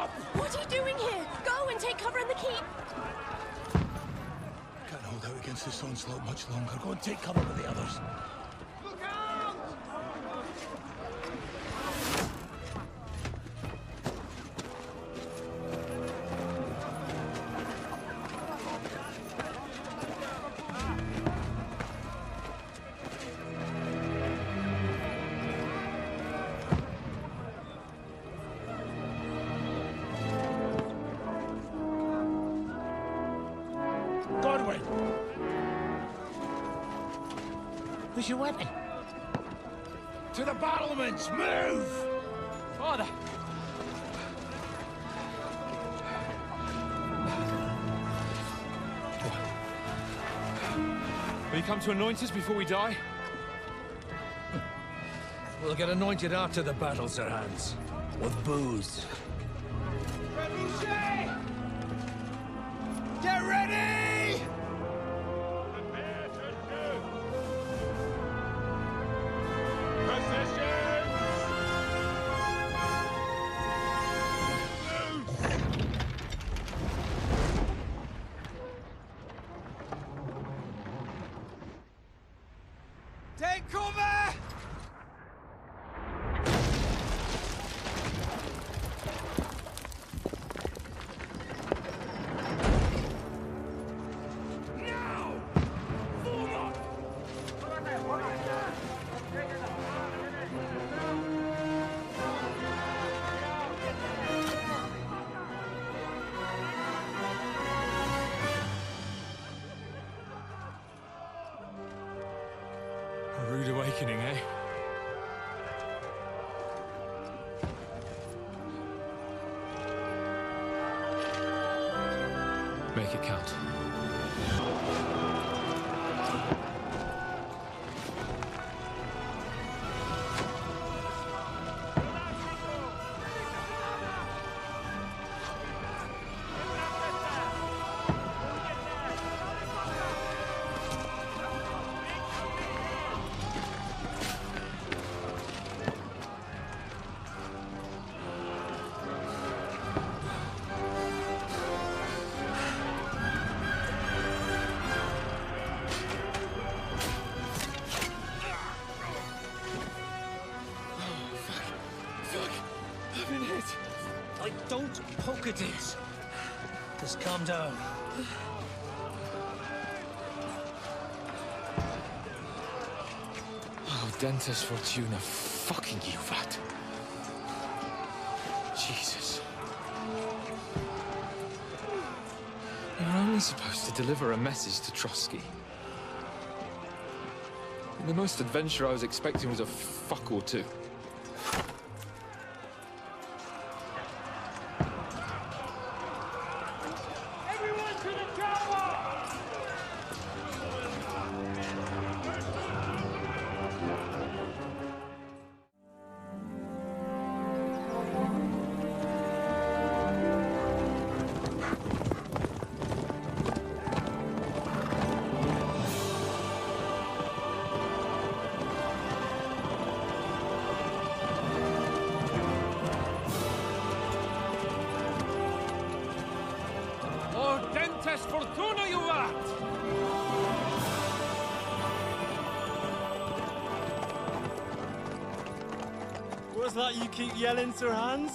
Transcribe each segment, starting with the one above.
up! What are you doing here? Go and take cover in the keep. Can't hold out against this onslaught much longer. Go and take cover with the others. Look out! Where's your weapon? To the battlements! Move! Father! Will you come to anoint us before we die? We'll get anointed after the battle, Sir Hans. With booze. Get ready! Take cover! A rude awakening, eh? Make it count. Like, don't poke at it. Just calm down. Oh, Dentes Fortuna, fucking you, Vat. Jesus. You're only supposed to deliver a message to Trotsky. And the most adventure I was expecting was a fuck or two. Fortuna, you vat! What's that you keep yelling, Sir Hans?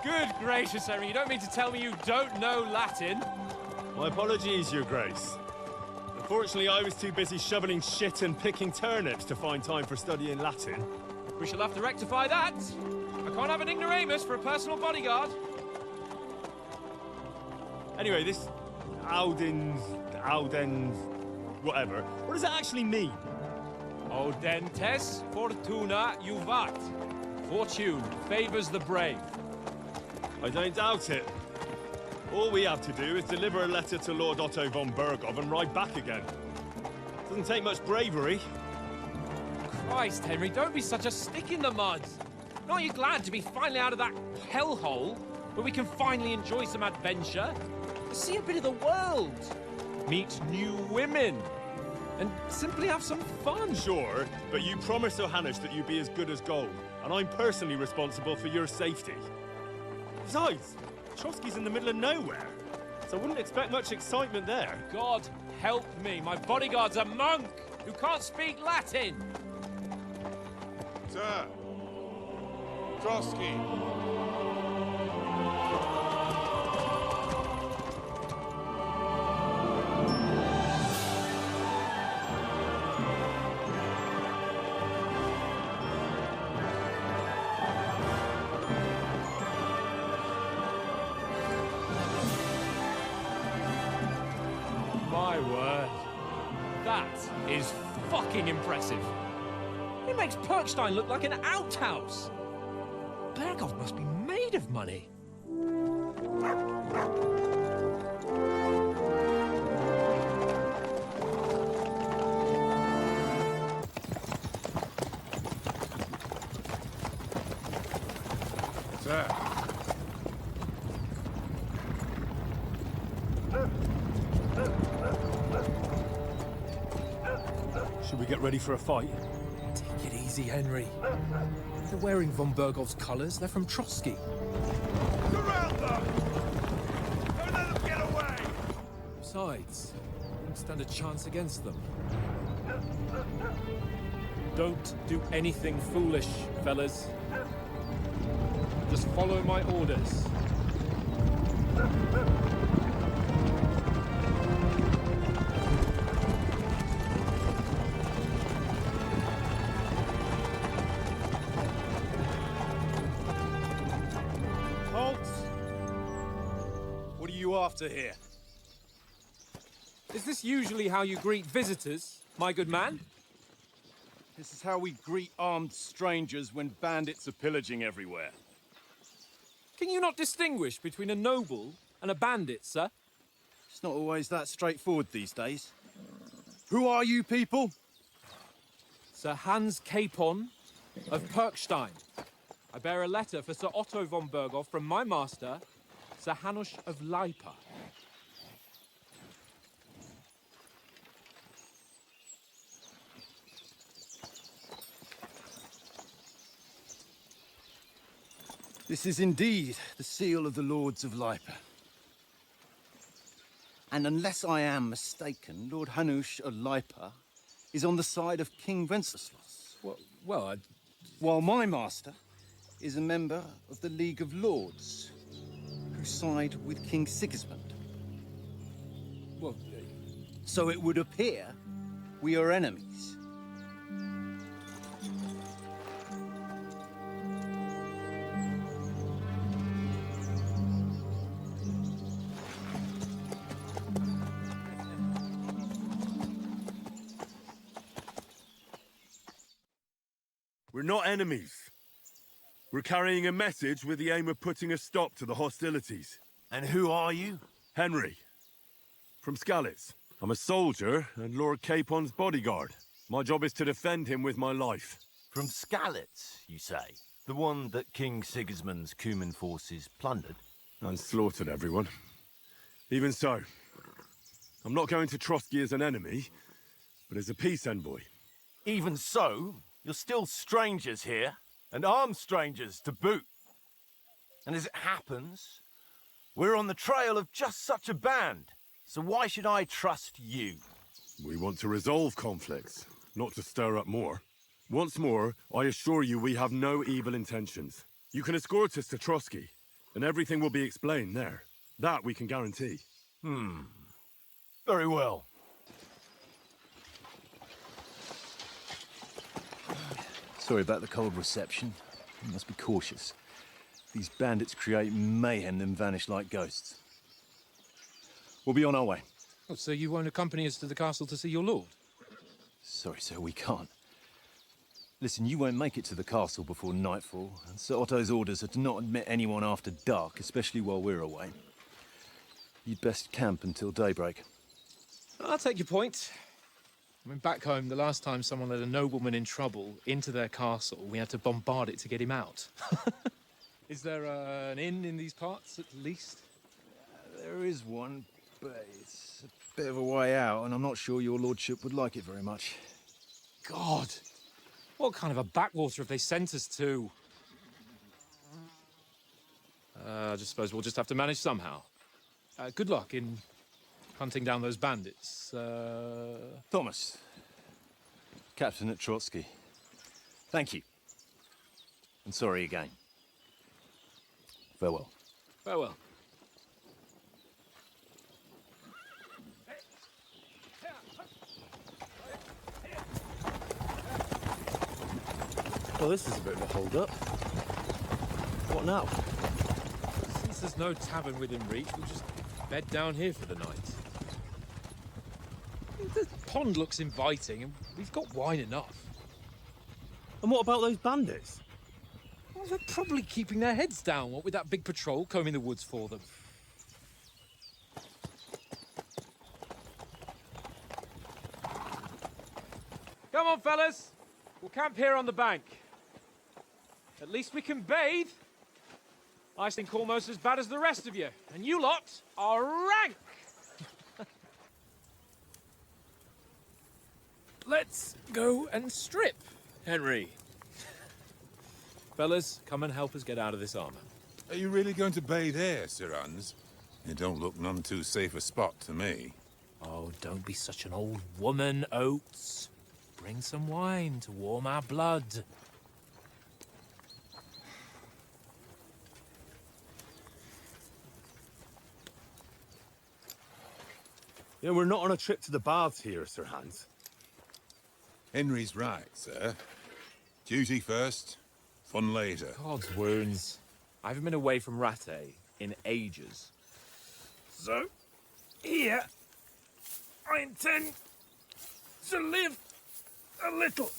Good gracious, Henry, you don't mean to tell me you don't know Latin? My apologies, Your Grace. Unfortunately, I was too busy shoveling shit and picking turnips to find time for studying Latin. We shall have to rectify that. I can't have an ignoramus for a personal bodyguard. Anyway, this Audens, whatever. What does it actually mean? Audentes Fortuna Juvat. Fortune favors the brave. I don't doubt it. All we have to do is deliver a letter to Lord Otto von Bergov and ride back again. Doesn't take much bravery. Christ, Henry, don't be such a stick in the mud. Aren't you glad to be finally out of that hellhole where we can finally enjoy some adventure? See a bit of the world, meet new women, and simply have some fun. Sure, but you promised Johannes that you'd be as good as gold, and I'm personally responsible for your safety. Besides, Trotsky's in the middle of nowhere, so I wouldn't expect much excitement there. God help me, my bodyguard's a monk who can't speak Latin. Sir. Trotsky. My word. That is fucking impressive. It makes Perkstein look like an outhouse. Berghoff must be made of money. Sir. Should we get ready for a fight? Take it easy, Henry. They're wearing von Berghoff's colours. They're from Trotsky. Surround them! Don't let them get away! Besides, I don't stand a chance against them. Don't do anything foolish, fellas. Just follow my orders. Halt! What are you after here? Is this usually how you greet visitors, my good man? This is how we greet armed strangers when bandits are pillaging everywhere. Can you not distinguish between a noble and a bandit, sir? It's not always that straightforward these days. Who are you people? Sir Hans Capon of Perkstein. I bear a letter for Sir Otto von Berghoff from my master, Sir Hanush of Lipa. This is indeed the seal of the Lords of Lipa. And unless I am mistaken, Lord Hanush of Lipa is on the side of King Wenceslas. Well, While my master is a member of the League of Lords, who side with King Sigismund. well, So it would appear we are enemies. We're not enemies. We're carrying a message with the aim of putting a stop to the hostilities. And who are you? Henry, from Skalitz. I'm a soldier and Lord Capon's bodyguard. My job is to defend him with my life. From Skalitz, you say? The one that King Sigismund's Cuman forces plundered? And slaughtered everyone. Even so, I'm not going to Trotsky as an enemy, but as a peace envoy. Even so, you're still strangers here, and armed strangers to boot. And as it happens, we're on the trail of just such a band. So why should I trust you? We want to resolve conflicts, not to stir up more. Once more, I assure you we have no evil intentions. You can escort us to Trotsky, and everything will be explained there. That we can guarantee. Very well. Sorry about the cold reception. You must be cautious. These bandits create mayhem then vanish like ghosts. We'll be on our way. oh, so you won't accompany us to the castle to see your lord? Sorry, sir, we can't. Listen, you won't make it to the castle before nightfall, and Sir Otto's orders are to not admit anyone after dark, especially while we're away. You'd best camp until daybreak. I'll take your point. I mean, back home, the last time someone led a nobleman in trouble into their castle, we had to bombard it to get him out. Is there an inn in these parts, at least? There is one, but it's a bit of a way out, and I'm not sure your lordship would like it very much. God! What kind of a backwater have they sent us to? just suppose we'll just have to manage somehow. Good luck in hunting down those bandits. Thomas, Captain at Trotsky. Thank you. And sorry again. Farewell. Farewell. Well, this is a bit of a hold-up. What now? Since there's no tavern within reach, we'll just bed down here for the night. The pond looks inviting, and we've got wine enough. And what about those bandits? Well, they're probably keeping their heads down, what with that big patrol combing the woods for them. Come on, fellas. We'll camp here on the bank. At least we can bathe. I stink almost as bad as the rest of you, and you lot are rank! Let's go and strip, Henry. Fellas, come and help us get out of this armor. Are you really going to bathe here, Sir Hans? It don't look none too safe a spot to me. Oh, don't be such an old woman, Oates. Bring some wine to warm our blood. Yeah, we're not on a trip to the baths here, Sir Hans. Henry's right, sir. Duty first, fun later. God's wounds. I haven't been away from Rattay in ages. So, here, I intend to live a little.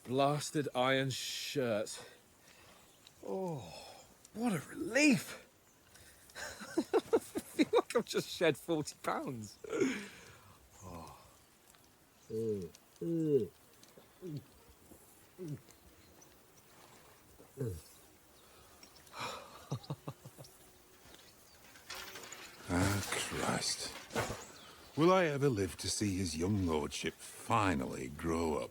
Blasted iron shirt. Oh, what a relief. I feel like I've just shed 40 pounds. Ah, Christ. Will I ever live to see his young lordship finally grow up?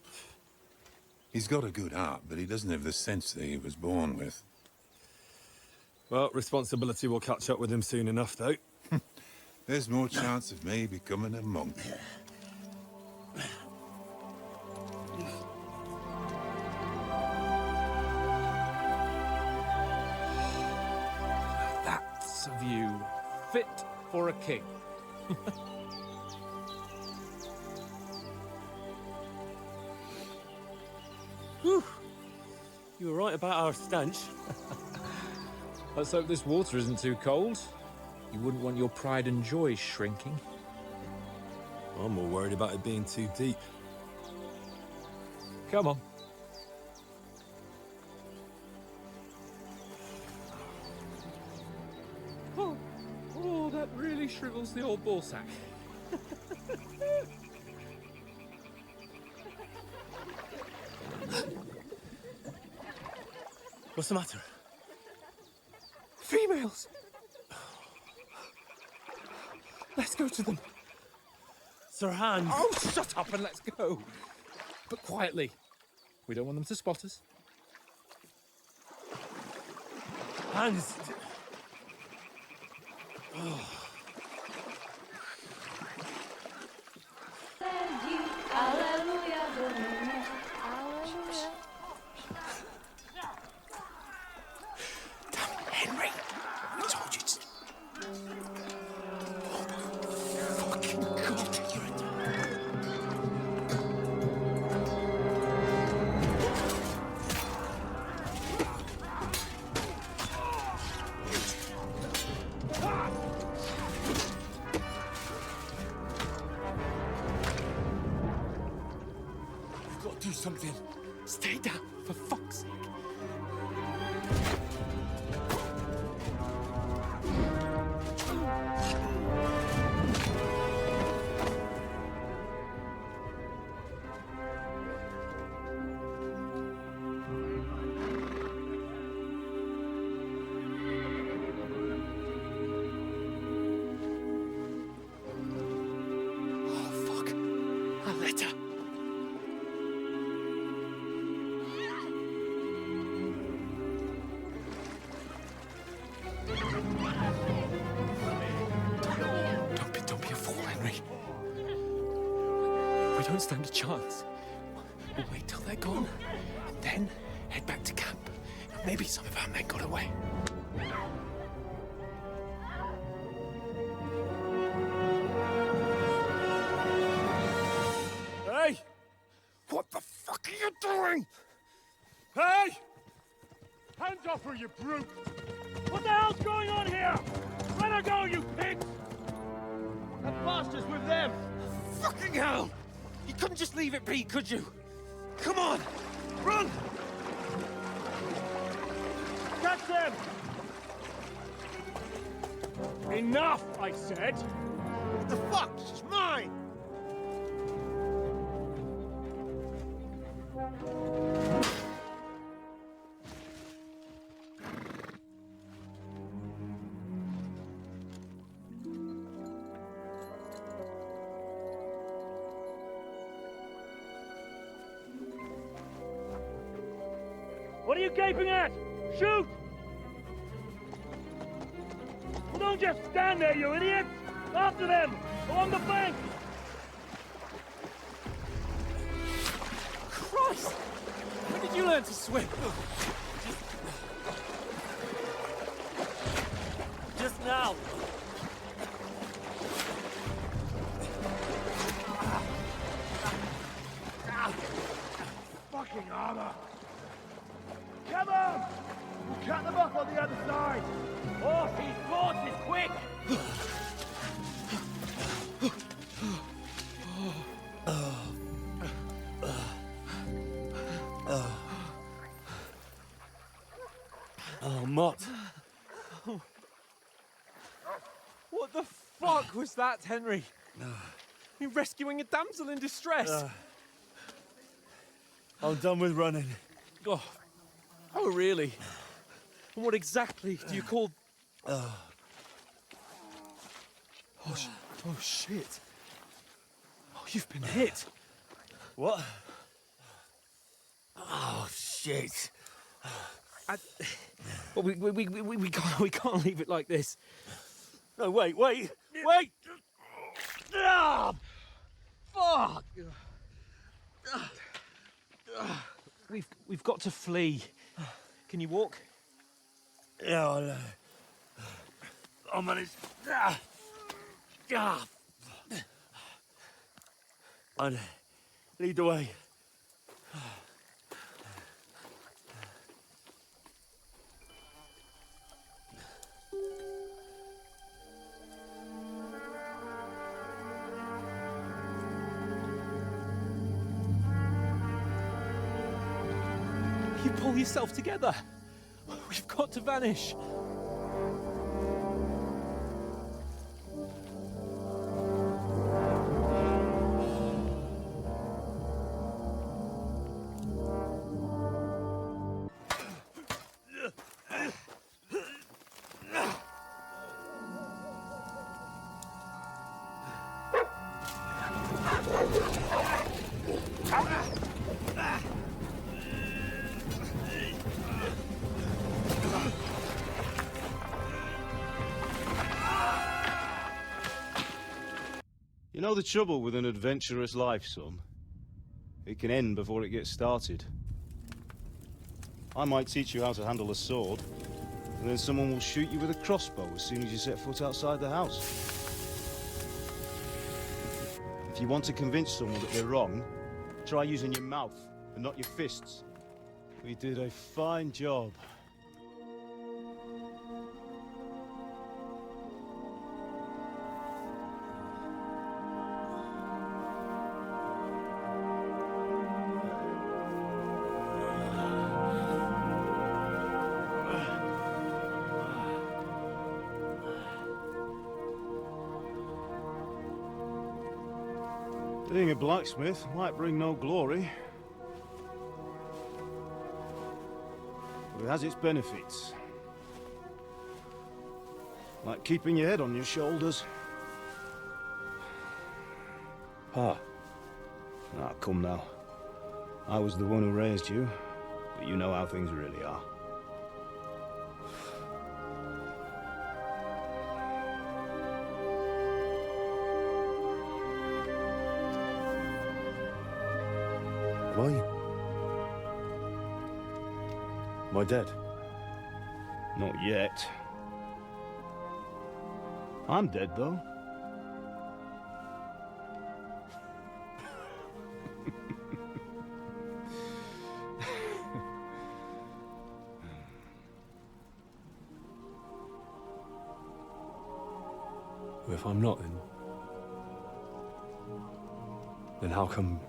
He's got a good heart, but he doesn't have the sense that he was born with. Well, responsibility will catch up with him soon enough, though. There's more chance of me becoming a monk. That's a view fit for a king. Whew. You were right about our stench. Let's hope this water isn't too cold. You wouldn't want your pride and joy shrinking. I'm more worried about it being too deep. Come on. Oh, that really shrivels the old ball sack. What's the matter? Females! Let's go to them. Sir Hans! Oh, shut up and let's go. But quietly. We don't want them to spot us. Hans! Henry, we told you to... Fucking God, you're You've got to do something. Stay down, for fuck's sake. Oh, fuck. A letter. don't stand a chance. We'll wait till they're gone, and then head back to camp. Maybe some of our men got away. Hey! What the fuck are you doing? Hey! Hands off her, you brute! What the hell's going on here? Let her go, you pigs! That bastard's with them! Fucking hell! You couldn't just leave it be, could you? Come on! Run! Catch them! Enough, I said! What the fuck? She's mine! What are you gaping at? Shoot! Well, don't just stand there, you idiots! After them! Along the bank! Christ! When did you learn to swim? Just now! Fucking armor! Come on! We'll cut them off on the other side! Oh, these horses, quick! Oh, Mott. What the fuck was that, Henry? You rescuing a damsel in distress? I'm done with running. Oh, really? And what exactly do you call... Oh, shit. Oh, you've been hit. What? Oh, shit. Well, we can't leave it like this. No, wait! Ah, fuck! We've got to flee. Can you walk? Yeah, I know. I'll manage. I'd lead the way. You pull yourself together. We've got to vanish. You know the trouble with an adventurous life, son? It can end before it gets started. I might teach you how to handle a sword, and then someone will shoot you with a crossbow as soon as you set foot outside the house. If you want to convince someone that they're wrong, try using your mouth and not your fists. We did a fine job. Being a blacksmith might bring no glory, but it has its benefits. Like keeping your head on your shoulders. Pa. Ah, come now. I was the one who raised you, but you know how things really are. Why? Am I dead? Not yet. I'm dead, though. If I'm not, then how come...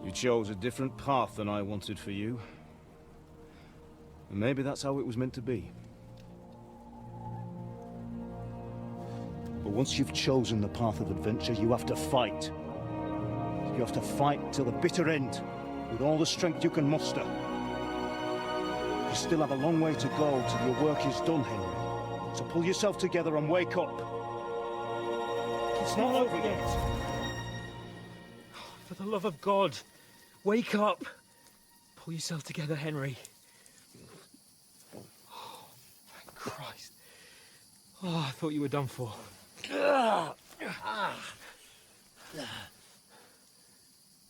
You chose a different path than I wanted for you. And maybe that's how it was meant to be. But once you've chosen the path of adventure, you have to fight. You have to fight till the bitter end, with all the strength you can muster. You still have a long way to go till your work is done, Henry. So pull yourself together and wake up. It's not over yet. For the love of God, wake up. Pull yourself together, Henry. Oh, thank Christ. Oh, I thought you were done for.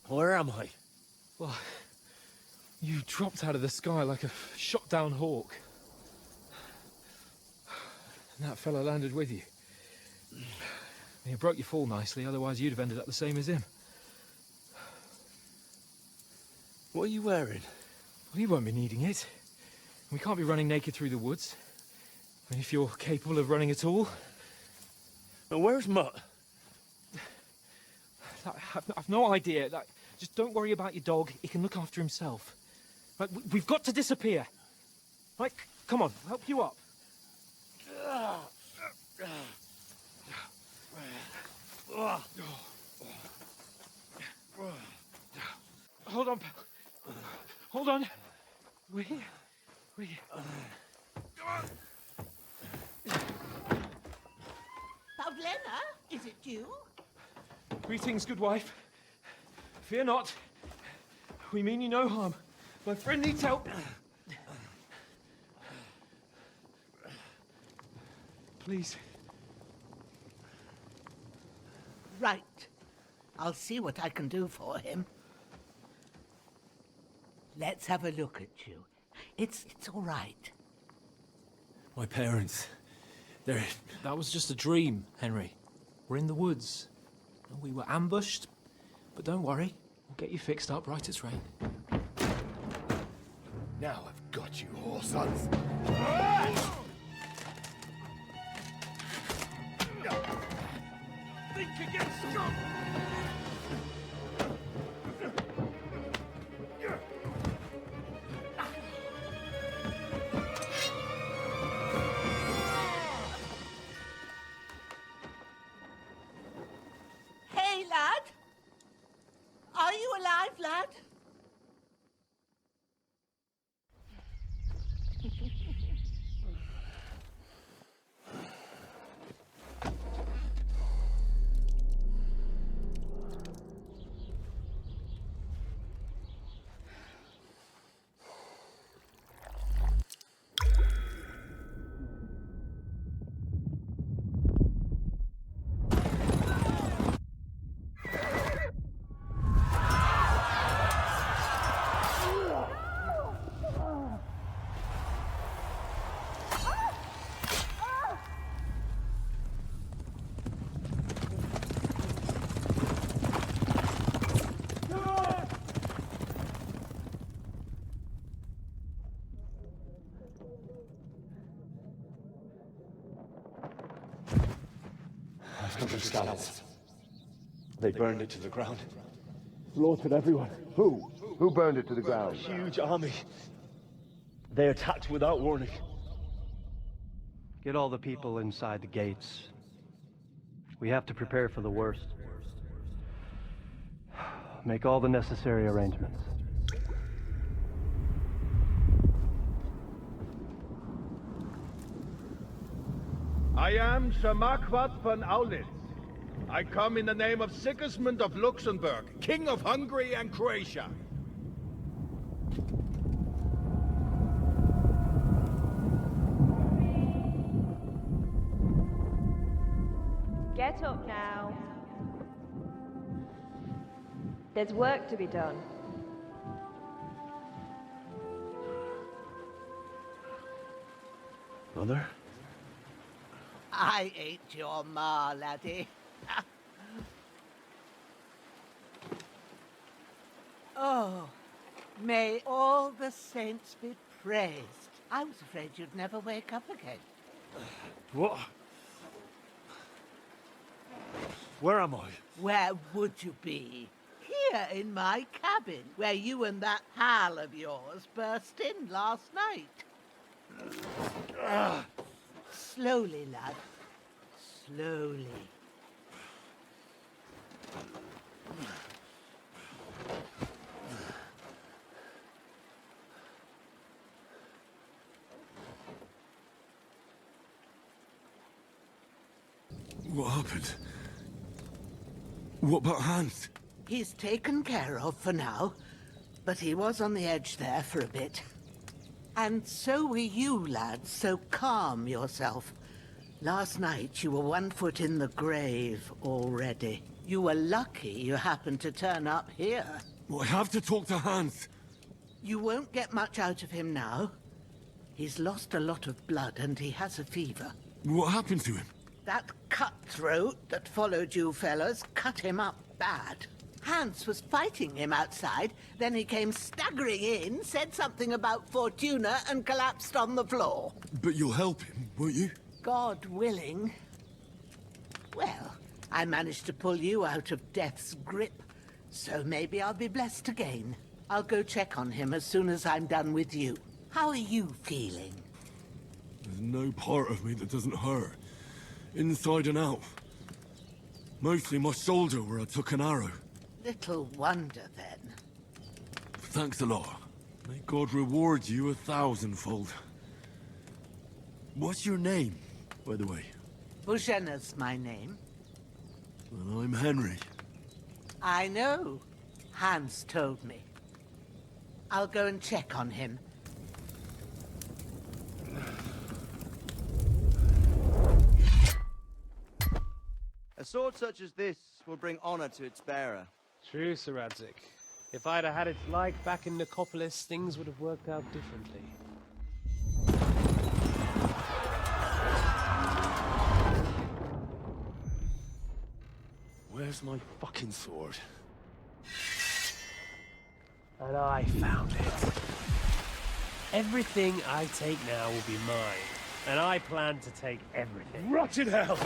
Where am I? Well, you dropped out of the sky like a shot-down hawk. And that fella landed with you. You broke your fall nicely, otherwise you'd have ended up the same as him. What are you wearing? Well, you won't be needing it. We can't be running naked through the woods. And if you're capable of running at all... And where's Mutt? I've no idea. Just don't worry about your dog. He can look after himself. Right, we've got to disappear. Right, come on, I'll help you up. Hold on, pal. Hold on. We're here. We're here. Pavlena, is it you? Greetings, good wife. Fear not. We mean you no harm. My friend needs help. Please. Right. I'll see what I can do for him. Let's have a look at you. It's all right. My parents... That was just a dream, Henry. We're in the woods. We were ambushed, but don't worry. We'll get you fixed up right as rain. Now I've got you, whoresons. Think against scum! Hey, lad. Are you alive, lad? Scallops. They burned it to the ground. Slaughtered everyone. Who? Who burned it to the ground? Huge army. They attacked without warning. Get all the people inside the gates. We have to prepare for the worst. Make all the necessary arrangements. I am Sir Marquardt von Aulitz. I come in the name of Sigismund of Luxembourg, King of Hungary and Croatia. Get up now. There's work to be done. Mother? I ain't your ma, laddie. Oh, may all the saints be praised. I was afraid you'd never wake up again. What? Where am I? Where would you be? Here in my cabin, where you and that pal of yours burst in last night. Slowly, lad. Slowly. What happened? What about Hans? He's taken care of for now, but he was on the edge there for a bit. And so were you, lad, so calm yourself. Last night you were 1 foot in the grave already. You were lucky you happened to turn up here. Well, I have to talk to Hans. You won't get much out of him now. He's lost a lot of blood and he has a fever. What happened to him? That cutthroat that followed you fellas cut him up bad. Hans was fighting him outside, then he came staggering in, said something about Fortuna and collapsed on the floor. But you'll help him, won't you? God willing. Well, I managed to pull you out of death's grip, so maybe I'll be blessed again. I'll go check on him as soon as I'm done with you. How are you feeling? There's no part of me that doesn't hurt. Inside and out. Mostly my shoulder where I took an arrow. Little wonder, then. Thanks a lot. May God reward you 1,000-fold. What's your name, by the way? Bouchena's my name. Well, I'm Henry. I know. Hans told me. I'll go and check on him. A sword such as this will bring honor to its bearer. True, Sir Radzik. If I'd have had its like back in Nicopolis, things would have worked out differently. Where's my fucking sword? And I found it. Everything I take now will be mine. And I plan to take everything. Rotted hell!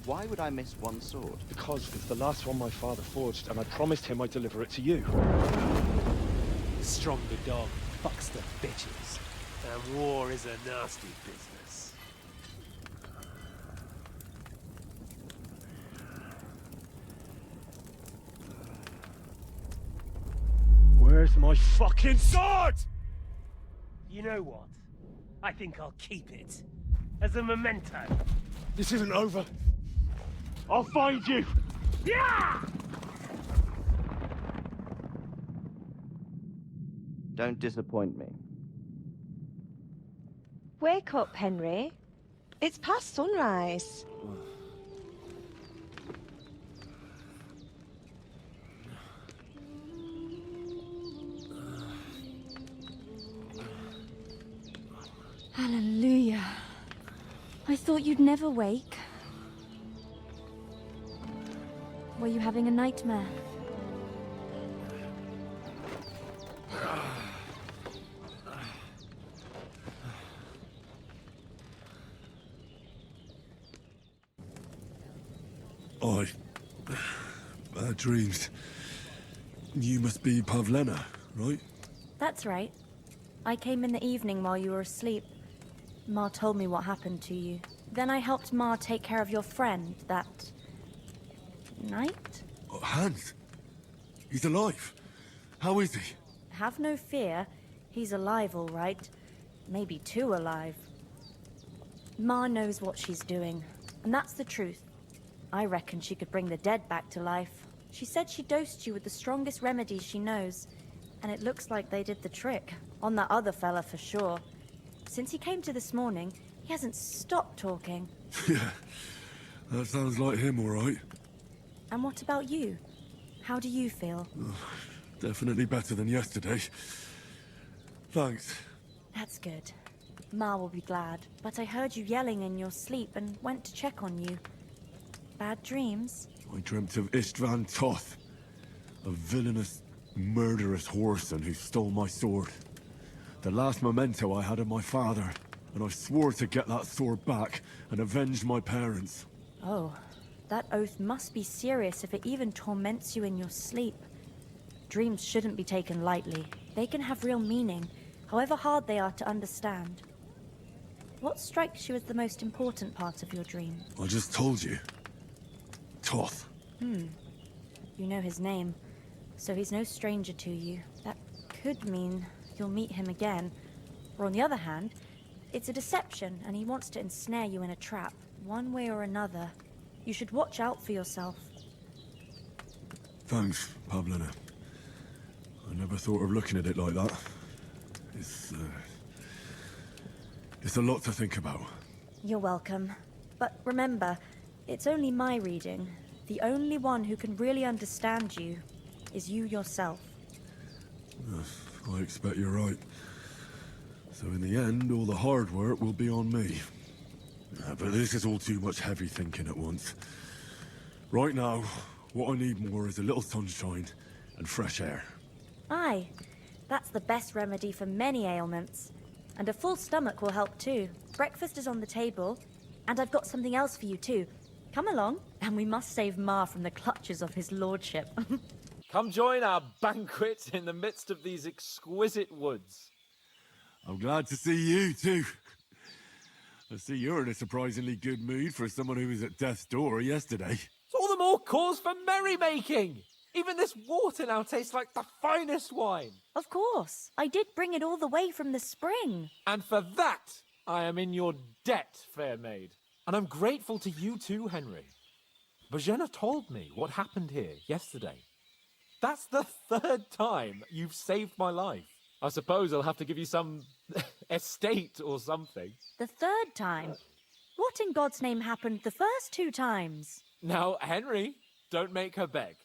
Why would I miss one sword? Because it's the last one my father forged, and I promised him I'd deliver it to you. The stronger dog fucks the bitches. And war is a nasty business. Where's my fucking sword? You know what? I think I'll keep it. As a memento. This isn't over. I'll find you! Yeah! Don't disappoint me. Wake up, Henry. It's past sunrise. Hallelujah. I thought you'd never wake. Were you having a nightmare? Bad dreams. You must be Pavlena, right? That's right. I came in the evening while you were asleep. Ma told me what happened to you. Then I helped Ma take care of your friend that night? Oh, Hans? He's alive. How is he? Have no fear. He's alive, all right. Maybe too alive. Ma knows what she's doing, and that's the truth. I reckon she could bring the dead back to life. She said she dosed you with the strongest remedies she knows, and it looks like they did the trick. On that other fella for sure. Since he came to this morning, he hasn't stopped talking. Yeah, that sounds like him, all right. And what about you? How do you feel? Definitely better than yesterday. Thanks. That's good. Ma will be glad, but I heard you yelling in your sleep and went to check on you. Bad dreams? I dreamt of Istvan Toth, a villainous, murderous whoreson who stole my sword. The last memento I had of my father, and I swore to get that sword back and avenge my parents. Oh, that oath must be serious if it even torments you in your sleep. Dreams shouldn't be taken lightly. They can have real meaning, however hard they are to understand. What strikes you as the most important part of your dream? I just told you. Toth. You know his name, so he's no stranger to you. That could mean you'll meet him again. Or on the other hand, it's a deception and he wants to ensnare you in a trap, one way or another. You should watch out for yourself. Thanks, Pavlina. I never thought of looking at it like that. It's a lot to think about. You're welcome. But remember, it's only my reading. The only one who can really understand you is you yourself. I expect you're right. So in the end, all the hard work will be on me. But this is all too much heavy thinking at once. Right now, what I need more is a little sunshine and fresh air. Aye, that's the best remedy for many ailments. And a full stomach will help too. Breakfast is on the table, and I've got something else for you too. Come along, and we must save Ma from the clutches of his lordship. Come join our banquet in the midst of these exquisite woods. I'm glad to see you too. I see you're in a surprisingly good mood for someone who was at death's door yesterday. It's all the more cause for merrymaking. Even this water now tastes like the finest wine. Of course. I did bring it all the way from the spring. And for that, I am in your debt, fair maid. And I'm grateful to you too, Henry. Bajena told me what happened here yesterday. That's the third time you've saved my life. I suppose I'll have to give you some estate or something. The third time? What in God's name happened the first 2 times? Now, Henry, don't make her beg.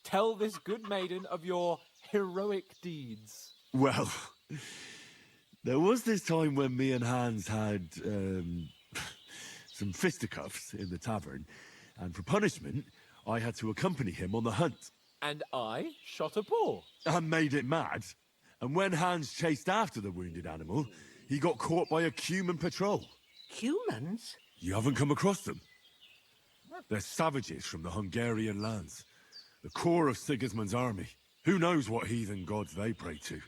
Tell this good maiden of your heroic deeds. Well, there was this time when me and Hans had some fisticuffs in the tavern, and for punishment, I had to accompany him on the hunt. And I shot a boar. And made it mad. And when Hans chased after the wounded animal, he got caught by a human patrol. Humans? You haven't come across them? They're savages from the Hungarian lands. The core of Sigismund's army. Who knows what heathen gods they pray to?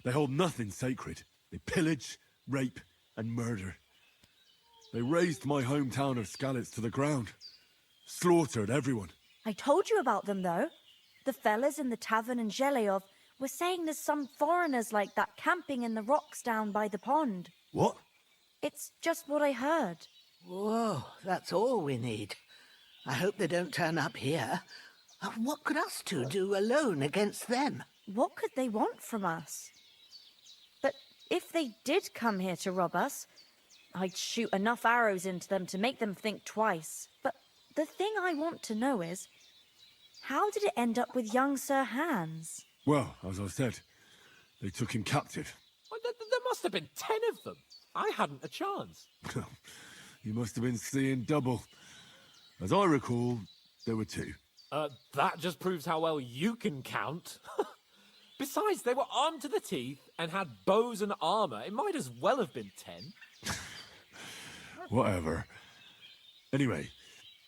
They hold nothing sacred. They pillage, rape, and murder. They razed my hometown of Skalitz to the ground. Slaughtered everyone. I told you about them, though. The fellas in the tavern in Zheleov were saying there's some foreigners like that camping in the rocks down by the pond. What? It's just what I heard. Whoa, that's all we need. I hope they don't turn up here. What could us two do alone against them? What could they want from us? But if they did come here to rob us, I'd shoot enough arrows into them to make them think twice. But the thing I want to know is, how did it end up with young Sir Hans? Well, as I said, they took him captive. Well, there must have been 10 of them. I hadn't a chance. You must have been seeing double. As I recall, there were 2. That just proves how well you can count. Besides, they were armed to the teeth and had bows and armor. It might as well have been 10. Whatever. Anyway,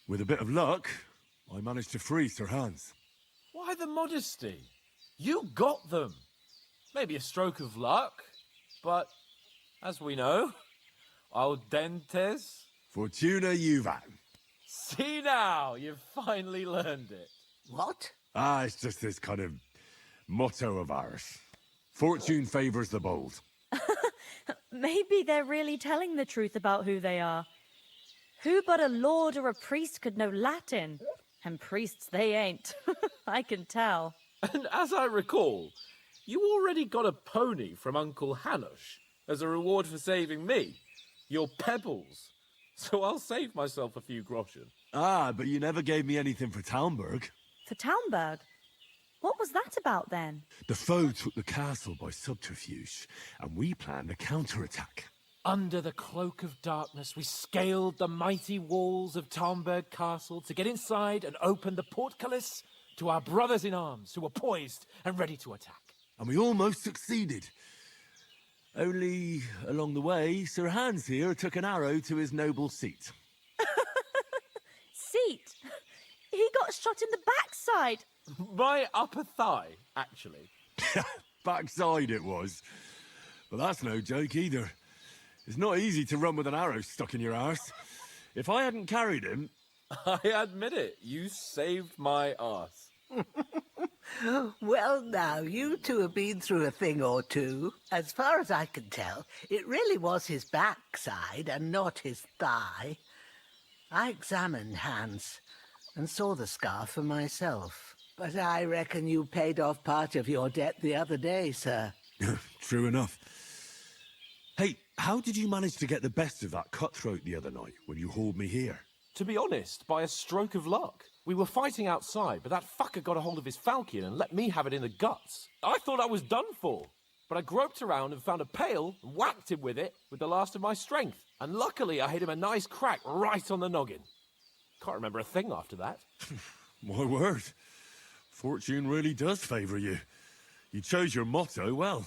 with a bit of luck, I managed to free Sir Hans. Why the modesty? You got them. Maybe a stroke of luck, but as we know, audentes. Fortuna juvat. See now, you've finally learned it. What? It's just this kind of motto of ours. Fortune favors the bold. Maybe they're really telling the truth about who they are. Who but a lord or a priest could know Latin? And priests they ain't. I can tell. And as I recall, you already got a pony from Uncle Hanush as a reward for saving me. Your pebbles. So I'll save myself a few groschen. Ah, but you never gave me anything for Talmberg. For Talmberg? What was that about then? The foe took the castle by subterfuge, and we planned a counterattack. Under the cloak of darkness, we scaled the mighty walls of Talmberg Castle to get inside and open the portcullis to our brothers in arms who were poised and ready to attack. And we almost succeeded. Only, along the way, Sir Hans here took an arrow to his noble seat. Seat? He got shot in the backside. My upper thigh, actually. Backside it was. But that's no joke either. It's not easy to run with an arrow stuck in your arse. If I hadn't carried him... I admit it, you saved my arse. Well, now, you two have been through a thing or two. As far as I can tell, it really was his backside and not his thigh. I examined Hans and saw the scar for myself. But I reckon you paid off part of your debt the other day, sir. True enough. Hey, how did you manage to get the best of that cutthroat the other night when you hauled me here? To be honest, by a stroke of luck. We were fighting outside, but that fucker got a hold of his falcon and let me have it in the guts. I thought I was done for. But I groped around and found a pail and whacked him with it with the last of my strength. And luckily I hit him a nice crack right on the noggin. Can't remember a thing after that. My word. Fortune really does favour you. You chose your motto well.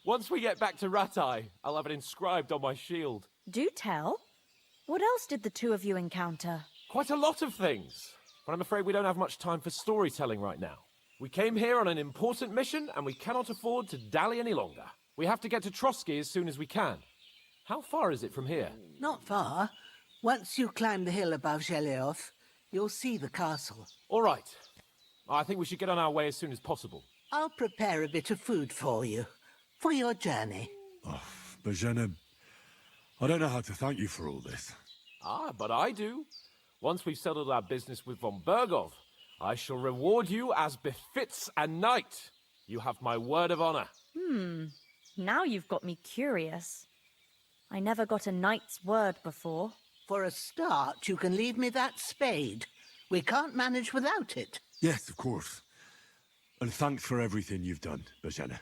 Once we get back to Ratai, I'll have it inscribed on my shield. Do tell. What else did the two of you encounter? Quite a lot of things. But I'm afraid we don't have much time for storytelling right now. We came here on an important mission, and we cannot afford to dally any longer. We have to get to Trotsky as soon as we can. How far is it from here? Not far. Once you climb the hill above Zheleov, you'll see the castle. All right. I think we should get on our way as soon as possible. I'll prepare a bit of food for you, for your journey. Oh, Bozhena, I don't know how to thank you for all this. Ah, but I do. Once we've settled our business with von Bergov, I shall reward you as befits a knight. You have my word of honor. Now you've got me curious. I never got a knight's word before. For a start, you can leave me that spade. We can't manage without it. Yes, of course. And thanks for everything you've done, Bozhena.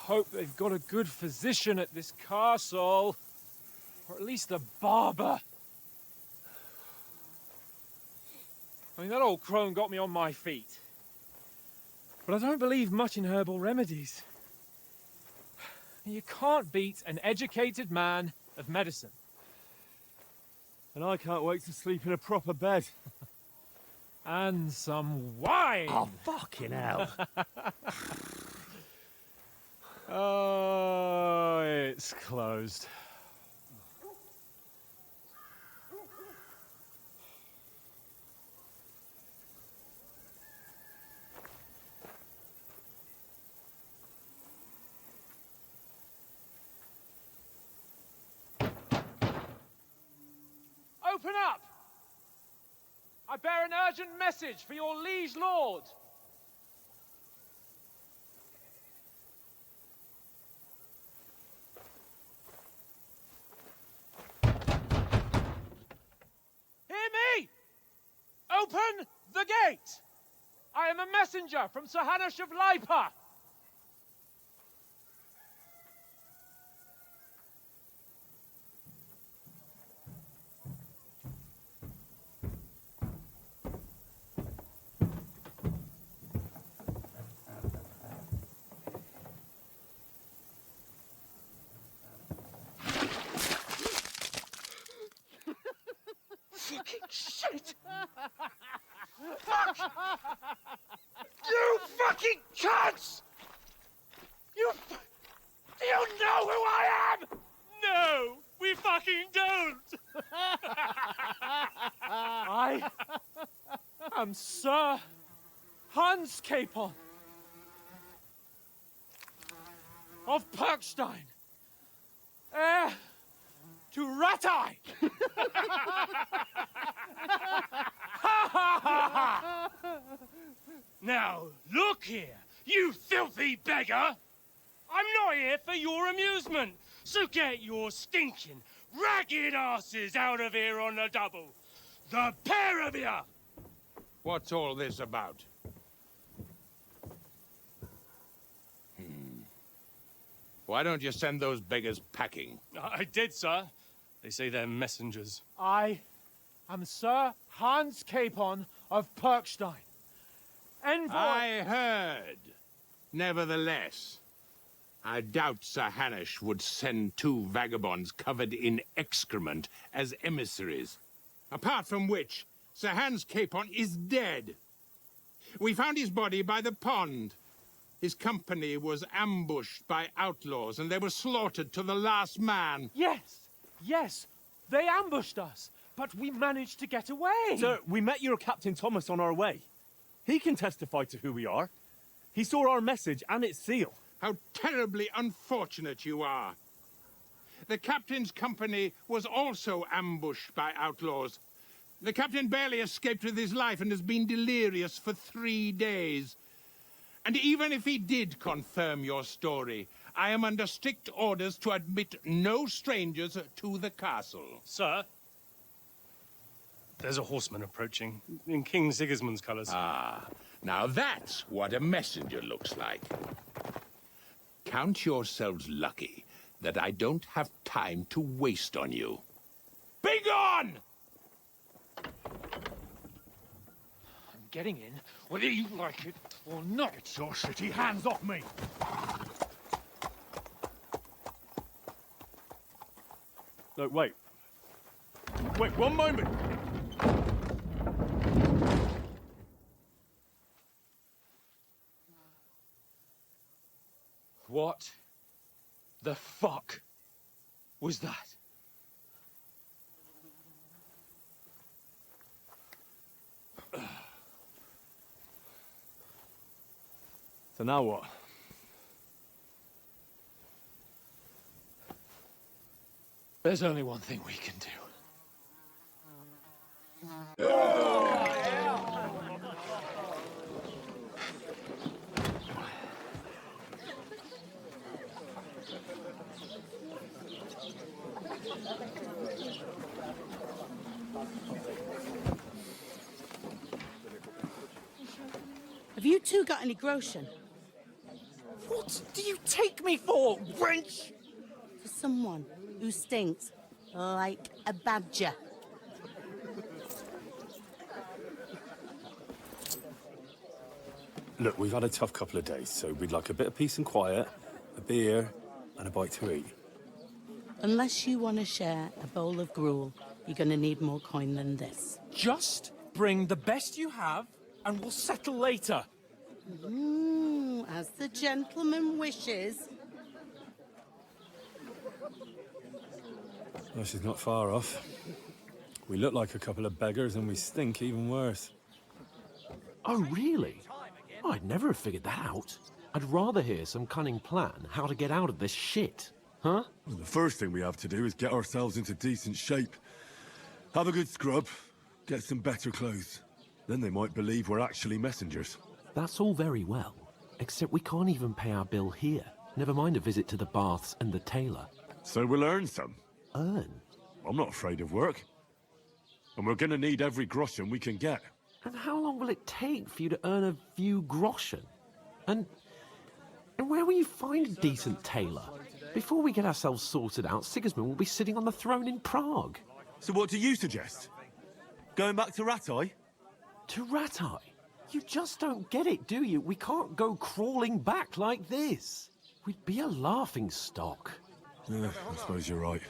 hope they've got a good physician at this castle. Or at least a barber. I mean, that old crone got me on my feet. But I don't believe much in herbal remedies. You can't beat an educated man of medicine. And I can't wait to sleep in a proper bed. And some wine! Oh, fucking hell. Oh, it's closed. Open up! I bear an urgent message for your liege lord. Hear me! Open the gate! I am a messenger from Sir Hanush of Lipa. Fucking shit! Fuck! You fucking cunts! Do you know who I am? No, we fucking don't! I am Sir Hans Capon of Perkstein, heir to Ratai! Now, look here, you filthy beggar! I'm not here for your amusement, so get your stinking, ragged asses out of here on the double. The pair of you! What's all this about? Why don't you send those beggars packing? I did, sir. They say they're messengers. I am Sir Hans Capon of Perkstein. Envoy... I heard. Nevertheless, I doubt Sir Hanush would send two vagabonds covered in excrement as emissaries. Apart from which, Sir Hans Capon is dead. We found his body by the pond. His company was ambushed by outlaws, and they were slaughtered to the last man. Yes, they ambushed us, but we managed to get away. Sir, we met your Captain Thomas on our way. He can testify to who we are. He saw our message and its seal. How terribly unfortunate you are. The captain's company was also ambushed by outlaws. The captain barely escaped with his life and has been delirious for 3 days. And even if he did confirm your story, I am under strict orders to admit no strangers to the castle. Sir, there's a horseman approaching in King Sigismund's colours. Ah, now that's what a messenger looks like. Count yourselves lucky that I don't have time to waste on you. Be gone! I'm getting in, whether you like it or not. Get your shitty hands off me! No, wait. Wait, one moment! What the fuck was that? So now what? There's only one thing we can do. Have you two got any groschen? What do you take me for, wench? For someone who stinks like a badger. Look, we've had a tough couple of days, so we'd like a bit of peace and quiet, a beer, and a bite to eat. Unless you want to share a bowl of gruel, you're going to need more coin than this. Just bring the best you have, and we'll settle later. As the gentleman wishes. Well, she's not far off. We look like a couple of beggars, and we stink even worse. Oh, really? Oh, I'd never have figured that out. I'd rather hear some cunning plan how to get out of this shit. Huh? Well, the first thing we have to do is get ourselves into decent shape. Have a good scrub, get some better clothes. Then they might believe we're actually messengers. That's all very well, except we can't even pay our bill here. Never mind a visit to the baths and the tailor. So we'll earn some. Earn? I'm not afraid of work. And we're gonna need every groschen we can get. And how long will it take for you to earn a few groschen? And where will you find a decent tailor? Before we get ourselves sorted out, Sigismund will be sitting on the throne in Prague. So what do you suggest? Going back to Ratai? To Ratai? You just don't get it, do you? We can't go crawling back like this. We'd be a laughing stock. Yeah, I suppose you're right.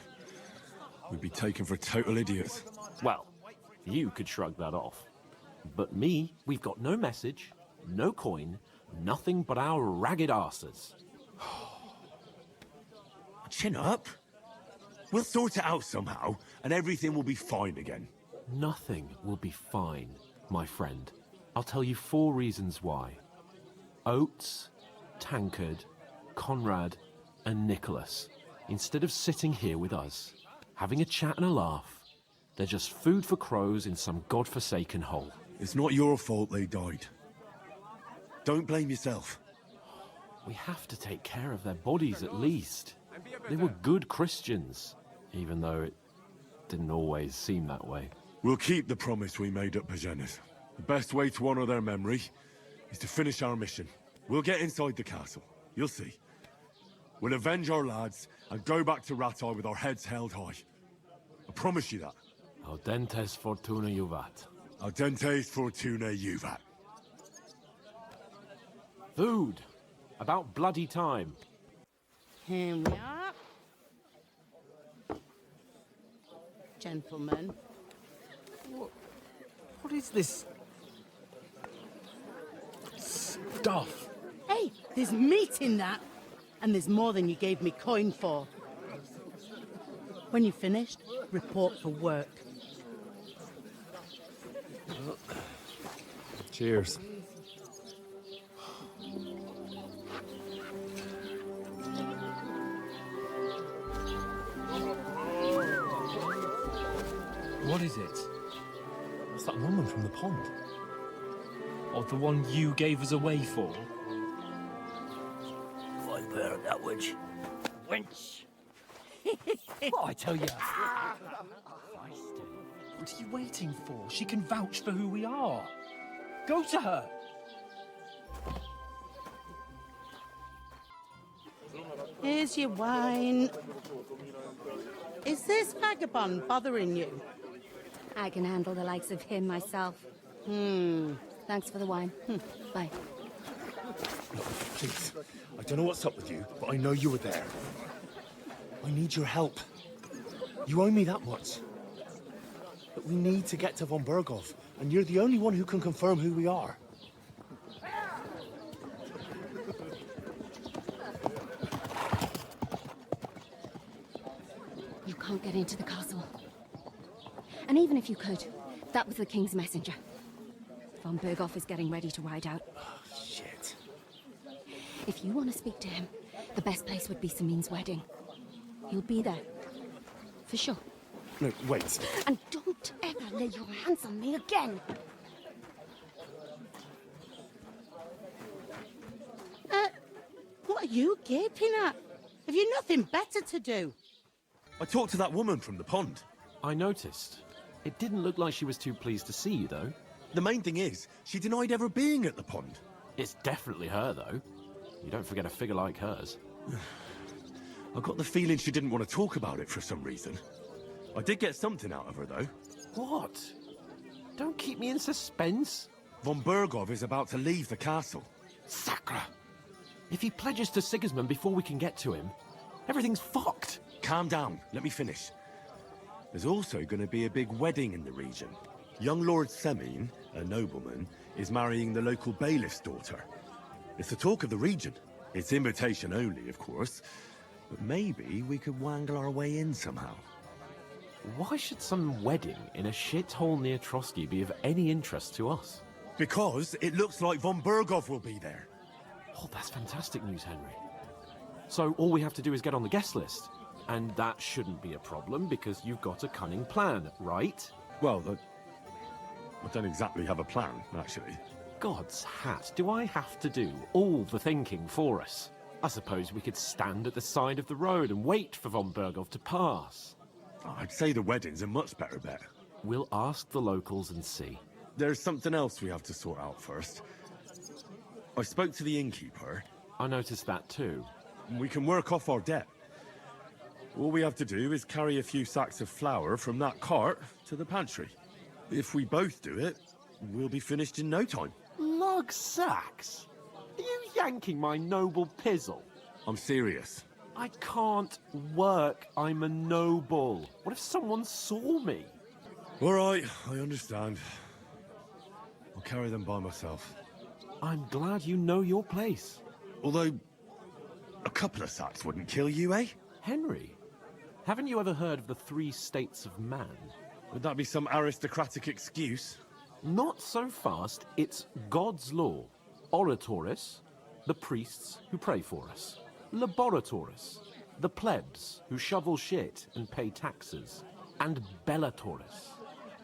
We'd be taken for total idiots. Well, you could shrug that off. But me, we've got no message, no coin, nothing but our ragged arses. Chin up. We'll sort it out somehow, and everything will be fine again. Nothing will be fine, my friend. I'll tell you 4 reasons why. Oates, Tankard, Conrad, and Nicholas, instead of sitting here with us, having a chat and a laugh, they're just food for crows in some godforsaken hole. It's not your fault they died. Don't blame yourself. We have to take care of their bodies at least. They were good Christians, even though it didn't always seem that way. We'll keep the promise we made at Pagenes. The best way to honor their memory is to finish our mission. We'll get inside the castle. You'll see. We'll avenge our lads and go back to Ratai with our heads held high. I promise you that. Audentes fortuna juvat. Audentes fortuna juvat. Food. About bloody time. Here we are. Gentlemen. What is this stuff? Hey, there's meat in that. And there's more than you gave me coin for. When you're finished, report for work. Cheers. What is it? It's that woman from the pond. Or the one you gave us away for? I bear that wench. Wench! What I tell you? What are you waiting for? She can vouch for who we are. Go to her. Here's your wine. Is this vagabond bothering you? I can handle the likes of him myself. Thanks for the wine. Bye. Please, I don't know what's up with you, but I know you were there. I need your help. You owe me that much. But we need to get to von Berghoff, and you're the only one who can confirm who we are. You can't get into the castle. And even if you could, that was the King's messenger. Von Berghoff is getting ready to ride out. Oh, shit. If you want to speak to him, the best place would be Samin's wedding. He'll be there. For sure. No, wait. And don't ever lay your hands on me again! What are you gaping at? Have you nothing better to do? I talked to that woman from the pond. I noticed. It didn't look like she was too pleased to see you, though. The main thing is, she denied ever being at the pond. It's definitely her, though. You don't forget a figure like hers. I got the feeling she didn't want to talk about it for some reason. I did get something out of her, though. What? Don't keep me in suspense. Von Bergov is about to leave the castle. Sacre! If he pledges to Sigismund before we can get to him, everything's fucked. Calm down. Let me finish. There's also going to be a big wedding in the region. Young Lord Semin, a nobleman, is marrying the local bailiff's daughter. It's the talk of the region. It's invitation only, of course. But maybe we could wangle our way in somehow. Why should some wedding in a shithole near Trotsky be of any interest to us? Because it looks like von Bergov will be there. Oh, that's fantastic news, Henry. So all we have to do is get on the guest list. And that shouldn't be a problem because you've got a cunning plan, right? Well, I don't exactly have a plan, actually. God's hat, do I have to do all the thinking for us? I suppose we could stand at the side of the road and wait for von Bergov to pass. I'd say the wedding's a much better bet. We'll ask the locals and see. There's something else we have to sort out first. I spoke to the innkeeper. I noticed that too. We can work off our debt. All we have to do is carry a few sacks of flour from that cart to the pantry. If we both do it, we'll be finished in no time. Lug sacks? Are you yanking my noble pizzle? I'm serious. I can't work. I'm a noble. What if someone saw me? All right, I understand. I'll carry them by myself. I'm glad you know your place. Although, a couple of sacks wouldn't kill you, eh? Henry, haven't you ever heard of the 3 states of man? Would that be some aristocratic excuse? Not so fast. It's God's law. Oratoris, the priests who pray for us. Laboratoris, the plebs who shovel shit and pay taxes. And Bellatoris,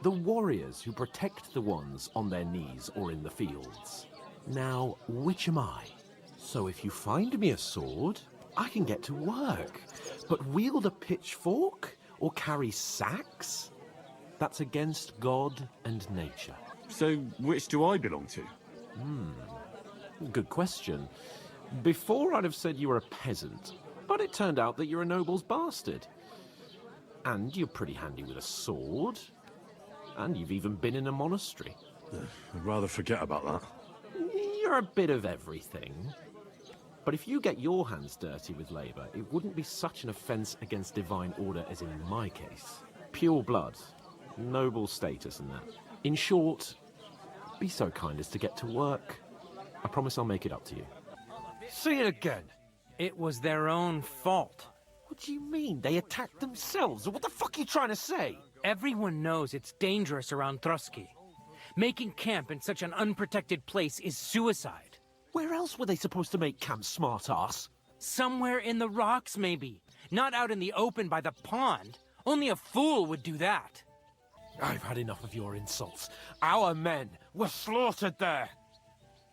the warriors who protect the ones on their knees or in the fields. Now, which am I? So if you find me a sword, I can get to work. But wield a pitchfork or carry sacks? That's against God and nature. So, which do I belong to? Good question. Before I'd have said you were a peasant, but it turned out that you're a noble's bastard. And you're pretty handy with a sword. And you've even been in a monastery. I'd rather forget about that. You're a bit of everything. But if you get your hands dirty with labor, it wouldn't be such an offense against divine order as in my case. Pure blood, noble status and that. In short, be so kind as to get to work. I promise I'll make it up to you. Say it again. It was their own fault. What do you mean? They attacked themselves? What the fuck are you trying to say? Everyone knows it's dangerous around Trotsky. Making camp in such an unprotected place is suicide. Where else were they supposed to make camp, smart-ass? Somewhere in the rocks, maybe. Not out in the open by the pond. Only a fool would do that. I've had enough of your insults. Our men were slaughtered there.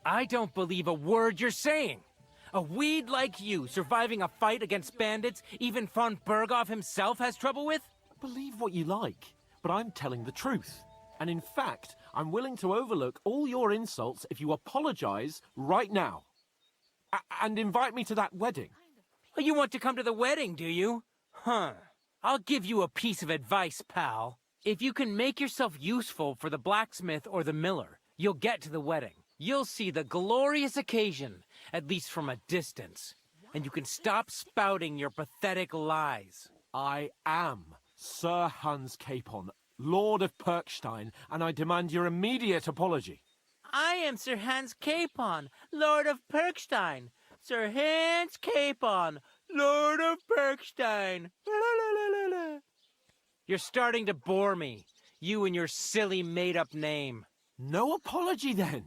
I don't believe a word you're saying. A weed like you surviving a fight against bandits even von Bergov himself has trouble with? Believe what you like, but I'm telling the truth. And in fact, I'm willing to overlook all your insults if you apologize right now. And invite me to that wedding. You want to come to the wedding, do you? Huh. I'll give you a piece of advice, pal. If you can make yourself useful for the blacksmith or the miller, you'll get to the wedding. You'll see the glorious occasion, at least from a distance. And you can stop spouting your pathetic lies. I am Sir Hans Capon, Lord of Perkstein, and I demand your immediate apology. I am Sir Hans Capon, Lord of Perkstein. Sir Hans Capon, Lord of Perkstein. You're starting to bore me, you and your silly made-up name. No apology, then.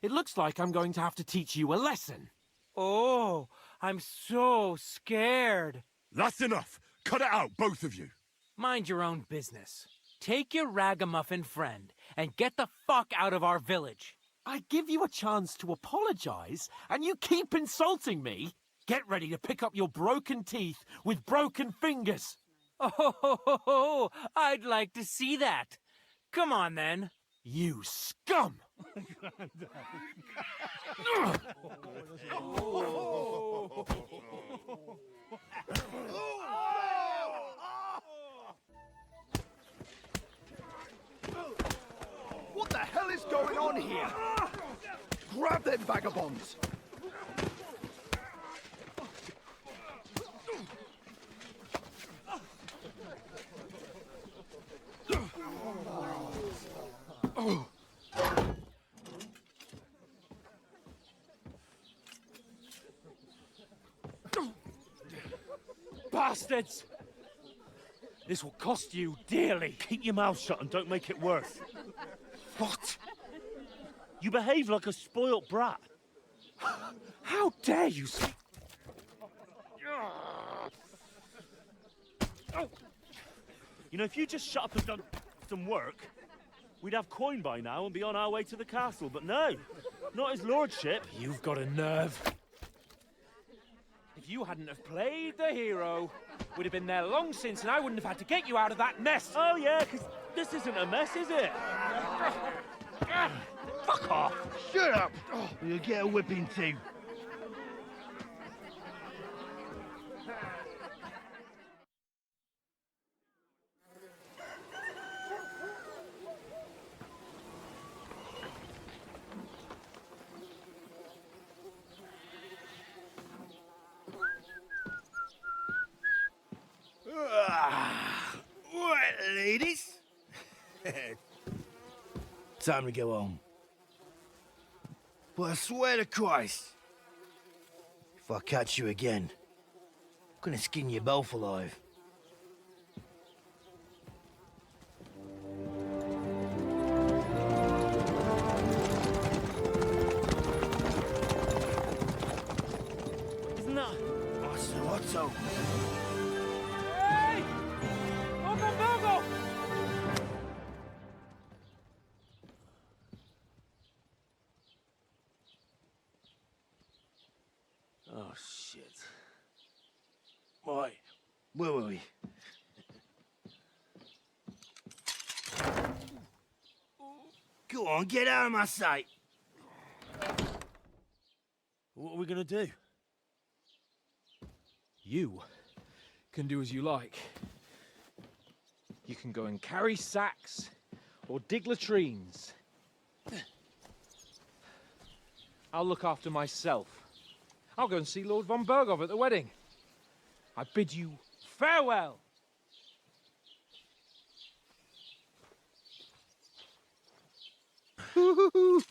It looks like I'm going to have to teach you a lesson. Oh, I'm so scared. That's enough. Cut it out, both of you. Mind your own business. Take your ragamuffin friend and get the fuck out of our village. I give you a chance to apologize, and you keep insulting me. Get ready to pick up your broken teeth with broken fingers. Oh, I'd like to see that. Come on, then. You scum! What the hell is going on here? Grab them vagabonds! Bastards! This will cost you dearly. Keep your mouth shut and don't make it worse. What? You behave like a spoilt brat. How dare you speak? You know, if you just shut up and done some work, we'd have coin by now and be on our way to the castle. But no, not his lordship. You've got a nerve. If you hadn't have played the hero, we'd have been there long since and I wouldn't have had to get you out of that mess. Oh yeah, because this isn't a mess, is it? Fuck off! Shut up! You'll get a whipping too. Right, ladies. Time to go home. But I swear to Christ, if I catch you again, I'm gonna skin you both alive. Isn't that... Otto. Hey! Open Virgo! Oh, shit. Right, where were we? Go on, get out of my sight. What are we gonna do? You can do as you like. You can go and carry sacks or dig latrines. I'll look after myself. I'll go and see Lord von Berghoff at the wedding. I bid you farewell. Oh.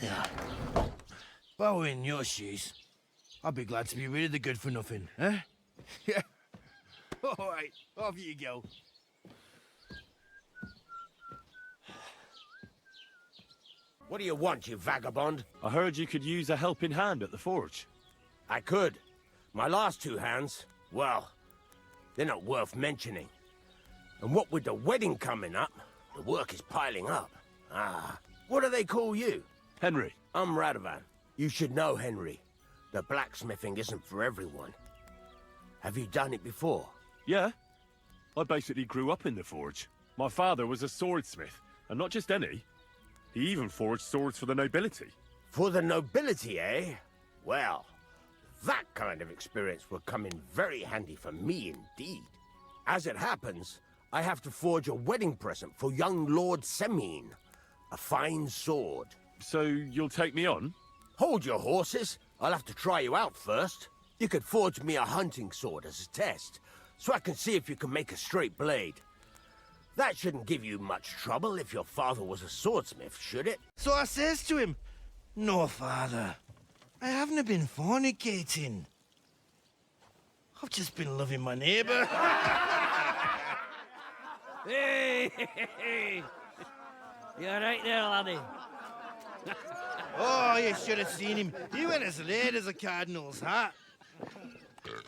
Yeah. If I were in your shoes, I'd be glad to be rid of the good for nothing, eh? Yeah. All right, off you go. What do you want, you vagabond? I heard you could use a helping hand at the forge. I could. My last two hands, well, they're not worth mentioning. And what with the wedding coming up, the work is piling up. Ah, what do they call you? Henry. I'm Radovan. You should know, Henry. The blacksmithing isn't for everyone. Have you done it before? Yeah. I basically grew up in the forge. My father was a swordsmith, and not just any. He even forged swords for the nobility. For the nobility, eh? Well, that kind of experience will come in very handy for me indeed. As it happens, I have to forge a wedding present for young Lord Semine. A fine sword. So you'll take me on? Hold your horses. I'll have to try you out first. You could forge me a hunting sword as a test, so I can see if you can make a straight blade. That shouldn't give you much trouble if your father was a swordsmith, should it? So I says to him, "No, father, I haven't been fornicating. I've just been loving my neighbour." Hey! You all right there, laddie? Oh, you should have seen him. He went as red as a cardinal's hat.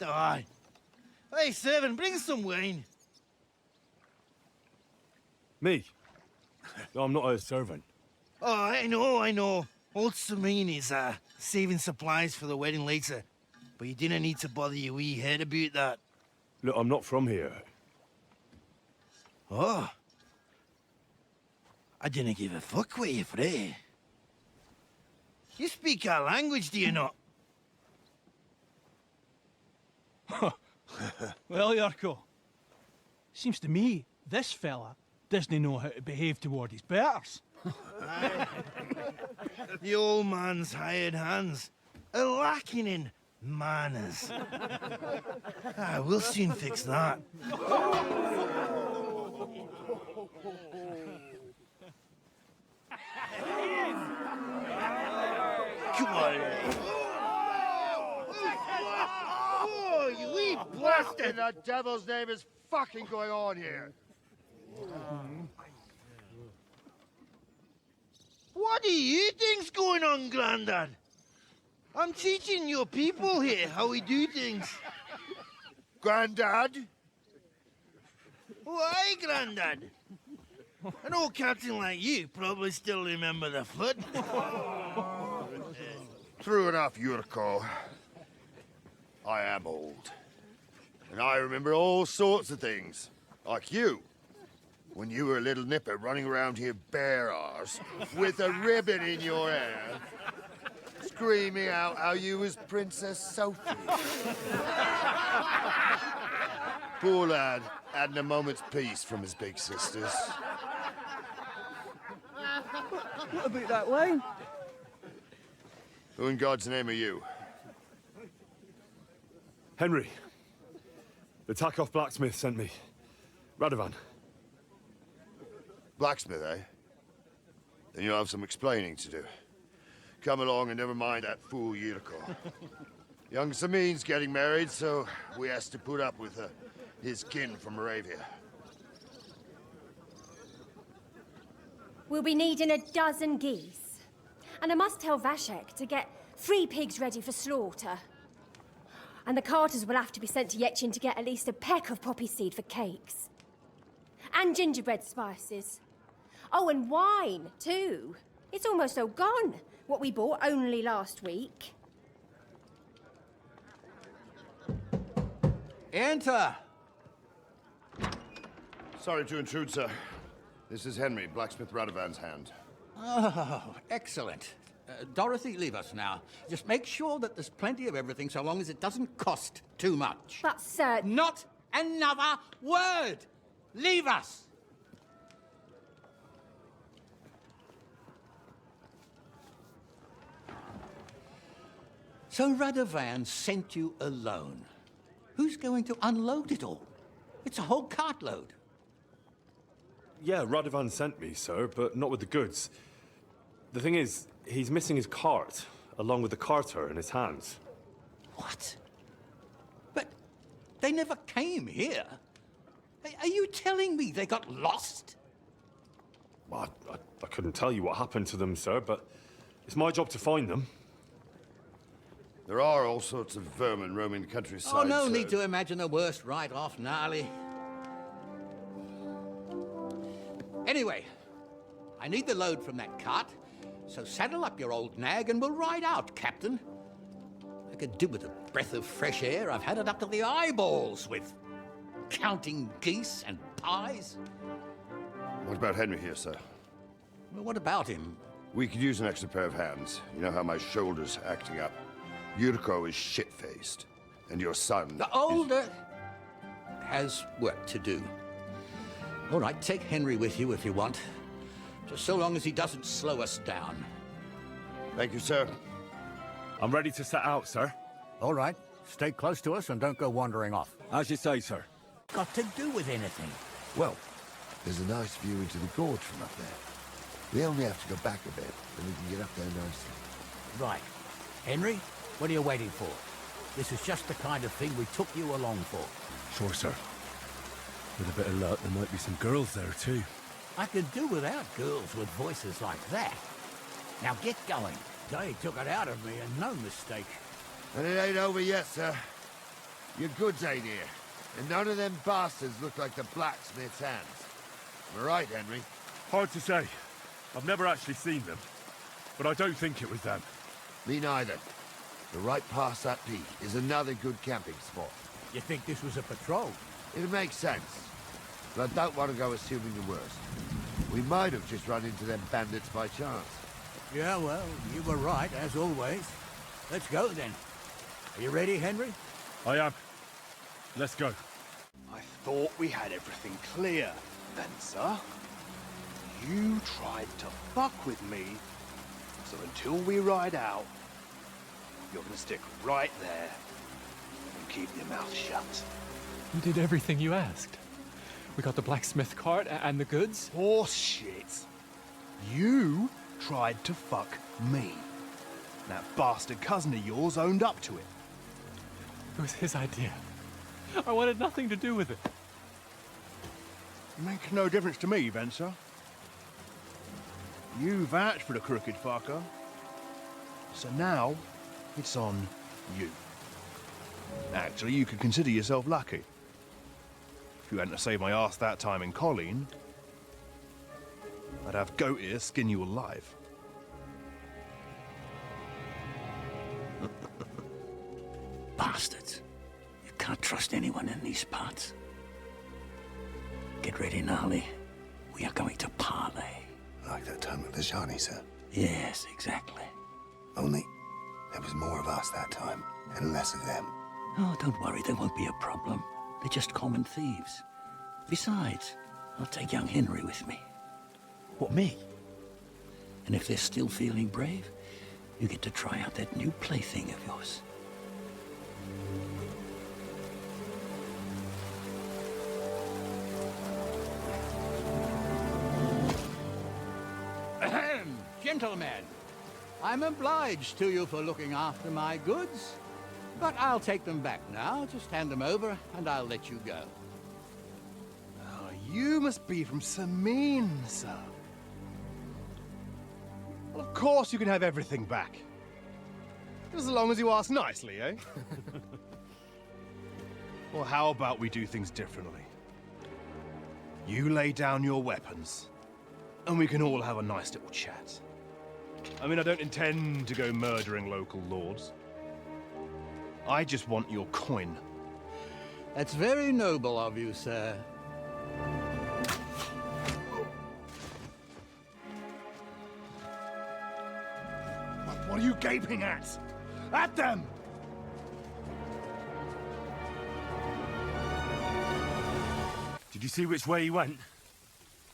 Aye. Hey, servant, bring some wine. Me? I'm not a servant. Oh, I know. Old Semine is saving supplies for the wedding later. But you didn't need to bother your wee head about that. Look, I'm not from here. Oh. I didn't give a fuck what you fray. You speak our language, do you not? Well, Yurko, seems to me this fella doesn't know how to behave toward his betters. The old man's hired hands are lacking in manners. We'll soon fix that. Come on. Oh, you wee blasted! What the devil's name is fucking going on here? What do you think's going on, Grandad? I'm teaching your people here how we do things. Grandad? Why, Grandad? An old captain like you probably still remember the flood. True enough, Yurko. I am old. And I remember all sorts of things. Like you. When you were a little nipper running around here bare-arse, with a ribbon in your hair, screaming out how you was Princess Sophie. Poor lad, hadn't a moment's peace from his big sisters. What about that wine? Who in God's name are you? Henry. The Takoff blacksmith sent me. Radovan. Blacksmith, eh? Then you'll have some explaining to do. Come along and never mind that fool Yurko. Young Samin's getting married, so we has to put up with his kin from Moravia. We'll be needing a dozen geese. And I must tell Vashek to get 3 pigs ready for slaughter. And the carters will have to be sent to Yetchin to get at least a peck of poppy seed for cakes. And gingerbread spices. Oh, and wine, too. It's almost all gone, what we bought only last week. Enter! Sorry to intrude, sir. This is Henry, blacksmith Radovan's hand. Oh, excellent. Dorothy, leave us now. Just make sure that there's plenty of everything so long as it doesn't cost too much. But, sir... Not another word! Leave us! So Radovan sent you alone. Who's going to unload it all? It's a whole cartload. Yeah, Radovan sent me, sir, but not with the goods. The thing is, he's missing his cart, along with the carter in his hands. What? But they never came here. Are you telling me they got lost? Well, I couldn't tell you what happened to them, sir, but it's my job to find them. There are all sorts of vermin roaming the countryside. Oh, no need to imagine the worst right off, gnarly. Anyway, I need the load from that cart, so saddle up your old nag and we'll ride out, Captain. I could do with a breath of fresh air. I've had it up to the eyeballs with counting geese and pies. What about Henry here, sir? Well, what about him? We could use an extra pair of hands. You know how my shoulder's acting up. Yurko is shit-faced, and your son... The older has work to do. All right, take Henry with you if you want. Just so long as he doesn't slow us down. Thank you, sir. I'm ready to set out, sir. All right. Stay close to us and don't go wandering off. As you say, sir. Got to do with anything. Well, there's a nice view into the gorge from up there. We only have to go back a bit, and we can get up there nicely. Right. Henry, what are you waiting for? This is just the kind of thing we took you along for. Sure, sir. With a bit of luck, there might be some girls there, too. I could do without girls with voices like that. Now get going. They took it out of me, and no mistake. And it ain't over yet, sir. Your goods ain't here. And none of them bastards look like the blacksmith's hands. Am I right, Henry? Hard to say. I've never actually seen them. But I don't think it was them. Me neither. The right past that peak is another good camping spot. You think this was a patrol? It makes sense. but I don't want to go assuming the worst. We might have just run into them bandits by chance. Yeah, well, you were right, as always. Let's go, then. Are you ready, Henry? I am. Let's go. I thought we had everything clear, Venser. You tried to fuck with me, so until we ride out, you're gonna stick right there and keep your mouth shut. We did everything you asked. We got the blacksmith cart and the goods. Horse shit. You tried to fuck me. That bastard cousin of yours owned up to it. It was his idea. I wanted nothing to do with it. Make no difference to me, Venser. You vouched for the crooked fucker. So now, it's on you. Actually, you could consider yourself lucky. If you hadn't saved my ass that time in Colleen, I'd have goat ear skin you alive. Bastards. You can't trust anyone in these parts. Get ready, Gnarly. We are going to parley. Like that time with the Johnny, sir? Yes, exactly. Only there was more of us that time, and less of them. Oh, don't worry, there won't be a problem. They're just common thieves. Besides, I'll take young Henry with me. What, me? And if they're still feeling brave, you get to try out that new plaything of yours. Ahem, gentlemen, I'm obliged to you for looking after my goods, but I'll take them back now. Just hand them over, and I'll let you go. Oh, you must be from Samin, sir. Well, of course you can have everything back. As long as you ask nicely, eh? Well, how about we do things differently? You lay down your weapons, and we can all have a nice little chat. I mean, I don't intend to go murdering local lords. I just want your coin. That's very noble of you, sir. What are you gaping at? At them! Did you see which way he went?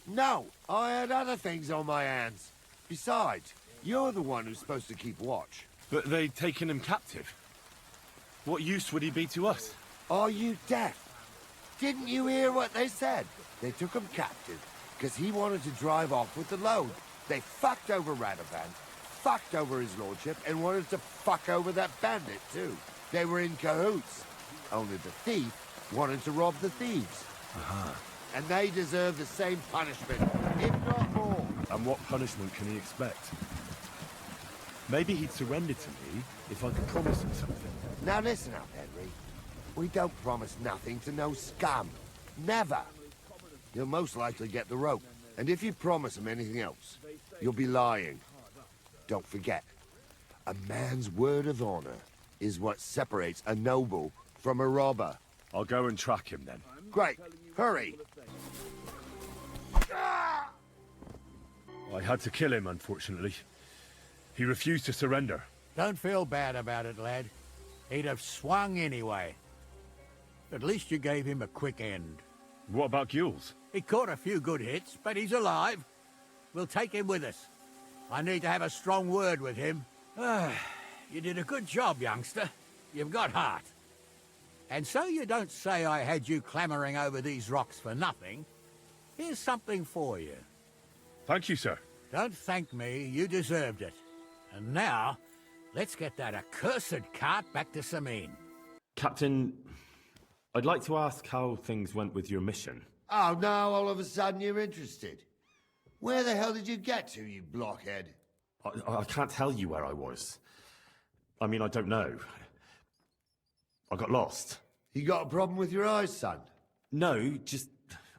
No, I had other things on my hands. Besides, you're the one who's supposed to keep watch. But they'd taken him captive. What use would he be to us? Are you deaf? Didn't you hear what they said? They took him captive because he wanted to drive off with the load. They fucked over Radovan, fucked over his lordship, and wanted to fuck over that bandit too. They were in cahoots. Only the thief wanted to rob the thieves. And they deserve the same punishment, if not more. And what punishment can he expect? Maybe he'd surrender to me if I could promise him something. Now listen up, Henry. We don't promise nothing to no scum. Never. You'll most likely get the rope. And if you promise him anything else, you'll be lying. Don't forget, a man's word of honor is what separates a noble from a robber. I'll go and track him then. Great. Hurry. I had to kill him, unfortunately. He refused to surrender. Don't feel bad about it, lad. He'd have swung anyway. At least you gave him a quick end. What about Gules? He caught a few good hits, but he's alive. We'll take him with us. I need to have a strong word with him. You did a good job, youngster. You've got heart. And so you don't say I had you clambering over these rocks for nothing. Here's something for you. Thank you, sir. Don't thank me. You deserved it. And now, let's get that accursed cart back to Samin. Captain, I'd like to ask how things went with your mission. Oh, now all of a sudden you're interested. Where the hell did you get to, you blockhead? I can't tell you where I was. I mean, I don't know. I got lost. You got a problem with your eyes, son? No, just...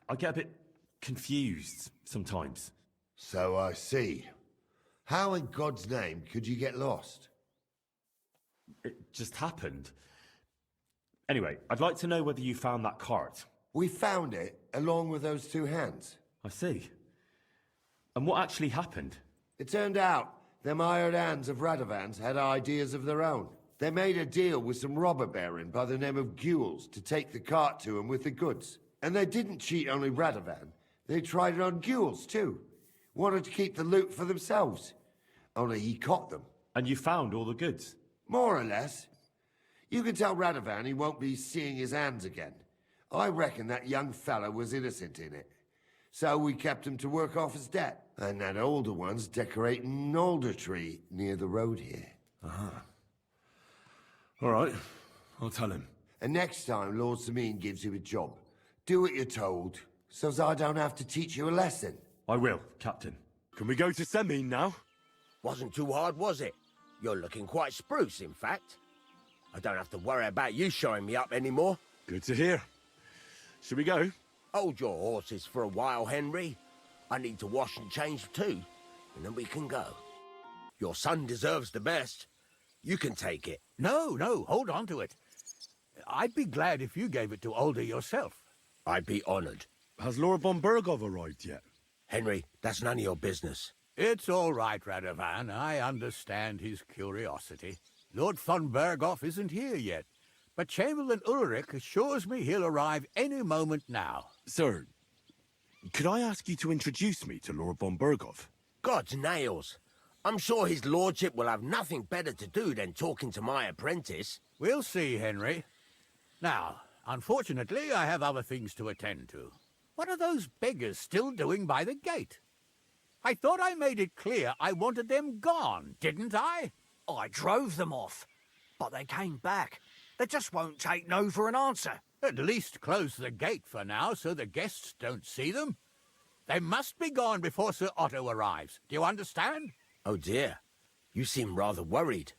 I get a bit confused sometimes. So I see. How in God's name could you get lost? It just happened. Anyway, I'd like to know whether you found that cart. We found it, along with those two hands. I see. And what actually happened? It turned out them hired hands of Radovan's had ideas of their own. They made a deal with some robber baron by the name of Gules to take the cart to him with the goods. And they didn't cheat only Radovan. They tried it on Gules, too. Wanted to keep the loot for themselves. Only he caught them. And you found all the goods? More or less. You can tell Radovan he won't be seeing his hands again. I reckon that young fella was innocent in it. So we kept him to work off his debt. And that older one's decorating an alder tree near the road here. Ah. All right, I'll tell him. And next time Lord Sameen gives you a job, do what you're told, so's I don't have to teach you a lesson. I will, Captain. Can we go to Sameen now? Wasn't too hard, was it? You're looking quite spruce, in fact. I don't have to worry about you showing me up anymore. Good to hear. Should we go? Hold your horses for a while, Henry. I need to wash and change too, and then we can go. Your son deserves the best. You can take it. No, hold on to it. I'd be glad if you gave it to Older yourself. I'd be honoured. Has Lord von Bergov arrived yet? Henry, that's none of your business. It's all right, Radovan. I understand his curiosity. Lord von Bergov isn't here yet, but Chamberlain Ulrich assures me he'll arrive any moment now. Sir, could I ask you to introduce me to Lord von Bergov? God's nails. I'm sure his lordship will have nothing better to do than talking to my apprentice. We'll see, Henry. Now, unfortunately, I have other things to attend to. What are those beggars still doing by the gate? I thought I made it clear I wanted them gone, didn't I? I drove them off, but they came back. They just won't take no for an answer. At least close the gate for now so the guests don't see them. They must be gone before Sir Otto arrives. Do you understand? Oh dear, you seem rather worried.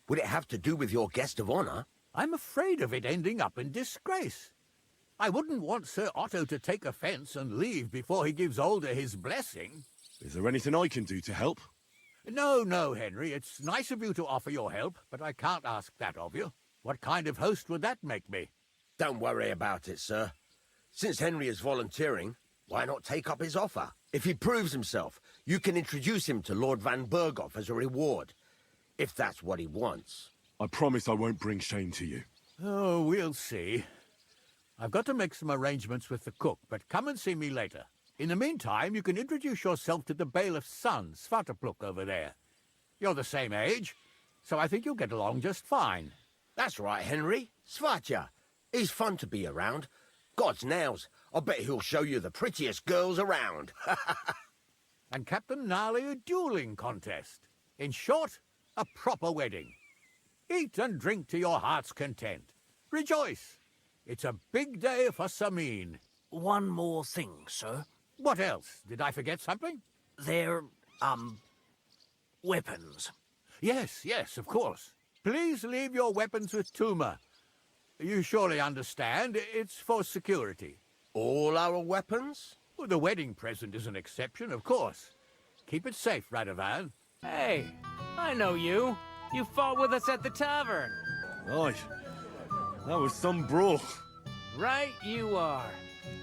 Would it have to do with your guest of honour? I'm afraid of it ending up in disgrace. I wouldn't want Sir Otto to take offence and leave before he gives Older his blessing. Is there anything I can do to help? No, Henry. It's nice of you to offer your help, but I can't ask that of you. What kind of host would that make me? Don't worry about it, sir. Since Henry is volunteering, why not take up his offer? If he proves himself, you can introduce him to Lord Van Bergov as a reward, if that's what he wants. I promise I won't bring shame to you. Oh, we'll see. I've got to make some arrangements with the cook, but come and see me later. In the meantime, you can introduce yourself to the bailiff's son, Svartapluk, over there. You're the same age, so I think you'll get along just fine. That's right, Henry. Svatja. He's fun to be around. God's nails, I bet he'll show you the prettiest girls around. And Captain Gnarly a dueling contest. In short, a proper wedding. Eat and drink to your heart's content. Rejoice. It's a big day for Sameen. One more thing, sir. What else? Did I forget something? They're, weapons. Yes, of course. Please leave your weapons with Tuma. You surely understand, it's for security. All our weapons? Well, the wedding present is an exception, of course. Keep it safe, Radovan. Hey, I know you. You fought with us at the tavern. Aye, that was some brawl. Right you are.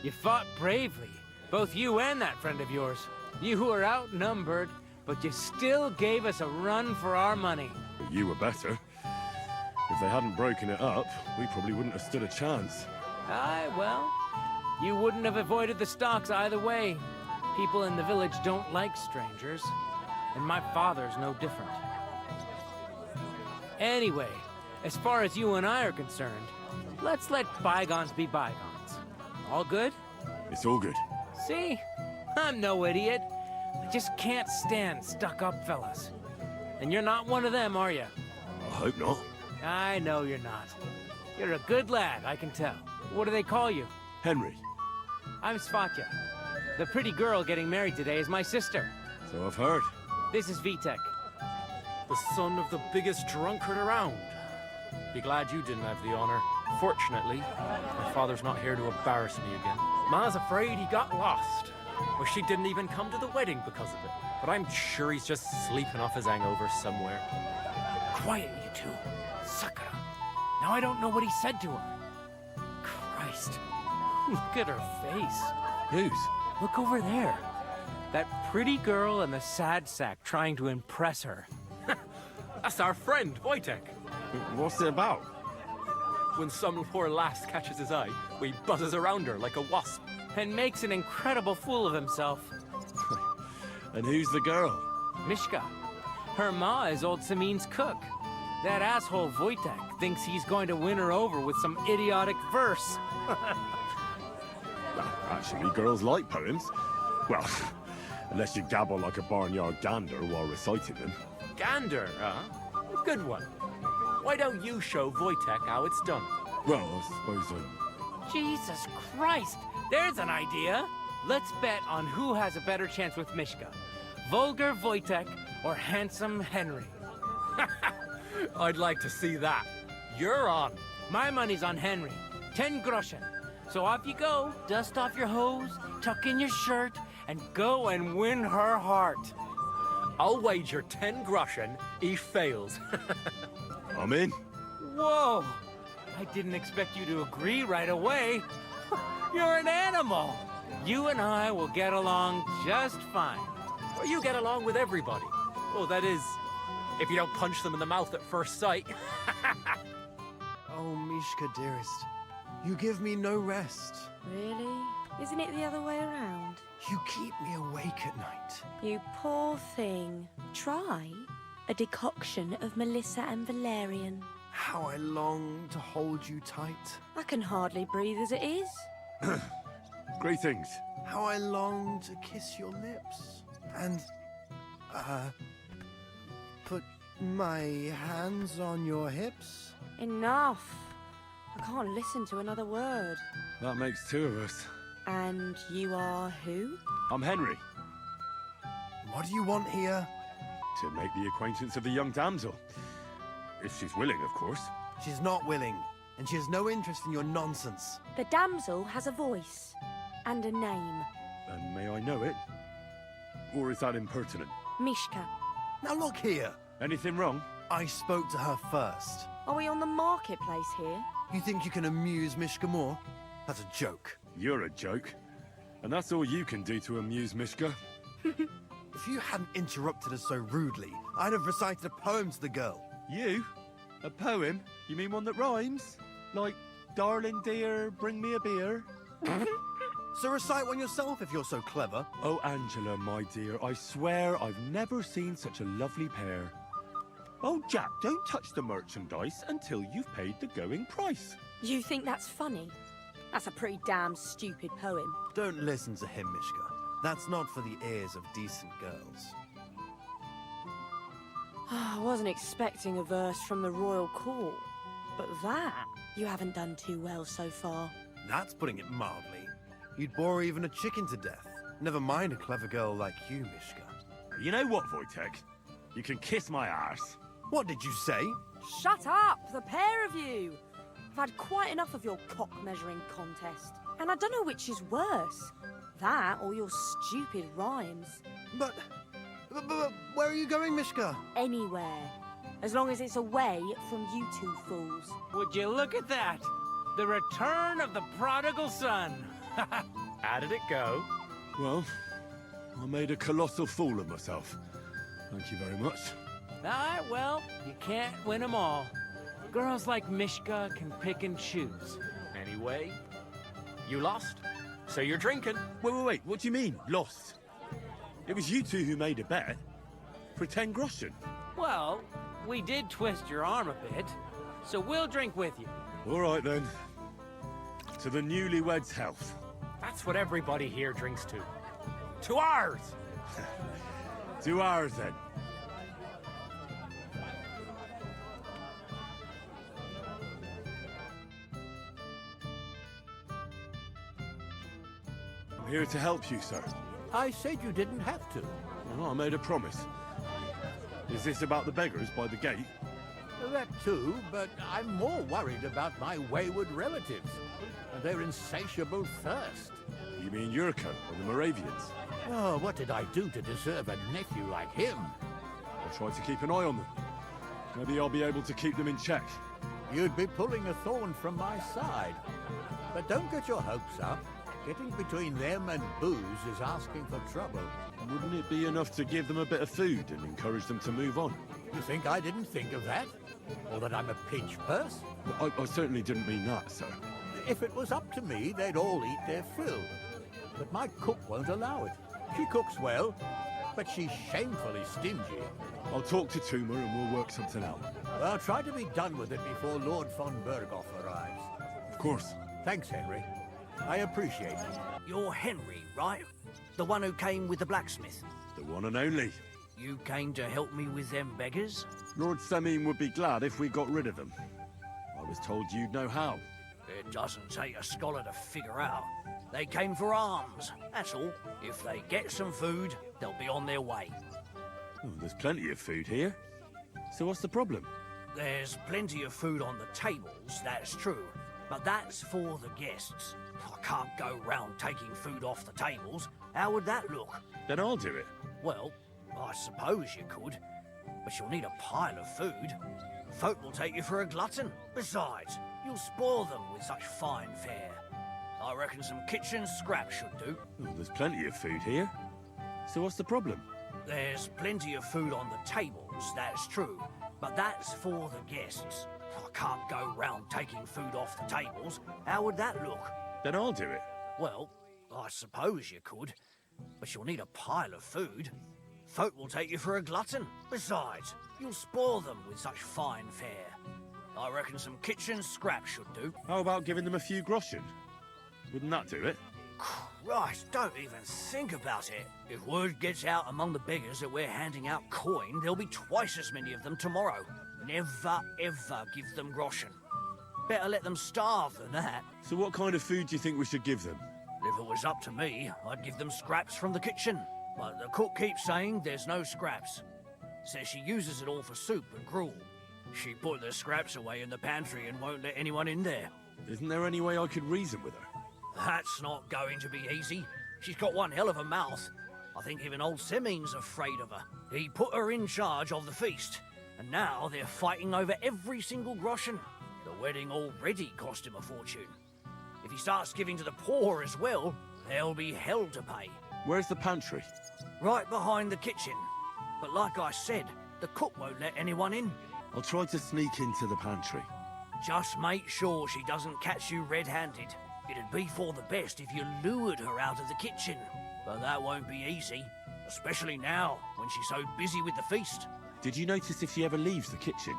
You fought bravely, both you and that friend of yours. You were outnumbered, but you still gave us a run for our money. But you were better. If they hadn't broken it up, we probably wouldn't have stood a chance. Aye, well, you wouldn't have avoided the stocks either way. People in the village don't like strangers, and my father's no different. Anyway, as far as you and I are concerned, let's let bygones be bygones. All good? It's all good. See? I'm no idiot. I just can't stand stuck-up fellas. And you're not one of them, are you? I hope not. I know you're not. You're a good lad, I can tell. What do they call you? Henry. I'm Svatja. The pretty girl getting married today is my sister. So I've heard. This is Vitek. The son of the biggest drunkard around. Be glad you didn't have the honor. Fortunately, my father's not here to embarrass me again. Ma's afraid he got lost. Or she didn't even come to the wedding because of it. But I'm sure he's just sleeping off his hangover somewhere. Quiet, you two. Sakura. Now I don't know what he said to her. Christ. Look at her face. Whose? Look over there. That pretty girl in the sad sack trying to impress her. That's our friend, Wojtek. What's it about? When some poor lass catches his eye, he buzzes around her like a wasp. And makes an incredible fool of himself. And who's the girl? Mishka. Her ma is old Samin's cook. That asshole Wojtek thinks he's going to win her over with some idiotic verse. Well, actually, girls like poems. Well, unless you gabble like a barnyard gander while reciting them. Gander, huh? A good one. Why don't you show Wojtek how it's done? Well, I suppose Jesus Christ! There's an idea! Let's bet on who has a better chance with Mishka. Vulgar Wojtek or handsome Henry. I'd like to see that. You're on. My money's on Henry. 10 groschen. So off you go, dust off your hose, tuck in your shirt, and go and win her heart. I'll wager 10 groschen he fails. I'm in. Whoa! I didn't expect you to agree right away. You're an animal. You and I will get along just fine. Well, you get along with everybody. Well, that is, if you don't punch them in the mouth at first sight. Oh, Mishka, dearest. You give me no rest. Really? Isn't it the other way around? You keep me awake at night. You poor thing. Try a decoction of Melissa and valerian. How I long to hold you tight. I can hardly breathe as it is. Greetings. How I long to kiss your lips. And, put my hands on your hips. Enough. I can't listen to another word. That makes 2 of us. And you are who? I'm Henry. What do you want here? To make the acquaintance of the young damsel. If she's willing, of course. She's not willing, and she has no interest in your nonsense. The damsel has a voice and a name. And may I know it? Or is that impertinent? Mishka. Now look here. Anything wrong? I spoke to her first. Are we on the marketplace here? You think you can amuse Mishka more? That's a joke. You're a joke. And that's all you can do to amuse Mishka. If you hadn't interrupted us so rudely, I'd have recited a poem to the girl. You? A poem? You mean one that rhymes? Like, darling dear, bring me a beer? So recite one yourself if you're so clever. Oh, Angela, my dear, I swear I've never seen such a lovely pair. Oh, Jack, don't touch the merchandise until you've paid the going price. You think that's funny? That's a pretty damn stupid poem. Don't listen to him, Mishka. That's not for the ears of decent girls. I wasn't expecting a verse from the royal court, but that you haven't done too well so far. That's putting it mildly. You'd bore even a chicken to death. Never mind a clever girl like you, Mishka. You know what, Wojtek? You can kiss my arse. What did you say? Shut up, the pair of you! I've had quite enough of your cock-measuring contest. And I don't know which is worse. That or your stupid rhymes. But where are you going, Mishka? Anywhere. As long as it's away from you two fools. Would you look at that? The return of the prodigal son. How did it go? Well, I made a colossal fool of myself. Thank you very much. Alright, well, you can't win them all. Girls like Mishka can pick and choose. Anyway, you lost. So you're drinking. Wait, what do you mean, lost? It was you two who made a bet. For 10 groschen. Well, we did twist your arm a bit, so we'll drink with you. All right, then. To the newlyweds' health. That's what everybody here drinks to. To ours! To ours, then. I'm here to help you, sir. I said you didn't have to. Well, I made a promise. Is this about the beggars by the gate? That too, but I'm more worried about my wayward relatives and their insatiable thirst. You mean Yurko and the Moravians? Oh, what did I do to deserve a nephew like him? I'll try to keep an eye on them. Maybe I'll be able to keep them in check. you'd be pulling a thorn from my side. But don't get your hopes up. Getting between them and booze is asking for trouble. Wouldn't it be enough to give them a bit of food and encourage them to move on? You think I didn't think of that? Or that I'm a pinch purse? I certainly didn't mean that, sir. If it was up to me, they'd all eat their fill. But my cook won't allow it. She cooks well, but she's shamefully stingy. I'll talk to Toomer and we'll work something out. Well, try to be done with it before Lord von Berghoff arrives. Of course. Thanks, Henry. I appreciate it. You're Henry, right? The one who came with the blacksmith? The one and only. You came to help me with them beggars? Lord Semine would be glad if we got rid of them. I was told you'd know how. It doesn't take a scholar to figure out. They came for alms, that's all. If they get some food, they'll be on their way. Oh, there's plenty of food here. So what's the problem? There's plenty of food on the tables, that's true. But that's for the guests. I can't go round taking food off the tables. How would that look? Then I'll do it. Well, I suppose you could. But you'll need a pile of food. Folk will take you for a glutton. Besides, you'll spoil them with such fine fare. I reckon some kitchen scraps should do. Oh, there's plenty of food here. So what's the problem? There's plenty of food on the tables, that's true. But that's for the guests. I can't go round taking food off the tables. How would that look? Then I'll do it. Well, I suppose you could. But you'll need a pile of food. Folk will take you for a glutton. Besides, you'll spoil them with such fine fare. I reckon some kitchen scraps should do. How about giving them a few groschen? Wouldn't that do it? Christ, don't even think about it. If word gets out among the beggars that we're handing out coin, there'll be twice as many of them tomorrow. Never, ever give them groschen. Better let them starve than that. So what kind of food do you think we should give them? If it was up to me, I'd give them scraps from the kitchen. But the cook keeps saying there's no scraps. Says she uses it all for soup and gruel. She put the scraps away in the pantry and won't let anyone in there. Isn't there any way I could reason with her? That's not going to be easy. She's got one hell of a mouth. I think even old Semine's afraid of her. He put her in charge of the feast, and now they're fighting over every single groschen. The wedding already cost him a fortune. If he starts giving to the poor as well, there'll be hell to pay. Where's the pantry? Right behind the kitchen. But like I said, the cook won't let anyone in. I'll try to sneak into the pantry. Just make sure she doesn't catch you red-handed. It'd be for the best if you lured her out of the kitchen. But that won't be easy, especially now, when she's so busy with the feast. Did you notice if she ever leaves the kitchen?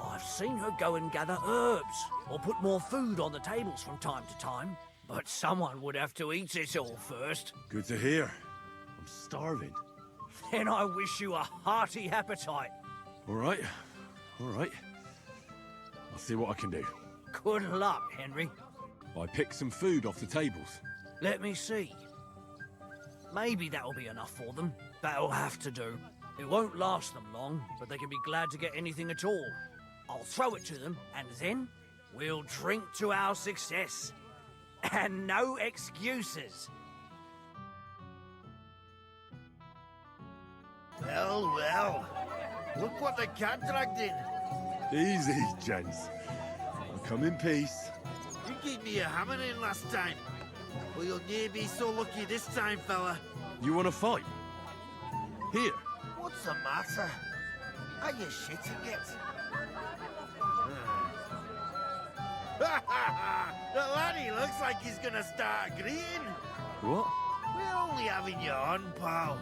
I've seen her go and gather herbs, or put more food on the tables from time to time. But someone would have to eat it all first. Good to hear. I'm starving. Then I wish you a hearty appetite. All right. All right. I'll see what I can do. Good luck, Henry. I picked some food off the tables. Let me see. Maybe that'll be enough for them. That'll have to do. It won't last them long, but they can be glad to get anything at all. I'll throw it to them, and then we'll drink to our success. And no excuses. Well, well. Look what the cat dragged in. Easy, gents. I'll come in peace. You gave me a hammer in last time. Well, you'll near be so lucky this time, fella. You want to fight? Here. What's the matter? Are you shitting it? The laddie looks like he's gonna start agreeing. What? We're only having you on, pal.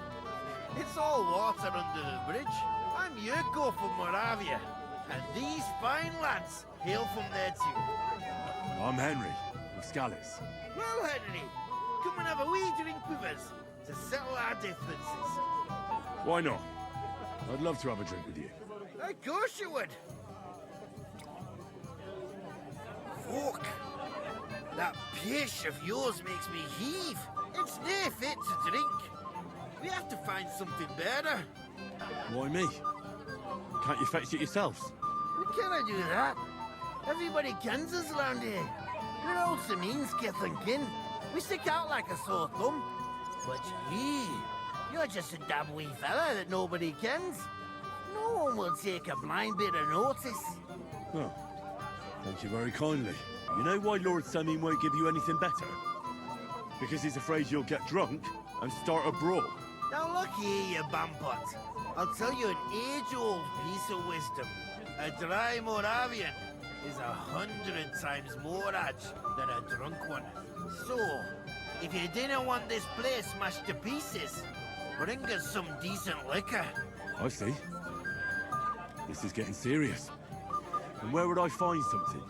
It's all water under the bridge. I'm Yurko from Moravia, and these fine lads hail from there too. I'm Henry, with Scallis. Well, Henry, come and have a wee drink with us to settle our differences. Why not? I'd love to have a drink with you. Of course you would. Fuck. That pish of yours makes me heave. It's near fit to drink. We have to find something better. Why me? Can't you fetch it yourselves? We cannot do that. Everybody kens us around here. We're all Semine's kith and kin. We stick out like a sore thumb. But you're just a dab wee fella that nobody kens. No one will take a blind bit of notice. Oh, Thank you very kindly. You know why Lord Semyon won't give you anything better? Because he's afraid you'll get drunk and start a brawl. Now look here, you bumpot. I'll tell you an age-old piece of wisdom. A dry Moravian is 100 times more raj than a drunk one. So, if you didn't want this place smashed to pieces, bring us some decent liquor. I see. This is getting serious. And where would I find something?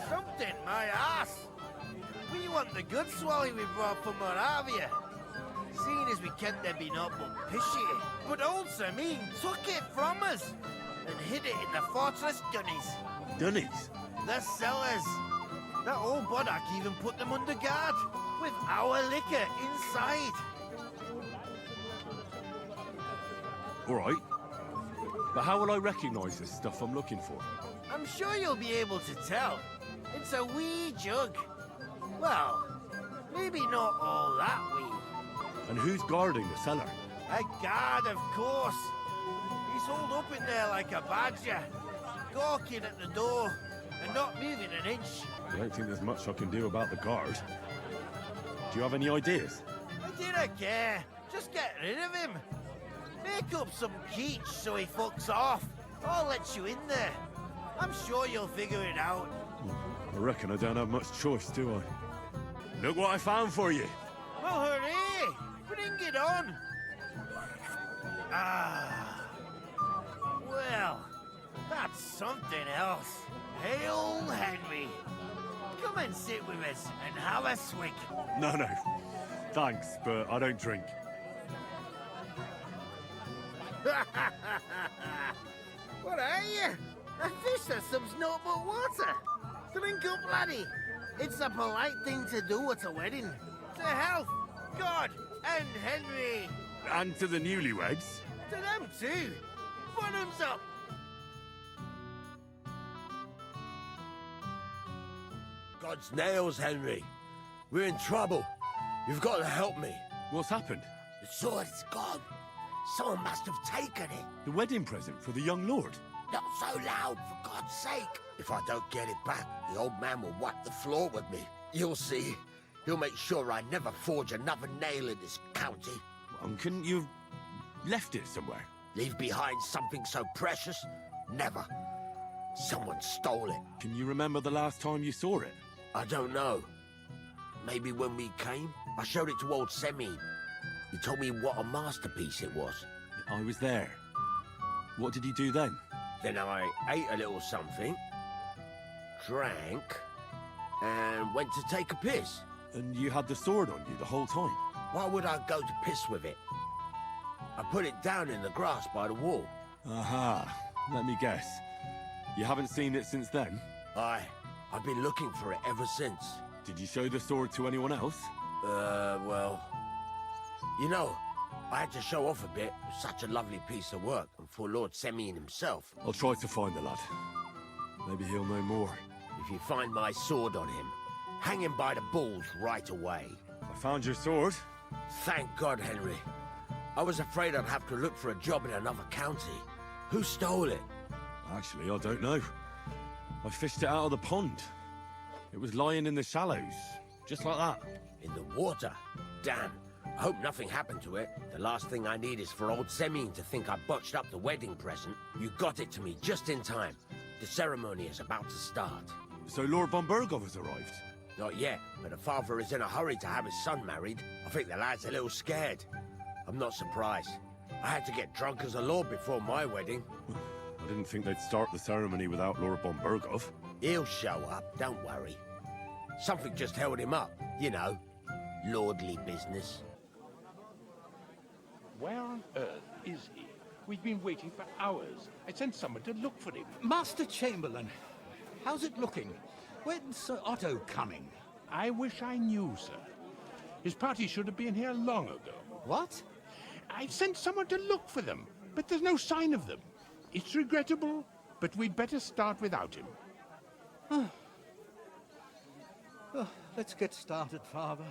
Something, my ass. We want the good swally we brought from Moravia. Seeing as we can't there be not but pishy. But old Semyon took it from us and hid it in the fortress dunnies. Dunnies? The cellars. That old boddock even put them under guard with our liquor inside. All right. But how will I recognize this stuff I'm looking for? I'm sure you'll be able to tell. It's a wee jug. Well, maybe not all that wee. And who's guarding the cellar? A guard, of course. He's holed up in there like a badger, gawking at the door and not moving an inch. I don't think there's much I can do about the guard. Do you have any ideas? I didn't care. Just get rid of him. Make up some keech so he fucks off. I'll let you in there. I'm sure you'll figure it out. I reckon I don't have much choice, do I? Look what I found for you. Well, hooray! Bring it on. Ah. Well, that's something else. Hail Henry. Come and sit with us and have a swig. No. Thanks, but I don't drink. What are you? A fish that subs naught but water. Drink up, laddie. It's a polite thing to do at a wedding. To health, God, and Henry. And to the newlyweds. To them too. Bottoms up. God's nails, Henry. We're in trouble. You've got to help me. What's happened? The sword's gone. Someone must have taken it. The wedding present for the young lord? Not so loud, for God's sake. If I don't get it back, the old man will wipe the floor with me. You'll see. He'll make sure I never forge another nail in this county. And couldn't you have left it somewhere? Leave behind something so precious? Never. Someone stole it. Can you remember the last time you saw it? I don't know. Maybe when we came? I showed it to old Semyon. He told me what a masterpiece it was. I was there. What did he do then? Then I ate a little something, drank, and went to take a piss. And you had the sword on you the whole time? Why would I go to piss with it? I put it down in the grass by the wall. Aha. Let me guess. You haven't seen it since then? I've been looking for it ever since. Did you show the sword to anyone else? Well... You know, I had to show off a bit. It was such a lovely piece of work, and for Lord Semyon himself. I'll try to find the lad. Maybe he'll know more. If you find my sword on him, hang him by the balls right away. I found your sword. Thank God, Henry. I was afraid I'd have to look for a job in another county. Who stole it? Actually, I don't know. I fished it out of the pond. It was lying in the shallows, just like that. In the water? Damn. I hope nothing happened to it. The last thing I need is for old Semyon to think I botched up the wedding present. You got it to me just in time. The ceremony is about to start. So Lord von Burgov has arrived? Not yet, but the father is in a hurry to have his son married. I think the lad's a little scared. I'm not surprised. I had to get drunk as a lord before my wedding. I didn't think they'd start the ceremony without Lord von Burgov. He'll show up, don't worry. Something just held him up, you know. Lordly business. Where on earth is he? We've been waiting for hours. I sent someone to look for him. Master Chamberlain, how's it looking? When's Sir Otto coming? I wish I knew, sir. His party should have been here long ago. What? I sent someone to look for them, but there's no sign of them. It's regrettable, but we'd better start without him. Oh, let's get started, Father.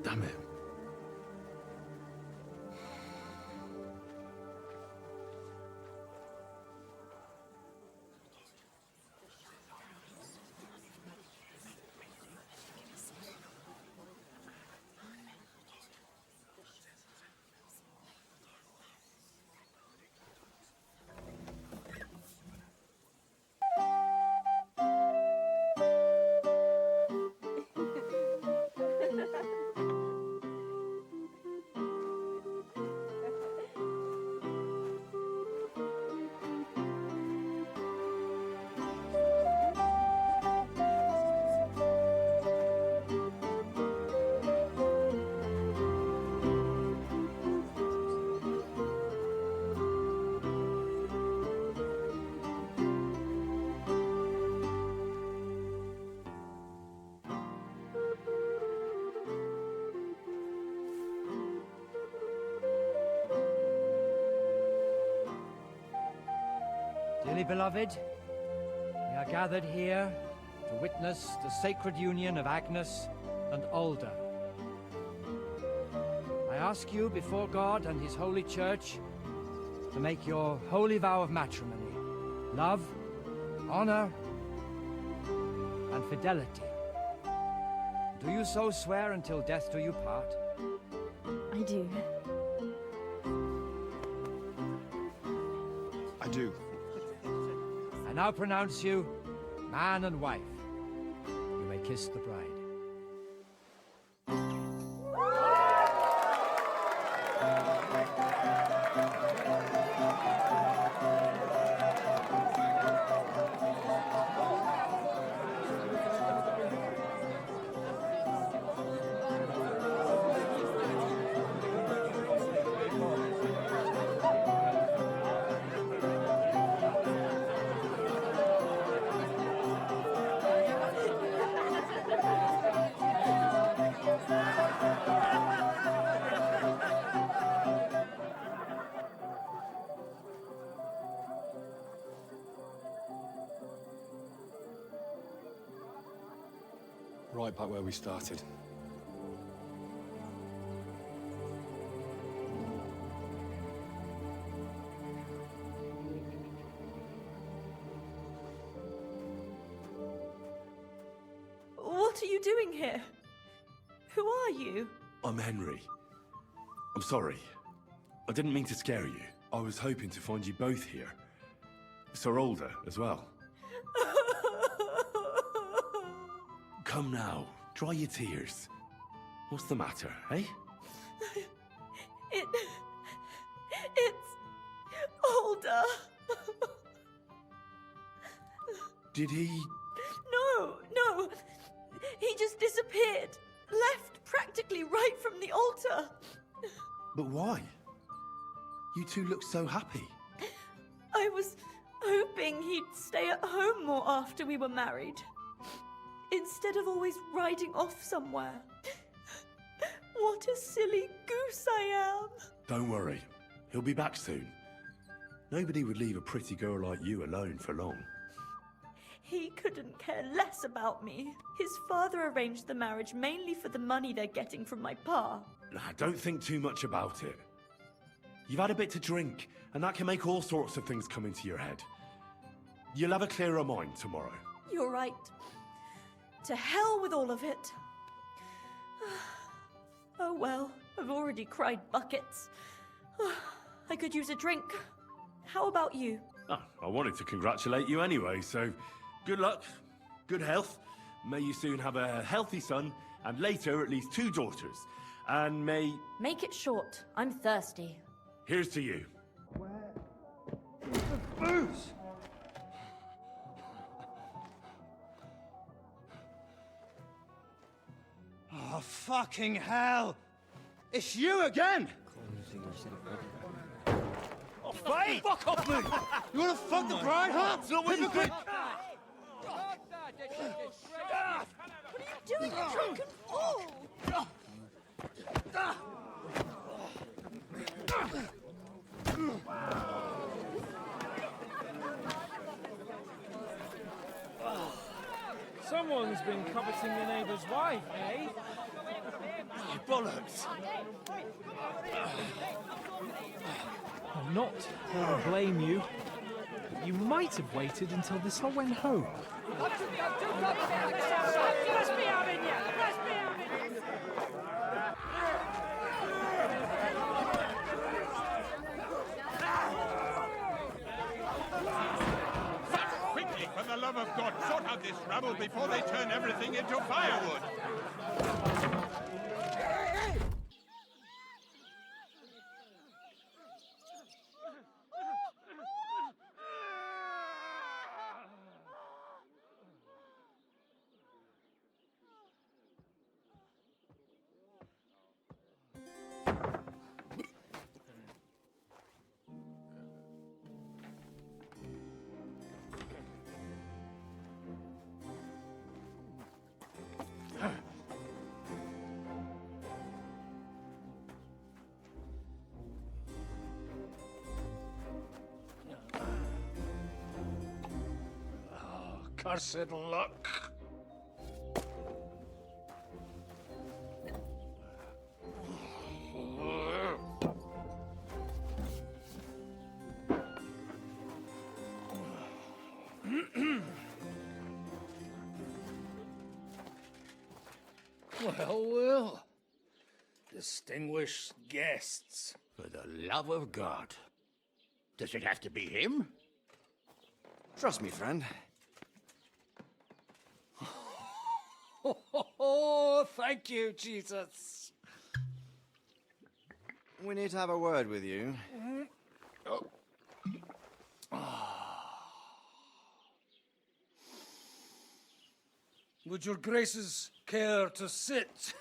Damn it. Dearly beloved, we are gathered here to witness the sacred union of Agnes and Alda. I ask you before God and His holy church to make your holy vow of matrimony, love, honor, and fidelity. Do you so swear until death do you part? I do. I do. I now pronounce you man and wife. You may kiss the bride. Right back where we started. What are you doing here? Who are you? I'm Henry. I'm sorry. I didn't mean to scare you. I was hoping to find you both here. Sir Alder as well. Come now, dry your tears. What's the matter, eh? It's Alder. Did he... No. He just disappeared. Left practically right from the altar. But why? You two look so happy. I was hoping he'd stay at home more after we were married. Instead of always riding off somewhere. What a silly goose I am. Don't worry. He'll be back soon. Nobody would leave a pretty girl like you alone for long. He couldn't care less about me. His father arranged the marriage mainly for the money they're getting from my pa. Don't think too much about it. You've had a bit to drink, and that can make all sorts of things come into your head. You'll have a clearer mind tomorrow. You're right. To hell with all of it. Oh well, I've already cried buckets. I could use a drink. How about you? I wanted to congratulate you anyway, so good luck, good health. May you soon have a healthy son, and later at least 2 daughters. And may... Make it short. I'm thirsty. Here's to you. Booze! Oh, fucking hell! It's you again! Oh, Wait! fuck off me! You wanna fuck the bride, huh? That's not what you think! What are you doing, you drunken fool? Someone's been coveting the neighbor's wife, eh? Oh, bollocks! I'm not here to blame you, but you might have waited until this all went home. Quickly, for the love of God, sort out this rabble before they turn everything into firewood. cursed luck. Well, well. Distinguished guests. For the love of God. Does it have to be him? Trust me, friend. Oh, thank you, Jesus. We need to have a word with you. Would your graces care to sit?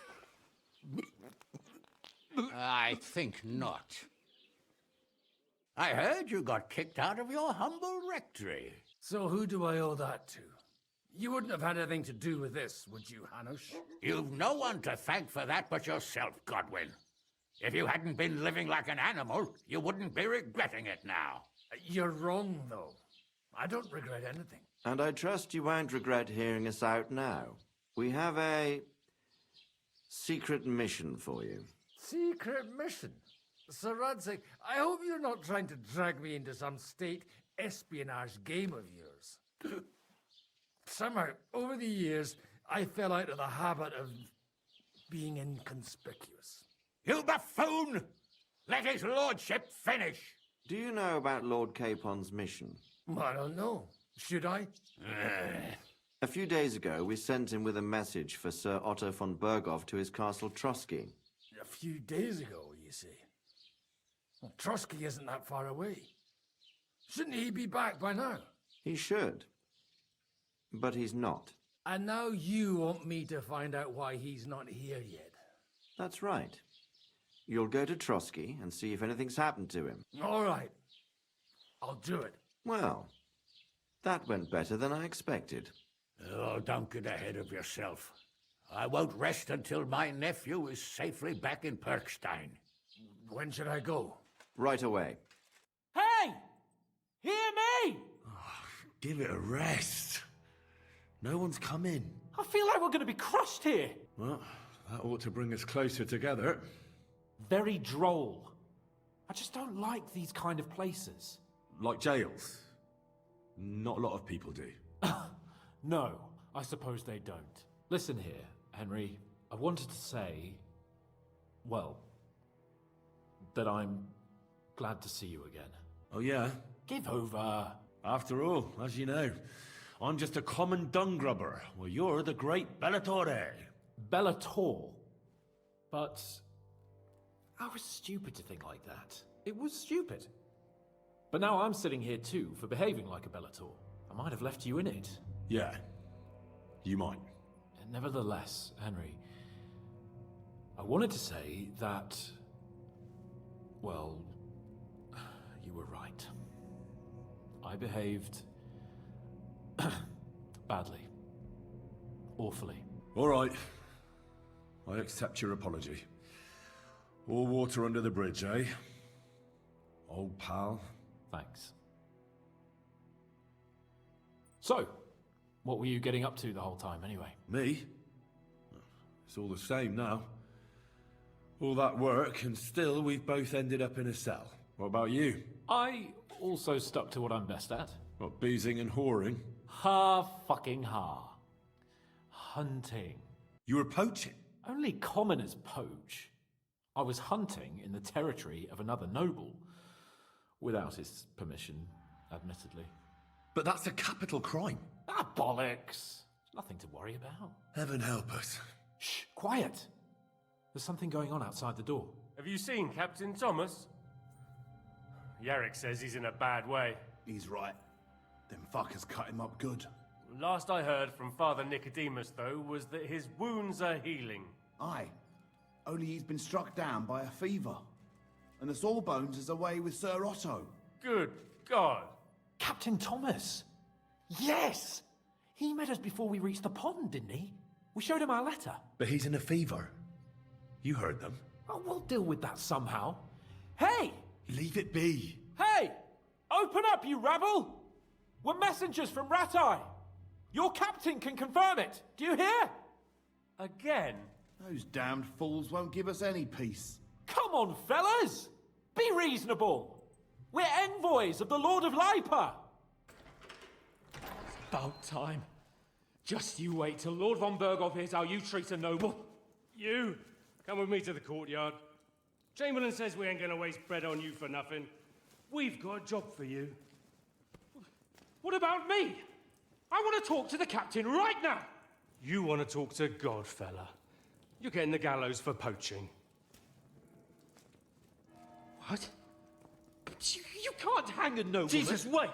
I think not. I heard you got kicked out of your humble rectory. So who do I owe that to? You wouldn't have had anything to do with this, would you, Hanush? You've no one to thank for that but yourself, Godwin. If you hadn't been living like an animal, you wouldn't be regretting it now. You're wrong, though. I don't regret anything. And I trust you won't regret hearing us out now. We have a secret mission for you. Secret mission? Sir Radzig, I hope you're not trying to drag me into some state espionage game of yours. Somehow, over the years, I fell out of the habit of being inconspicuous. You buffoon! Let his lordship finish! Do you know about Lord Capon's mission? I don't know. Should I? A few days ago, we sent him with a message for Sir Otto von Berghoff to his castle Trotsky. A few days ago, you see. Well, Trotsky isn't that far away. Shouldn't he be back by now? He should. But he's not. And now you want me to find out why he's not here yet. That's right. You'll go to Trotsky and see if anything's happened to him. All right. I'll do it. Well, that went better than I expected. Oh, don't get ahead of yourself. I won't rest until my nephew is safely back in Perkstein. When should I go? Right away. Hey! Hear me! Give it a rest. No one's come in. I feel like we're going to be crushed here. Well, that ought to bring us closer together. Very droll. I just don't like these kind of places. Like jails. Not a lot of people do. No, I suppose they don't. Listen here, Henry. I wanted to say, well, that I'm glad to see you again. Oh, yeah? Give over. After all, as you know, I'm just a common dung grubber, while you're the great Bellatore. Bellator? But I was stupid to think like that. It was stupid. But now I'm sitting here too for behaving like a Bellator. I might have left you in it. Yeah, you might. Nevertheless, Henry, I wanted to say that, well, you were right. I behaved badly. Awfully. All right. I accept your apology. All water under the bridge, eh? Old pal. Thanks. So, what were you getting up to the whole time, anyway? Me? It's all the same now. All that work, and still we've both ended up in a cell. What about you? I also stuck to what I'm best at. What, boozing and whoring? Ha-fucking-ha. Hunting. You were poaching? Only commoners poach. I was hunting in the territory of another noble. Without his permission, admittedly. But that's a capital crime. Ah, bollocks. Nothing to worry about. Heaven help us. Shh, quiet. There's something going on outside the door. Have you seen Captain Thomas? Yarrick says he's in a bad way. He's right. Them fuckers cut him up good. Last I heard from Father Nicodemus, though, was that his wounds are healing. Aye. Only he's been struck down by a fever. And the Sawbones is away with Sir Otto. Good God. Captain Thomas! Yes! He met us before we reached the pond, didn't he? We showed him our letter. But he's in a fever. You heard them. Oh, we'll deal with that somehow. Hey! Leave it be. Hey! Open up, you rabble! We're messengers from Ratai! Your captain can confirm it. Do you hear? Again? Those damned fools won't give us any peace. Come on, fellas! Be reasonable. We're envoys of the Lord of Lipa. About time. Just you wait till Lord von Berghoff hears how you treat a noble. You, come with me to the courtyard. Chamberlain says we ain't gonna waste bread on you for nothing. We've got a job for you. What about me? I want to talk to the captain right now. You want to talk to God, fella. You're getting the gallows for poaching. What? But you can't hang a nobleman. Jesus, wait!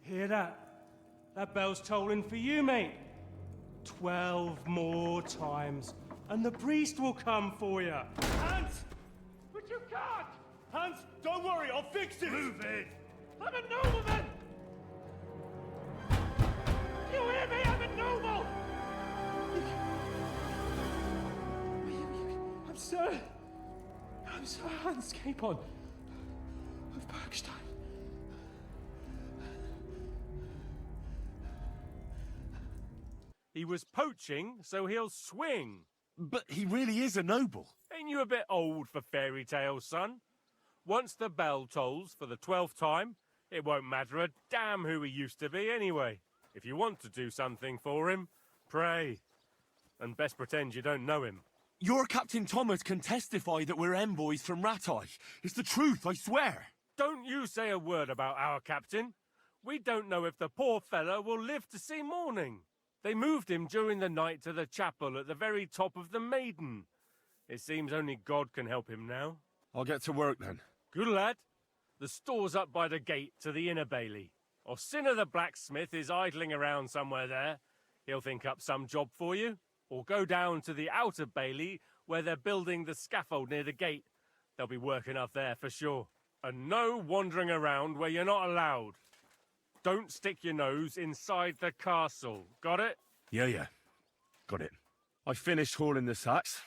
Hear that? That bell's tolling for you, mate. 12 more times, and the priest will come for you. Hans! But you can't! Hans, don't worry, I'll fix it! Move it! I'm a nobleman! You hear me? I'm a noble! I'm Sir Hans Capon of Bergstein. He was poaching, so he'll swing. But he really is a noble. Ain't you a bit old for fairy tales, son? Once the bell tolls for the 12th time, it won't matter a damn who he used to be anyway. If you want to do something for him, pray. And best pretend you don't know him. Your Captain Thomas can testify that we're envoys from Ratai. It's the truth, I swear. Don't you say a word about our captain. We don't know if the poor fellow will live to see morning. They moved him during the night to the chapel at the very top of the Maiden. It seems only God can help him now. I'll get to work then. Good lad. The store's up by the gate to the inner bailey. Orsina the blacksmith is idling around somewhere there. He'll think up some job for you. Or go down to the outer bailey where they're building the scaffold near the gate. They'll be working up there for sure. And no wandering around where you're not allowed. Don't stick your nose inside the castle. Got it? Yeah. Got it. I finished hauling the sacks.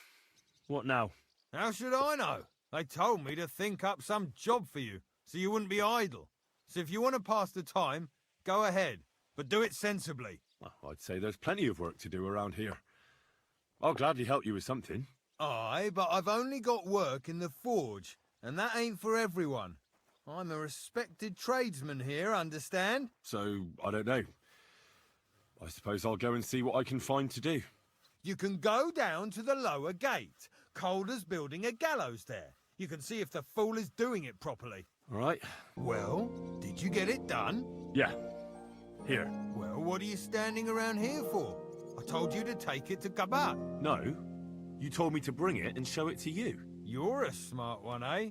What now? How should I know? They told me to think up some job for you, so you wouldn't be idle. So if you want to pass the time, go ahead, but do it sensibly. Well, I'd say there's plenty of work to do around here. I'll gladly help you with something. Aye, but I've only got work in the forge, and that ain't for everyone. I'm a respected tradesman here, understand? So, I don't know. I suppose I'll go and see what I can find to do. You can go down to the lower gate. Calder's building a gallows there. You can see if the fool is doing it properly. All right. Well, did you get it done? Yeah. Here. Well, what are you standing around here for? I told you to take it to Gabat. No. You told me to bring it and show it to you. You're a smart one, eh?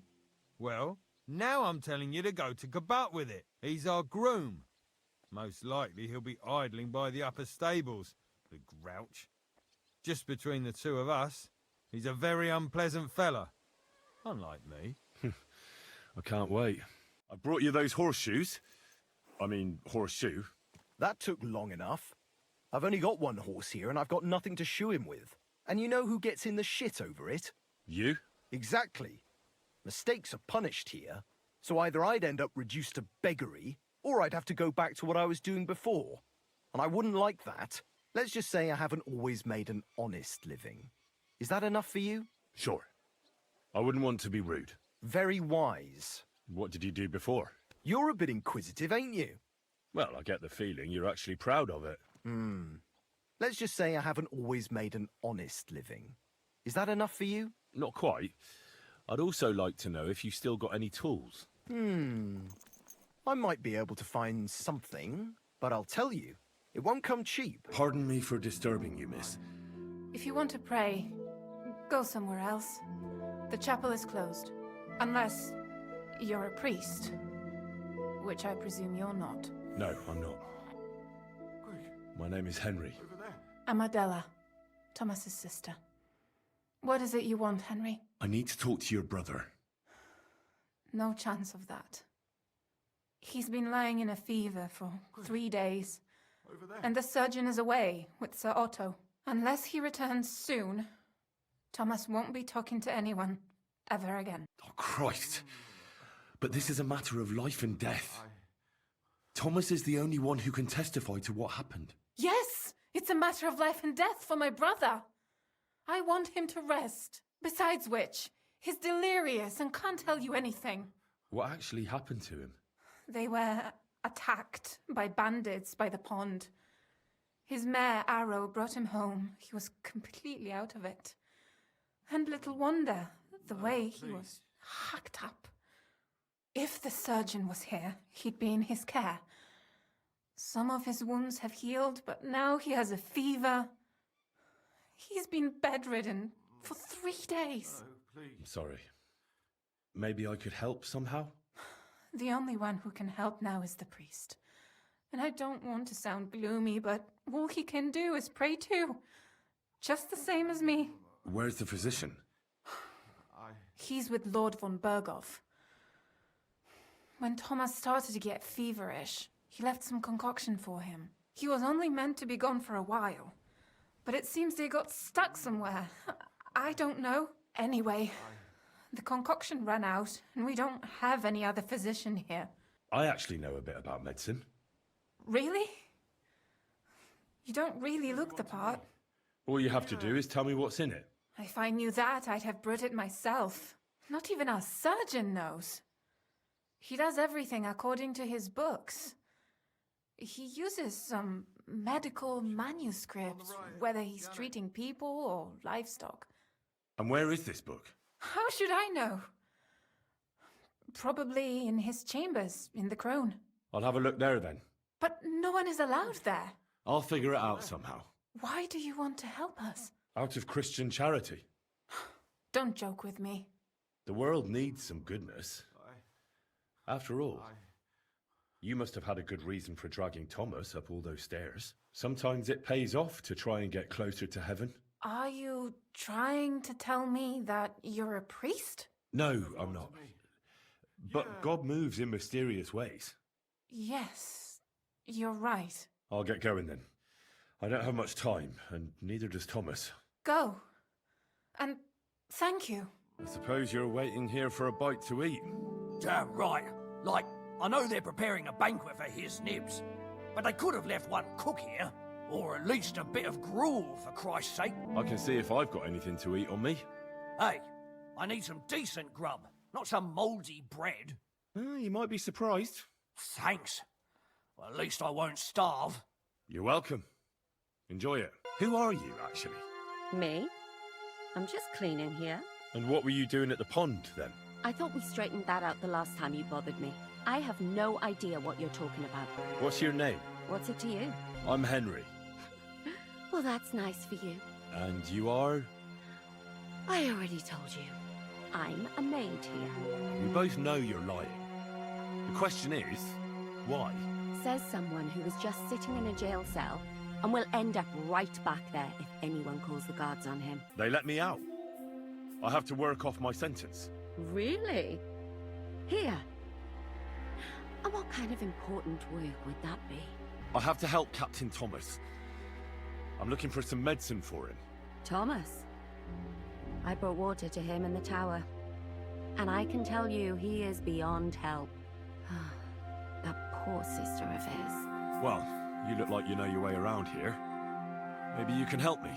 Well, now I'm telling you to go to Gabat with it. He's our groom. Most likely he'll be idling by the upper stables, the grouch. Just between the two of us, he's a very unpleasant fella. Unlike me. I can't wait. I brought you those horseshoes. I mean, horseshoe. That took long enough. I've only got one horse here and I've got nothing to shoe him with. And you know who gets in the shit over it? You? Exactly. Mistakes are punished here, so either I'd end up reduced to beggary, or I'd have to go back to what I was doing before. And I wouldn't like that. Let's just say I haven't always made an honest living. Is that enough for you? Sure. I wouldn't want to be rude. Very wise. What did you do before? You're a bit inquisitive, ain't you? Well, I get the feeling you're actually proud of it. Let's just say I haven't always made an honest living. Is that enough for you? Not quite. I'd also like to know if you still got any tools. I might be able to find something, but I'll tell you, it won't come cheap. Pardon me for disturbing you, miss. If you want to pray, go somewhere else. The chapel is closed. Unless you're a priest. Which I presume you're not. No, I'm not. My name is Henry. I'm Adela, Thomas's sister. What is it you want, Henry? I need to talk to your brother. No chance of that. He's been lying in a fever for 3 days. And the surgeon is away with Sir Otto. Unless he returns soon, Thomas won't be talking to anyone ever again. Oh, Christ. But this is a matter of life and death. Thomas is the only one who can testify to what happened. Yes! It's a matter of life and death for my brother. I want him to rest. Besides which, he's delirious and can't tell you anything. What actually happened to him? They were attacked by bandits by the pond. His mare, Arrow, brought him home. He was completely out of it. And little wonder, the way he was hacked up. If the surgeon was here, he'd be in his care. Some of his wounds have healed, but now he has a fever. He's been bedridden for 3 days. I'm sorry. Maybe I could help somehow? The only one who can help now is the priest. And I don't want to sound gloomy, but all he can do is pray too. Just the same as me. Where's the physician? He's with Lord von Berghoff. When Thomas started to get feverish, he left some concoction for him. He was only meant to be gone for a while. But it seems they got stuck somewhere. I don't know. Anyway, the concoction ran out, and we don't have any other physician here. I actually know a bit about medicine. Really? You don't really look the part. All you have to do is tell me what's in it. If I knew that, I'd have brewed it myself. Not even our surgeon knows. He does everything according to his books. He uses some medical manuscripts, whether he's treating people or livestock. And where is this book? How should I know? Probably in his chambers, in the Crone. I'll have a look there then. But no one is allowed there. I'll figure it out somehow. Why do you want to help us? Out of Christian charity. Don't joke with me. The world needs some goodness. After all, you must have had a good reason for dragging Thomas up all those stairs. Sometimes it pays off to try and get closer to heaven. Are you trying to tell me that you're a priest? No, I'm not. But God moves in mysterious ways. Yes, you're right. I'll get going then. I don't have much time, and neither does Thomas. Go. And thank you. I suppose you're waiting here for a bite to eat. Damn right. Like, I know they're preparing a banquet for his nibs, but they could have left one cook here, or at least a bit of gruel, for Christ's sake. I can see if I've got anything to eat on me. Hey, I need some decent grub, not some mouldy bread. You might be surprised. Thanks. Well, at least I won't starve. You're welcome. Enjoy it. Who are you, actually? Me? I'm just cleaning here. And what were you doing at the pond, then? I thought we straightened that out the last time you bothered me. I have no idea what you're talking about. What's your name? What's it to you? I'm Henry. Well, that's nice for you. And you are? I already told you. I'm a maid here. We both know you're lying. The question is, why? Says someone who was just sitting in a jail cell and will end up right back there if anyone calls the guards on him. They let me out. I have to work off my sentence. Really? Here? And what kind of important work would that be? I have to help Captain Thomas. I'm looking for some medicine for him. Thomas? I brought water to him in the tower. And I can tell you he is beyond help. That poor sister of his. Well, you look like you know your way around here. Maybe you can help me.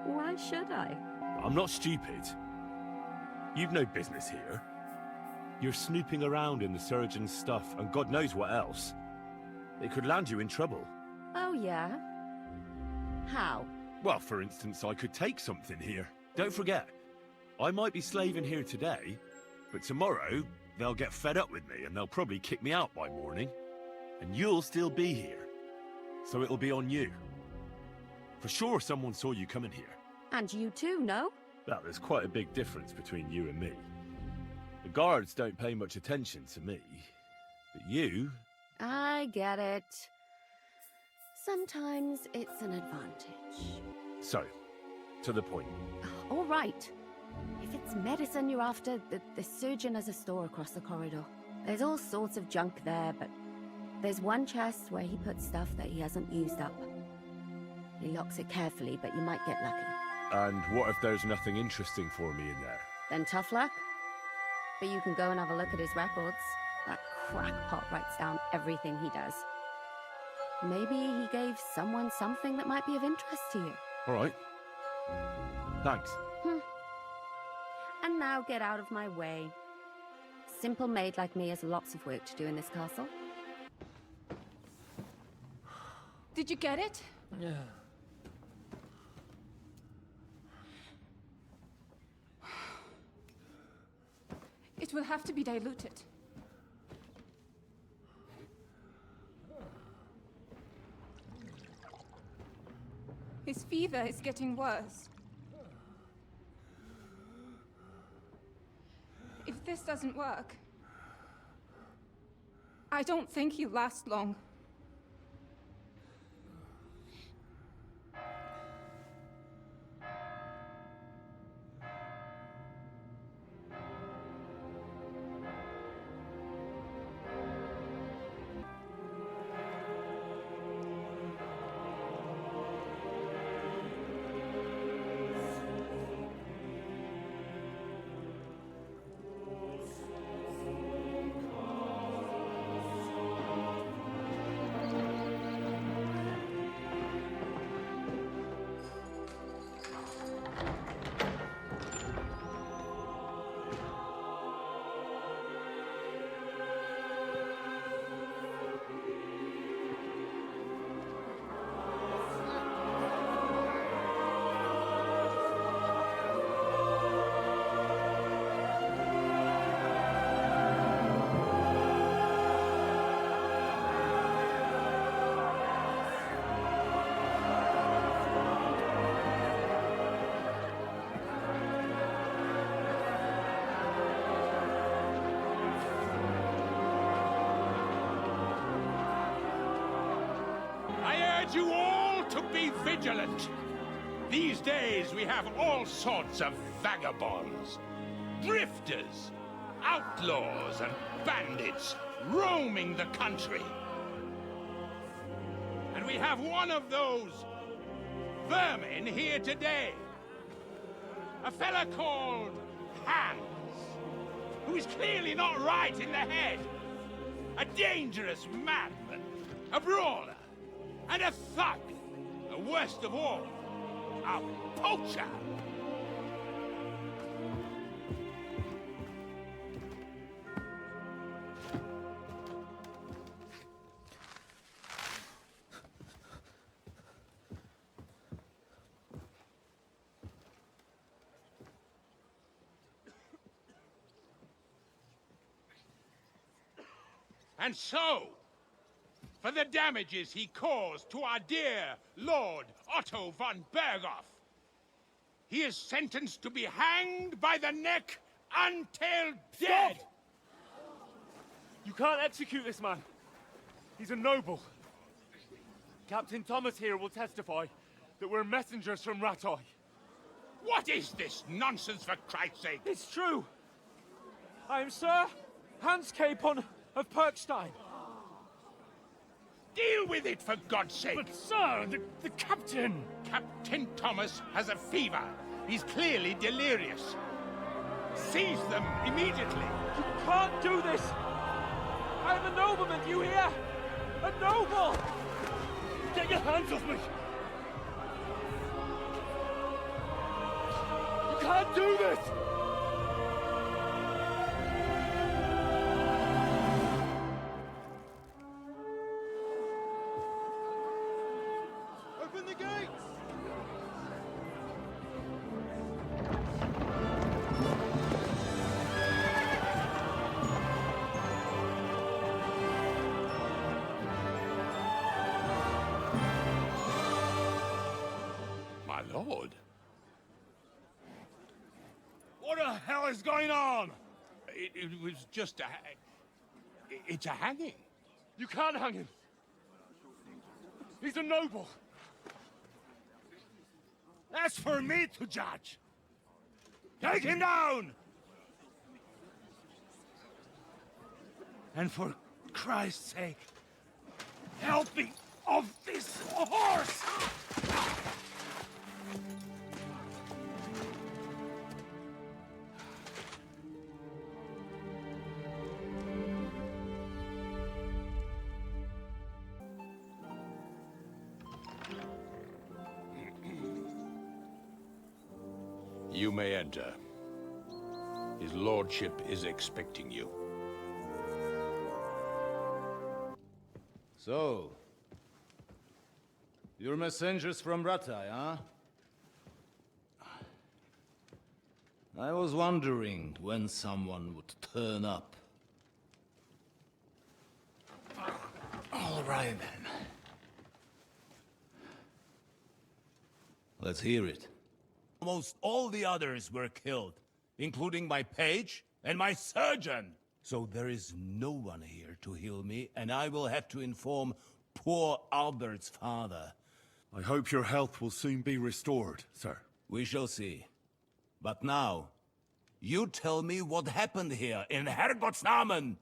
Why should I? I'm not stupid. You've no business here. You're snooping around in the surgeon's stuff, and God knows what else. It could land you in trouble. Oh, yeah? How? Well, for instance, I could take something here. Don't forget, I might be slaving here today, but tomorrow they'll get fed up with me and they'll probably kick me out by morning. And you'll still be here. So it'll be on you. For sure someone saw you coming here. And you too, no? Well, there's quite a big difference between you and me. The guards don't pay much attention to me, but you... I get it. Sometimes it's an advantage. So, to the point. All right. If it's medicine you're after, the surgeon has a store across the corridor. There's all sorts of junk there, but there's one chest where he puts stuff that he hasn't used up. He locks it carefully, but you might get lucky. And what if there's nothing interesting for me in there? Then tough luck. But you can go and have a look at his records. That crackpot writes down everything he does. Maybe he gave someone something that might be of interest to you. All right. Thanks. And now get out of my way. Simple maid like me has lots of work to do in this castle. Did you get it? Yeah. It will have to be diluted. His fever is getting worse. If this doesn't work, I don't think he'll last long. You all to be vigilant. These days we have all sorts of vagabonds, drifters, outlaws and bandits roaming the country. And we have one of those vermin here today. A fella called Hans, who is clearly not right in the head. A dangerous madman, a brawler, and a thug, the worst of all, a poacher. And so, for the damages he caused to our dear Lord Otto von Berghoff, he is sentenced to be hanged by the neck until dead! You can't execute this man. He's a noble. Captain Thomas here will testify that we're messengers from Rattay. What is this nonsense, for Christ's sake? It's true. I am Sir Hans Capon of Perkstein. Deal with it, for God's sake! But, sir, the captain! Captain Thomas has a fever. He's clearly delirious. Seize them immediately. You can't do this! I am a nobleman, do you hear? A noble! Get your hands off me! You can't do this! Open the gates! My lord. What the hell is going on? It was just it's a hanging. You can't hang him. He's a noble. That's for me to judge. Take him down! And for Christ's sake, help me off this horse! You may enter. His lordship is expecting you. So, you're messengers from Rattay, huh? I was wondering when someone would turn up. All right, then. Let's hear it. Almost all the others were killed, including my page and my surgeon. So there is no one here to heal me, and I will have to inform poor Albert's father. I hope your health will soon be restored, sir. We shall see. But now, you tell me what happened here in Herrgott's Namen!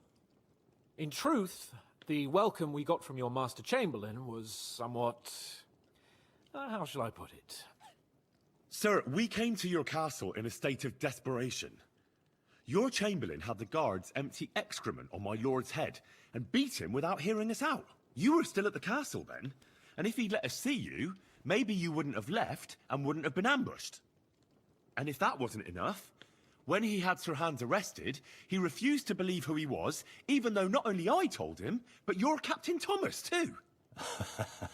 In truth, the welcome we got from your Master Chamberlain was somewhat... how shall I put it? Sir, we came to your castle in a state of desperation. Your Chamberlain had the guards empty excrement on my lord's head and beat him without hearing us out. You were still at the castle then, and if he'd let us see you, maybe you wouldn't have left and wouldn't have been ambushed. And if that wasn't enough, when he had Sir Hans arrested, he refused to believe who he was, even though not only I told him, but your Captain Thomas too.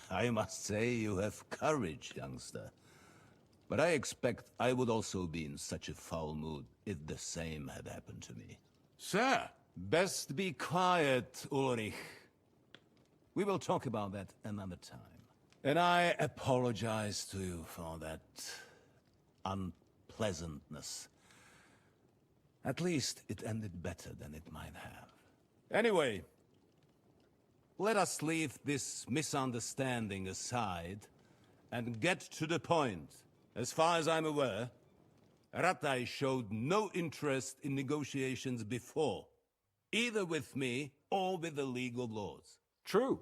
I must say you have courage, youngster. But I expect I would also be in such a foul mood if the same had happened to me. Sir! Best be quiet, Ulrich. We will talk about that another time. And I apologize to you for that unpleasantness. At least it ended better than it might have. Anyway, let us leave this misunderstanding aside and get to the point. As far as I'm aware, Rattay showed no interest in negotiations before, either with me or with the League of Lords. True.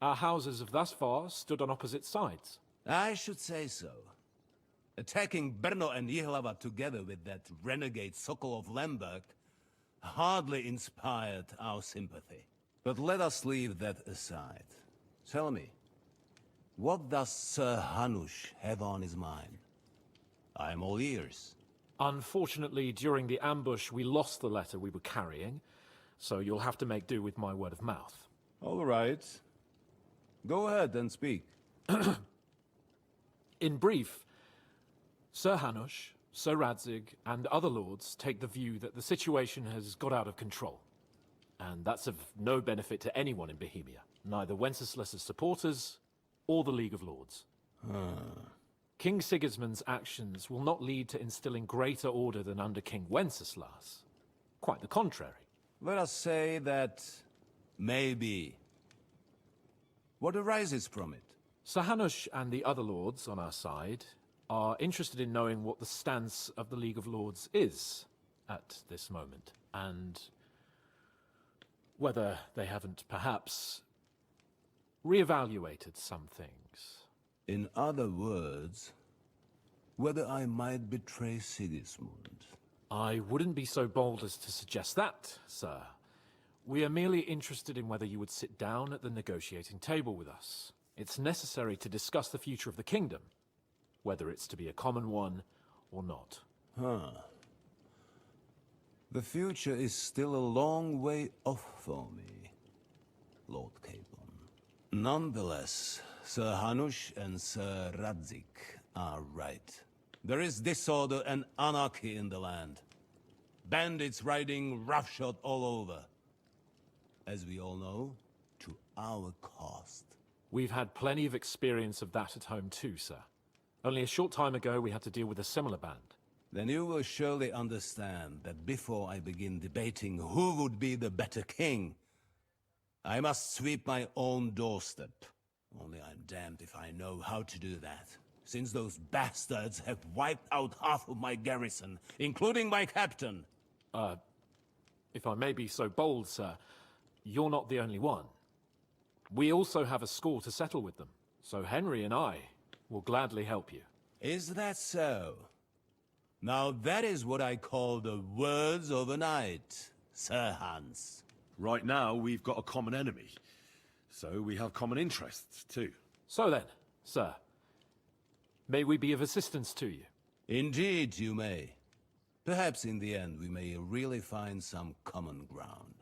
Our houses have thus far stood on opposite sides. I should say so. Attacking Brno and Jihlava together with that renegade Sokol of Lemberg hardly inspired our sympathy. But let us leave that aside. Tell me, what does Sir Hanush have on his mind? I am all ears. Unfortunately, during the ambush, we lost the letter we were carrying, so you'll have to make do with my word of mouth. All right. Go ahead and speak. In brief, Sir Hanush, Sir Radzig, and other lords take the view that the situation has got out of control. And that's of no benefit to anyone in Bohemia, neither Wenceslas's supporters or the League of Lords. King Sigismund's actions will not lead to instilling greater order than under King Wenceslas. Quite the contrary. Let us say that maybe. What arises from it? Sir Hanush and the other lords on our side are interested in knowing what the stance of the League of Lords is at this moment, and whether they haven't perhaps reevaluated some things. In other words, whether I might betray Sigismund. I wouldn't be so bold as to suggest that, sir. We are merely interested in whether you would sit down at the negotiating table with us. It's necessary to discuss the future of the kingdom, whether it's to be a common one or not. The future is still a long way off for me, Lord Capon. Nonetheless, Sir Hanush and Sir Radzig are right. There is disorder and anarchy in the land. Bandits riding roughshod all over. As we all know, to our cost. We've had plenty of experience of that at home too, sir. Only a short time ago we had to deal with a similar band. Then you will surely understand that before I begin debating who would be the better king, I must sweep my own doorstep. Only I'm damned if I know how to do that, since those bastards have wiped out half of my garrison, including my captain. If I may be so bold, sir, you're not the only one. We also have a score to settle with them, so Henry and I will gladly help you. Is that so? Now that is what I call the words of a knight, Sir Hans. Right now, we've got a common enemy, so we have common interests too. So then, sir, may we be of assistance to you? Indeed, you may. Perhaps in the end we may really find some common ground.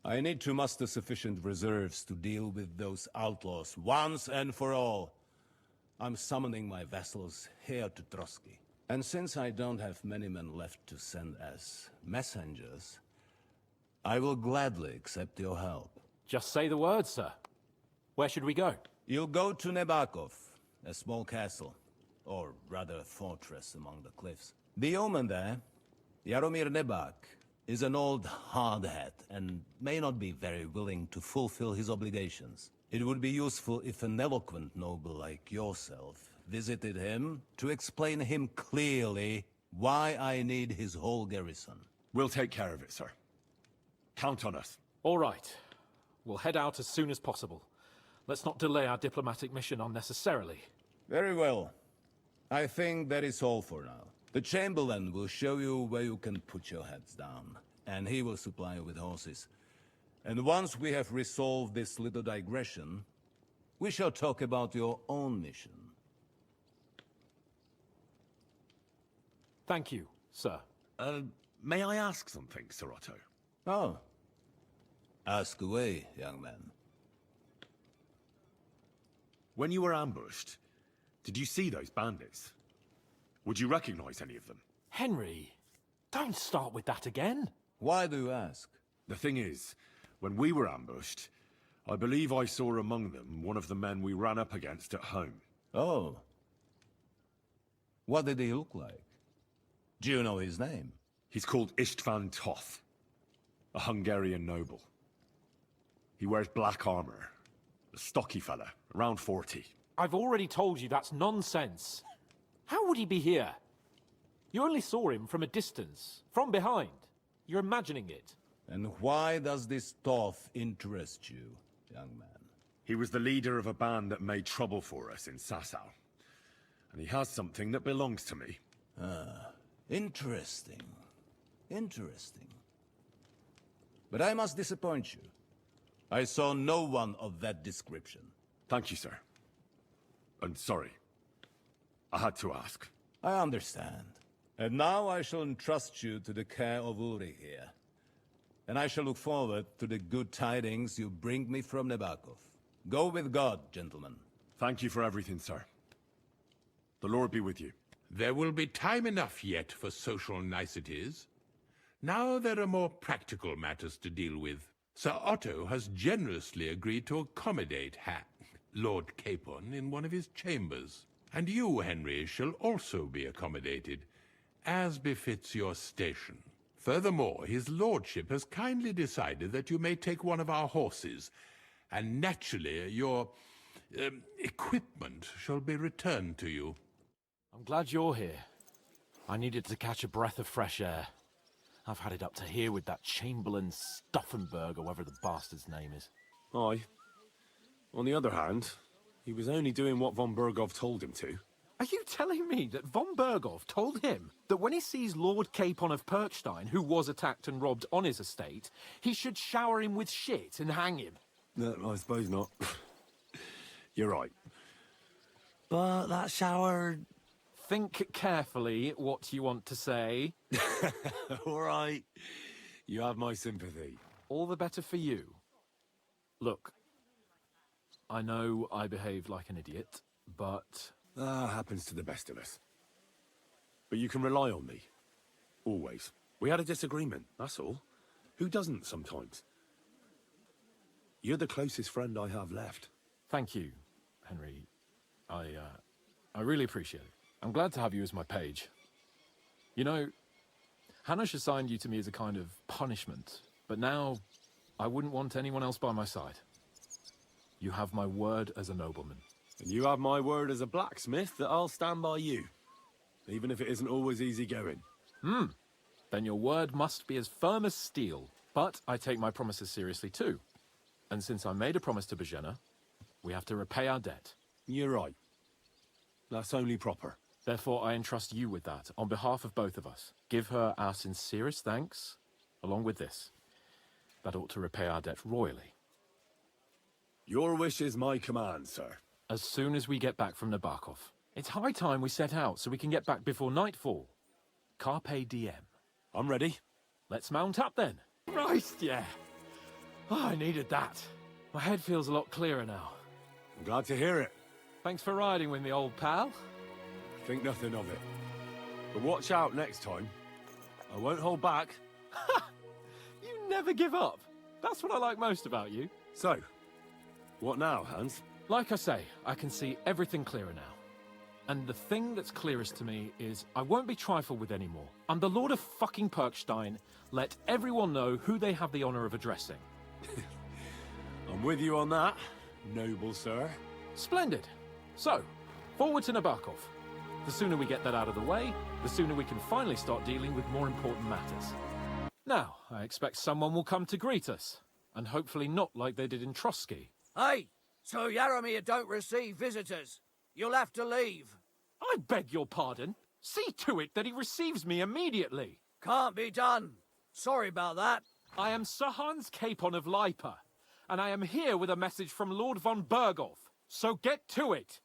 I need to muster sufficient reserves to deal with those outlaws once and for all. I'm summoning my vassals here to Trotsky. And since I don't have many men left to send as messengers, I will gladly accept your help. Just say the word, sir. Where should we go? You'll go to Nebakov, a small castle, or rather a fortress among the cliffs. The yeoman there, Jaromir Nebak, is an old hardhat and may not be very willing to fulfill his obligations. It would be useful if an eloquent noble like yourself visited him to explain him clearly why I need his whole garrison. We'll take care of it, sir. Count on us. All right. We'll head out as soon as possible. Let's not delay our diplomatic mission unnecessarily. Very well. I think that is all for now. The Chamberlain will show you where you can put your heads down, and he will supply you with horses. And once we have resolved this little digression, we shall talk about your own mission. Thank you, sir. May I ask something, Sir Otto? Oh. Ask away, young man. When you were ambushed, did you see those bandits? Would you recognize any of them? Henry, don't start with that again. Why do you ask? The thing is, when we were ambushed, I believe I saw among them one of the men we ran up against at home. Oh. What did he look like? Do you know his name? He's called István Toth, a Hungarian noble. He wears black armor. A stocky fella, around 40. I've already told you that's nonsense. How would he be here? You only saw him from a distance, from behind. You're imagining it. And why does this Toth interest you, young man? He was the leader of a band that made trouble for us in Sasau. And he has something that belongs to me. Ah, interesting. Interesting. But I must disappoint you. I saw no one of that description. Thank you, sir. And sorry. I had to ask. I understand. And now I shall entrust you to the care of Uri here. And I shall look forward to the good tidings you bring me from Nebakov. Go with God, gentlemen. Thank you for everything, sir. The Lord be with you. There will be time enough yet for social niceties. Now there are more practical matters to deal with. Sir Otto has generously agreed to accommodate Lord Capon in one of his chambers. And you, Henry, shall also be accommodated, as befits your station. Furthermore, his lordship has kindly decided that you may take one of our horses, and naturally your equipment shall be returned to you. I'm glad you're here. I needed to catch a breath of fresh air. I've had it up to here with that Chamberlain Stauffenberg, or whatever the bastard's name is. Aye. On the other hand, he was only doing what von Bergov told him to. Are you telling me that von Bergov told him that when he sees Lord Capon of Perkstein, who was attacked and robbed on his estate, he should shower him with shit and hang him? No, I suppose not. You're right. But that shower... Think carefully what you want to say. All right. You have my sympathy. All the better for you. Look, I know I behaved like an idiot, but... happens to the best of us. But you can rely on me. Always. We had a disagreement, that's all. Who doesn't sometimes? You're the closest friend I have left. Thank you, Henry. I really appreciate it. I'm glad to have you as my page. You know, Hanush assigned you to me as a kind of punishment, but now I wouldn't want anyone else by my side. You have my word as a nobleman. And you have my word as a blacksmith that I'll stand by you, even if it isn't always easy going. Then your word must be as firm as steel. But I take my promises seriously too. And since I made a promise to Bozhena, we have to repay our debt. You're right. That's only proper. Therefore, I entrust you with that, on behalf of both of us. Give her our sincerest thanks, along with this. That ought to repay our debt royally. Your wish is my command, sir. As soon as we get back from Nabokov. It's high time we set out so we can get back before nightfall. Carpe diem. I'm ready. Let's mount up then. Christ, yeah. Oh, I needed that. My head feels a lot clearer now. I'm glad to hear it. Thanks for riding with me, old pal. Think nothing of it. But watch out next time. I won't hold back. You never give up. That's what I like most about you. So, what now, Hans? Like I say, I can see everything clearer now. And the thing that's clearest to me is I won't be trifled with anymore. I'm the Lord of fucking Perkstein. Let everyone know who they have the honor of addressing. I'm with you on that, noble sir. Splendid. So, forward to Nabokov. The sooner we get that out of the way, the sooner we can finally start dealing with more important matters. Now, I expect someone will come to greet us. And hopefully not like they did in Trotsky. Hey, so Yaromir don't receive visitors. You'll have to leave. I beg your pardon. See to it that he receives me immediately. Can't be done. Sorry about that. I am Sir Hans Capon of Lipa, and I am here with a message from Lord von Berghoff. So get to it.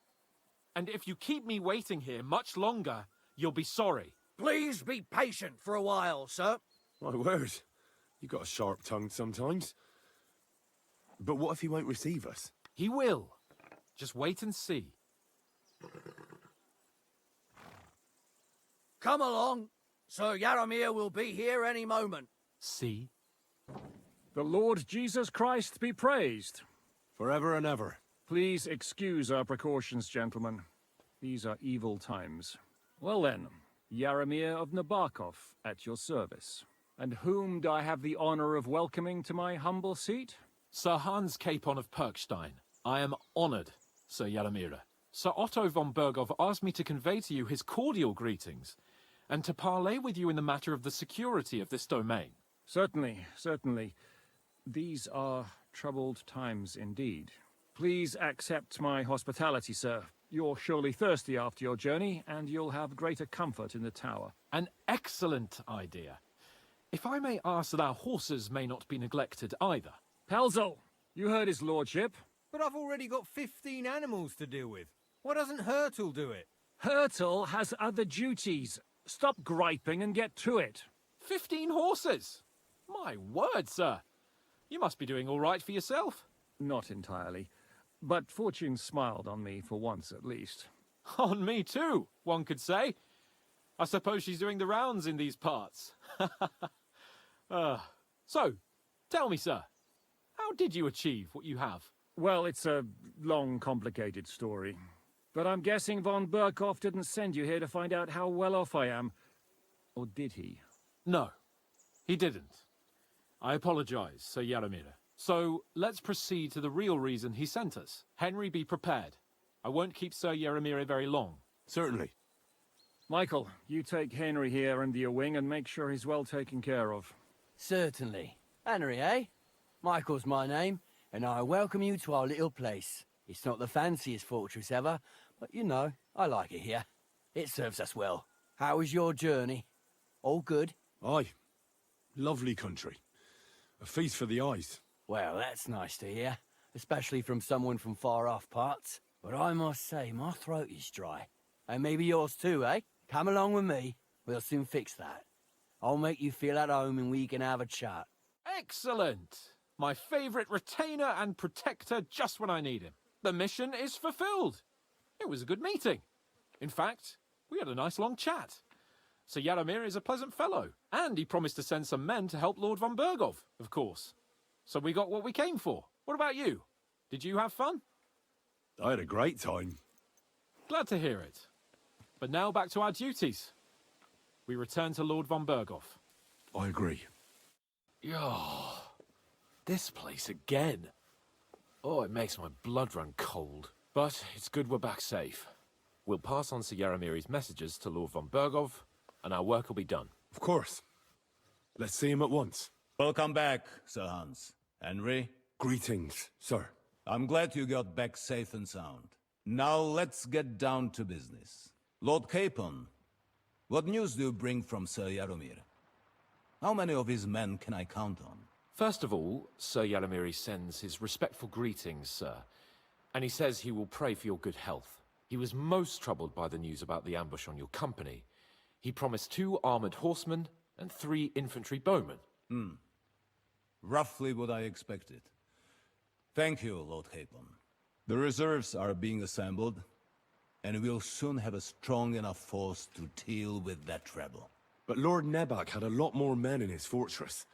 And if you keep me waiting here much longer, you'll be sorry. Please be patient for a while, sir. My word. You got a sharp tongue sometimes. But what if he won't receive us? He will. Just wait and see. Come along. Sir Yaromir will be here any moment. See? The Lord Jesus Christ be praised. Forever and ever. Please excuse our precautions, gentlemen. These are evil times. Well then, Yaromir of Nabokov, at your service. And whom do I have the honor of welcoming to my humble seat? Sir Hans Capon of Perkstein. I am honored, Sir Yaromir. Sir Otto von Berghoff asked me to convey to you his cordial greetings, and to parley with you in the matter of the security of this domain. Certainly, certainly. These are troubled times indeed. Please accept my hospitality, sir. You're surely thirsty after your journey, and you'll have greater comfort in the tower. An excellent idea. If I may ask that our horses may not be neglected either. Pelzel, you heard his lordship. But I've already got 15 animals to deal with. Why doesn't Hurtle do it? Hurtle has other duties. Stop griping and get to it. 15 horses? My word, sir. You must be doing all right for yourself. Not entirely. But fortune smiled on me for once at least. On me too, one could say. I suppose she's doing the rounds in these parts. So, tell me, sir, how did you achieve what you have? Well, it's a long, complicated story. But I'm guessing von Berghoff didn't send you here to find out how well off I am. Or did he? No, he didn't. I apologize, Sir Yaromir. So, let's proceed to the real reason he sent us. Henry, be prepared. I won't keep Sir Yaromir very long. Certainly. Michael, you take Henry here under your wing and make sure he's well taken care of. Certainly. Henry, eh? Michael's my name, and I welcome you to our little place. It's not the fanciest fortress ever, but you know, I like it here. It serves us well. How was your journey? All good? Aye. Lovely country. A feast for the eyes. Well, that's nice to hear, especially from someone from far-off parts. But I must say, my throat is dry. And maybe yours too, eh? Come along with me. We'll soon fix that. I'll make you feel at home and we can have a chat. Excellent! My favorite retainer and protector just when I need him. The mission is fulfilled. It was a good meeting. In fact, we had a nice long chat. Sir Yaromir is a pleasant fellow, and he promised to send some men to help Lord von Berghoff, of course. So we got what we came for. What about you? Did you have fun? I had a great time. Glad to hear it. But now back to our duties. We return to Lord von Berghoff. I agree. Oh, this place again. Oh, it makes my blood run cold. But it's good we're back safe. We'll pass on Sir Yaromir's messages to Lord von Berghoff, and our work will be done. Of course. Let's see him at once. Welcome back, Sir Hans. Henry? Greetings, sir. I'm glad you got back safe and sound. Now let's get down to business. Lord Capon, what news do you bring from Sir Yaromir? How many of his men can I count on? First of all, Sir Yaromir sends his respectful greetings, sir. And he says he will pray for your good health. He was most troubled by the news about the ambush on your company. He promised 2 armored horsemen and 3 infantry bowmen. Roughly what I expected. Thank you, Lord Capon. The reserves are being assembled, and we'll soon have a strong enough force to deal with that treble. But Lord Nebak had a lot more men in his fortress.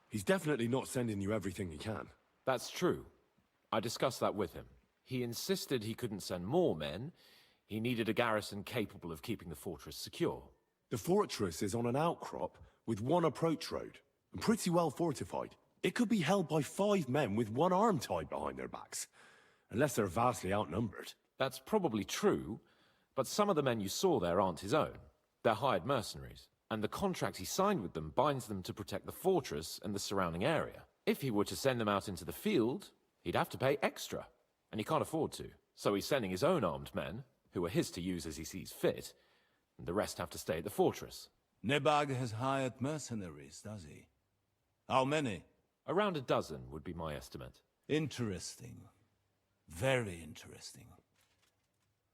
He's definitely not sending you everything he can. That's true. I discussed that with him. He insisted he couldn't send more men. He needed a garrison capable of keeping the fortress secure. The fortress is on an outcrop with 1 approach road, and pretty well fortified. It could be held by 5 men with 1 arm tied behind their backs, unless they're vastly outnumbered. That's probably true, but some of the men you saw there aren't his own. They're hired mercenaries, and the contract he signed with them binds them to protect the fortress and the surrounding area. If he were to send them out into the field, he'd have to pay extra, and he can't afford to. So he's sending his own armed men, who are his to use as he sees fit, and the rest have to stay at the fortress. Nebag has hired mercenaries, does he? How many? Around a dozen would be my estimate. Interesting. Very interesting.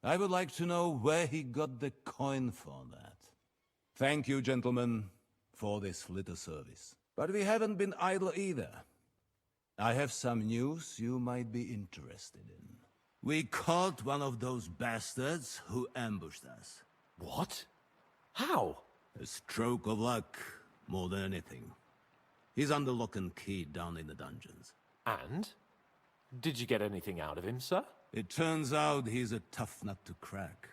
I would like to know where he got the coin for that. Thank you, gentlemen, for this little service. But we haven't been idle either. I have some news you might be interested in. We caught one of those bastards who ambushed us. What? How? A stroke of luck, more than anything. He's under lock and key down in the dungeons. And? Did you get anything out of him, sir? It turns out he's a tough nut to crack.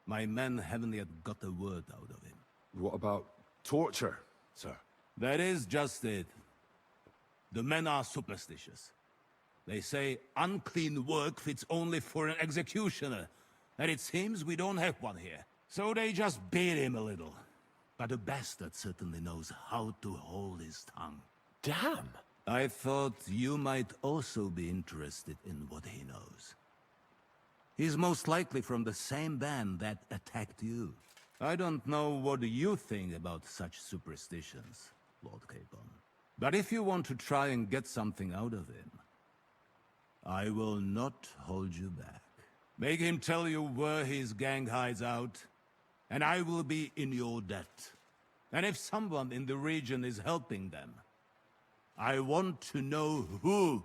My men haven't yet got a word out of him. What about torture, sir? That is just it. The men are superstitious. They say unclean work fits only for an executioner, and it seems we don't have one here. So they just beat him a little. But the bastard certainly knows how to hold his tongue. Damn! I thought you might also be interested in what he knows. He's most likely from the same band that attacked you. I don't know what you think about such superstitions, Lord Capon. But if you want to try and get something out of him, I will not hold you back. Make him tell you where his gang hides out, and I will be in your debt. And if someone in the region is helping them, I want to know who.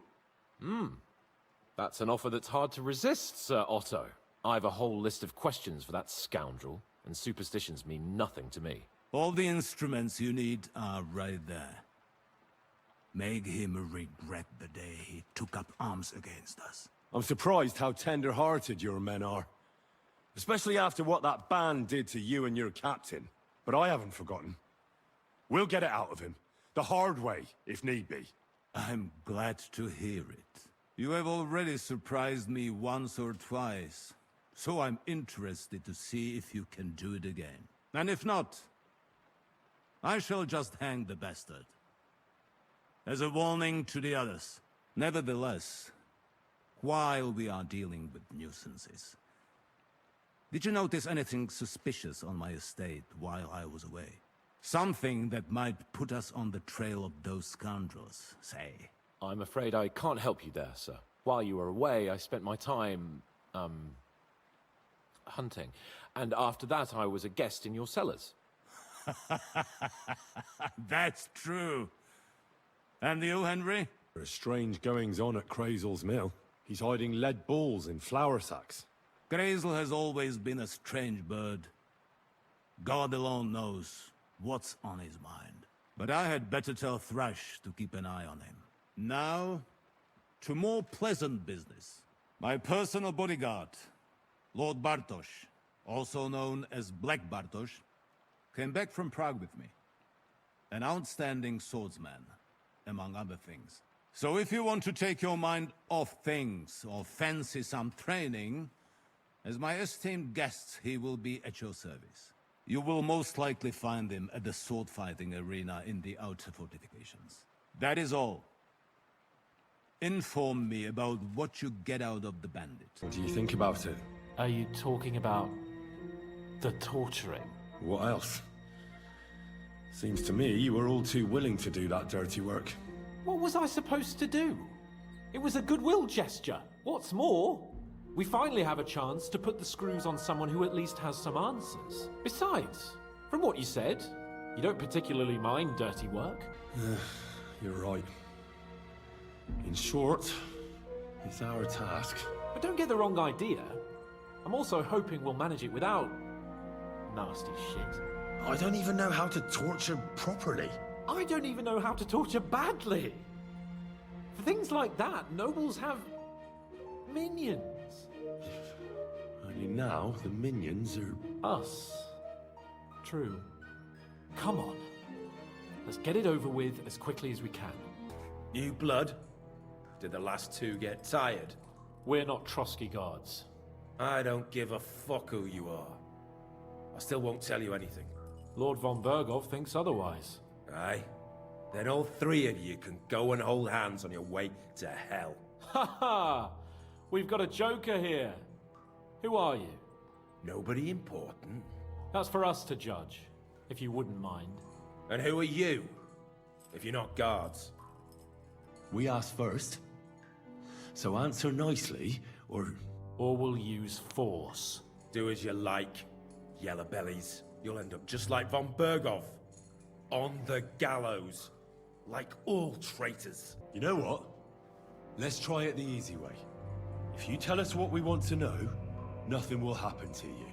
That's an offer that's hard to resist, Sir Otto. I've a whole list of questions for that scoundrel, and superstitions mean nothing to me. All the instruments you need are right there. Make him regret the day he took up arms against us. I'm surprised how tender-hearted your men are. Especially after what that band did to you and your captain. But I haven't forgotten. We'll get it out of him. The hard way, if need be. I'm glad to hear it. You have already surprised me once or twice, so I'm interested to see if you can do it again. And if not, I shall just hang the bastard. As a warning to the others. Nevertheless, while we are dealing with nuisances, did you notice anything suspicious on my estate while I was away? Something that might put us on the trail of those scoundrels, say. I'm afraid I can't help you there, sir. While you were away, I spent my time, hunting. And after that, I was a guest in your cellars. That's true. And you, Henry? There are strange goings-on at Crazel's mill. He's hiding lead balls in flour sacks. Crazel has always been a strange bird. God alone knows what's on his mind. But I had better tell Thrash to keep an eye on him. Now, to more pleasant business. My personal bodyguard, Lord Bartosz, also known as Black Bartosz, came back from Prague with me. An outstanding swordsman, among other things. So if you want to take your mind off things, or fancy some training, as my esteemed guest, he will be at your service. You will most likely find him at the sword-fighting arena in the outer fortifications. That is all. Inform me about what you get out of the bandit. What do you think about it? Are you talking about the torturing? What else? Seems to me you were all too willing to do that dirty work. What was I supposed to do? It was a goodwill gesture. What's more, We finally have a chance to put the screws on someone who at least has some answers. Besides, from what you said, you don't particularly mind dirty work. You're right. In short, it's our task. But don't get the wrong idea. I'm also hoping we'll manage it without nasty shit. I don't even know how to torture properly. I don't even know how to torture badly. For things like that, nobles have minions. Only now, the minions are... Us. True. Come on. Let's get it over with as quickly as we can. New blood? Did the last two get tired? We're not Trotsky guards. I don't give a fuck who you are. I still won't tell you anything. Lord von Bergov thinks otherwise. Aye? Then all three of you can go and hold hands on your way to hell. Ha ha! We've got a joker here. Who are you? Nobody important. That's for us to judge, if you wouldn't mind. And who are you, if you're not guards? We asked first. So answer nicely, or... Or we'll use force. Do as you like, yellow bellies. You'll end up just like von Bergov. On the gallows. Like all traitors. You know what? Let's try it the easy way. If you tell us what we want to know, nothing will happen to you.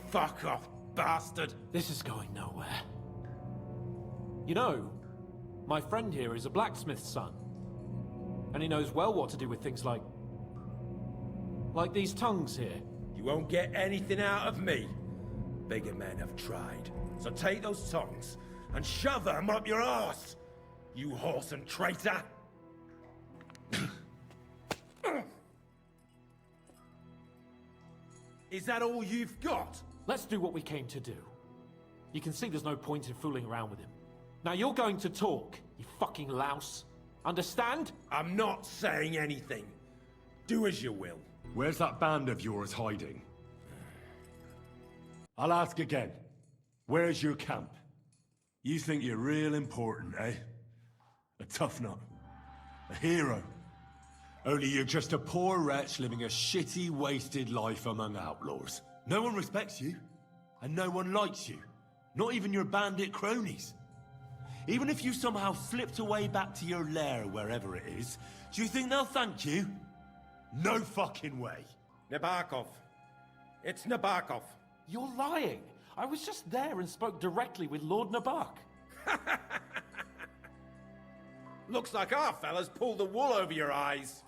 Fuck off, bastard! This is going nowhere. You know, my friend here is a blacksmith's son. And he knows well what to do with things like these tongues here. You won't get anything out of me. Bigger men have tried. So take those tongues and shove them up your arse, you whoreson traitor! Is that all you've got? Let's do what we came to do. You can see there's no point in fooling around with him. Now you're going to talk, you fucking louse. Understand? I'm not saying anything. Do as you will. Where's that band of yours hiding? I'll ask again. Where's your camp? You think you're real important, eh? A tough nut. A hero. Only you're just a poor wretch living a shitty, wasted life among outlaws. No one respects you, and no one likes you. Not even your bandit cronies. Even if you somehow slipped away back to your lair, wherever it is, do you think they'll thank you? No fucking way. Nabokov. It's Nabokov. You're lying. I was just there and spoke directly with Lord Nabok. Looks like our fellas pulled the wool over your eyes.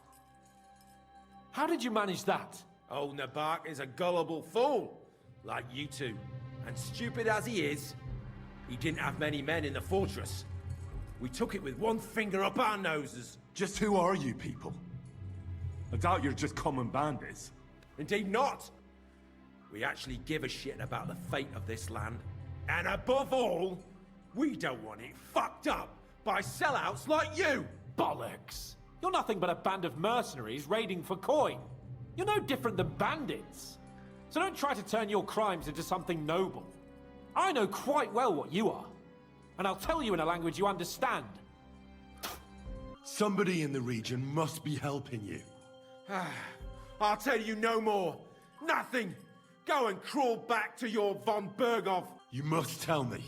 How did you manage that? Old Nabok is a gullible fool, like you two. And stupid as he is, he didn't have many men in the fortress. We took it with one finger up our noses. Just who are you people? I doubt you're just common bandits. Indeed not. We actually give a shit about the fate of this land. And above all, we don't want it fucked up by sellouts like you! Bollocks! You're nothing but a band of mercenaries raiding for coin. You're no different than bandits. So don't try to turn your crimes into something noble. I know quite well what you are. And I'll tell you in a language you understand. Somebody in the region must be helping you. I'll tell you no more. Nothing. Go and crawl back to your von Bergov. You must tell me.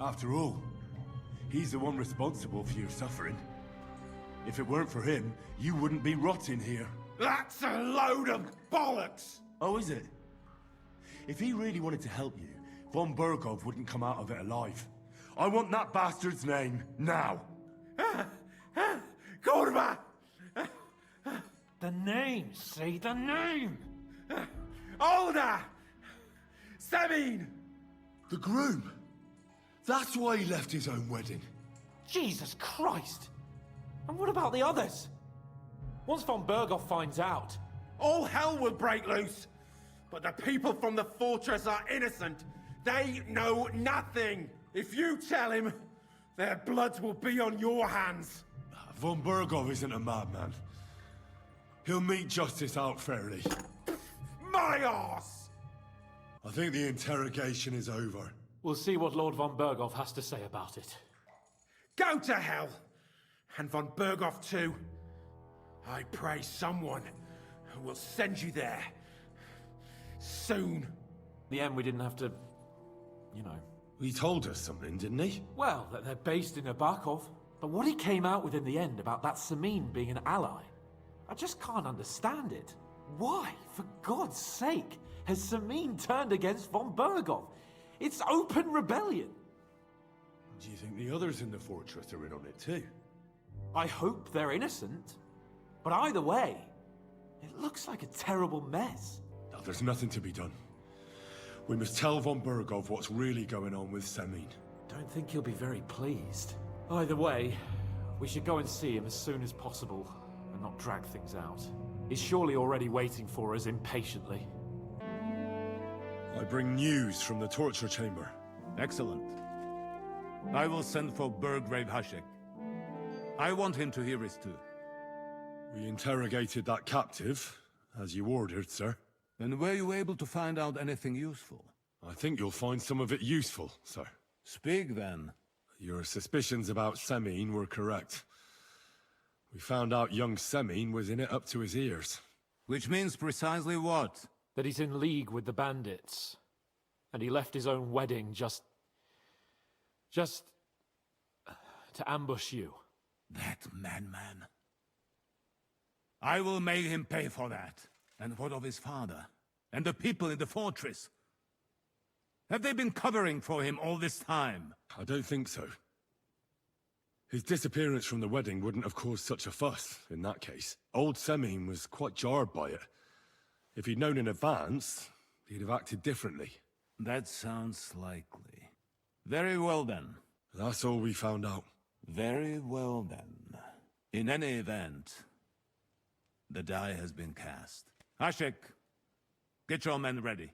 After all, he's the one responsible for your suffering. If it weren't for him, you wouldn't be rotting here. That's a load of bollocks! Oh, is it? If he really wanted to help you, von Bergov wouldn't come out of it alive. I want that bastard's name, now! Kurva! The name, say the name! Olda! Sabine! The groom! That's why he left his own wedding. Jesus Christ! And what about the others? Once von Bergov finds out... All hell will break loose! But the people from the fortress are innocent. They know nothing. If you tell him, their blood will be on your hands. Von Bergov isn't a madman. He'll meet justice out fairly. My arse! I think the interrogation is over. We'll see what Lord von Bergov has to say about it. Go to hell! And von Bergov too. I pray someone We'll send you there. Soon. In the end, we didn't have to, you know. He told us something, didn't he? Well, that they're based in Nabokov. But what he came out with in the end about that Samin being an ally, I just can't understand it. Why, for God's sake, has Samin turned against von Bergov? It's open rebellion. Do you think the others in the fortress are in on it too? I hope they're innocent. But either way, it looks like a terrible mess. No, there's nothing to be done. We must tell von Bergov what's really going on with Samin. Don't think he'll be very pleased. Either way, we should go and see him as soon as possible and not drag things out. He's surely already waiting for us impatiently. I bring news from the torture chamber. Excellent. I will send for Burgrave Hashek. I want him to hear it too. We interrogated that captive, as you ordered, sir. And were you able to find out anything useful? I think you'll find some of it useful, sir. Speak then. Your suspicions about Samin were correct. We found out young Samin was in it up to his ears. Which means precisely what? That he's in league with the bandits. And he left his own wedding just to ambush you. That madman. I will make him pay for that. And what of his father? And the people in the fortress? Have they been covering for him all this time? I don't think so. His disappearance from the wedding wouldn't have caused such a fuss, in that case. Old Samin was quite jarred by it. If he'd known in advance, he'd have acted differently. That sounds likely. Very well then. That's all we found out. Very well then. In any event, the die has been cast. Hashek, get your men ready.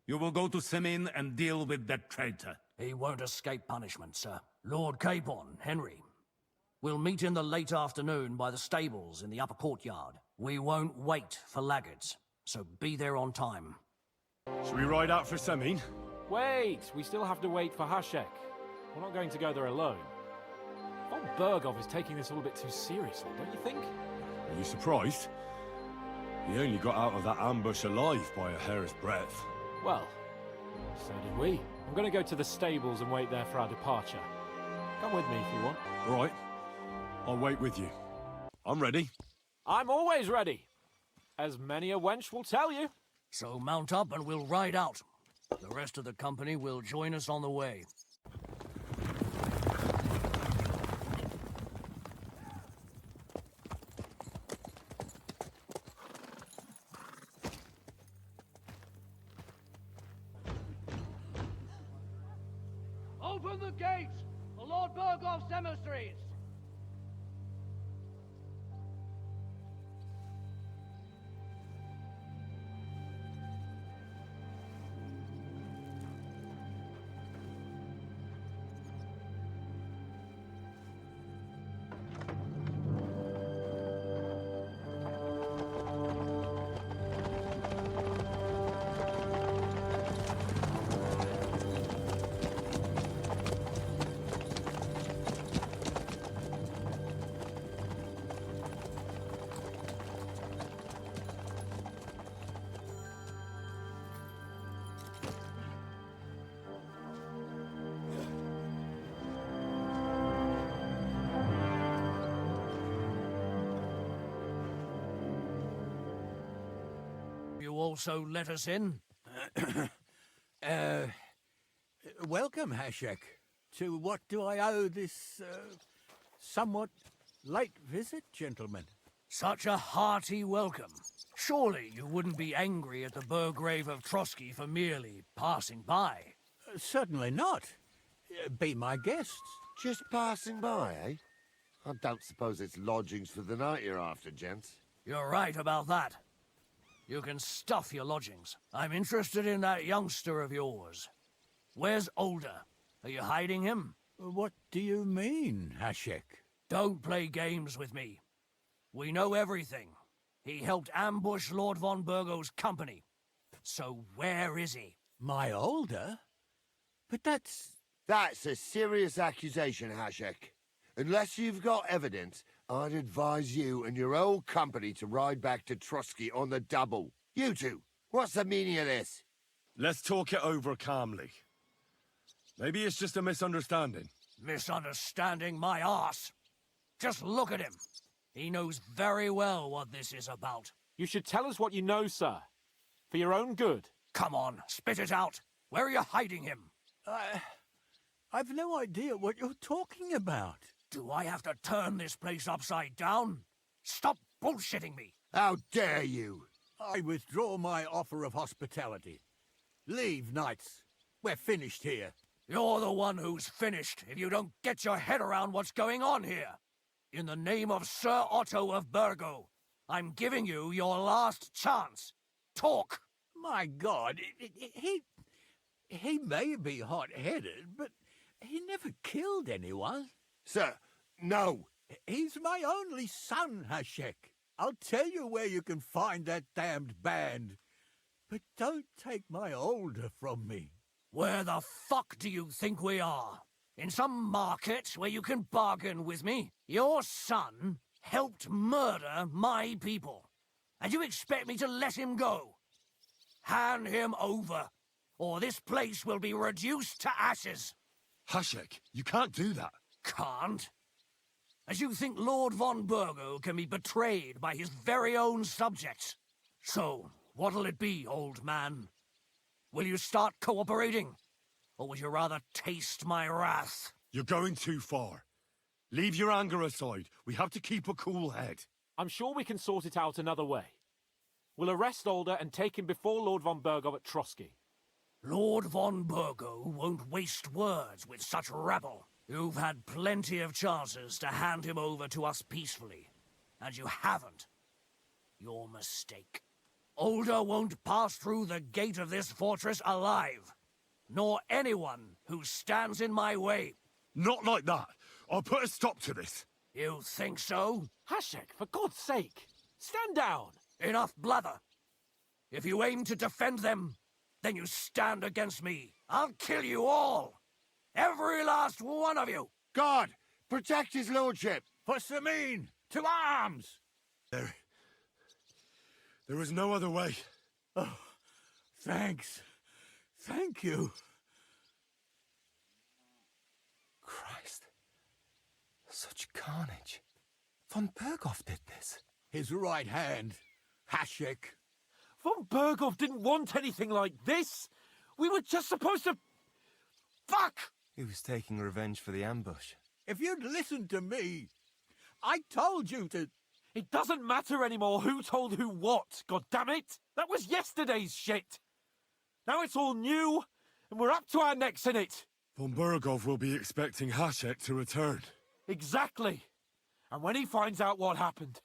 You will go to Samin and deal with that traitor. He won't escape punishment, sir. Lord Capon, Henry. We'll meet in the late afternoon by the stables in the upper courtyard. We won't wait for laggards, so be there on time. Should we ride out for Samin? Wait! We still have to wait for Hashek. We're not going to go there alone. Von Bergov is taking this all a bit too seriously, don't you think? Are you surprised? He only got out of that ambush alive by a hair's breadth. Well, so did we. I'm going to go to the stables and wait there for our departure. Come with me if you want. All right. I'll wait with you. I'm ready. I'm always ready. As many a wench will tell you. So mount up and we'll ride out. The rest of the company will join us on the way. Open the gates for Lord Bergov's emissaries! You also let us in? Welcome, Hashek. To what do I owe this, somewhat late visit, gentlemen? Such a hearty welcome. Surely you wouldn't be angry at the Burgrave of Trotsky for merely passing by? Certainly not. Be my guests. Just passing by, eh? I don't suppose it's lodgings for the night you're after, gents. You're right about that. You can stuff your lodgings. I'm interested in that youngster of yours. Where's Older? Are you hiding him? What do you mean, Hashek? Don't play games with me. We know everything. He helped ambush Lord von Bergov's company. So where is he? My Older? But that's... That's a serious accusation, Hashek. Unless you've got evidence, I'd advise you and your whole company to ride back to Trotsky on the double. You two, what's the meaning of this? Let's talk it over calmly. Maybe it's just a misunderstanding. Misunderstanding my arse. Just look at him. He knows very well what this is about. You should tell us what you know, sir. For your own good. Come on, spit it out. Where are you hiding him? I've no idea what you're talking about. Do I have to turn this place upside down? Stop bullshitting me. How dare you? I withdraw my offer of hospitality. Leave, knights. We're finished here. You're the one who's finished if you don't get your head around what's going on here. In the name of Sir Otto of Burgo, I'm giving you your last chance. Talk! My God, he may be hot-headed, but he never killed anyone. Sir, no. He's my only son, Hashek. I'll tell you where you can find that damned band. But don't take my older from me. Where the fuck do you think we are? In some market where you can bargain with me? Your son helped murder my people. And you expect me to let him go? Hand him over, or this place will be reduced to ashes. Hashek, you can't do that. Can't? As you think Lord von Burgo can be betrayed by his very own subjects. So, what'll it be, old man? Will you start cooperating? Or would you rather taste my wrath? You're going too far. Leave your anger aside. We have to keep a cool head. I'm sure we can sort it out another way. We'll arrest Older and take him before Lord von Burgo at Trotsky. Lord von Burgo won't waste words with such rabble. You've had plenty of chances to hand him over to us peacefully, and you haven't. Your mistake. Older won't pass through the gate of this fortress alive, nor anyone who stands in my way. Not like that. I'll put a stop to this. You think so? Hashek, for God's sake, stand down. Enough blather. If you aim to defend them, then you stand against me. I'll kill you all. Every last one of you. God, protect his lordship. For Samin, to arms! There is no other way. Oh, thanks. Thank you. Christ. Such carnage. Von Burghoff did this. His right hand, Hashek. Von Burghoff didn't want anything like this. We were just supposed to... Fuck! He was taking revenge for the ambush. If you'd listened to me, I told you to... It doesn't matter anymore who told who what, goddammit! That was yesterday's shit! Now it's all new, and we're up to our necks in it! Von Burghoff will be expecting Hashek to return. Exactly! And when he finds out what happened,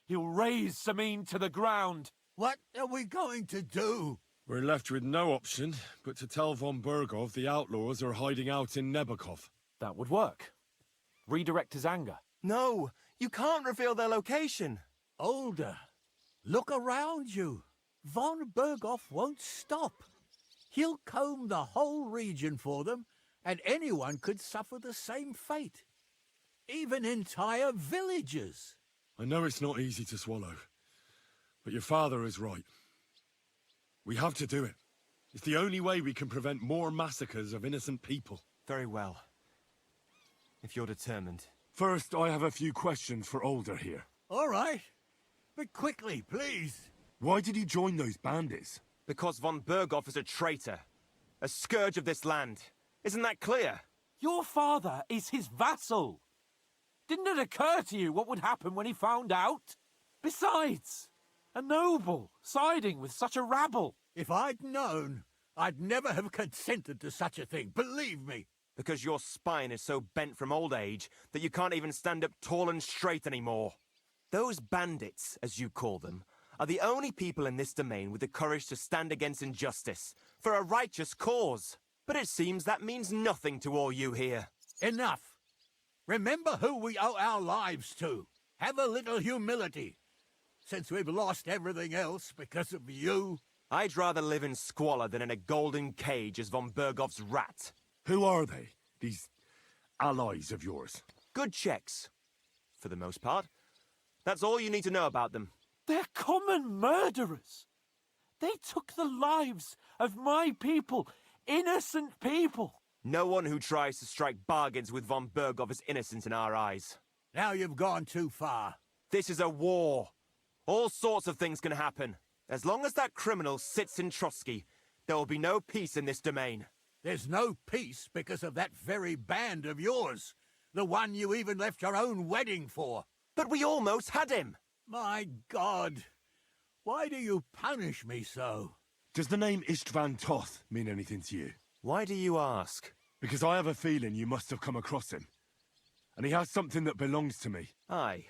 he'll raze Samin to the ground. What are we going to do? We're left with no option but to tell von Burghoff the outlaws are hiding out in Nebakov. That would work. Redirect his anger. No, you can't reveal their location. Older, look around you. Von Burghoff won't stop. He'll comb the whole region for them, and anyone could suffer the same fate. Even entire villages. I know it's not easy to swallow, but your father is right. We have to do it. It's the only way we can prevent more massacres of innocent people. Very well. If you're determined. First, I have a few questions for Older here. All right. But quickly, please. Why did he join those bandits? Because von Burghoff is a traitor. A scourge of this land. Isn't that clear? Your father is his vassal. Didn't it occur to you what would happen when he found out? Besides, a noble siding with such a rabble. If I'd known, I'd never have consented to such a thing, believe me. Because your spine is so bent from old age that you can't even stand up tall and straight anymore. Those bandits, as you call them, are the only people in this domain with the courage to stand against injustice, for a righteous cause. But it seems that means nothing to all you here. Enough. Remember who we owe our lives to. Have a little humility. Since we've lost everything else because of you. I'd rather live in squalor than in a golden cage as von Burghoff's rat. Who are they, these allies of yours? Good checks. for the most part. That's all you need to know about them. They're common murderers. They took the lives of my people, innocent people. No one who tries to strike bargains with von Berghoff is innocent in our eyes. Now you've gone too far. This is a war. All sorts of things can happen. As long as that criminal sits in Trotsky, there will be no peace in this domain. There's no peace because of that very band of yours. The one you even left your own wedding for. But we almost had him. My God. Why do you punish me so? Does the name Istvan Toth mean anything to you? Why do you ask? Because I have a feeling you must have come across him. And he has something that belongs to me. Aye,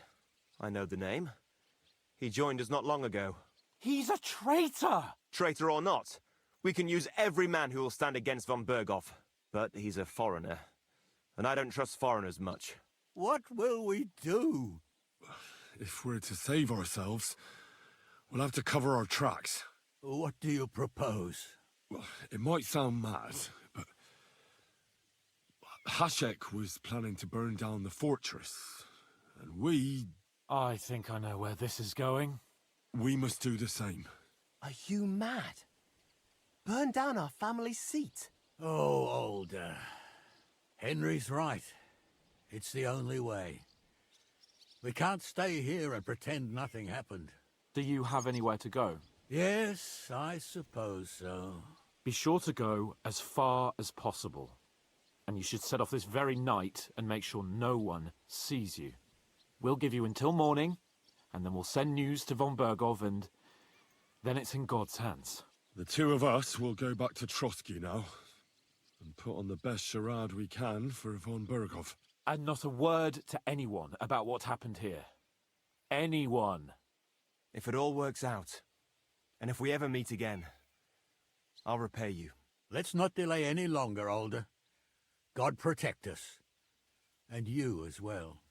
I know the name. He joined us not long ago. He's a traitor! Traitor or not, we can use every man who will stand against von Berghoff. But he's a foreigner, and I don't trust foreigners much. What will we do? If we're to save ourselves, we'll have to cover our tracks. What do you propose? Well, it might sound mad, but Hashek was planning to burn down the fortress, and we... I think I know where this is going. We must do the same. Are you mad? Burn down our family seat? Oh, Older. Henry's right. It's the only way. We can't stay here and pretend nothing happened. Do you have anywhere to go? Yes, I suppose so. Be sure to go as far as possible. And you should set off this very night and make sure no one sees you. We'll give you until morning, and then we'll send news to von Berghoff, and then it's in God's hands. The two of us will go back to Trotsky now, and put on the best charade we can for von Berghoff. And not a word to anyone about what happened here. Anyone. If it all works out, and if we ever meet again, I'll repay you. Let's not delay any longer, Older. God protect us. And you as well.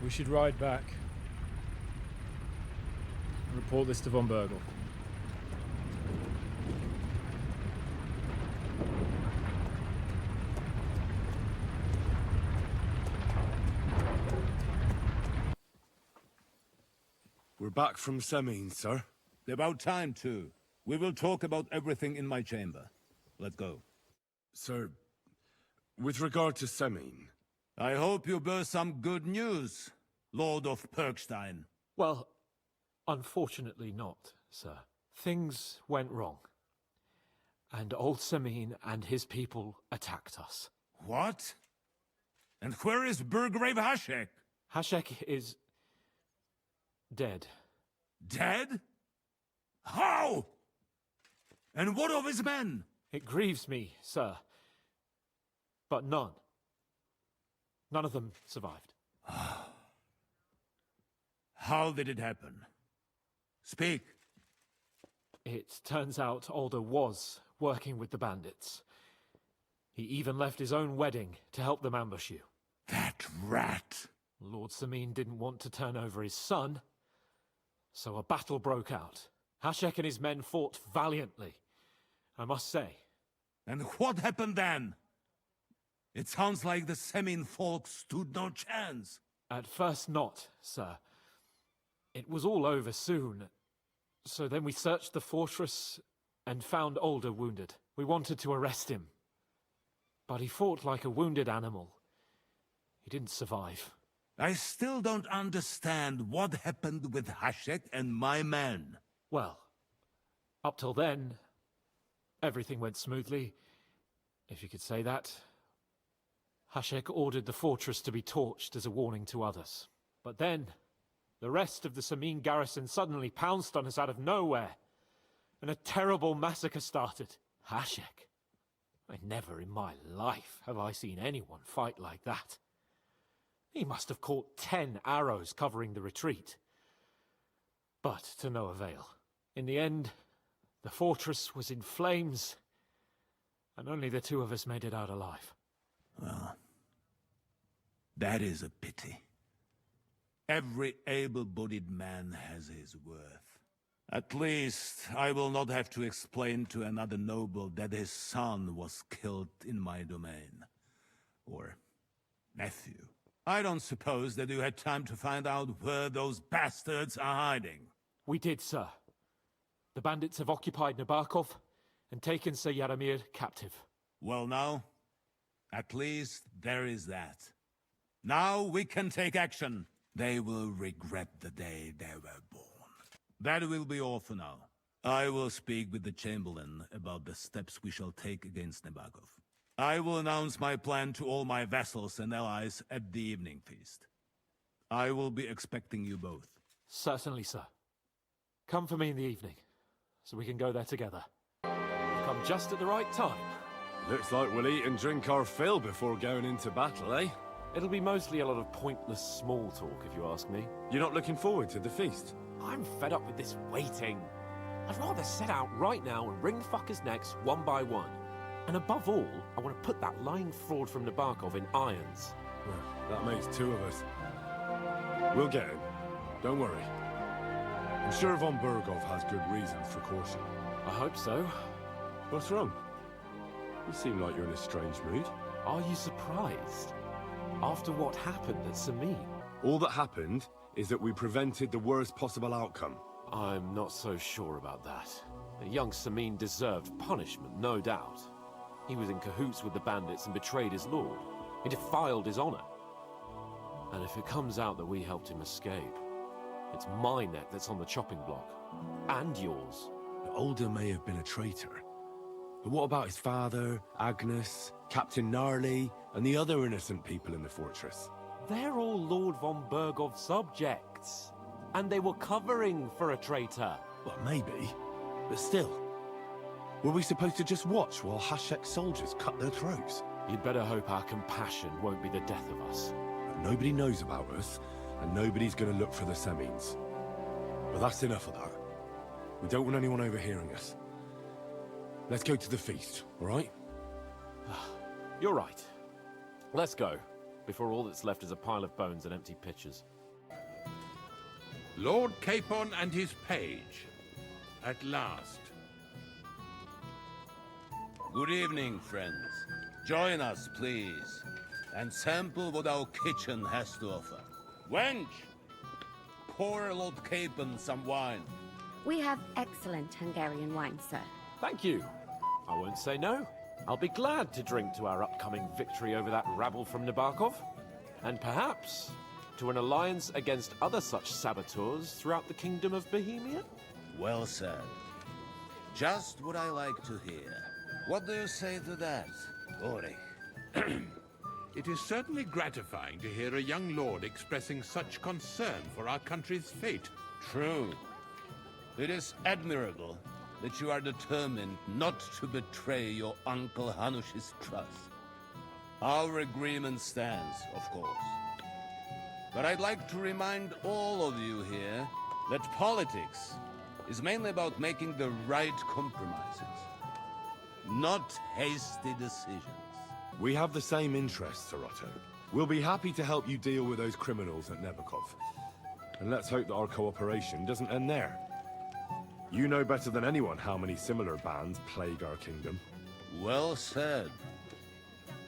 We should ride back. Report this to von Berghoff. We're back from Semine, sir. About time, too. We will talk about everything in my chamber. Let's go. Sir, with regard to Semine... I hope you bear some good news, Lord of Perkstein. Well, unfortunately not, sir. Things went wrong. And old Semine and his people attacked us. What? And where is Burgrave Hashek? Hashek is... dead. Dead? How? And what of his men? It grieves me, sir. But none. None of them survived. How did it happen? Speak. It turns out Alder was working with the bandits. He even left his own wedding to help them ambush you. That rat! Lord Semine didn't want to turn over his son, so a battle broke out. Hashek and his men fought valiantly, I must say. And what happened then? It sounds like the Semine folk stood no chance. At first not, sir. It was all over soon. So then we searched the fortress and found Alder wounded. We wanted to arrest him. But he fought like a wounded animal. He didn't survive. I still don't understand what happened with Hashek and my men. Well, up till then, everything went smoothly, if you could say that. Hashek ordered the fortress to be torched as a warning to others. But then, the rest of the Semine garrison suddenly pounced on us out of nowhere, and a terrible massacre started. Hashek? Never in my life have I seen anyone fight like that. He must have caught 10 arrows covering the retreat. But to no avail. In the end, the fortress was in flames, and only the two of us made it out alive. Well, that is a pity. Every able-bodied man has his worth. At least I will not have to explain to another noble that his son was killed in my domain. Or nephew. I don't suppose that you had time to find out where those bastards are hiding. We did, sir. The bandits have occupied Nabokov and taken Sir Yaramir captive. Well now, at least there is that. Now we can take action. They will regret the day they were born. That will be all for now. I will speak with the Chamberlain about the steps we shall take against Nabokov. I will announce my plan to all my vassals and allies at the evening feast. I will be expecting you both. Certainly, sir. Come for me in the evening, so we can go there together. We've come just at the right time. Looks like we'll eat and drink our fill before going into battle, eh? It'll be mostly a lot of pointless small talk, if you ask me. You're not looking forward to the feast? I'm fed up with this waiting. I'd rather set out right now and wring fuckers' necks one by one. And above all, I want to put that lying fraud from Nabokov in irons. Well, that makes two of us. We'll get him. Don't worry. I'm sure von Berghoff has good reasons for caution. I hope so. What's wrong? You seem like you're in a strange mood. Are you surprised? After what happened at Samin? All that happened is that we prevented the worst possible outcome. I'm not so sure about that. The young Samin deserved punishment, no doubt. He was in cahoots with the bandits and betrayed his lord. He defiled his honor. And if it comes out that we helped him escape, it's my neck that's on the chopping block. And yours. The Older may have been a traitor. But what about his father, Agnes, Captain Gnarly, and the other innocent people in the fortress? They're all Lord von Bergov's subjects. And they were covering for a traitor. Well, maybe. But still. Were we supposed to just watch while Hashek's soldiers cut their throats? You'd better hope our compassion won't be the death of us. But nobody knows about us, and nobody's gonna look for the Semines. But that's enough of that. We don't want anyone overhearing us. Let's go to the feast, all right? You're right. Let's go, before all that's left is a pile of bones and empty pitchers. Lord Capon and his page. At last. Good evening, friends. Join us, please, and sample what our kitchen has to offer. Wench, pour Lord Capon some wine. We have excellent Hungarian wine, sir. Thank you. I won't say no. I'll be glad to drink to our upcoming victory over that rabble from Nabokov. And perhaps to an alliance against other such saboteurs throughout the Kingdom of Bohemia? Well said. Just what I like to hear. What do you say to that, Ulrich? It is certainly gratifying to hear a young lord expressing such concern for our country's fate. True. It is admirable that you are determined not to betray your Uncle Hanush's trust. Our agreement stands, of course. But I'd like to remind all of you here that politics is mainly about making the right compromises, not hasty decisions. We have the same interests, Sir Otto. We'll be happy to help you deal with those criminals at Nabokov. And let's hope that our cooperation doesn't end there. You know better than anyone how many similar bands plague our kingdom. Well said.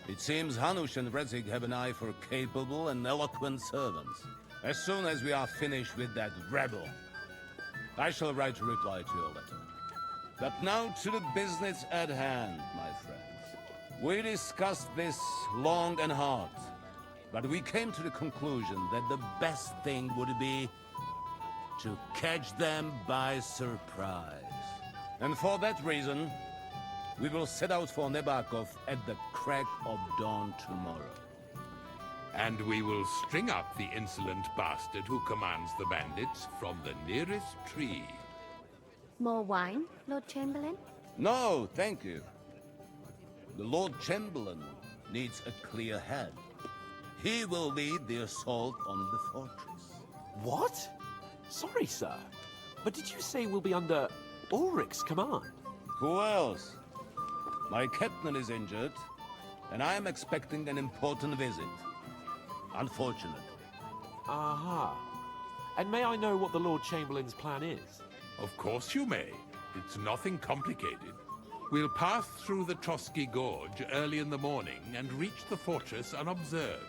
It seems Hanush and Redzig have an eye for capable and eloquent servants. As soon as we are finished with that rebel, I shall write a reply to your letter. But now to the business at hand, my friends. We discussed this long and hard, but we came to the conclusion that the best thing would be to catch them by surprise. And for that reason, we will set out for Nabokov at the crack of dawn tomorrow. And we will string up the insolent bastard who commands the bandits from the nearest tree. More wine, Lord Chamberlain? No, thank you. The Lord Chamberlain needs a clear head. He will lead the assault on the fortress. What? Sorry, sir. But did you say we'll be under Ulrich's command? Who else? My captain is injured, and I am expecting an important visit. Unfortunate. Aha. And may I know what the Lord Chamberlain's plan is? Of course you may. It's nothing complicated. We'll pass through the Trotsky Gorge early in the morning and reach the fortress unobserved.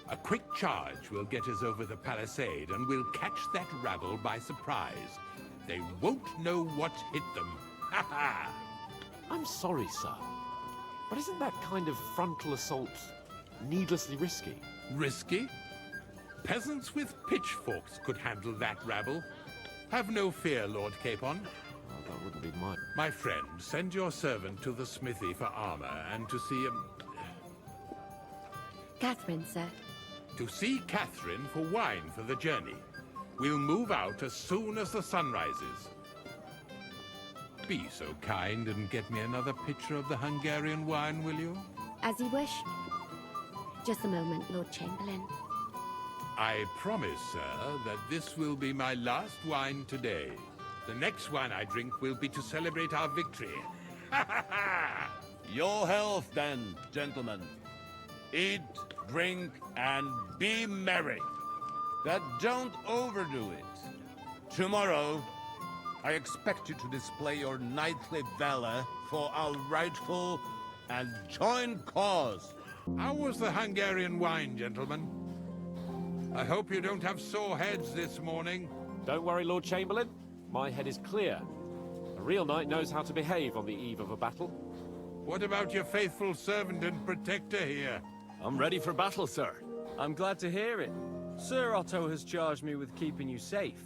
A quick charge will get us over the palisade, and we'll catch that rabble by surprise. They won't know what hit them. Ha ha! I'm sorry, sir. But isn't that kind of frontal assault needlessly risky? Risky? Peasants with pitchforks could handle that rabble. Have no fear, Lord Capon. Well, that wouldn't be mine. My friend, send your servant to the smithy for armor and to see Catherine, sir. To see Catherine for wine for the journey. We'll move out as soon as the sun rises. Be so kind and get me another pitcher of the Hungarian wine, will you? As you wish. Just a moment, Lord Chamberlain. I promise, sir, that this will be my last wine today. The next wine I drink will be to celebrate our victory. Ha ha ha! Your health, then, gentlemen. Eat, drink, and be merry. But don't overdo it. Tomorrow, I expect you to display your knightly valor for our rightful and joint cause. How was the Hungarian wine, gentlemen? I hope you don't have sore heads this morning. Don't worry, Lord Chamberlain. My head is clear. A real knight knows how to behave on the eve of a battle. What about your faithful servant and protector here? I'm ready for battle, sir. I'm glad to hear it. Sir Otto has charged me with keeping you safe.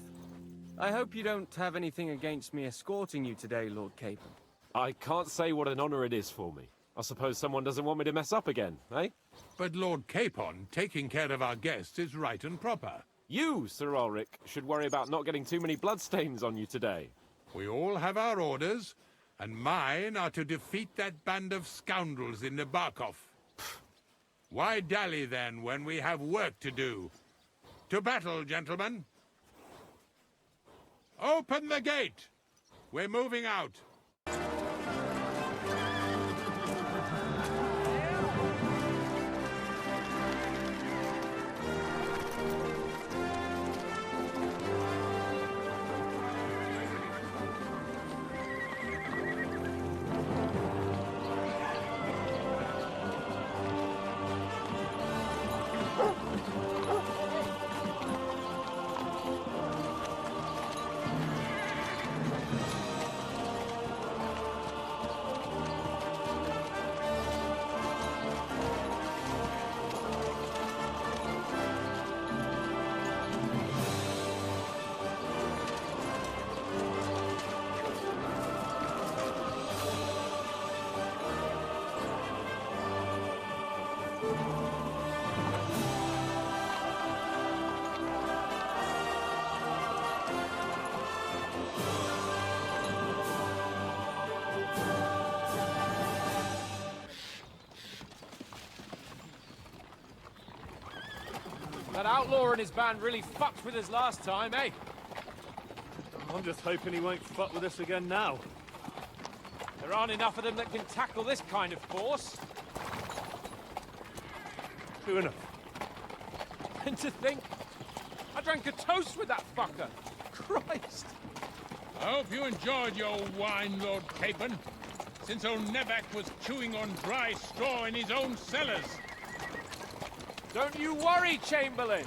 I hope you don't have anything against me escorting you today, Lord Capon. I can't say what an honor it is for me. I suppose someone doesn't want me to mess up again, eh? But Lord Capon, taking care of our guests is right and proper. You, Sir Ulrich, should worry about not getting too many bloodstains on you today. We all have our orders, and mine are to defeat that band of scoundrels in Nabokov. Why dally, then, when we have work to do? To battle, gentlemen! Open the gate! We're moving out. That outlaw and his band really fucked with us last time, eh? I'm just hoping he won't fuck with us again now. There aren't enough of them that can tackle this kind of force. True enough. And to think, I drank a toast with that fucker. Christ. I hope you enjoyed your wine, Lord Capon, since old Nevak was chewing on dry straw in his own cellars. Don't you worry, Chamberlain.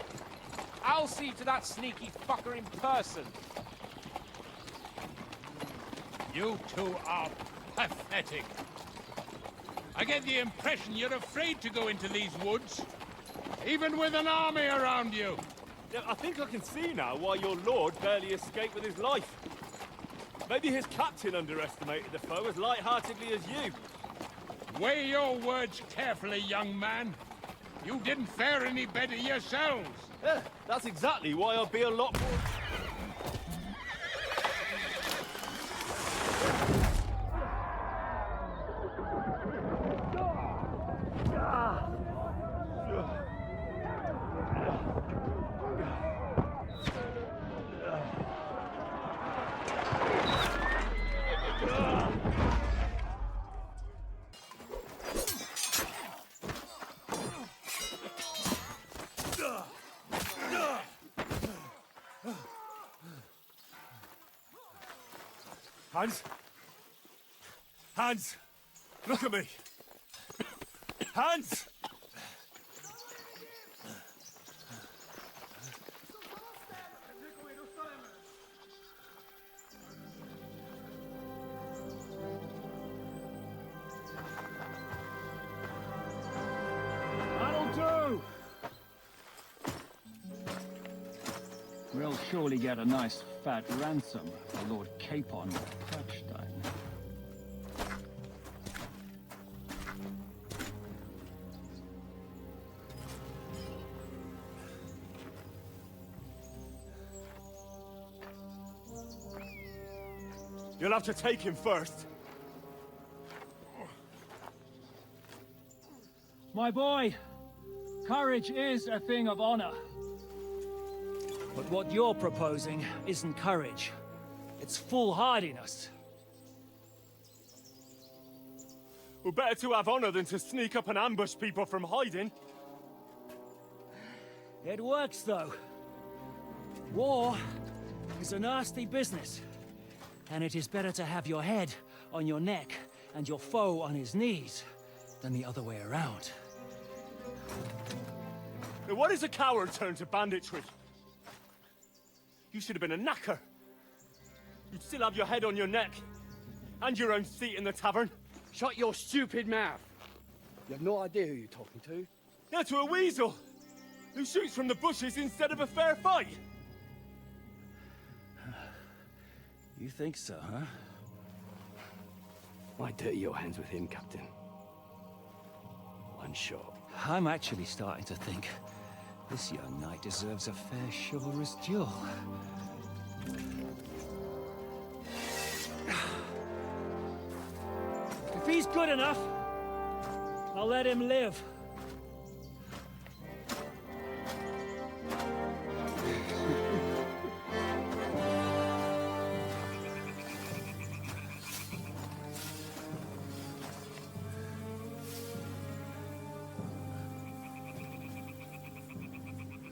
I'll see to that sneaky fucker in person. You two are pathetic. I get the impression you're afraid to go into these woods, even with an army around you. Yeah, I think I can see now why your lord barely escaped with his life. Maybe his captain underestimated the foe as light-heartedly as you. Weigh your words carefully, young man. You didn't fare any better yourselves. Yeah, that's exactly why I'll be a lot more... Hans? Hans! Look at me! Hans! That'll do! We'll surely get a nice fat ransom for Lord Capon of Touchstone. You'll have to take him first. My boy, courage is a thing of honor. But what you're proposing isn't courage. It's foolhardiness. Well, better to have honor than to sneak up and ambush people from hiding. It works, though. War is a nasty business. And it is better to have your head on your neck and your foe on his knees than the other way around. Now, what is a coward turn to banditry? You should have been a knacker. You'd still have your head on your neck. And your own seat in the tavern. Shut your stupid mouth. You have no idea who you're talking to. Yeah, to a weasel. Who shoots from the bushes instead of a fair fight. You think so, huh? Why dirty your hands with him, Captain? One shot. I'm actually starting to think this young knight deserves a fair chivalrous duel. If he's good enough, I'll let him live.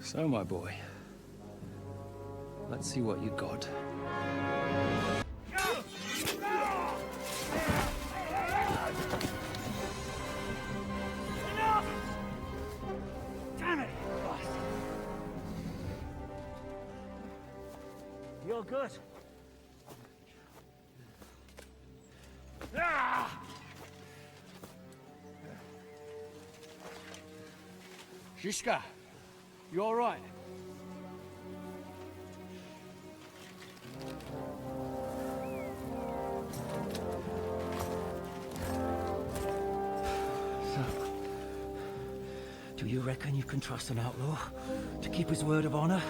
So, my boy, let's see what you got. Damn it! You're good. Shishka, you all right? So, do you reckon you can trust an outlaw to keep his word of honor?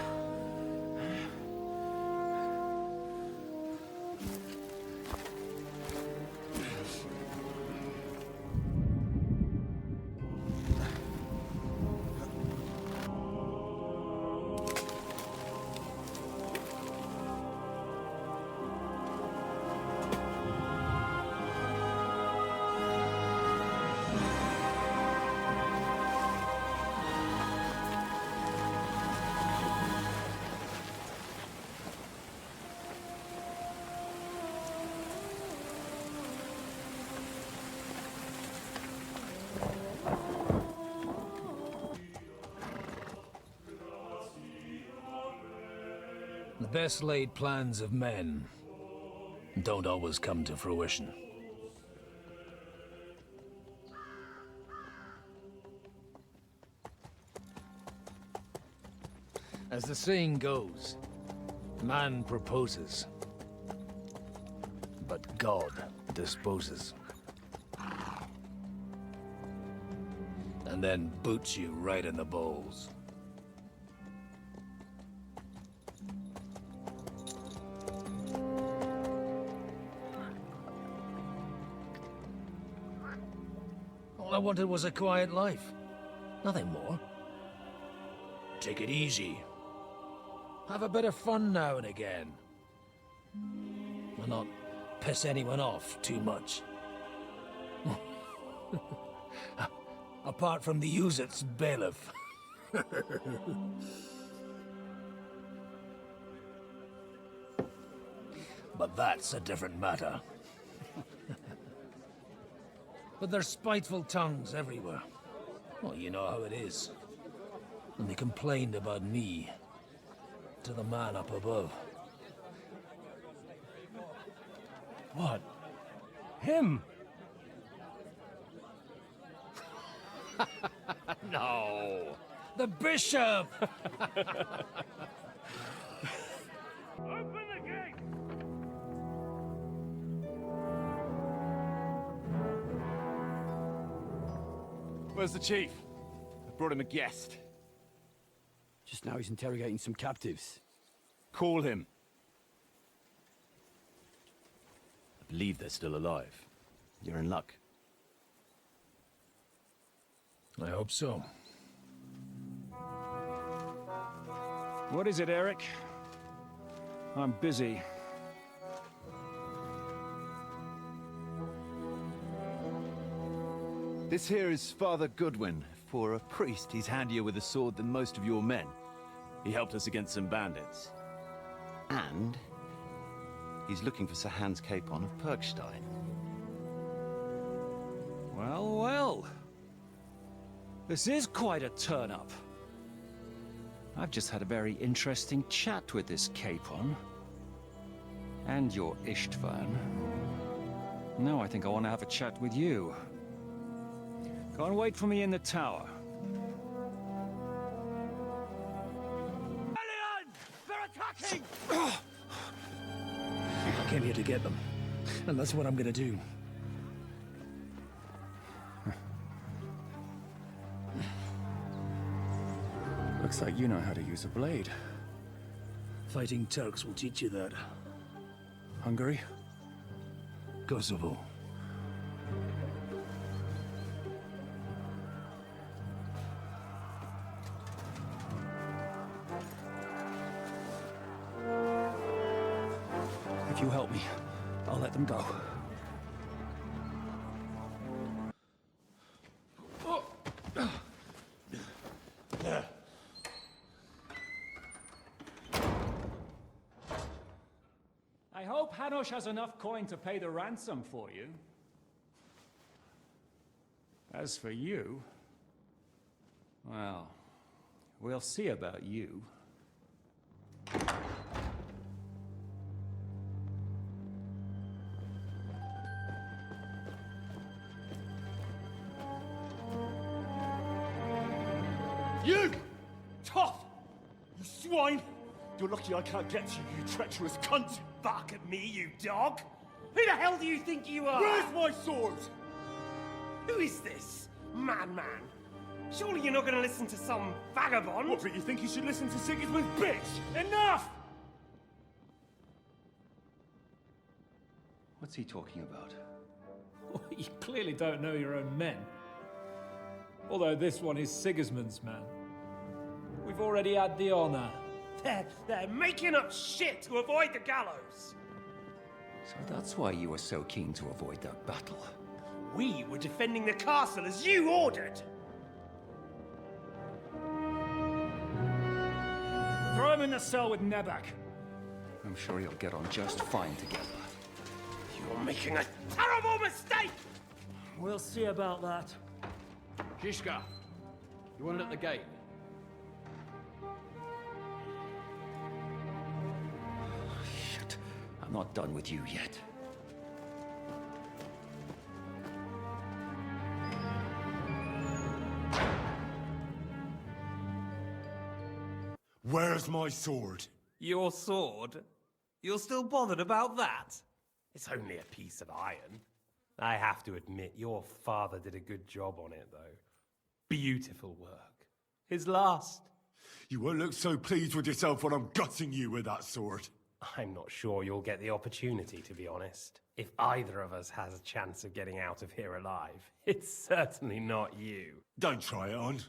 The best laid plans of men don't always come to fruition. As the saying goes, man proposes, but God disposes. And then boots you right in the balls. All I wanted was a quiet life. Nothing more. Take it easy. Have a bit of fun now and again. And not piss anyone off too much. Apart from the use-its bailiff. But that's a different matter. But there's spiteful tongues everywhere. Well, you know how it is. And they complained about me to the man up above. What? Him? No! The bishop! Open the gate! Where's the chief? I brought him a guest. Just now he's interrogating some captives. Call him. I believe they're still alive. You're in luck. I hope so. What is it, Eric? I'm busy. This here is Father Goodwin. For a priest, he's handier with a sword than most of your men. He helped us against some bandits. And he's looking for Sir Hans Capon of Perkstein. Well, well. This is quite a turn-up. I've just had a very interesting chat with this Capon. And your Istvan. Now I think I want to have a chat with you. Go and wait for me in the tower. Alien! They're attacking! I came here to get them. And that's what I'm gonna do. Looks like you know how to use a blade. Fighting Turks will teach you that. Hungary? Kosovo. If you help me, I'll let them go. I hope Hanush has enough coin to pay the ransom for you. As for you, well, we'll see about you. You! Tough! You swine! You're lucky I can't get to you, you treacherous cunt! Bark at me, you dog! Who the hell do you think you are? Where's my sword? Who is this? Man. Surely you're not gonna listen to some vagabond? What, but you think you should listen to Sigismund's bitch? Enough! What's he talking about? You clearly don't know your own men. Although this one is Sigismund's man. We've already had the honor. They're making up shit to avoid the gallows! So that's why you were so keen to avoid that battle. We were defending the castle as you ordered! Throw him in the cell with Nebak. I'm sure you'll get on just fine together. You're making a terrible mistake! We'll see about that. Shishka, you want it at the gate? Shit, I'm not done with you yet. Where's my sword? Your sword? You're still bothered about that? It's only a piece of iron. I have to admit, your father did a good job on it, though. Beautiful work. His last. You won't look so pleased with yourself when I'm gutting you with that sword. I'm not sure you'll get the opportunity, to be honest. If either of us has a chance of getting out of here alive, it's certainly not you. Don't try it on.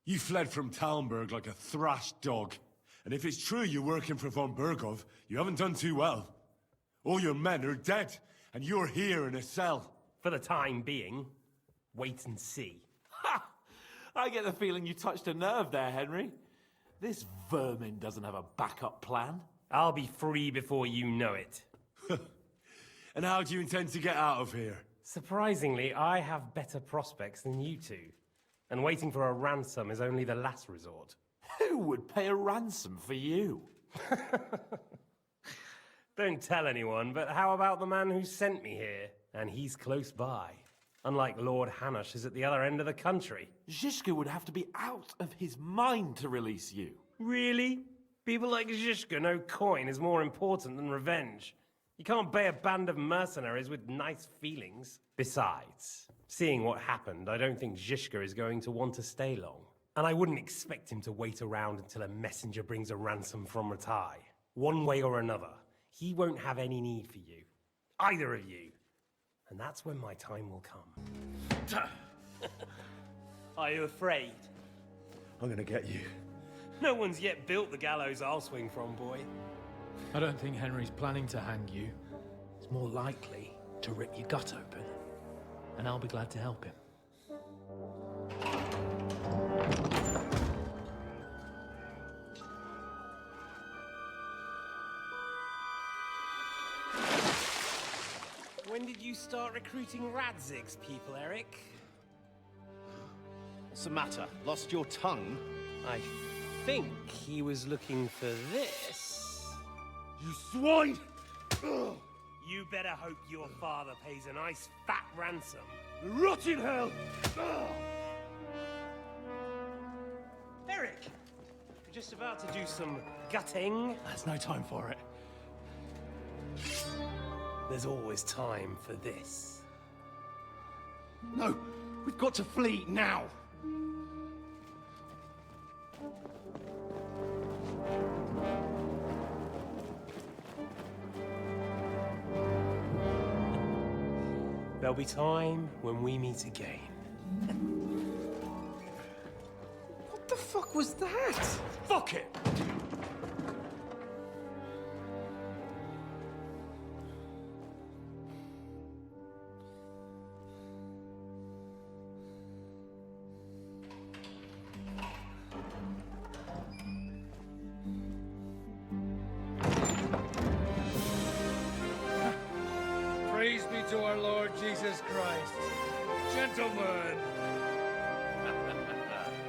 You fled from Talmberg like a thrashed dog. And if it's true you're working for von Bergov, you haven't done too well. All your men are dead, and you're here in a cell. For the time being, wait and see. Ha! I get the feeling you touched a nerve there, Henry. This vermin doesn't have a backup plan. I'll be free before you know it. And how do you intend to get out of here? Surprisingly, I have better prospects than you two. And waiting for a ransom is only the last resort. Who would pay a ransom for you? Don't tell anyone, but how about the man who sent me here? And he's close by. Unlike Lord Hanush is at the other end of the country. Zhishka would have to be out of his mind to release you. Really? People like Zhishka know coin is more important than revenge. You can't pay a band of mercenaries with nice feelings. Besides, seeing what happened, I don't think Zhishka is going to want to stay long. And I wouldn't expect him to wait around until a messenger brings a ransom from Ratai. One way or another, he won't have any need for you. Either of you. And that's when my time will come. Are you afraid? I'm gonna get you. No one's yet built the gallows I'll swing from, boy. I don't think Henry's planning to hang you. It's more likely to rip your gut open. And I'll be glad to help him. When did you start recruiting Radzig's people, Eric? What's the matter? Lost your tongue? I think he was looking for this. You swine! You better hope your father pays a nice fat ransom. Rot in hell! Eric! You're just about to do some gutting. There's no time for it. There's always time for this. No, we've got to flee now! There'll be time when we meet again. What the fuck was that? Fuck it! Praise be to our Lord Jesus Christ. Gentlemen!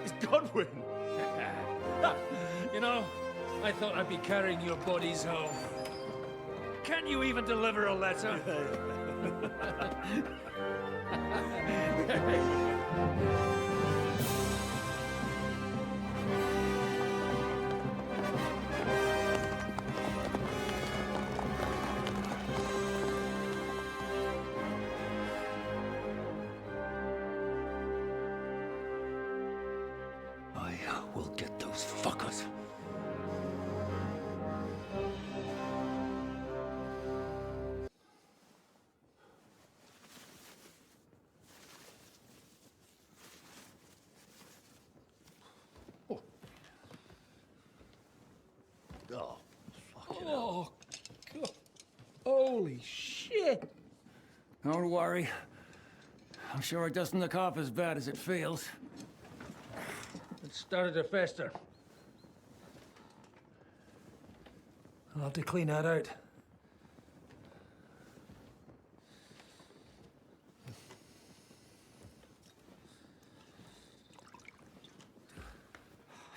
It's Godwin! You know, I thought I'd be carrying your bodies home. Can't you even deliver a letter? I will get those fuckers. Oh, fucking hell. God. Holy shit! Don't worry. I'm sure it doesn't look half as bad as it feels. It started to fester. I'll have to clean that out.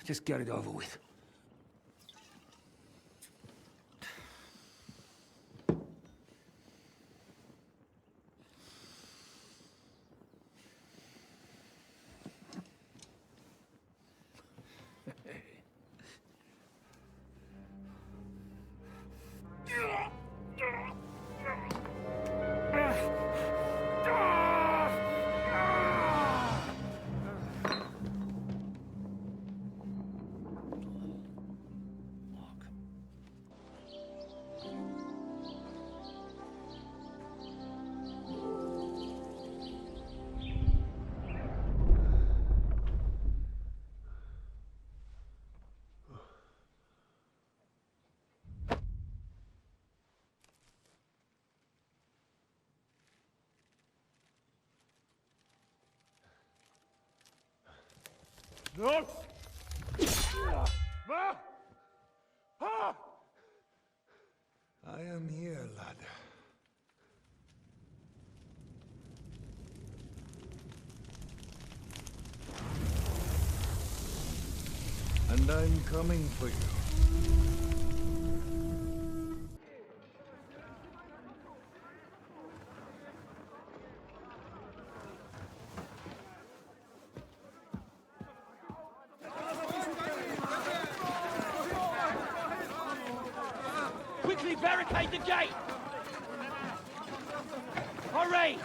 Just get it over with. No! Ma! Ah! am here, lad. And I'm coming for you. Quickly barricade the gate! Hurry!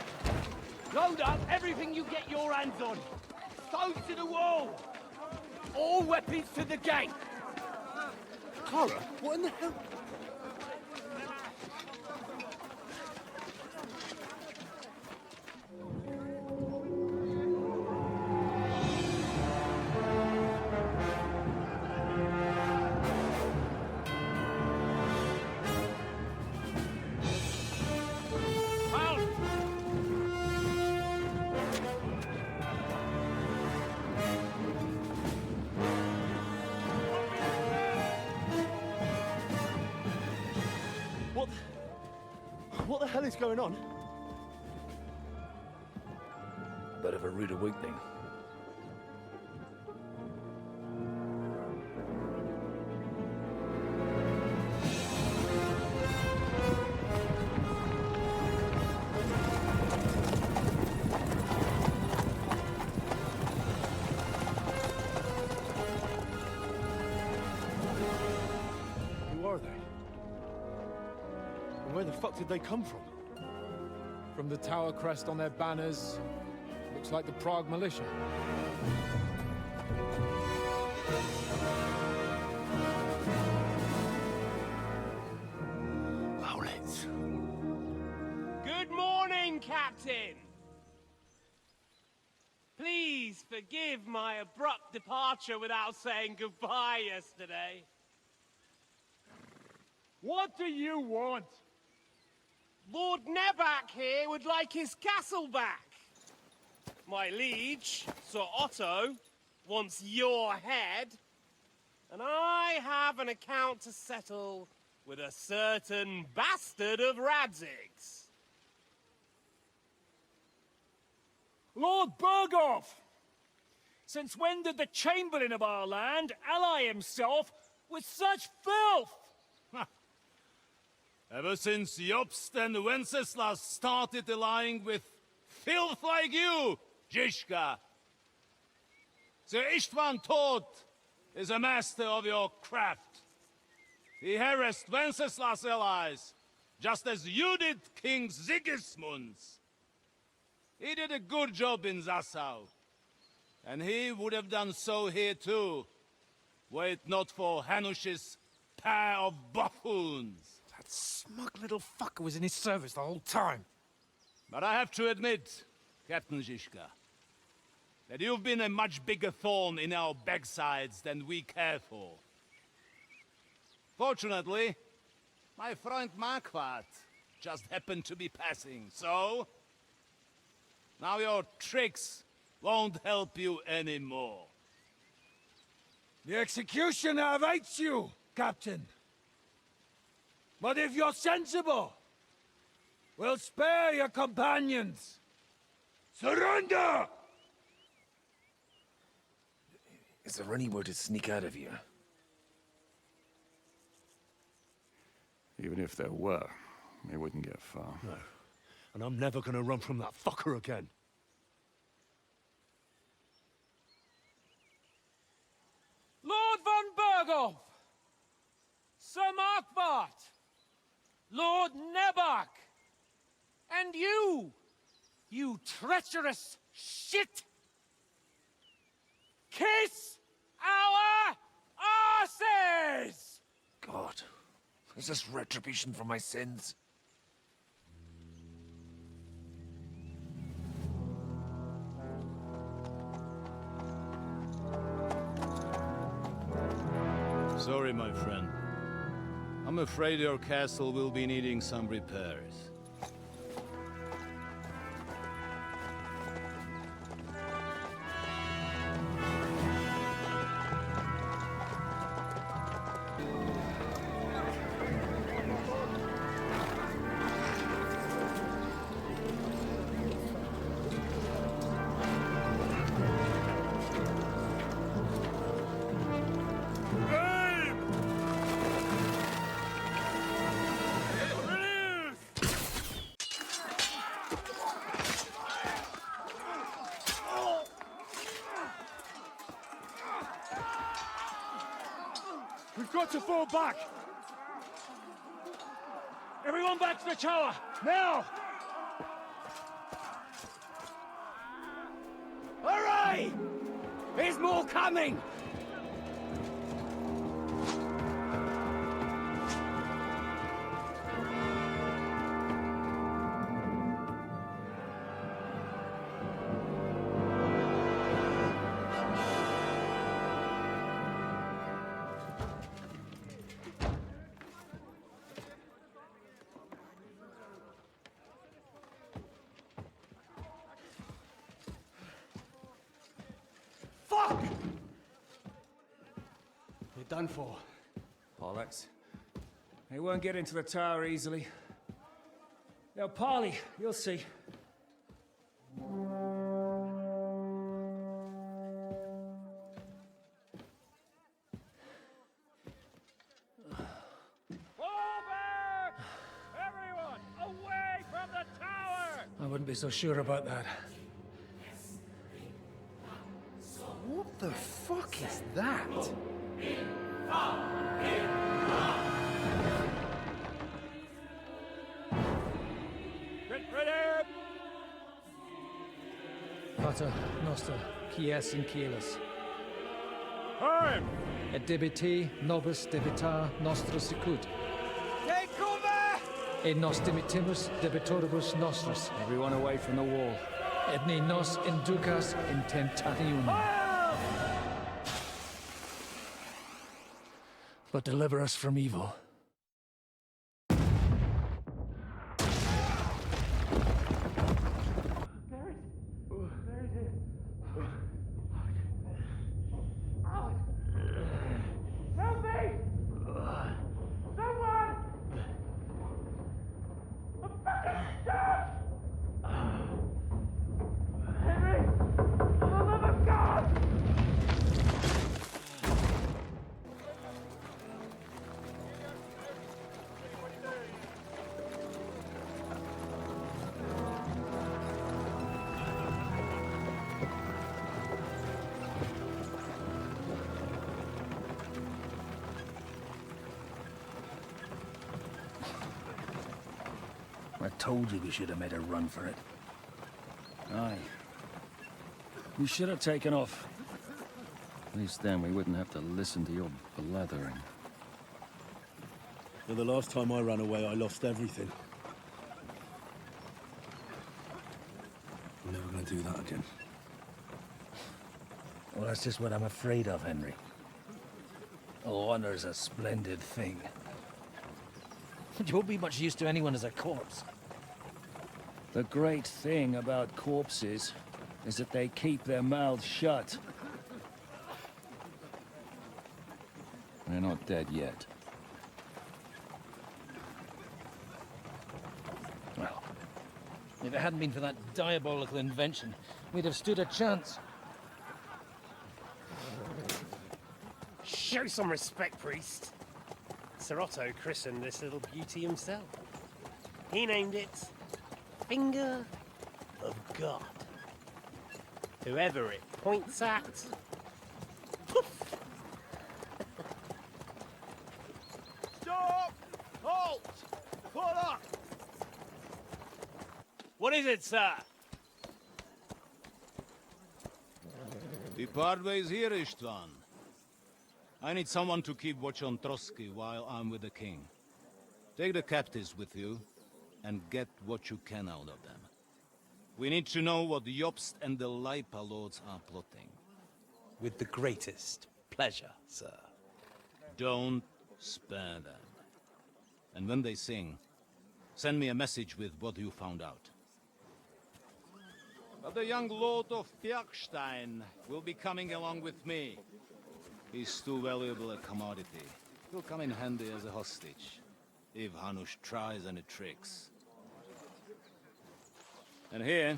Load up everything you get your hands on. Stones to the wall! All weapons to the gate! Clara, what in the hell? What the hell is going on? Bit of a rude awakening. Who are they? And where the fuck did they come from? From the tower crest on their banners, looks like the Prague militia. Owlets. Good morning, Captain! Please forgive my abrupt departure without saying goodbye yesterday. What do you want? Lord Nebak here would like his castle back. My liege, Sir Otto, wants your head. And I have an account to settle with a certain bastard of Radzig's. Lord Berghoff! Since when did the Chamberlain of our land ally himself with such filth? Ever since Jobst and Wenceslas started allying with filth like you, Zizka. Sir Istvan Tod is a master of your craft. He harassed Wenceslas' allies, just as you did King Sigismund's. He did a good job in Zassau, and he would have done so here too, were it not for Hanush's pair of buffoons. That smug little fucker was in his service the whole time. But I have to admit, Captain Zizka, that you've been a much bigger thorn in our backsides than we care for. Fortunately, my friend Marquardt just happened to be passing, so... now your tricks won't help you anymore. The executioner awaits you, Captain. But if you're sensible, we'll spare your companions. Surrender! Is there anywhere to sneak out of here? Even if there were, we wouldn't get far. No. And I'm never gonna run from that fucker again. Lord von Berghoff! Sir Marquardt! Lord Nebak! And you treacherous shit! Kiss our asses! God, is this retribution for my sins? Sorry, my friend. I'm afraid your castle will be needing some repairs. We've got to fall back! Everyone back to the tower! Now! Hurry! There's more coming! Fuck! You're done for. Bollocks. They won't get into the tower easily. Now, Parley, you'll see. Everyone, away from the tower! I wouldn't be so sure about that. What the fuck is that? Get ready! Pater Noster, Kies in Kielis. Time! Et debiti nobis debitar nostra sicut. Take cover! Et nos dimitimus debitoribus nostris. Everyone away from the wall. Et ni nos inducas in tentationem. But deliver us from evil. Help me! Someone! I'm fucking stuck! Henry! For the love of God! I told you we should have made a run for it. Aye. We should have taken off. At least then we wouldn't have to listen to your blathering. Well, the last time I ran away, I lost everything. I'm never gonna do that again. Well, that's just what I'm afraid of, Henry. Honor's a splendid thing. You won't be much use to anyone as a corpse. The great thing about corpses is that they keep their mouths shut. They're not dead yet. Well, if it hadn't been for that diabolical invention, we'd have stood a chance. Show some respect, priest. Sir Otto christened this little beauty himself. He named it Finger of God. Whoever it points at, poof! Stop! Halt! Pull up! What is it, sir? The Parway's here, Istvan. I need someone to keep watch on Trotsky while I'm with the king. Take the captives with you, and get what you can out of them. We need to know what the Jobst and the Leipa lords are plotting. With the greatest pleasure, sir. Don't spare them. And when they sing, send me a message with what you found out. But the young lord of Bjergstein will be coming along with me. He's too valuable a commodity. He'll come in handy as a hostage, if Hanush tries any tricks. And here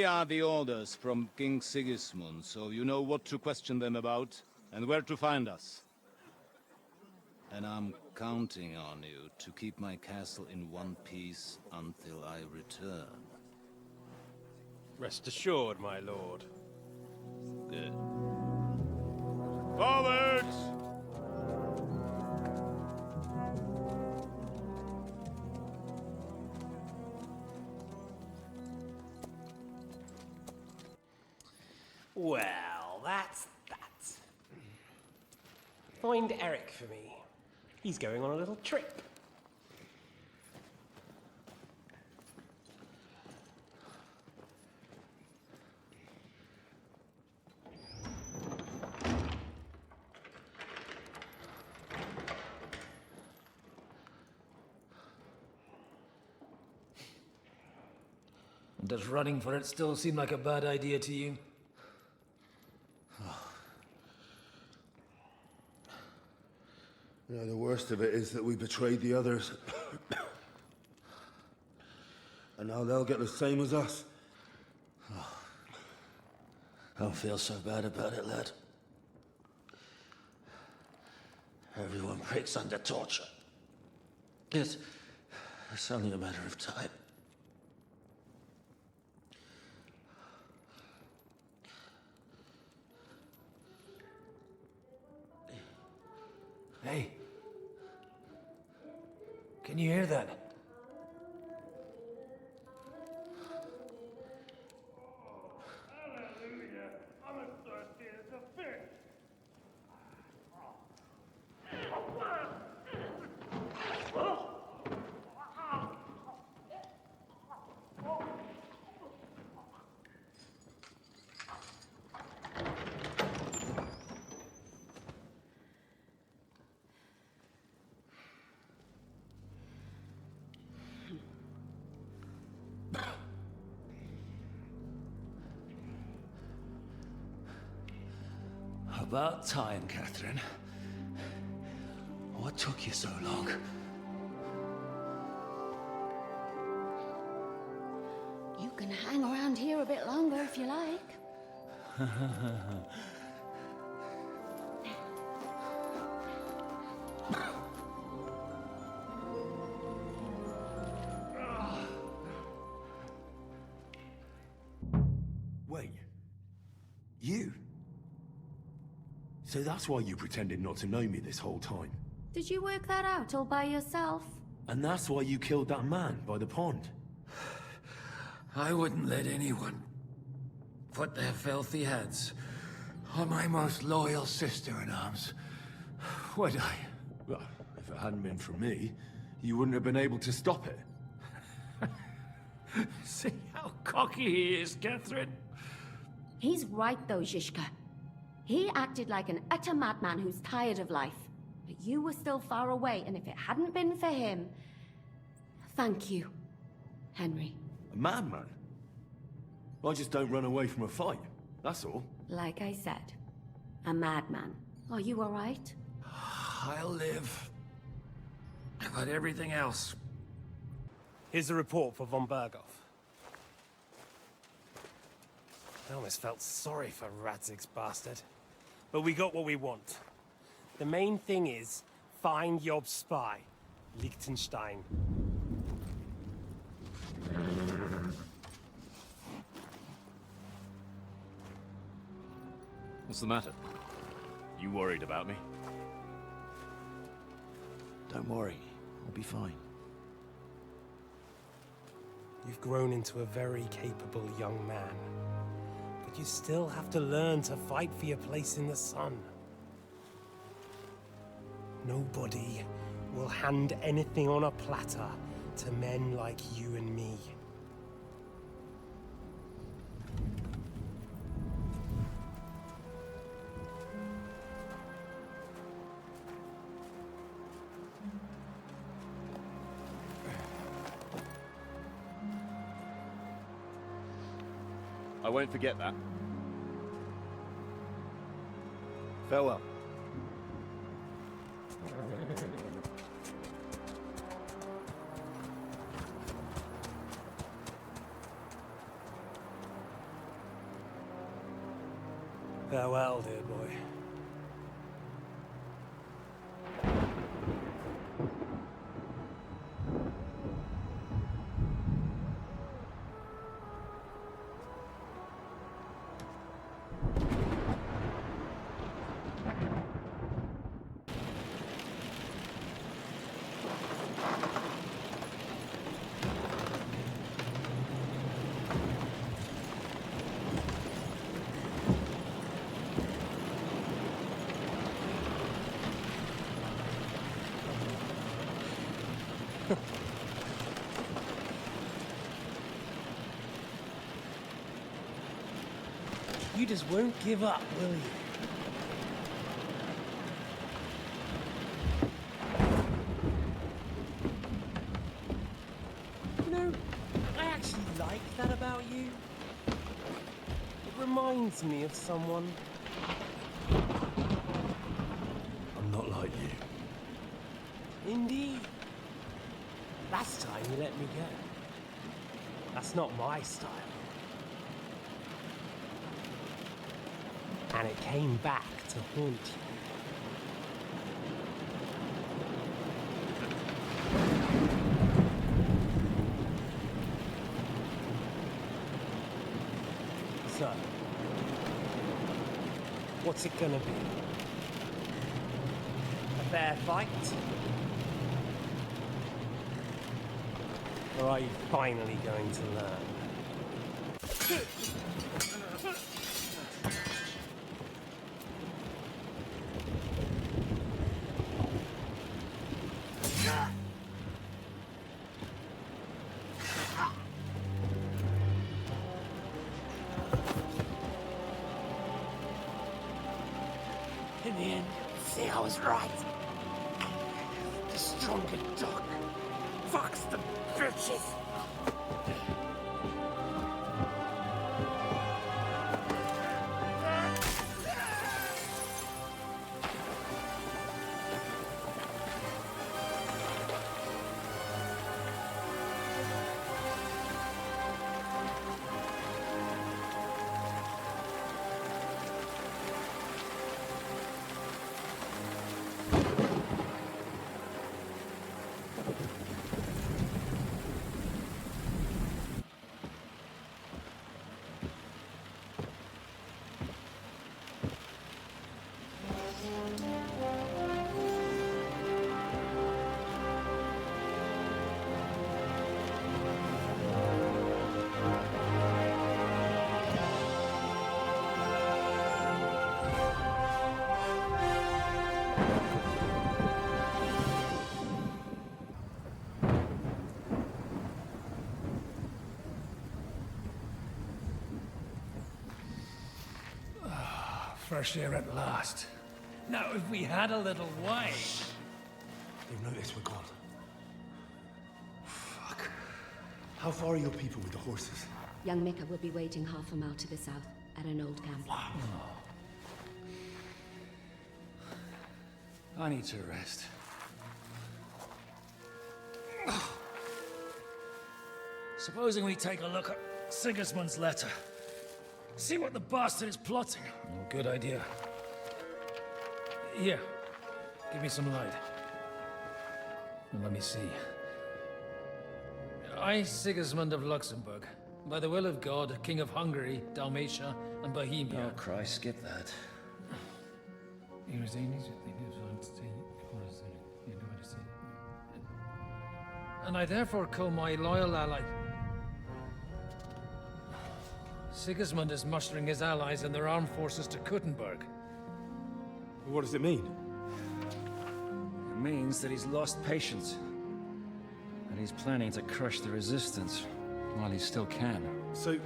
are the orders from King Sigismund, so you know what to question them about, and where to find us. And I'm counting on you to keep my castle in one piece until I return. Rest assured, my lord. Good. Forwards! Well, that's that. Find Eric for me. He's going on a little trip. Does running for it still seem like a bad idea to you? You know, the worst of it is that we betrayed the others. And now they'll get the same as us. I don't feel so bad about it, lad. Everyone breaks under torture. It's only a matter of time. Hey. Can you hear that? About time, Catherine. What took you so long? You can hang around here a bit longer if you like. Wait. You? So that's why you pretended not to know me this whole time. Did you work that out all by yourself? And that's why you killed that man by the pond. I wouldn't let anyone put their filthy hands on my most loyal sister-in-arms, would I? Well, if it hadn't been for me, you wouldn't have been able to stop it. See how cocky he is, Catherine? He's right though, Zizka. He acted like an utter madman who's tired of life. But you were still far away, and if it hadn't been for him... Thank you, Henry. A madman? I just don't run away from a fight, that's all. Like I said, a madman. Are you all right? I'll live. But everything else... Here's the report for von Berghoff. I almost felt sorry for Radzig's bastard. But we got what we want. The main thing is, find Job's spy, Liechtenstein. What's the matter? You worried about me? Don't worry, I'll be fine. You've grown into a very capable young man. But you still have to learn to fight for your place in the sun. Nobody will hand anything on a platter to men like you and me. I won't forget that. Farewell. Farewell, dear boy. You just won't give up, will you? You know, I actually like that about you. It reminds me of someone. I'm not like you. Indeed. Last time you let me go. That's not my style. And it came back to haunt you. So, what's it gonna be? A fair fight? Or are you finally going to learn? In the end, see, I was right. The stronger dog. Fox the bitches. Fresh air at last. Now, if we had a little wine. They've noticed we're gone. Fuck. How far are your people with the horses? Young Mika will be waiting half a mile to the south, at an old camp. I need to rest. Supposing we take a look at Sigismund's letter. See what the bastard is plotting. Oh, good idea. Here, give me some light. Well, let me see. I, Sigismund of Luxembourg, by the will of God, King of Hungary, Dalmatia, and Bohemia. Oh, Christ, skip that. And I therefore call my loyal ally... Sigismund is mustering his allies and their armed forces to Kuttenberg. What does it mean? It means that he's lost patience. And he's planning to crush the resistance while he still can. So,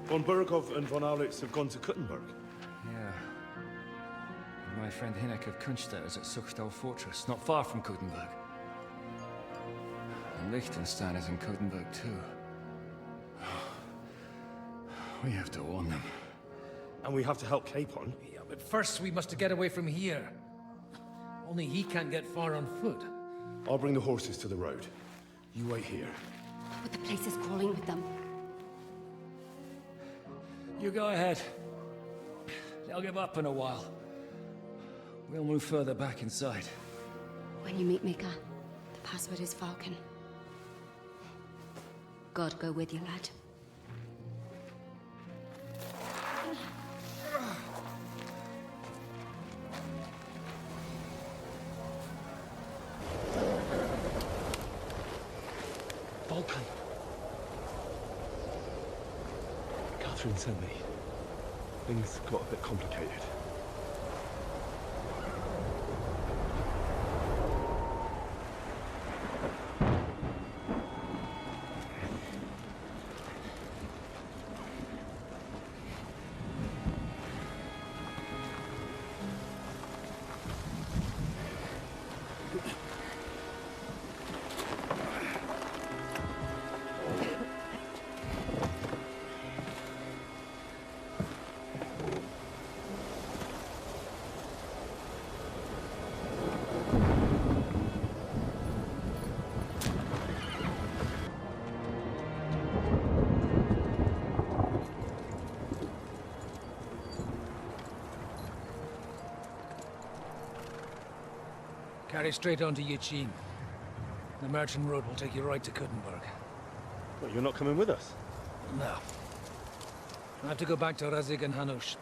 von Burgov and von Aulitz have gone to Kuttenberg? Yeah. My friend Hinnek of Kunstadt is at Suchtal Fortress, not far from Kuttenberg. And Liechtenstein is in Kuttenberg too. We have to warn them. And we have to help Capon? Yeah, but first we must get away from here. Only he can't get far on foot. I'll bring the horses to the road. You wait here. But the place is crawling with them. You go ahead. They'll give up in a while. We'll move further back inside. When you meet Mika, the password is Falcon. God go with you, lad. Vulcan. Catherine sent me. Things got a bit complicated. Carry straight on to Yuchin. The merchant road will take you right to Kuttenberg. Well, you're not coming with us? No. I have to go back to Razig and Hanush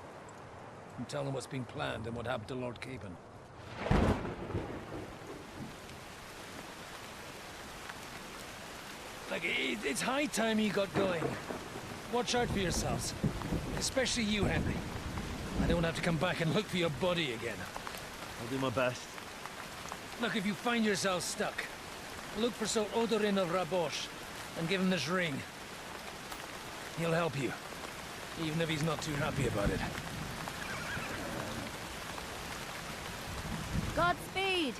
and tell them what's been planned and what happened to Lord Capon. Like, it's high time you got going. Watch out for yourselves. Especially you, Henry. I don't have to come back and look for your body again. I'll do my best. Look, if you find yourself stuck, look for Sir Odorin of Rabosh and give him this ring. He'll help you, even if he's not too happy about it. Godspeed!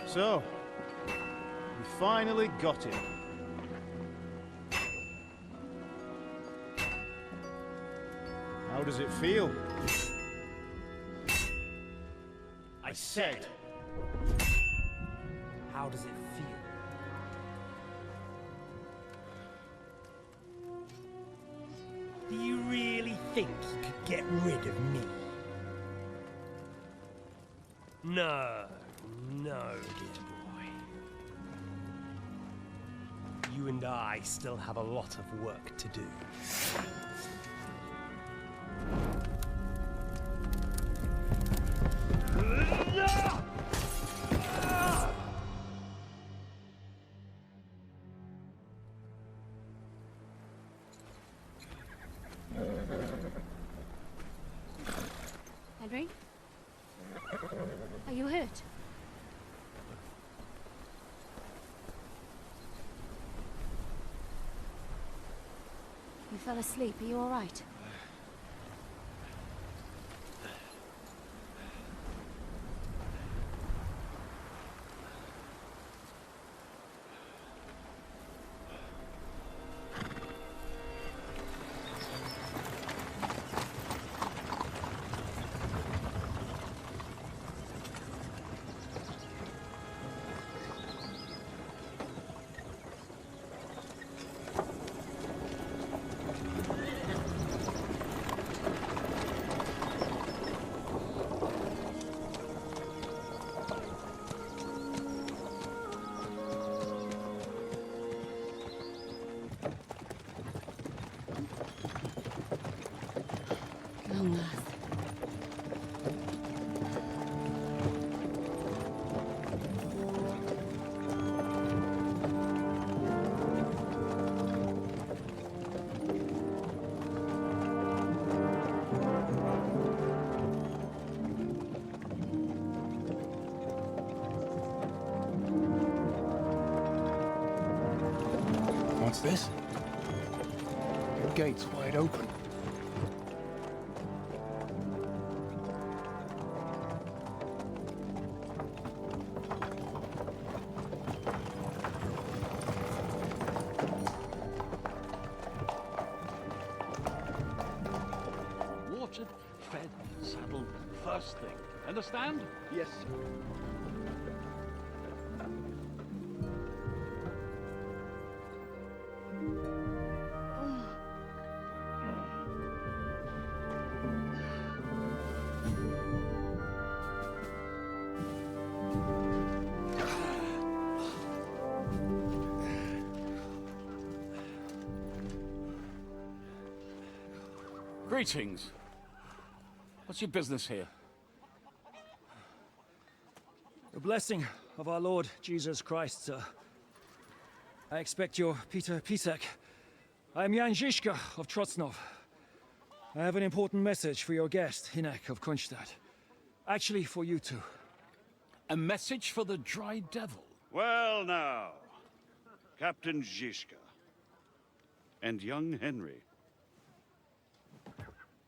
So, we finally got him. How does it feel? I said, how does it feel? Do you really think you could get rid of me? No, no, dear boy. You and I still have a lot of work to do. Henry? Are you hurt? You fell asleep. Are you all right? Long last. What's this? The gate's wide open. Watered, fed, saddled, first thing. Understand? Yes, sir. Greetings. What's your business here? The blessing of our Lord Jesus Christ, sir. I expect your Peter Pisek. I am Jan Zizka of Trosnov. I have an important message for your guest, Hinek of Kunstadt. Actually, for you two. A message for the Dry Devil? Well now, Captain Zizka. And young Henry.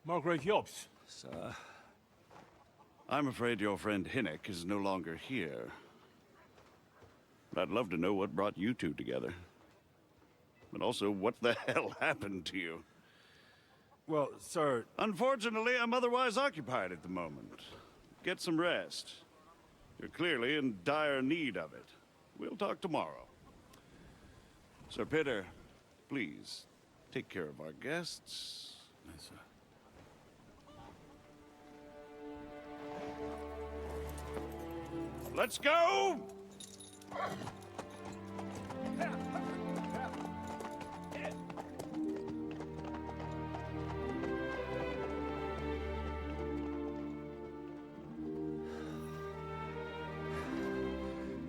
Margrave Jobs. Sir. I'm afraid your friend Hinek is no longer here. But I'd love to know what brought you two together. But also, what the hell happened to you? Well, sir... Unfortunately, I'm otherwise occupied at the moment. Get some rest. You're clearly in dire need of it. We'll talk tomorrow. Sir Peter, please, take care of our guests. Yes, sir. Let's go!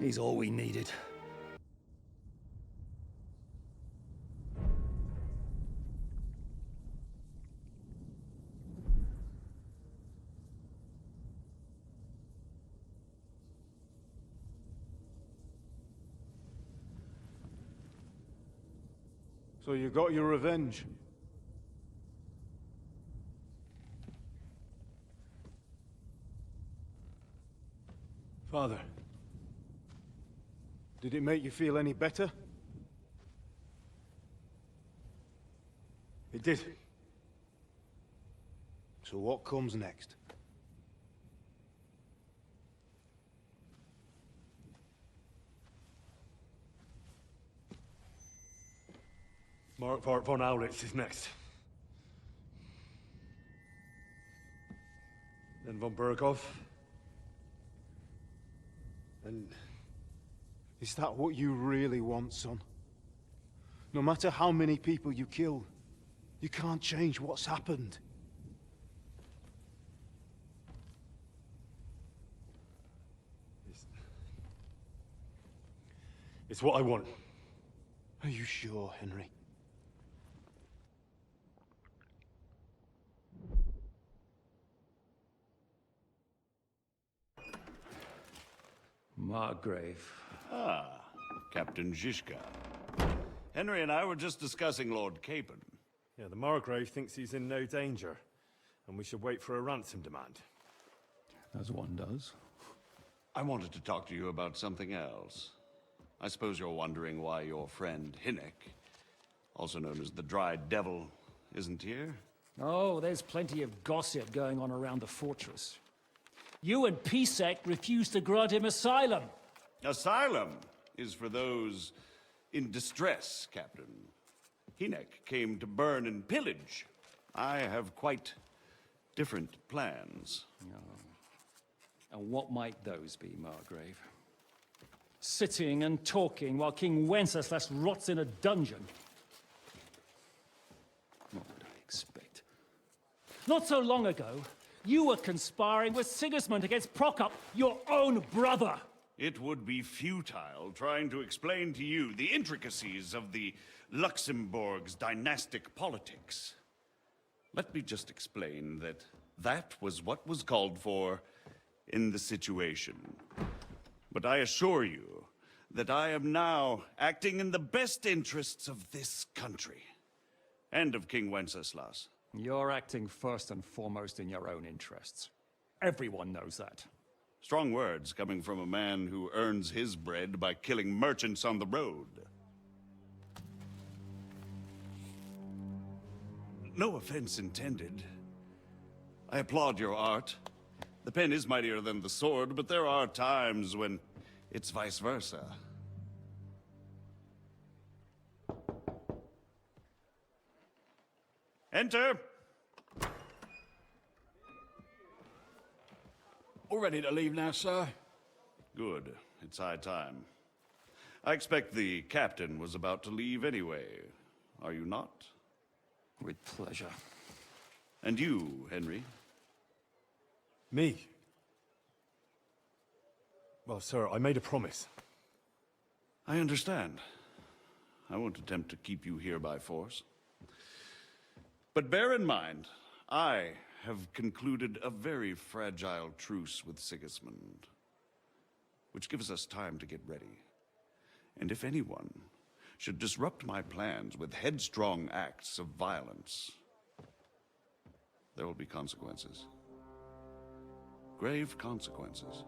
He's all we needed. So you got your revenge? Father, did it make you feel any better? It did. So what comes next? Mark von Aulitz is next. Then von Burgov. And is that what you really want, son? No matter how many people you kill, you can't change what's happened. It's what I want. Are you sure, Henry? Margrave. Ah, Captain Zizka. Henry and I were just discussing Lord Capon. Yeah, the Margrave thinks he's in no danger, and we should wait for a ransom demand. As one does. I wanted to talk to you about something else. I suppose you're wondering why your friend Hinek, also known as the Dry Devil, isn't here? Oh, there's plenty of gossip going on around the fortress. You and Pisek refused to grant him asylum. Asylum is for those in distress, Captain. Hinek came to burn and pillage. I have quite different plans. Oh. And what might those be, Margrave? Sitting and talking while King Wenceslas rots in a dungeon. What would I expect? Not so long ago, you were conspiring with Sigismund against Prokop, your own brother. It would be futile trying to explain to you the intricacies of the Luxembourg's dynastic politics. Let me just explain that that was what was called for in the situation. But I assure you that I am now acting in the best interests of this country and of King Wenceslas. You're acting first and foremost in your own interests. Everyone knows that. Strong words coming from a man who earns his bread by killing merchants on the road. No offense intended. I applaud your art. The pen is mightier than the sword, but there are times when it's vice versa. Enter! All ready to leave now, sir? Good. It's high time. I expect the captain was about to leave anyway. Are you not? With pleasure. And you, Henry? Me? Well, sir, I made a promise. I understand. I won't attempt to keep you here by force. But bear in mind, I have concluded a very fragile truce with Sigismund, which gives us time to get ready. And if anyone should disrupt my plans with headstrong acts of violence, there will be consequences. Grave consequences.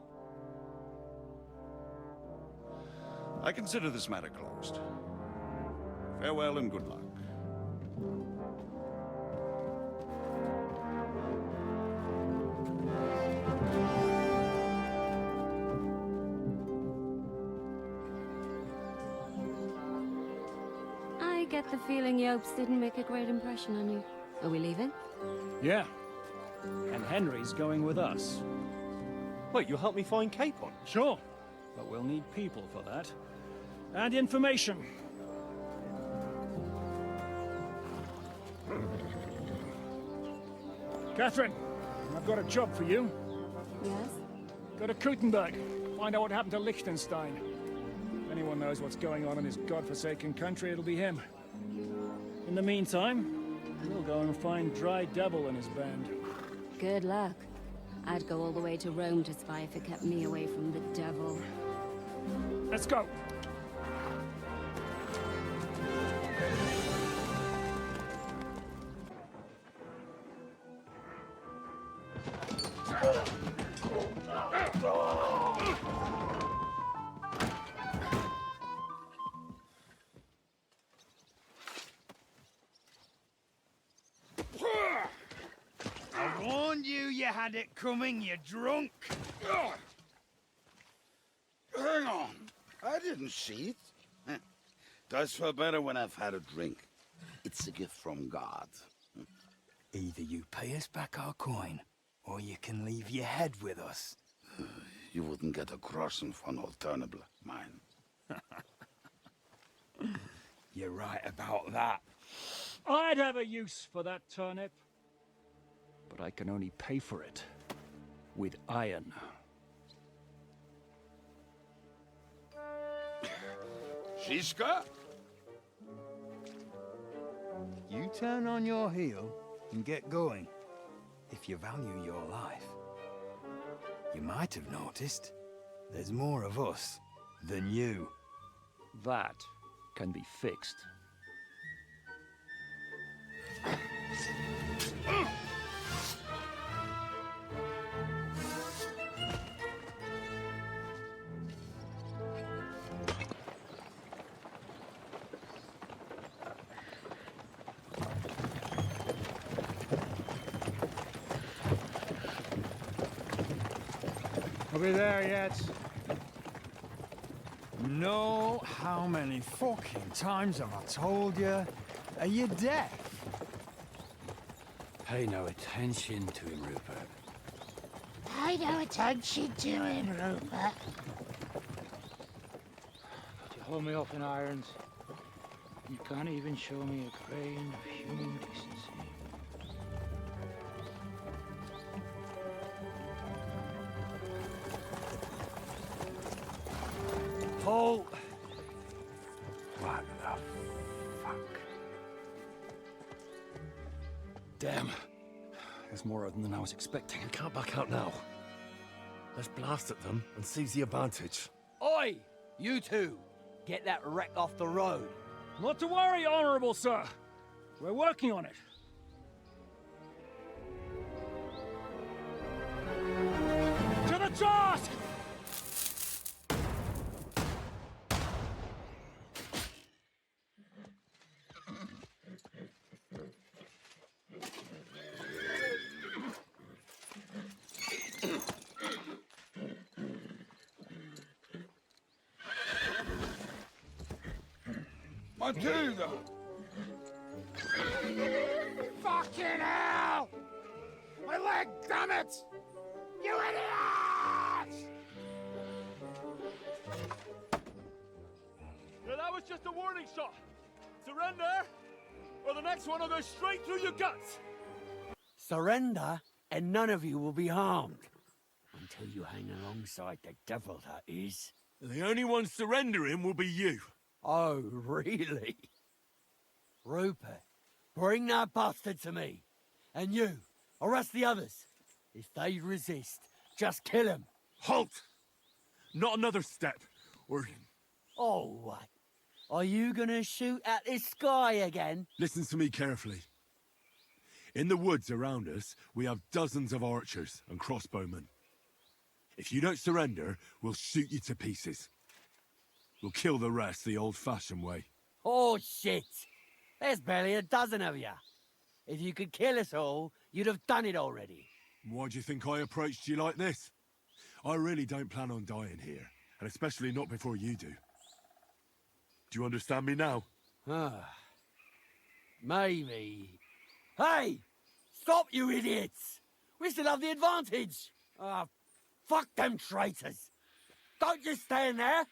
I consider this matter closed. Farewell and good luck. I get the feeling Yopes didn't make a great impression on you. Are we leaving? Yeah. And Henry's going with us. Wait, you'll help me find Capon? Sure. But we'll need people for that. And information. Catherine, I've got a job for you. Yes? Go to Kuttenberg. Find out what happened to Liechtenstein. If anyone knows what's going on in his godforsaken country, it'll be him. In the meantime, we'll go and find Dry Devil and his band. Good luck. I'd go all the way to Rome to spy if it kept me away from the devil. Let's go. I warned you had it coming, you drunk. Hang on. I didn't see it. Does feel better when I've had a drink. It's a gift from God. Either you pay us back our coin, or you can leave your head with us. You wouldn't get a crossing for an alternative mine. You're right about that. I'd have a use for that turnip. But I can only pay for it with iron. Shiska? You turn on your heel and get going. If you value your life. You might have noticed there's more of us than you. That can be fixed. Are we there yet? No, how many fucking times have I told you? Are you deaf? Pay no attention to him, Rupert. Pay no attention to him, Rupert. You hold me up in irons. You can't even show me a grain of human decency. Paul! What the fuck? Damn. There's more of them than I was expecting. We can't back out now. Let's blast at them and seize the advantage. Oi! You two! Get that wreck off the road. Not to worry, Honorable Sir. We're working on it. To the task! Matilda! Fucking hell! My leg, damn it! You idiot! Yeah, that was just a warning shot. Surrender, or the next one will go straight through your guts. Surrender, and none of you will be harmed. Until you hang alongside the devil, that is. The only one surrendering will be you. Oh, really? Rupert, bring that bastard to me. And you, Arrest the others. If they resist, just kill them. Halt! Not another step, or... Oh, what? Are you gonna shoot at this sky again? Listen to me carefully. In the woods around us, we have dozens of archers and crossbowmen. If you don't surrender, we'll shoot you to pieces. We'll kill the rest the old-fashioned way. Oh, shit. There's barely a dozen of you. If you could kill us all, you'd have done it already. Why do you think I approached you like this? I really don't plan on dying here, and especially not before you do. Do you understand me now? Maybe. Hey! Stop, you idiots! We still have the advantage! Fuck them traitors! Don't just stand there!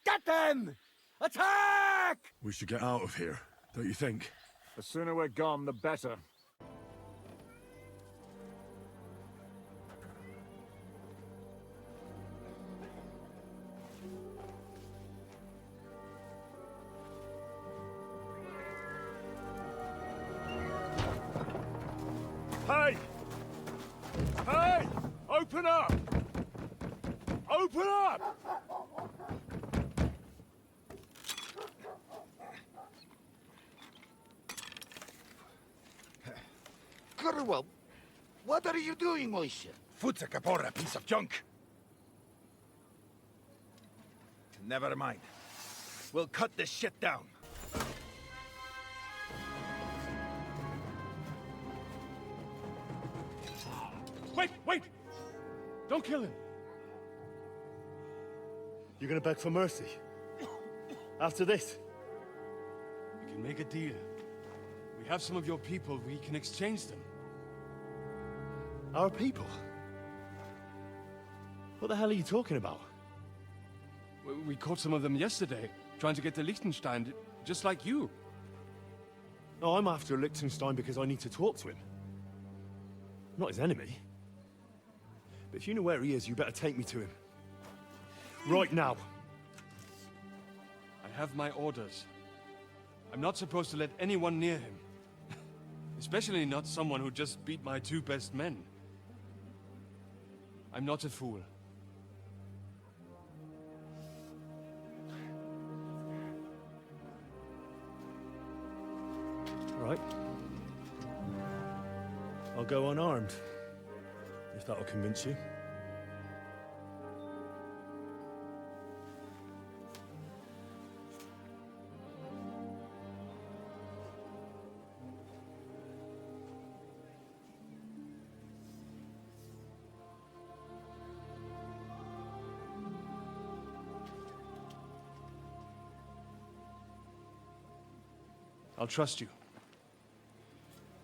Get them! Attack! We should get out of here, don't you think? The sooner we're gone, the better. Hey! Hey! Open up! Open up! Well, what are you doing, Moishe? Foot's a capora, piece of junk. Never mind. We'll cut this shit down. Wait! Don't kill him! You're gonna beg for mercy? After this? We can make a deal. We have some of your people, we can exchange them. Our people? What the hell are you talking about? We caught some of them yesterday, trying to get to Liechtenstein, just like you. No, I'm after Liechtenstein because I need to talk to him. I'm not his enemy. But if you know where he is, you better take me to him. Right now. I have my orders. I'm not supposed to let anyone near him. Especially not someone who just beat my 2 best men. I'm not a fool. Right. I'll go unarmed. If that'll convince you. I'll trust you.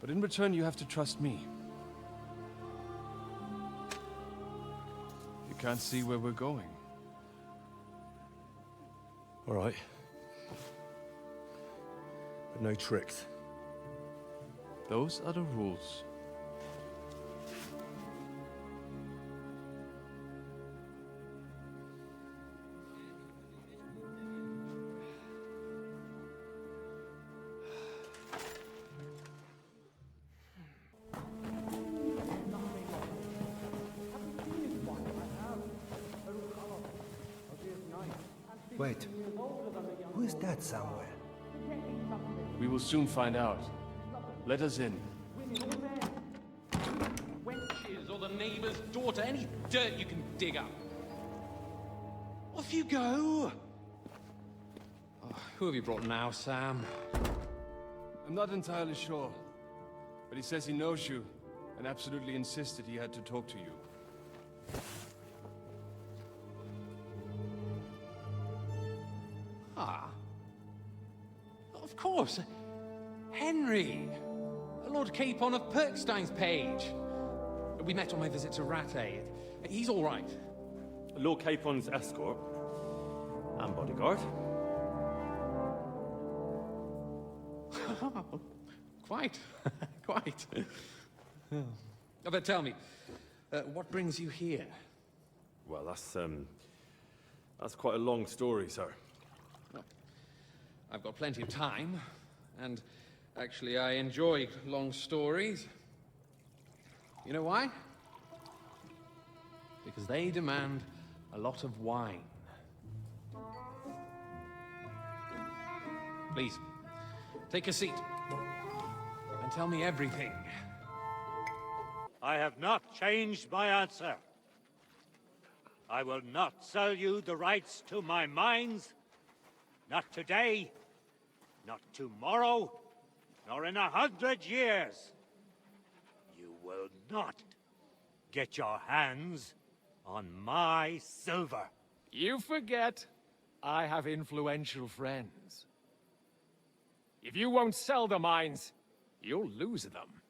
But in return, you have to trust me. You can't see where we're going. All right. But no tricks. Those are the rules. Wait, who is that somewhere? We will soon find out. Let us in. Wenches or the neighbor's daughter, any dirt you can dig up. Off you go! Oh, who have you brought now, Sam? I'm not entirely sure. But he says he knows you, and absolutely insisted he had to talk to you. Ah. Of course. Henry. Lord Capon of Perkstein's page. We met on my visit to Rattay. He's all right. Lord Capon's escort and bodyguard. Quite. Quite. But tell me, what brings you here? Well, that's quite a long story, sir. Well, I've got plenty of time, and actually I enjoy long stories. You know why? Because they demand a lot of wine. Please, take a seat and tell me everything. I have not changed my answer. I will not sell you the rights to my mines. Not today, not tomorrow, nor in 100 years. You will not get your hands on my silver. You forget I have influential friends. If you won't sell the mines, you'll lose them.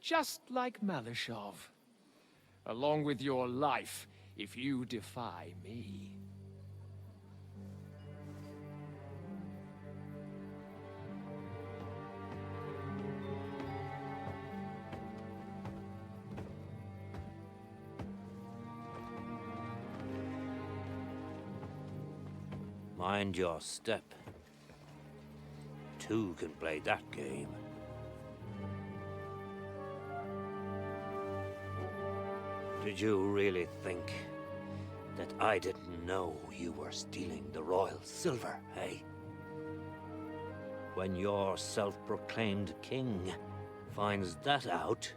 Just like Malishov. Along with your life, if you defy me. Mind your step. Two can play that game. Did you really think that I didn't know you were stealing the royal silver, eh? When your self-proclaimed king finds that out,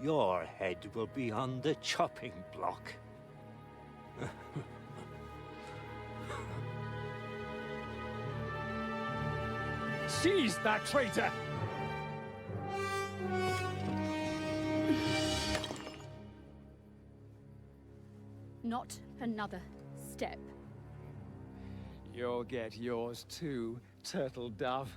your head will be on the chopping block. Seize that traitor! Not another step. You'll get yours too, turtle dove.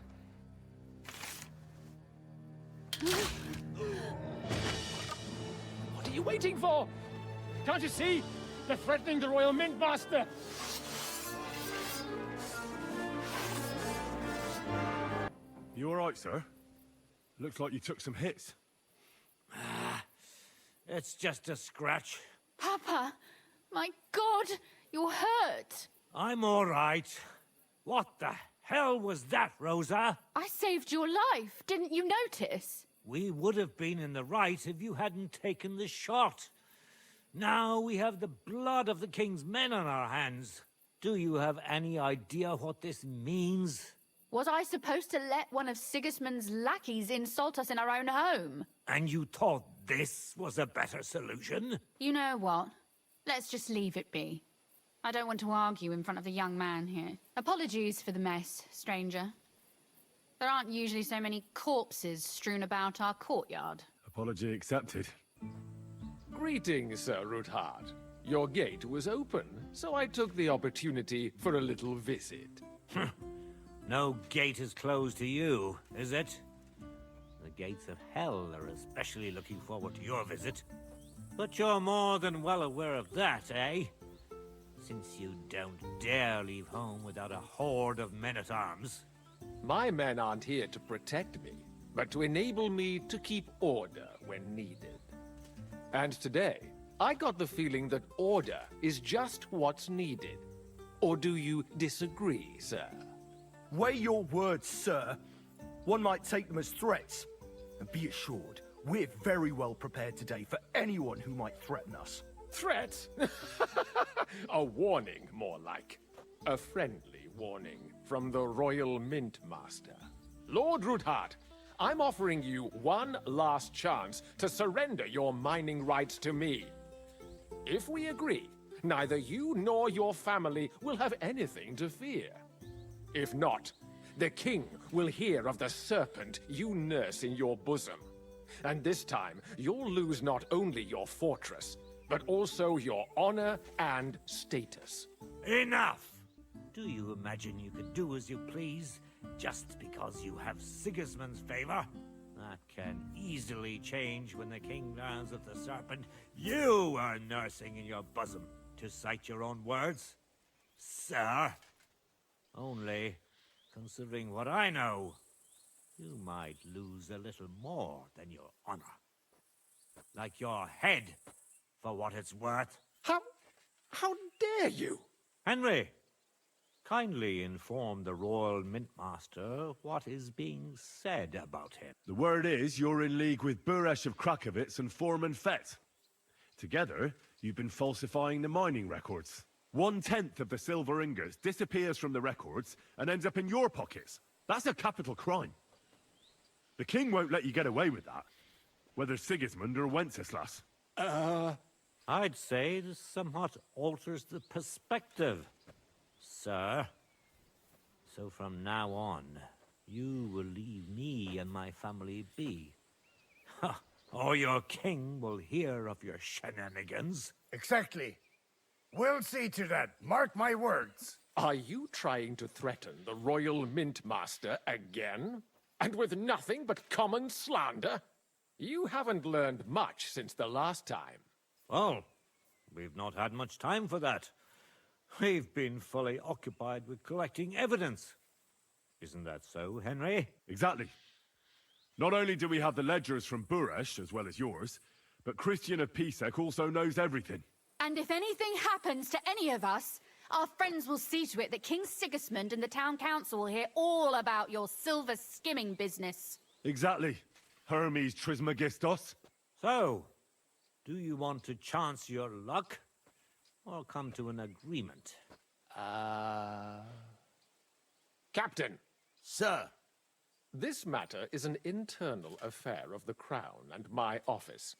What are you waiting for? Can't you see? They're threatening the Royal Mint Master! You all right, sir? Looks like you took some hits. It's just a scratch. Papa! My God! You're hurt! I'm all right. What the hell was that, Rosa? I saved your life. Didn't you notice? We would have been in the right if you hadn't taken the shot. Now we have the blood of the king's men on our hands. Do you have any idea what this means? Was I supposed to let one of Sigismund's lackeys insult us in our own home? And you thought this was a better solution? You know what? Let's just leave it be. I don't want to argue in front of the young man here. Apologies for the mess, stranger. There aren't usually so many corpses strewn about our courtyard. Apology accepted. Greetings, Sir Ruthard. Your gate was open, so I took the opportunity for a little visit. No gate is closed to you, is it? The gates of hell are especially looking forward to your visit. But you're more than well aware of that, eh? Since you don't dare leave home without a horde of men-at-arms. My men aren't here to protect me, but to enable me to keep order when needed. And today, I got the feeling that order is just what's needed. Or do you disagree, sir? Weigh your words, sir. One might take them as threats. And be assured, we're very well prepared today for anyone who might threaten us. Threat? A warning, more like. A friendly warning from the Royal Mint Master. Lord Ruthard, I'm offering you one last chance to surrender your mining rights to me. If we agree, neither you nor your family will have anything to fear. If not, the king will hear of the serpent you nurse in your bosom. And this time, you'll lose not only your fortress, but also your honor and status. Enough! Do you imagine you could do as you please, just because you have Sigismund's favor? That can easily change when the king learns of the serpent you are nursing in your bosom, to cite your own words. Sir, only, considering what I know, you might lose a little more than your honor. Like your head, for what it's worth. How dare you? Henry, Kindly inform the Royal Mintmaster what is being said about him. The word is you're in league with Buresh of Krakowitz and Foreman Fett. Together, you've been falsifying the mining records. 1/10 of the silver ingots disappears from the records and ends up in your pockets. That's a capital crime. The king won't let you get away with that, whether Sigismund or Wenceslas. I'd say this somewhat alters the perspective, sir. So from now on, you will leave me and my family be. Or your king will hear of your shenanigans. Exactly. We'll see to that. Mark my words. Are you trying to threaten the Royal Mintmaster again? And with nothing but common slander? You haven't learned much since the last time. Well, we've not had much time for that. We've been fully occupied with collecting evidence. Isn't that so, Henry? Exactly. Not only do we have the ledgers from Buresh, as well as yours, but Christian of Pisek also knows everything. And if anything happens to any of us, our friends will see to it that King Sigismund and the town council will hear all about your silver skimming business. Exactly. Hermes Trismegistos. So, do you want to chance your luck, or come to an agreement? Captain! Sir! This matter is an internal affair of the Crown and my office.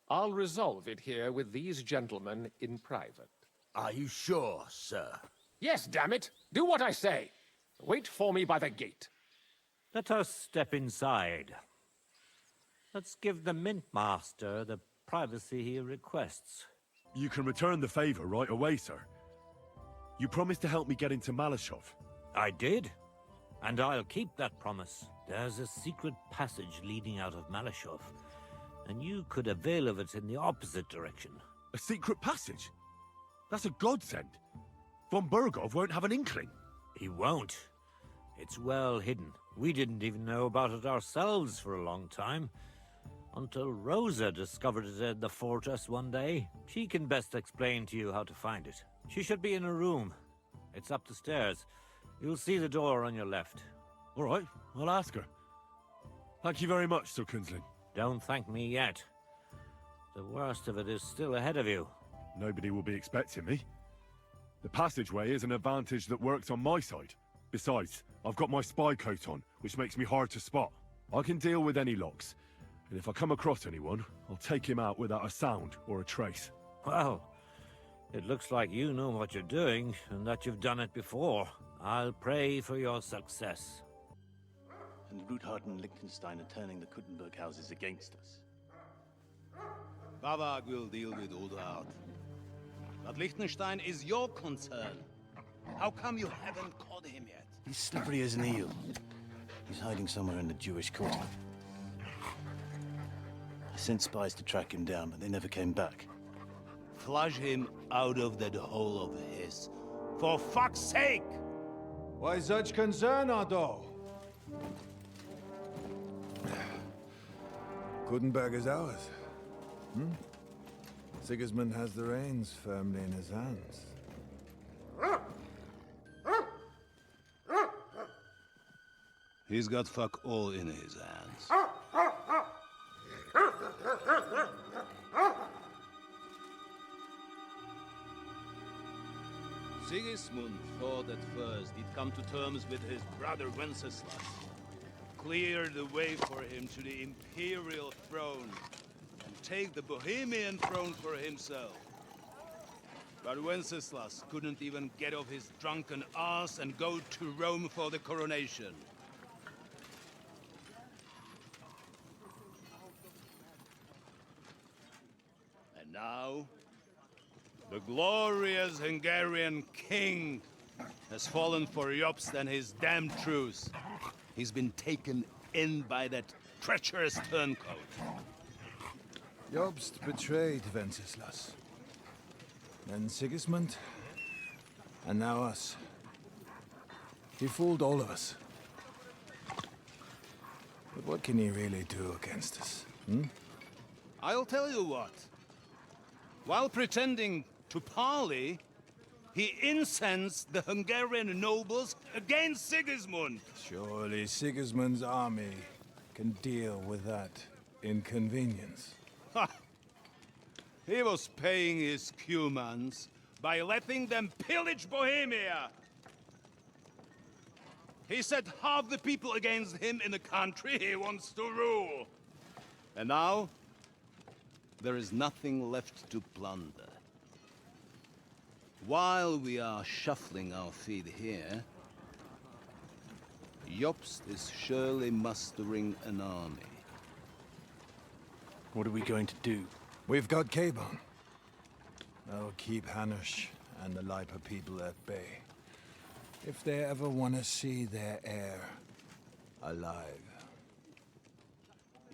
I'll resolve it here with these gentlemen in private. Are you sure, sir? Yes, damn it! Do what I say! Wait for me by the gate. Let us step inside. Let's give the Mintmaster the privacy he requests. You can return the favor right away, sir. You promised to help me get into Malashov. I did, and I'll keep that promise. There's a secret passage leading out of Malashov, and you could avail of it in the opposite direction. A secret passage? That's a godsend. Von Bergov won't have an inkling. He won't. It's well hidden. We didn't even know about it ourselves for a long time. Until Rosa discovered it in the fortress one day. She can best explain to you how to find it. She should be in a room. It's up the stairs. You'll see the door on your left. All right, I'll ask her. Thank you very much, Sir Kinsling. Don't thank me yet. The worst of it is still ahead of you. Nobody will be expecting me. The passageway is an advantage that works on my side. Besides, I've got my spy coat on, which makes me hard to spot. I can deal with any locks, and if I come across anyone, I'll take him out without a sound or a trace. Well, it looks like you know what you're doing, and that you've done it before. I'll pray for your success. And Ruthard and Liechtenstein are turning the Kuttenberg houses against us. Bavag will deal with Ruthard. But Liechtenstein is your concern. How come you haven't caught him yet? He's slippery as an eel. He's hiding somewhere in the Jewish quarter. I sent spies to track him down, but they never came back. Flush him out of that hole of his. For fuck's sake! Why such concern, Otto? Kuttenberg is ours. Sigismund has the reins firmly in his hands. He's got fuck all in his hands. Sigismund thought at first he'd come to terms with his brother Wenceslas. Clear the way for him to the imperial throne and take the Bohemian throne for himself. But Wenceslas couldn't even get off his drunken ass and go to Rome for the coronation. And now, the glorious Hungarian king has fallen for Jobst and his damned truce. He's been taken in by that treacherous turncoat. Jobst betrayed Wenceslas. Then Sigismund, and now us. He fooled all of us. But what can he really do against us, I'll tell you what. While pretending to parley, He incensed the Hungarian nobles against Sigismund. Surely Sigismund's army can deal with that inconvenience. Ha! He was paying his Cumans by letting them pillage Bohemia. He set half the people against him in the country he wants to rule. And now, there is nothing left to plunder. While we are shuffling our feet here, Jobst is surely mustering an army. What are we going to do? We've got Cabon. That'll keep Hanush and the Lipa people at bay. If they ever want to see their heir alive.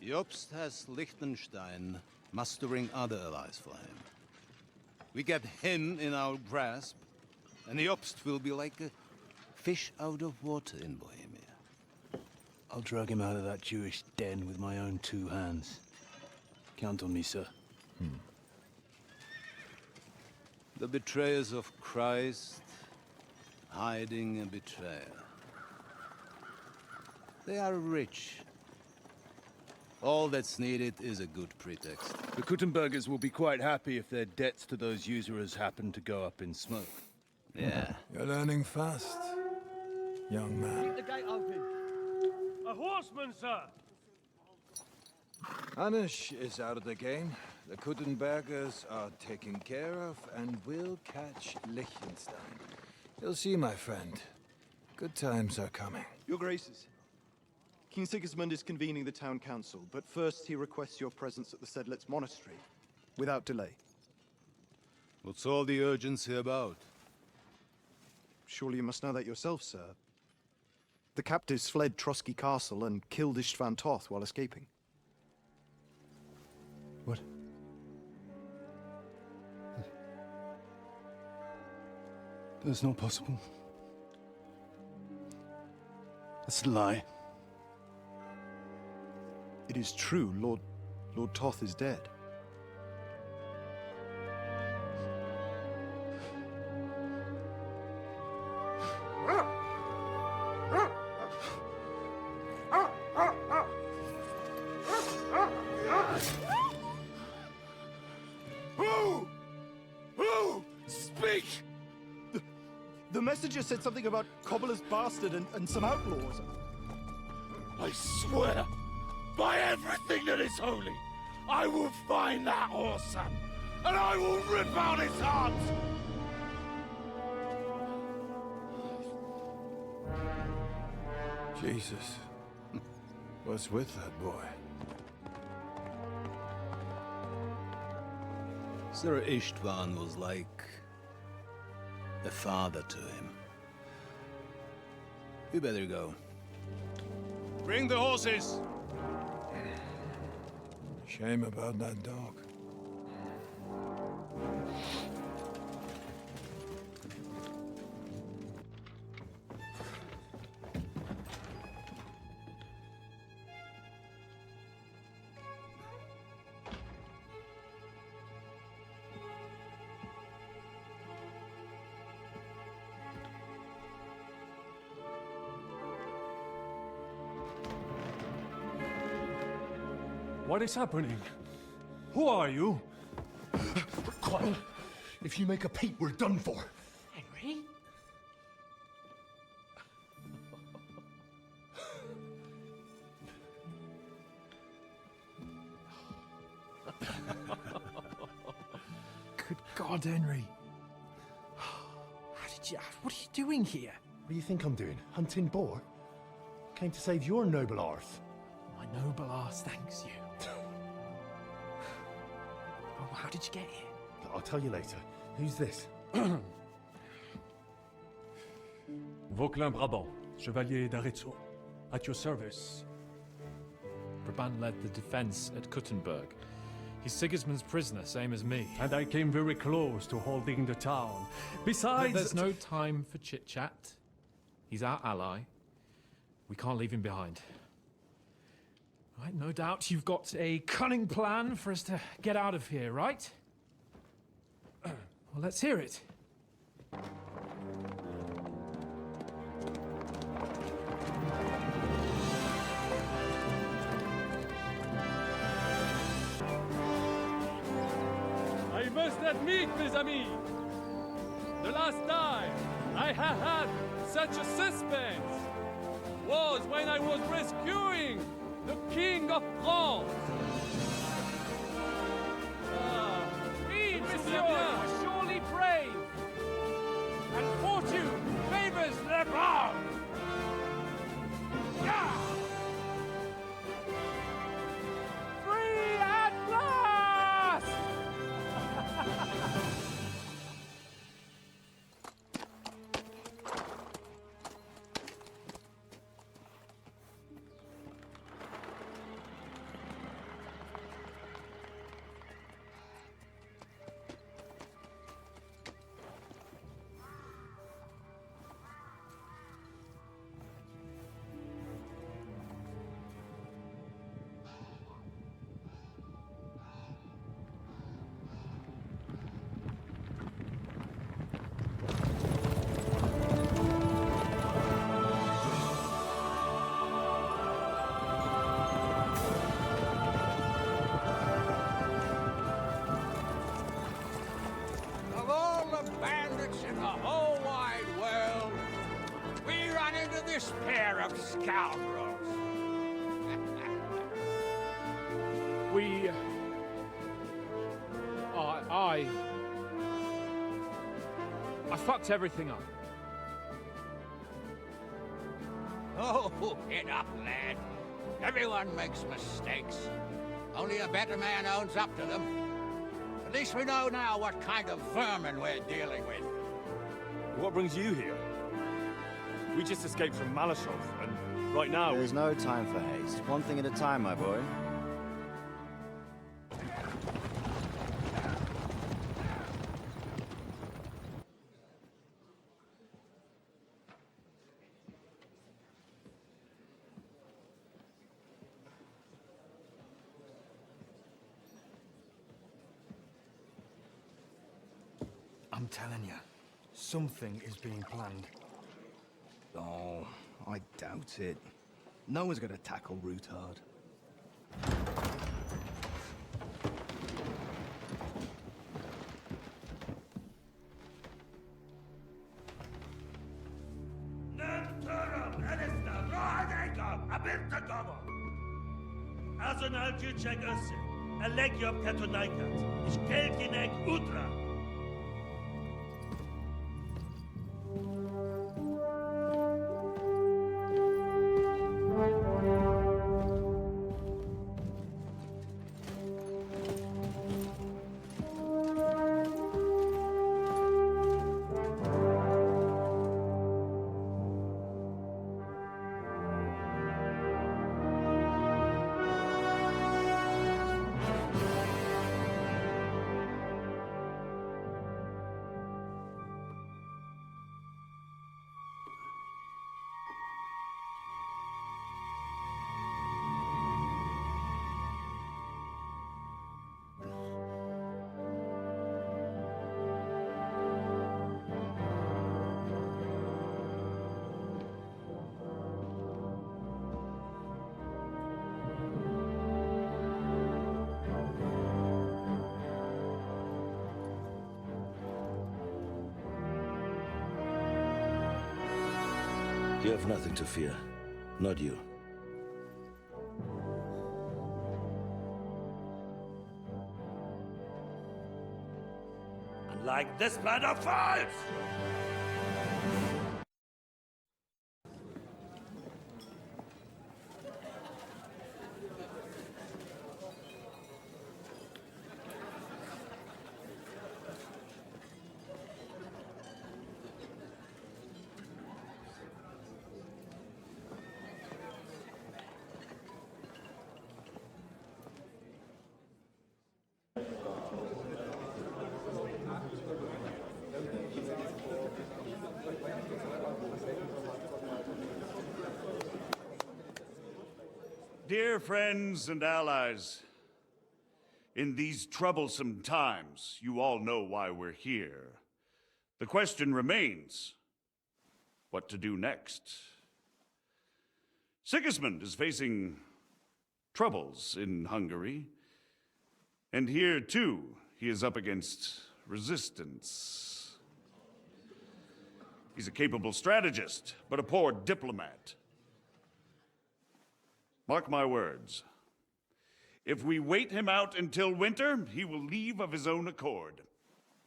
Jobst has Liechtenstein mustering other allies for him. We get him in our grasp, and Jobst will be like a fish out of water in Bohemia. I'll drag him out of that Jewish den with my own 2 hands. Count on me, sir. The betrayers of Christ, hiding a betrayer. They are rich. All that's needed is a good pretext. The Kuttenbergers will be quite happy if their debts to those usurers happen to go up in smoke. Yeah. You're learning fast, young man. Keep the gate open. A horseman, sir! Hanush is out of the game. The Kuttenbergers are taken care of, and we'll catch Liechtenstein. You'll see, my friend. Good times are coming. Your Graces, King Sigismund is convening the town council, but first he requests your presence at the Sedlitz monastery, without delay. What's all the urgency about? Surely you must know that yourself, sir. The captives fled Trotsky Castle and killed Istvan Toth while escaping. What? That's not possible. That's a lie. It is true, Lord Toth is dead. Who? Speak! The messenger said something about Cobbler's bastard and some outlaws. I swear, by everything that is holy, I will find that whoreson, and I will rip out his heart! Jesus. What's with that boy? Sir Istvan was like a father to him. We better go. Bring the horses! Shame about that dog. What is happening? Who are you? Quiet. If you make a peep, we're done for. Henry? Good God, Henry. What are you doing here? What do you think I'm doing? Hunting boar? Came to save your noble arse. My noble arse thanks you. Oh, how did you get here? I'll tell you later. Who's this? Vauquelin Brabant, Chevalier d'Arezzo. At your service. Brabant led the defense at Kuttenberg. He's Sigismund's prisoner, same as me. And I came very close to holding the town. Besides... There's no time for chit-chat. He's our ally. We can't leave him behind. Right, no doubt you've got a cunning plan for us to get out of here, right? Well, let's hear it. I must admit, mes amis, the last time I had such a suspense was when I was rescuing the King of France. He, monsieur, was surely brave, and fortune favors the brave. Free at last! Of all the bandits in the whole wide world, we run into this pair of scoundrels. I fucked everything up. Oh, get up, lad. Everyone makes mistakes. Only a better man owns up to them. At least we know now what kind of vermin we're dealing with. What brings you here? We just escaped from Malashov, and right now... There's no time for haste. One thing at a time, my boy. I'm telling you, something is being planned. Oh, I doubt it. No one's gonna tackle Rootard. Az önál gyűjtsek össze a legjobb katonákat, és keltjenek útra! You have nothing to fear. Not you. Unlike this plan of false! Dear friends and allies, in these troublesome times, you all know why we're here. The question remains, what to do next? Sigismund is facing troubles in Hungary, and here, too, he is up against resistance. He's a capable strategist, but a poor diplomat. Mark my words. If we wait him out until winter, he will leave of his own accord.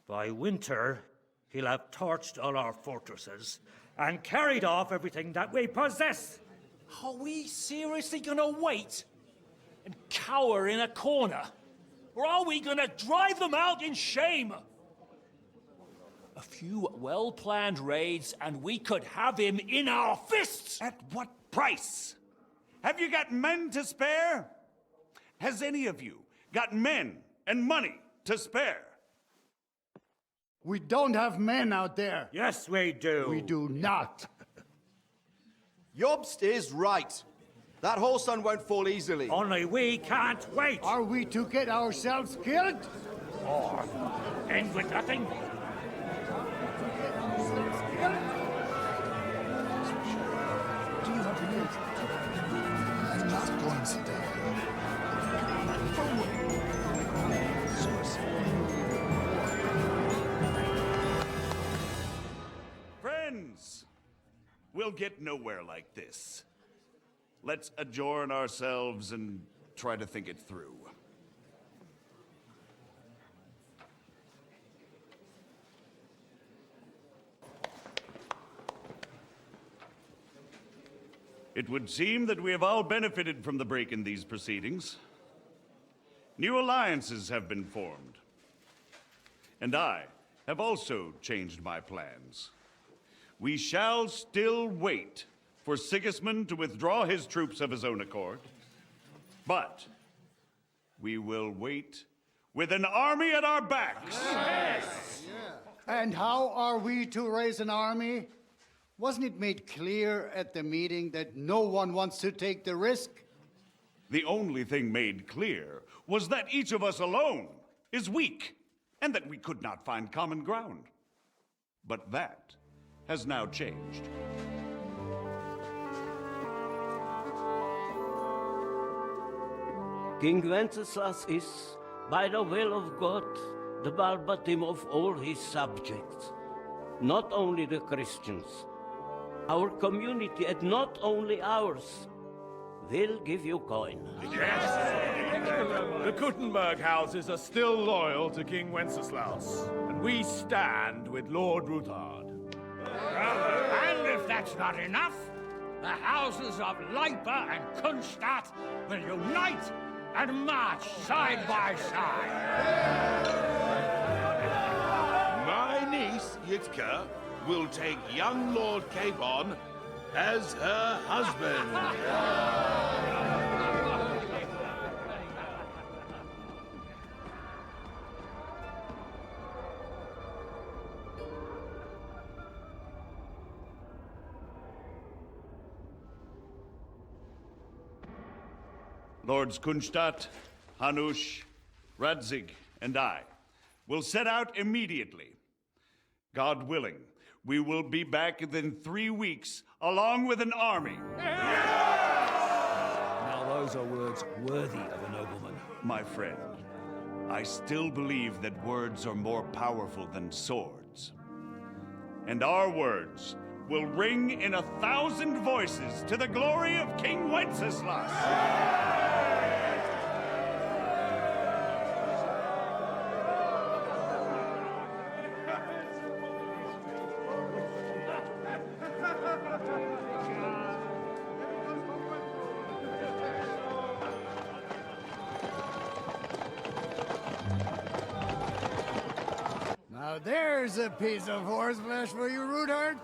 By winter, he'll have torched all our fortresses and carried off everything that we possess. Are we seriously gonna wait and cower in a corner? Or are we gonna drive them out in shame? A few well-planned raids and we could have him in our fists! At what price? Have you got men to spare? Has any of you got men and money to spare? We don't have men out there. Yes, we do. We do not. Jobst is right. That whoreson won't fall easily. Only we can't wait. Are we to get ourselves killed? Or end with nothing? Do you have to move? I'm not going to die. Friends, we'll get nowhere like this. Let's adjourn ourselves and try to think it through. It would seem that we have all benefited from the break in these proceedings. New alliances have been formed. And I have also changed my plans. We shall still wait for Sigismund to withdraw his troops of his own accord. But we will wait with an army at our backs. Yes. And how are we to raise an army? Wasn't it made clear at the meeting that no one wants to take the risk? The only thing made clear was that each of us alone is weak, and that we could not find common ground. But that has now changed. King Wenceslas is, by the will of God, the balbatim of all his subjects. Not only the Christians, our community, and not only ours, will give you coin. The Kuttenberg houses are still loyal to King Wenceslas, and we stand with Lord Ruthard. And if that's not enough, the houses of Leipa and Kunstadt will unite and march side by side. My niece, Yitka, will take young Lord Capon as her husband. Lords Kunstadt, Hanush, Radzig, and I will set out immediately. God willing, we will be back within 3 weeks, along with an army. Now those are words worthy of a nobleman. My friend, I still believe that words are more powerful than swords. And our words will ring in 1,000 voices to the glory of King Wenceslas. Now there's a piece of horseflesh for you, Ruthard.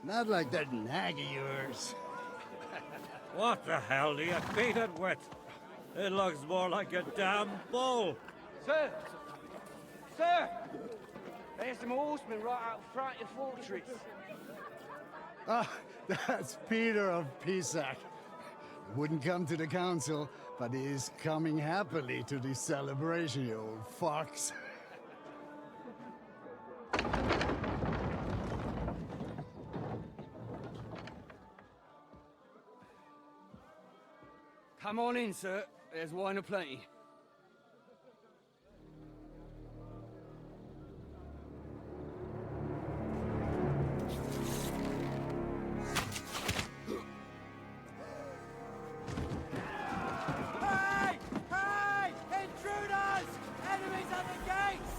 Not like that nag of yours. What the hell do you feed it with? It looks more like a damn bull. Sir! Sir! There's some horsemen right out front of the fortress. Ah, that's Peter of Pisac. Wouldn't come to the council, but he is coming happily to the celebration, you old fox. Come on in, sir. There's wine aplenty. Hey! Hey! Intruders! Enemies at the gates!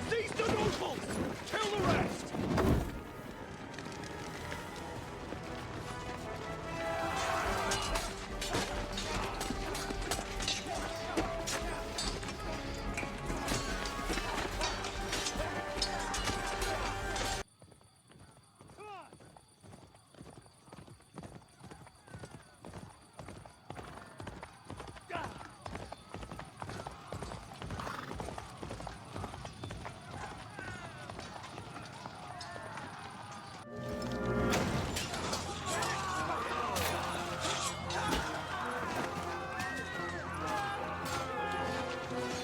Seize the nobles! Kill the rest!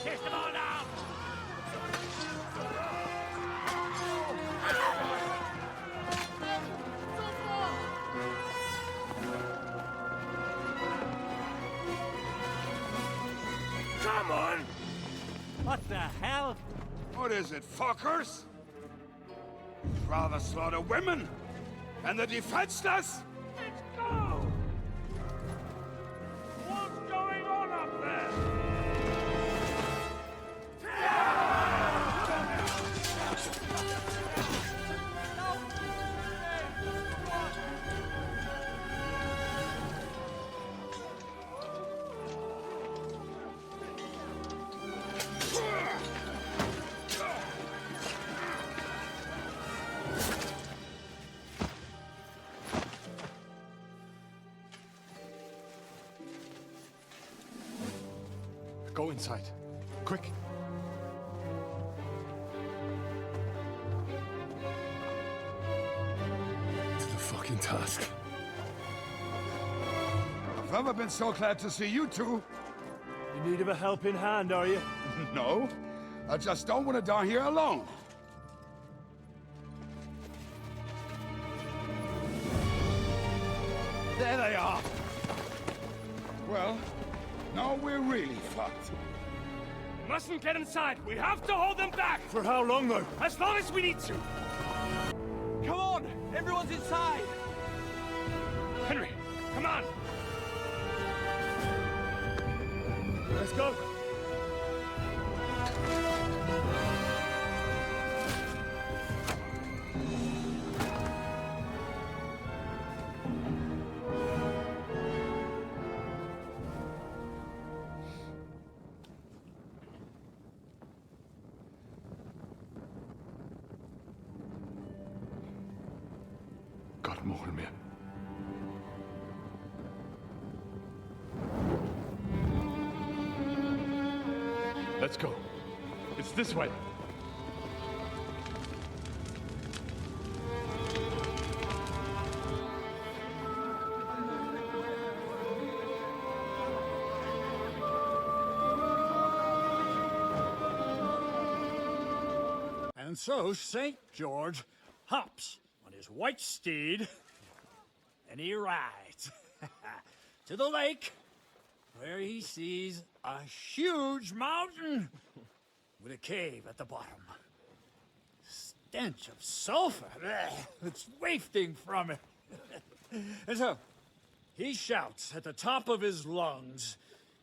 Kick them all down! Come on! What the hell? What is it, fuckers? You'd rather slaughter women and the defenseless? Let's go! What's going on up there? Go inside. Quick. To the fucking task. I've never been so glad to see you two. In need of a helping hand, are you? No, I just don't want to die here alone. There they are. Well, now we're really fucked. Mustn't get inside. We have to hold them back. For how long, though? As long as we need to. Come on! Everyone's inside! Henry, come on. Let's go. Gott mogen mir. Let's go. It's this way. And so St. George hops on his white steed, and he rides to the lake, where he sees a huge mountain with a cave at the bottom. Stench of sulfur, it's wafting from it. And so he shouts at the top of his lungs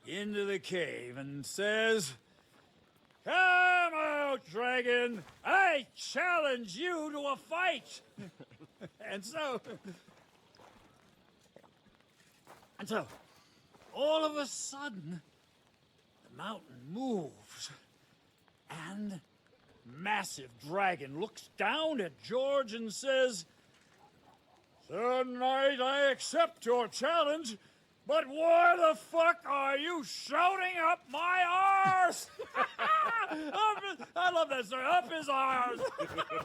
into the cave and says, "Come out, dragon! I challenge you to a fight!" And so, all of a sudden, the mountain moves, and massive dragon looks down at George and says, "Sir Knight, I accept your challenge, but why the fuck are you shouting up my arse?" I love that, sir. Up his arse.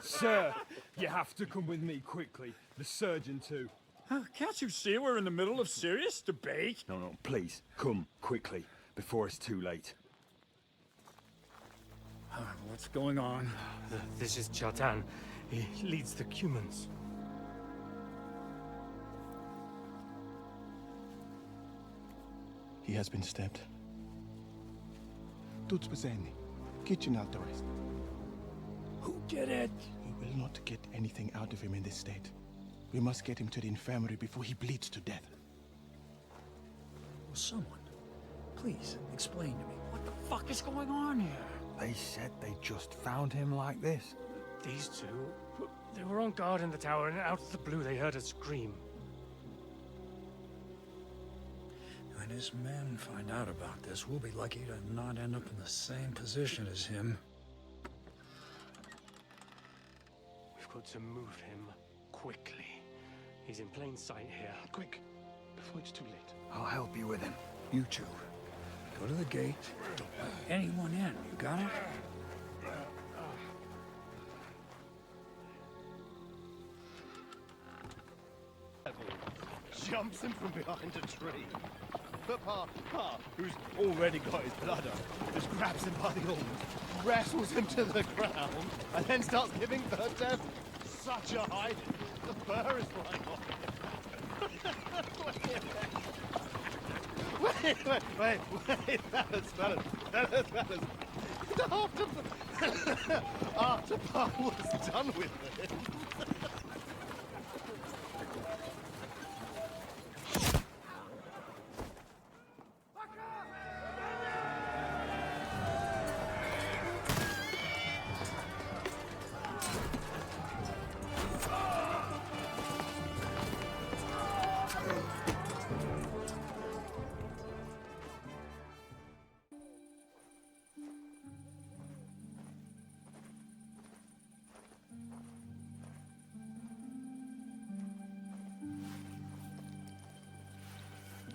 Sir, you have to come with me quickly. The surgeon too. Can't you see we're in the middle of serious debate? No, please, come quickly, before it's too late. What's going on? This is Chatan. He leads the Cumans. He has been stabbed. Tuts beseni. Kitchen out the rest. Who did it? We will not get anything out of him in this state. We must get him to the infirmary before he bleeds to death. Will someone, please, explain to me what the fuck is going on here? They said they just found him like this. These two, they were on guard in the tower, and out of the blue they heard a scream. When his men find out about this, we'll be lucky to not end up in the same position as him. We've got to move him quickly. He's in plain sight here. Quick, before it's too late. I'll help you with him. You two, go to the gate. Don't let anyone in. You got it? Jumps him from behind a tree. But Pa, who's already got his blood up, just grabs him by the arms, wrestles him to the ground, and then starts giving birth to such a hiding. The fur is flying off. Wait, fellas. After Pa was done with it.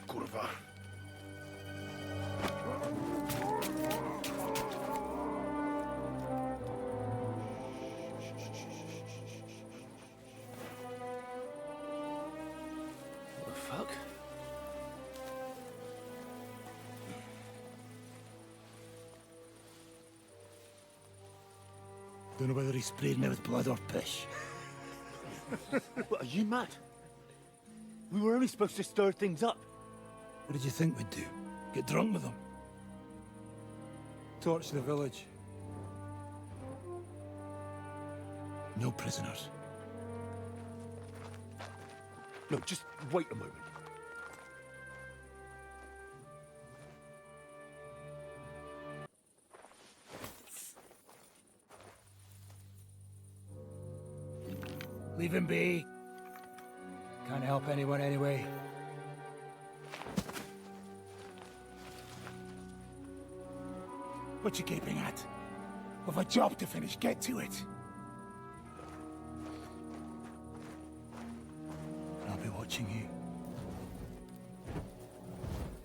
Kurwa. What the fuck? Don't know whether he sprayed me with blood or piss. What, are you mad? We were only supposed to stir things up. What did you think we'd do? Get drunk with them? Torch the village. No prisoners. No, just wait a moment. Leave him be. Can't help anyone anyway. What you keeping at? We've a job to finish. Get to it. I'll be watching you.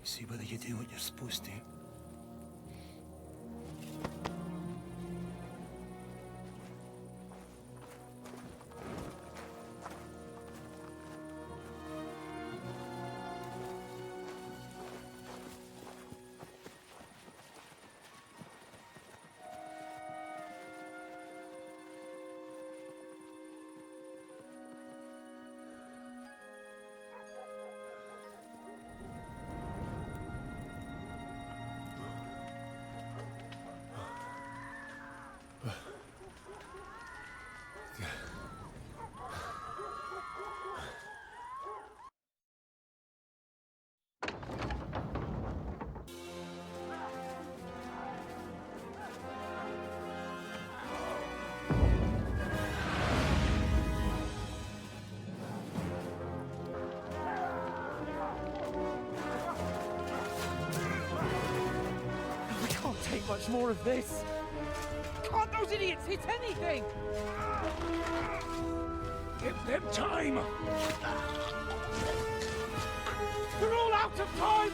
See whether you do what you're supposed to. Take much more of this. Can't those idiots hit anything? Give them time! They're all out of time!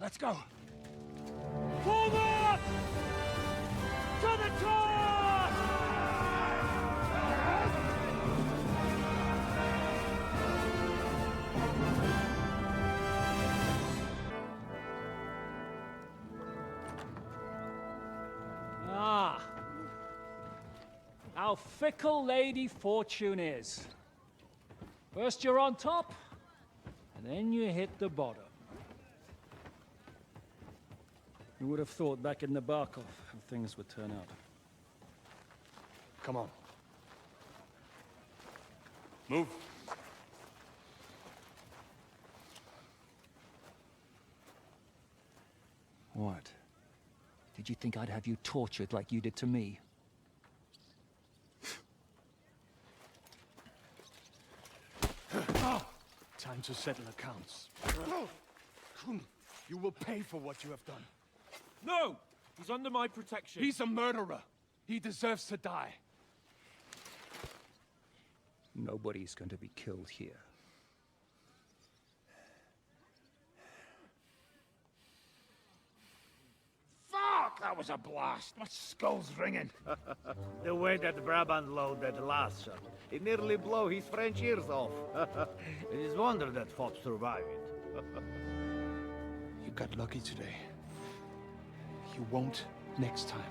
Let's go. Forward! To the top! Ah. How fickle Lady Fortune is. First you're on top, and then you hit the bottom. Who would have thought back in the Barkov how things would turn out? Come on. Move. What? Did you think I'd have you tortured like you did to me? Time to settle accounts. You will pay for what you have done. No! He's under my protection. He's a murderer. He deserves to die. Nobody's going to be killed here. Fuck! That was a blast. My skull's ringing. The way that Brabant loaded that last shot, it nearly blew his French ears off. It is wonder that Fops survived it. You got lucky today. You won't next time.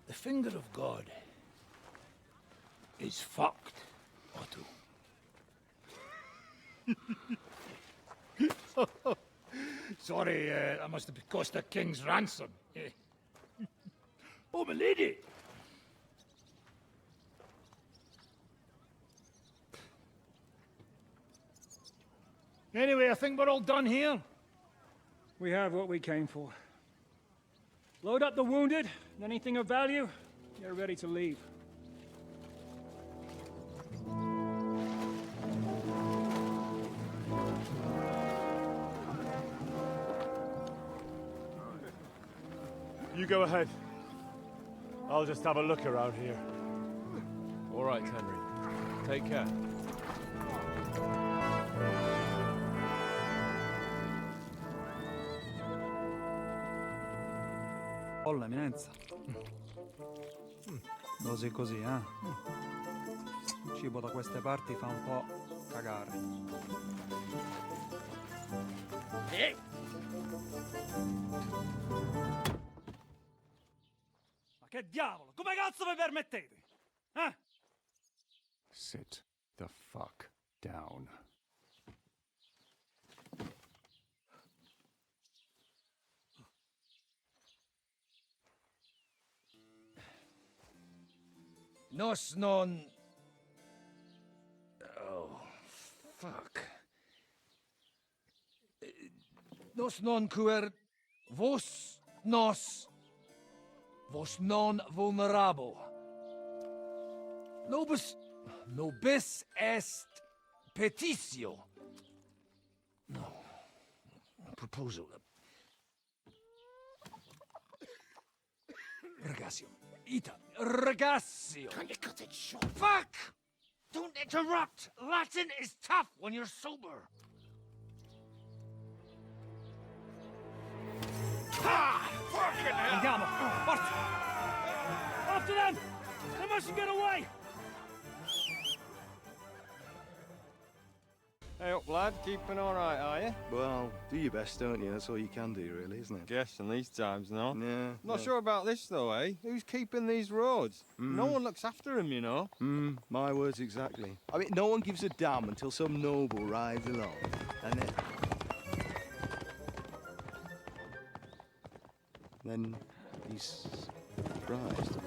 The finger of God is fucked, Otto. Sorry, that must have cost a king's ransom. Oh, my lady! Anyway, I think we're all done here. We have what we came for. Load up the wounded, and anything of value, get ready to leave. You go ahead. I'll just have a look around here. All right, Henry. Take care. Olla, eminenza. Così così, eh? Il cibo da queste parti fa un po' cagare. Ma che diavolo? Come cazzo vi permettete? Eh? Sit the fuck down. Nos non... Oh, fuck. Nos non quer vos nos vos non vulnerabo. Nobis est petitio. No. Proposal. Ragazio. Ita. Ragazio. Can you cut it short? Fuck! Don't interrupt! Latin is tough when you're sober. Ah! Fucking hell! Andiamo! Forza! After them! They mustn't get away! Hey up, lad. Keeping all right, are you? Well, do your best, don't you? That's all you can do, really, isn't it? Guess in these times, no? Yeah. Not sure about this, though, eh? Who's keeping these roads? No one looks after them, you know? My words exactly. I mean, no one gives a damn until some noble rides along. And then he's surprised.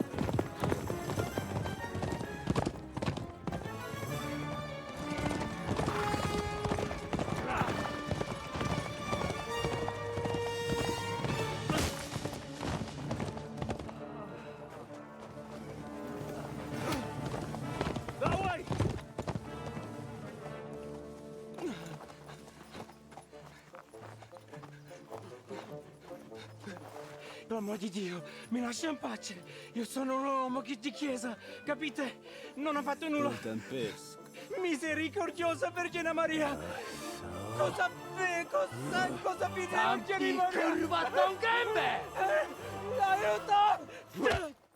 l'uomo di Dio, mi lascia in pace. Io sono un uomo di chiesa, capite? Non ho fatto nulla. Misericordiosa Vergine Maria! Cosa pide Vergine Maria? curvato un gambe! Aiuto!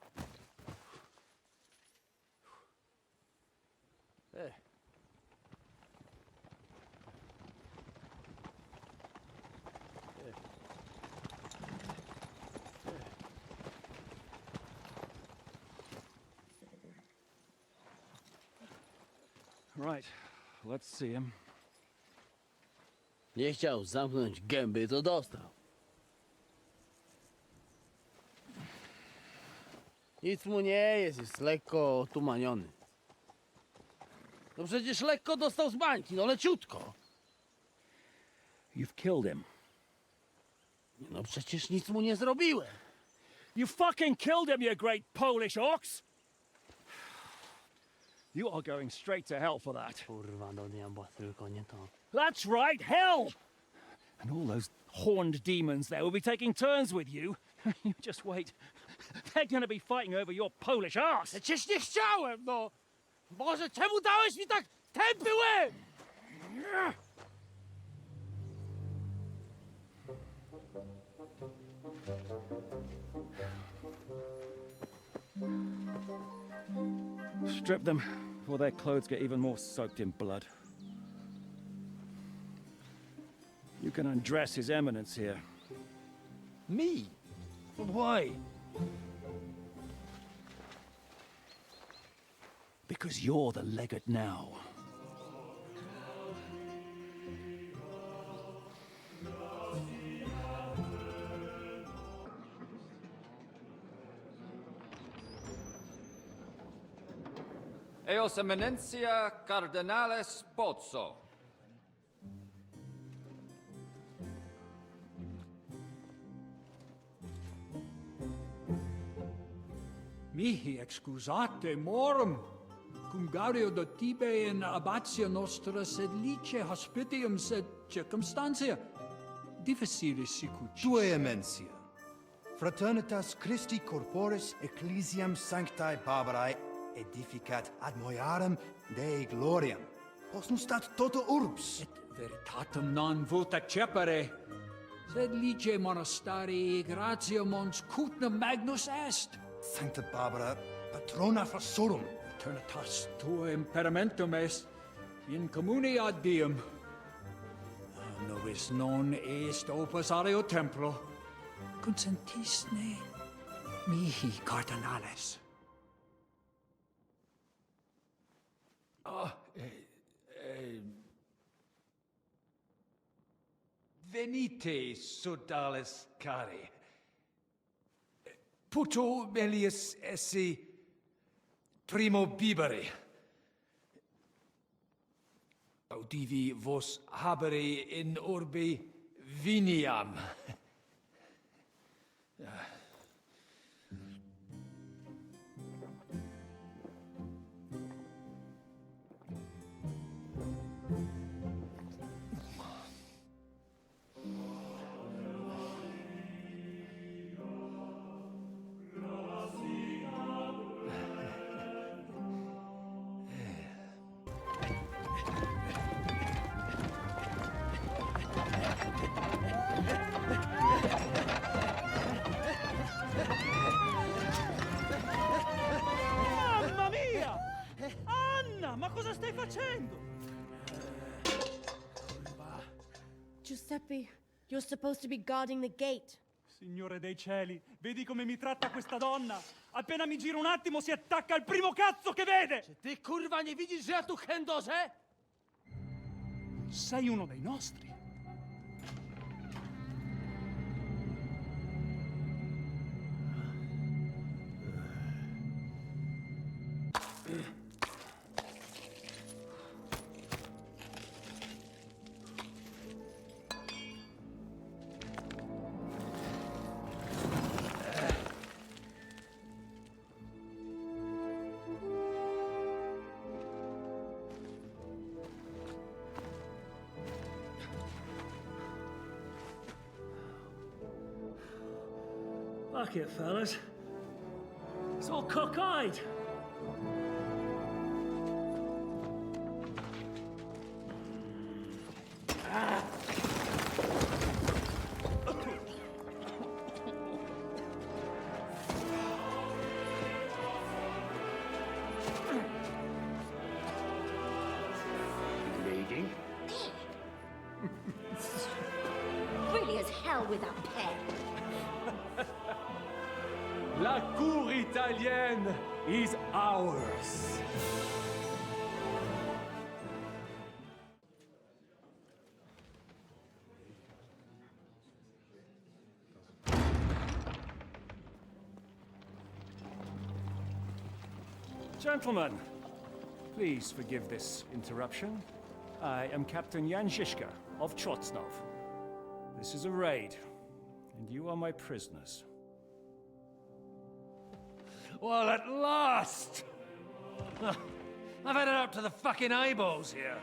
Right, let's see him. Nie chciał zamknąć gęby, to dostał. Nic mu nie jest lekko otumaniony. No przecież lekko dostał z bańki, no leciutko. You've killed him. No przecież nic mu nie zrobiłem. You fucking killed him, you great Polish ox! You are going straight to hell for that. Kurwa, do diabła, tylko nie to. That's right, hell! And all those horned demons there will be taking turns with you. You just wait. They're gonna be fighting over your Polish ass! Przecież nie chciałem, no! Boże, czemu dałeś mi tak tępy łeb? Strip them before their clothes get even more soaked in blood. You can undress His Eminence here. Me? Why? Because you're the legate now. Eos Eminentia Cardinales Pozzo. Mihi excusate morum, cum gaudio do tibe in abatio nostra sed lice hospitium sed circumstantia difficilis sicucis. Tue emensia. Fraternitas Christi corporis ecclesiam sanctae Barbarae edificat ad moiarem Dei gloriam. Posnustat toto urbs. Et veritatem non vult accepere, sed lice monastarii gratia mons cutnam magnus est. Sancta Barbara, patrona frassorum. Eternitas tua imperamentum est, in communi ad diem. Novis non est opus areo templo, consentisne mihi cardinales. Venite, sodales cari. Puto melius esse primo bibere. Audivi vos habere in orbe viniam. Mamma mia! Anna, ma cosa stai facendo? Giuseppe, you're supposed to be guarding the gate. Signore dei cieli, vedi come mi tratta questa donna? Appena mi giro un attimo si attacca al primo cazzo che vede! Czy ty kurwa nie widzisz, że ja tu chędożę? Sei uno dei nostri. Fuck it, fellas. It's all cockeyed. Bleeding? Pretty as hell without pay. La cour italienne is ours. Gentlemen, please forgive this interruption. I am Captain Jan Žižka of Trotznov. This is a raid, and you are my prisoners. Well, at last! I've had it up to the fucking eyeballs here.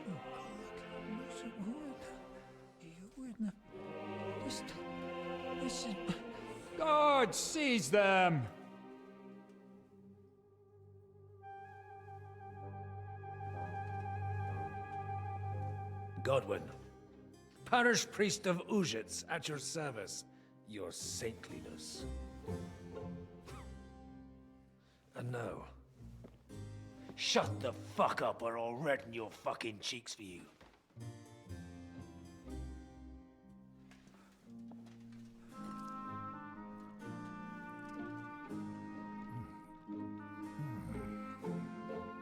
Guard, seize them! Godwin, parish priest of Uzhitz, at your service. Your saintliness. And now, shut the fuck up or I'll redden your fucking cheeks for you.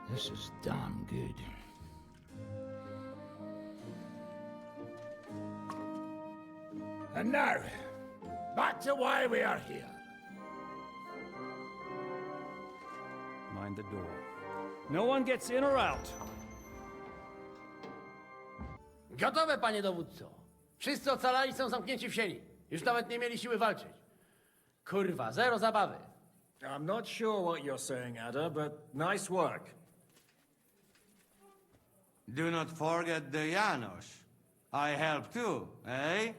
This is damn good. And now, back to why we are here. Mind the door. No one gets in or out. Gotowe, panie dowódco. Wszyscy ocalali są zamknięci w sieni. Już nawet nie mieli siły walczyć. Kurwa, zero zabawy. I'm not sure what you're saying, Ada, but nice work. Do not forget the Janos. I help too, eh?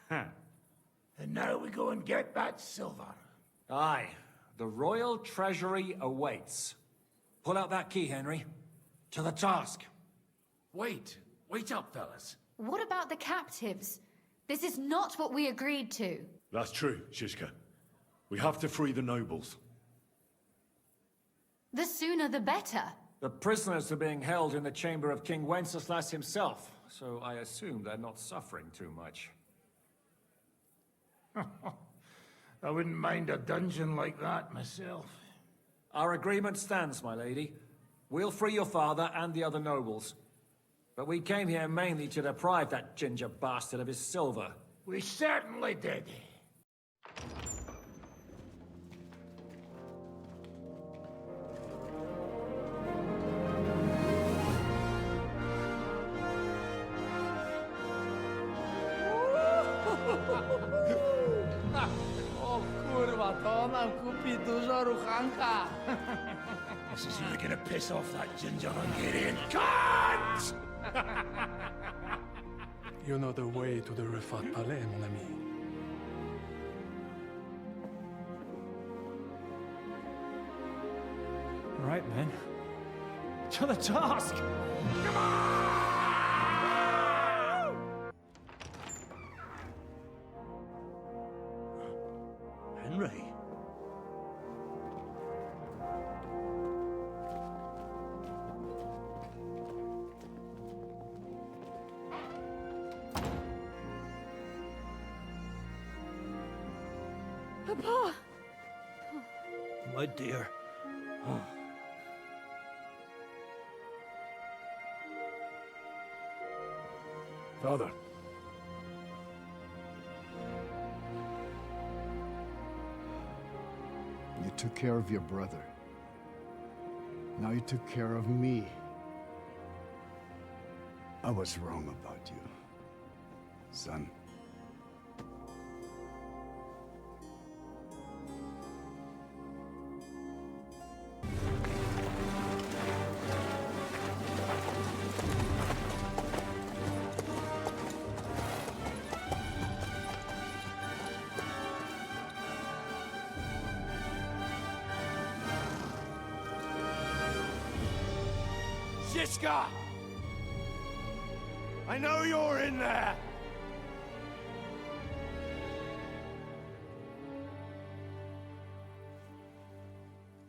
And now we go and get that silver. Aye. The royal treasury awaits. Pull out that key, Henry. To the task. Wait up, fellas. What about the captives? This is not what we agreed to. That's true, Žižka. We have to free the nobles. The sooner the better. The prisoners are being held in the chamber of King Wenceslas himself, so I assume they're not suffering too much. I wouldn't mind a dungeon like that myself. Our agreement stands, my lady. We'll free your father and the other nobles. But we came here mainly to deprive that ginger bastard of his silver. We certainly did. O kurwa, to nam kupi dużo ruchanka. This is really gonna piss off that ginger Hungarian cunt! You know the way to the Rifat Palais, mon ami. Right, men. To the task! Come on! Henry? Papa! My dear. Oh. Father. You took care of your brother. Now you took care of me. I was wrong about you, son. Francisca! I know you're in there!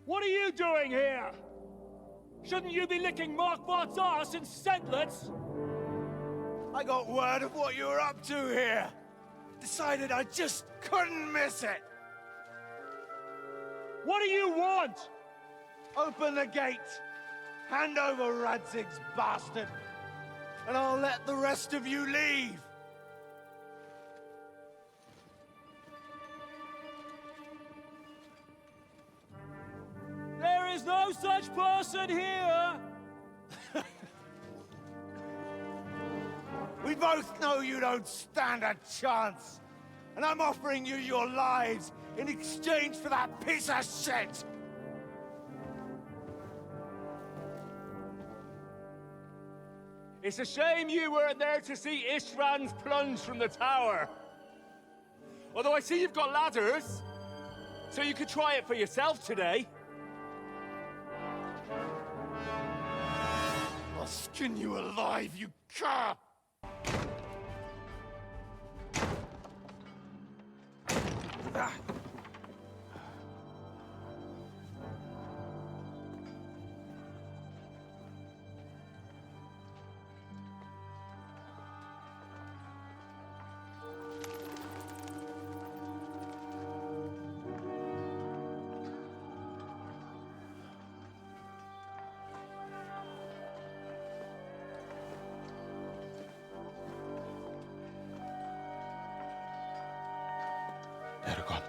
What are you doing here? Shouldn't you be licking Markvart's arse in Sedlitz? I got word of what you were up to here. Decided I just couldn't miss it. What do you want? Open the gate. Hand over Radzig's bastard. And I'll let the rest of you leave. There is no such person here! We both know you don't stand a chance. And I'm offering you your lives in exchange for that piece of shit! It's a shame you weren't there to see Ishrand's plunge from the tower. Although I see you've got ladders, so you could try it for yourself today. I'll skin you alive, you cur! They're gone.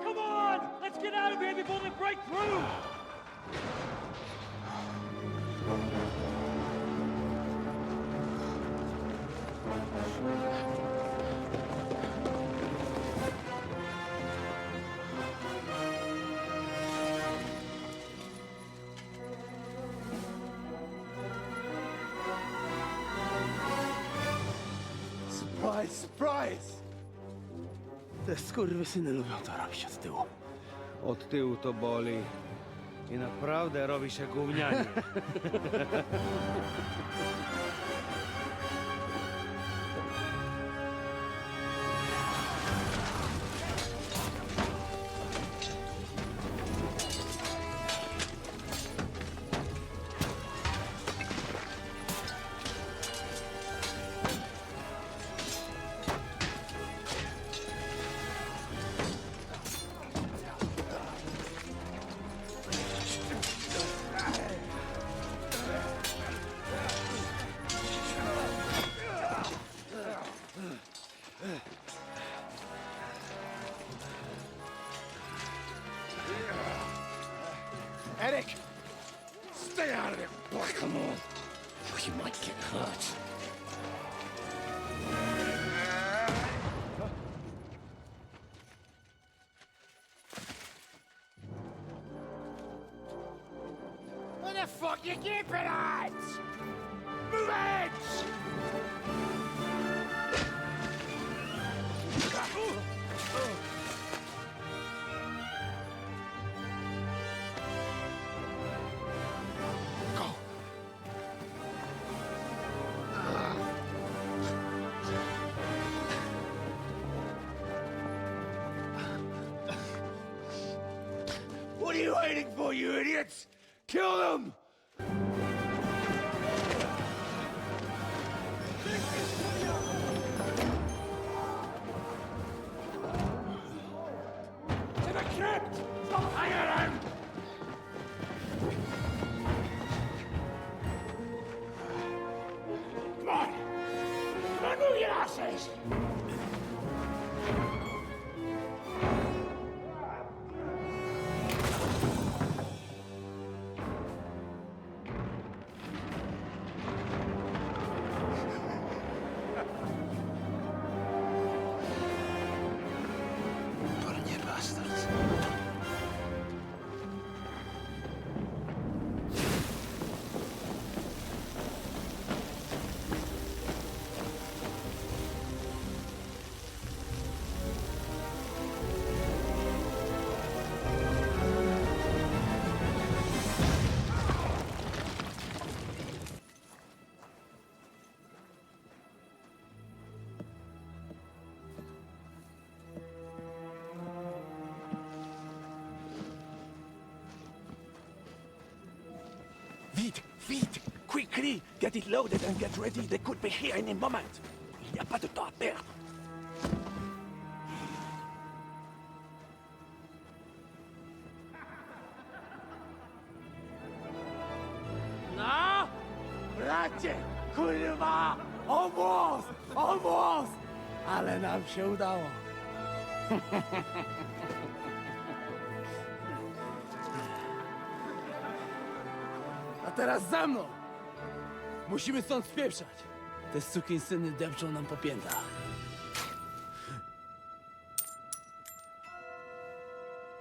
Come on! Let's get out of here before they break through! Surprise, surprise! Te skurwysyny lubią to robić od tyłu. Od tyłu to boli. I naprawdę robi się gównianie. Eric! Stay out of it, Blackamoor! Or you might get hurt. What the fuck you keeping at? Move it! What are you waiting for, you idiots? Kill them! To the crypt! Stop hanging him! asses! Partier bastards. Vite, vite! Quickly! Get it loaded and get ready. They could be here any moment. Il n'y a pas de temps à perdre. No! Bracie! Kurwa! Almost! Almost! Ale nam się udało. A teraz za mną! Musimy stąd spieprzać. Te sukinsyny depczą nam po piętach.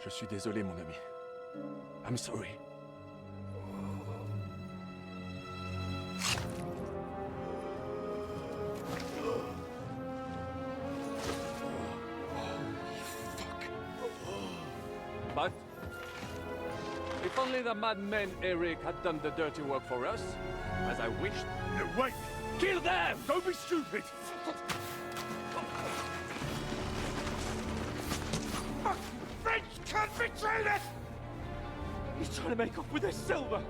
Je suis désolé, mon ami. I'm sorry. But if only the madman Eric had done the dirty work for us, as I wished. No, wait! Kill them! Don't be stupid! French can't betray us! He's trying to make off with his silver!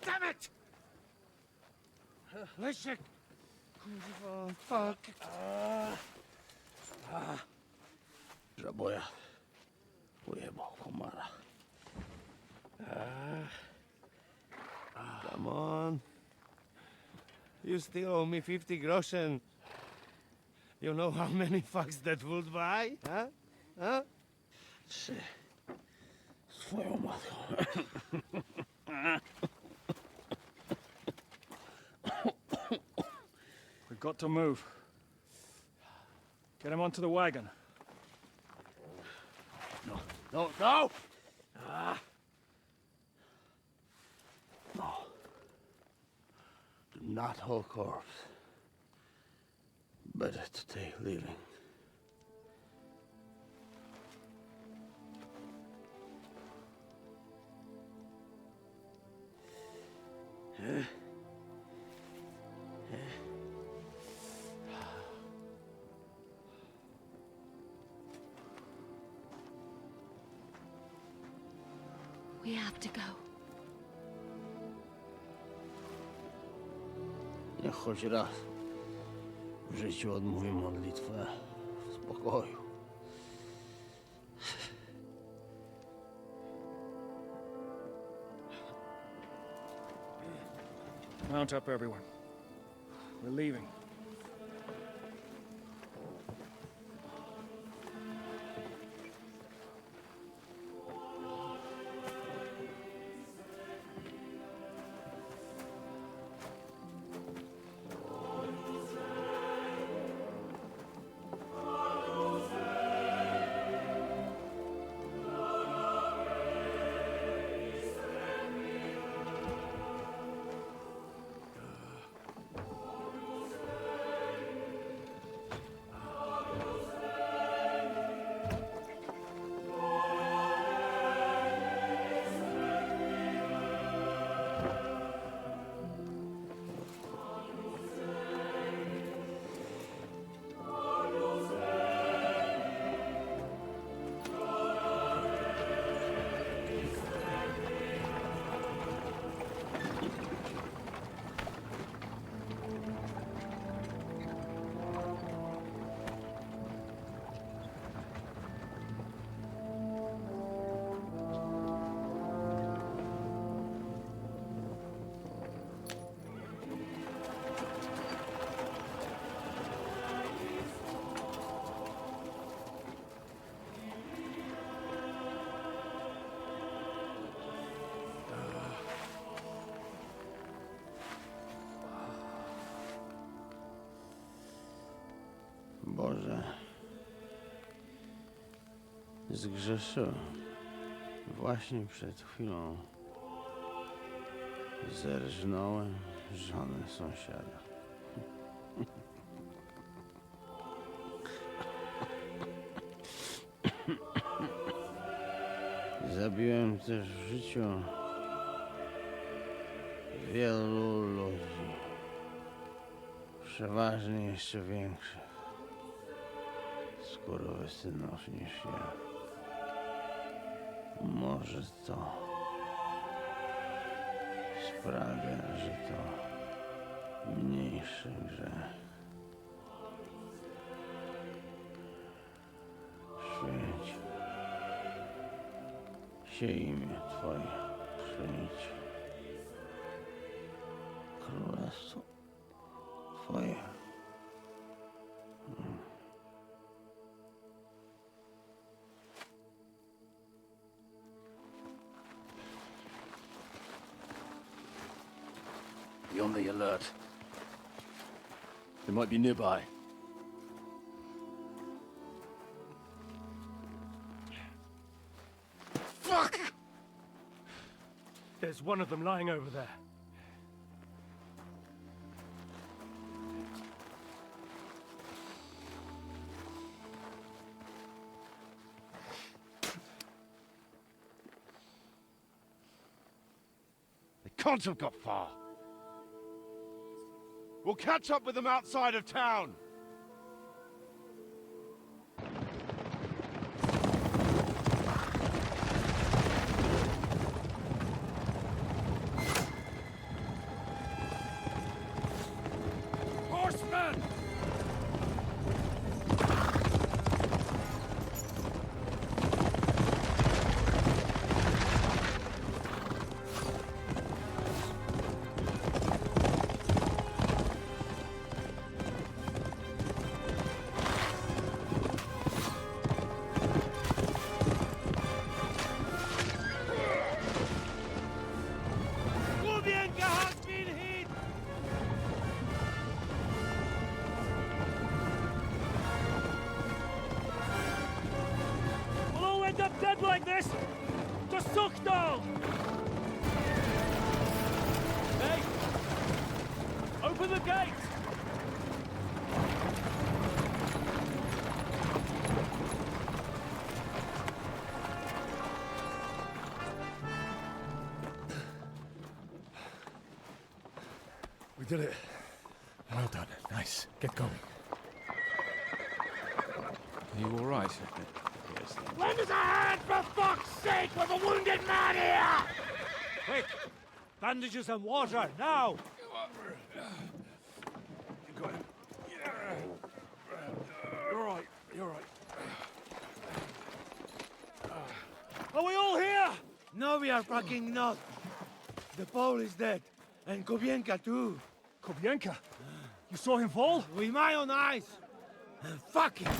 Damn it! Leszek! Kurwa, fuck. Żaboja. Ujebał komara. Come on. You still owe me 50 groschen. You know how many fucks that would buy? Huh? Huh? Swoją matką. We've got to move. Get him onto the wagon. No, no, no! No. Do not hold corpse. Better to take living. We have to go. Niech choć raz w życiu odmówi modlitwę w spokoju. Mount up, everyone. We're leaving. Boże. Zgrzeszyłem. Właśnie przed chwilą zerżnąłem żonę sąsiada. Zabiłem też w życiu wielu ludzi. Przeważnie jeszcze większych skurwysynów niż ja. Może to sprawia, że to mniejszy grzech. Świeć się imię Twoje, przyjdź królestwo Twoje. Be on the alert. They might be nearby. Fuck! There's one of them lying over there. They can't have got far. We'll catch up with them outside of town. Horsemen! Dead like this! To Suchdal! Hey! Open the gate! We did it. Well done. Nice. Get going. Are you all right? Lend us a hand, for fuck's sake! We've a wounded man here! Quick! Bandages and water, now! You got him. You're right, you're right. Are we all here? No, we are fucking not. The Pole is dead. And Kobienka too. Kobienka? You saw him fall? With my own eyes. Fuck him.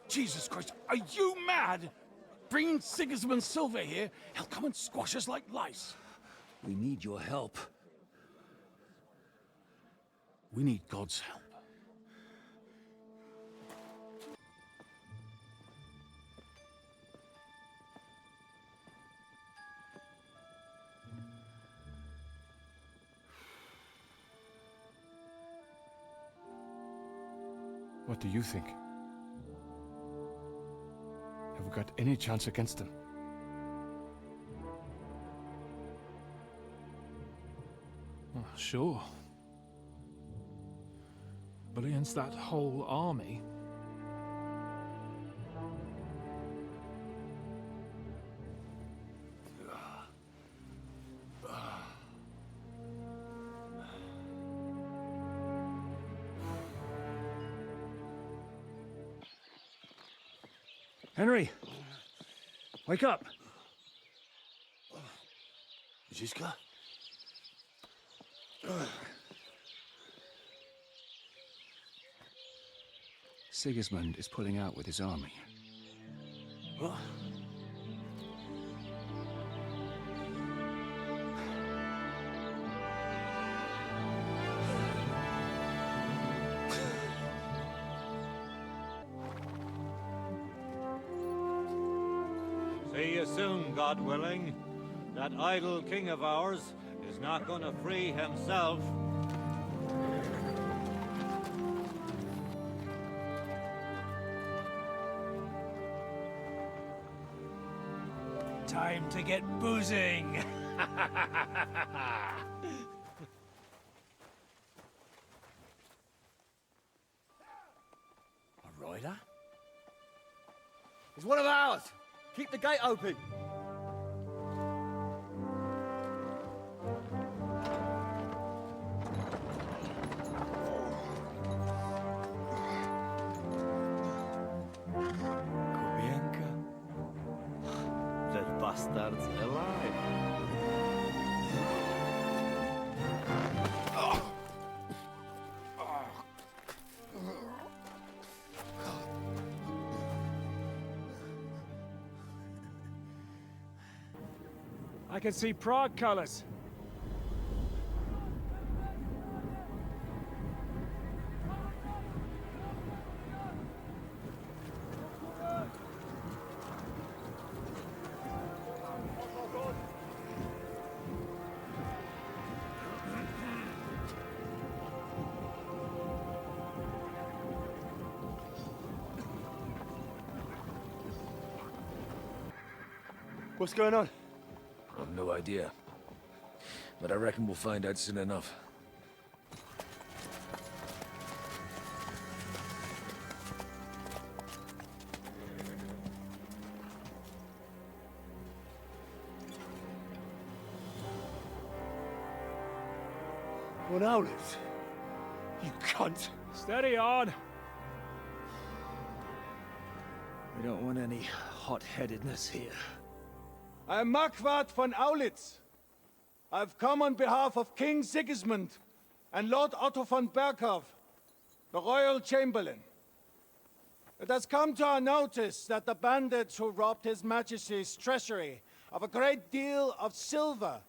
Jesus Christ, are you mad? Bring Sigismund Silver here, he'll come and squash us like lice. We need your help. We need God's help. What do you think? Have we got any chance against them? Well, sure. But against that whole army... Henry! Wake up! Ziska? Sigismund is pulling out with his army. What? soon, God willing. That idle king of ours is not going to free himself. Time to get boozing. A rider? It's one of ours. Keep the gate open. Kubienka? That bastard's alive. I can see Prague colors. What's going on? I've no idea. But I reckon we'll find out soon enough. Well, now, Liz. You cunt. Steady on. We don't want any hot-headedness here. I'm Marquardt von Aulitz. I've come on behalf of King Sigismund and Lord Otto von Berghoff, the Royal Chamberlain. It has come to our notice that the bandits who robbed His Majesty's treasury of a great deal of silver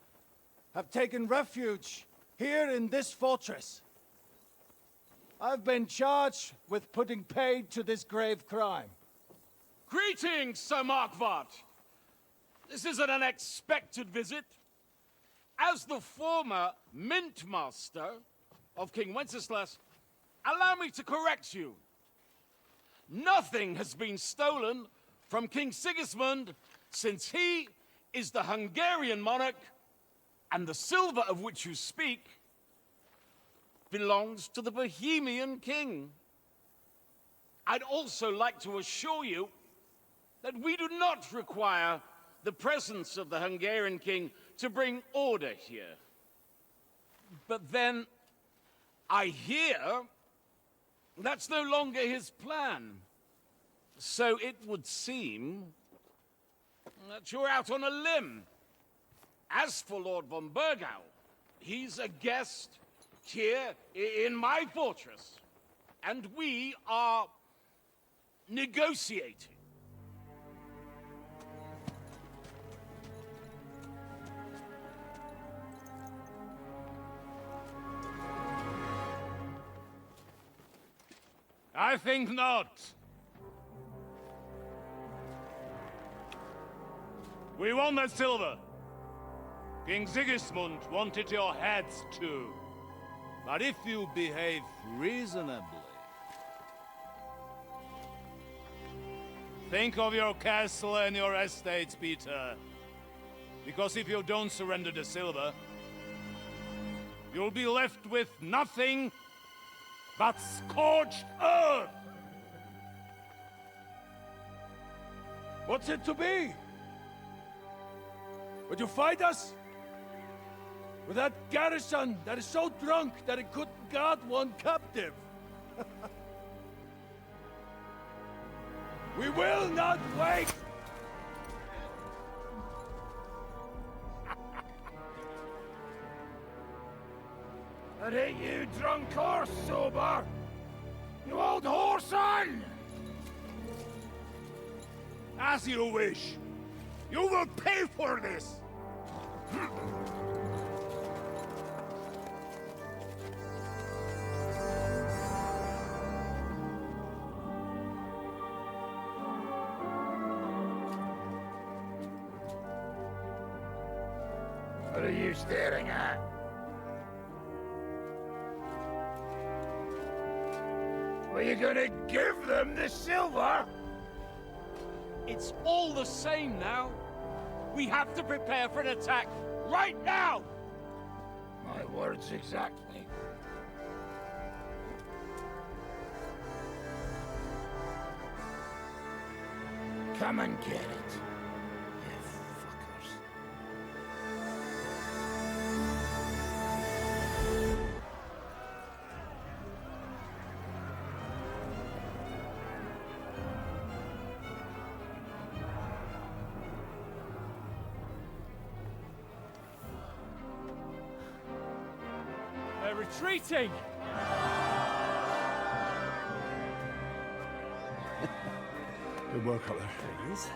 have taken refuge here in this fortress. I've been charged with putting paid to this grave crime. Greetings, Sir Marquardt. This is an unexpected visit. As the former mint master of King Wenceslas, allow me to correct you. Nothing has been stolen from King Sigismund since he is the Hungarian monarch, and the silver of which you speak belongs to the Bohemian king. I'd also like to assure you that we do not require the presence of the Hungarian king to bring order here. But then, I hear that's no longer his plan. So it would seem that you're out on a limb. As for Lord von Bergau, he's a guest here in my fortress, and we are negotiating. I think not. We want that silver. King Sigismund wanted your heads too. But if you behave reasonably... Think of your castle and your estates, Peter. Because if you don't surrender the silver, you'll be left with nothing but scorched earth! What's it to be? Would you fight us? With that garrison that is so drunk that it couldn't guard one captive? We will not wait! That ain't you, drunk or sober? You old whoreson! As you wish. You will pay for this! What are you staring at? Were you gonna give them the silver? It's all the same now. We have to prepare for an attack right now! My words exactly. Come and get it, you fuckers. They're retreating! Good work up there. There he is.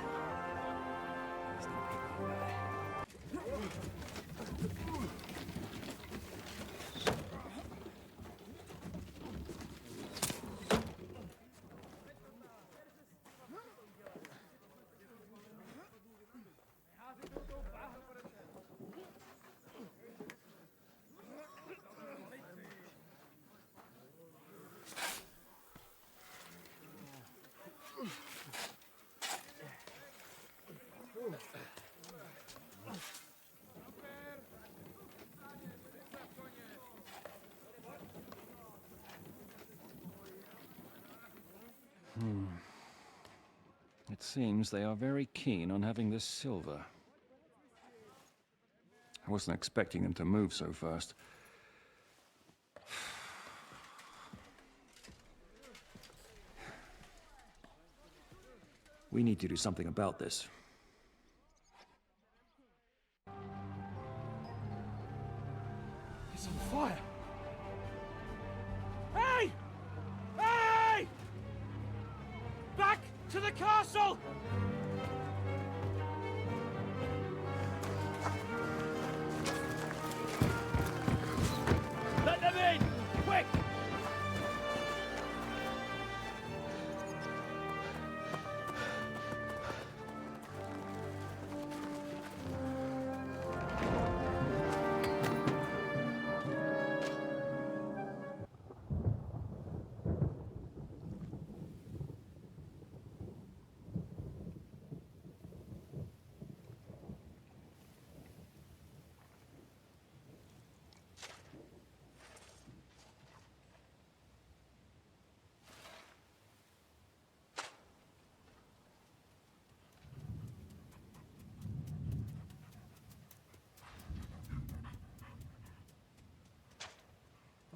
It seems they are very keen on having this silver. I wasn't expecting them to move so fast. We need to do something about this. It's on fire! Hey! Hey! Back to the castle! Let them in! Quick!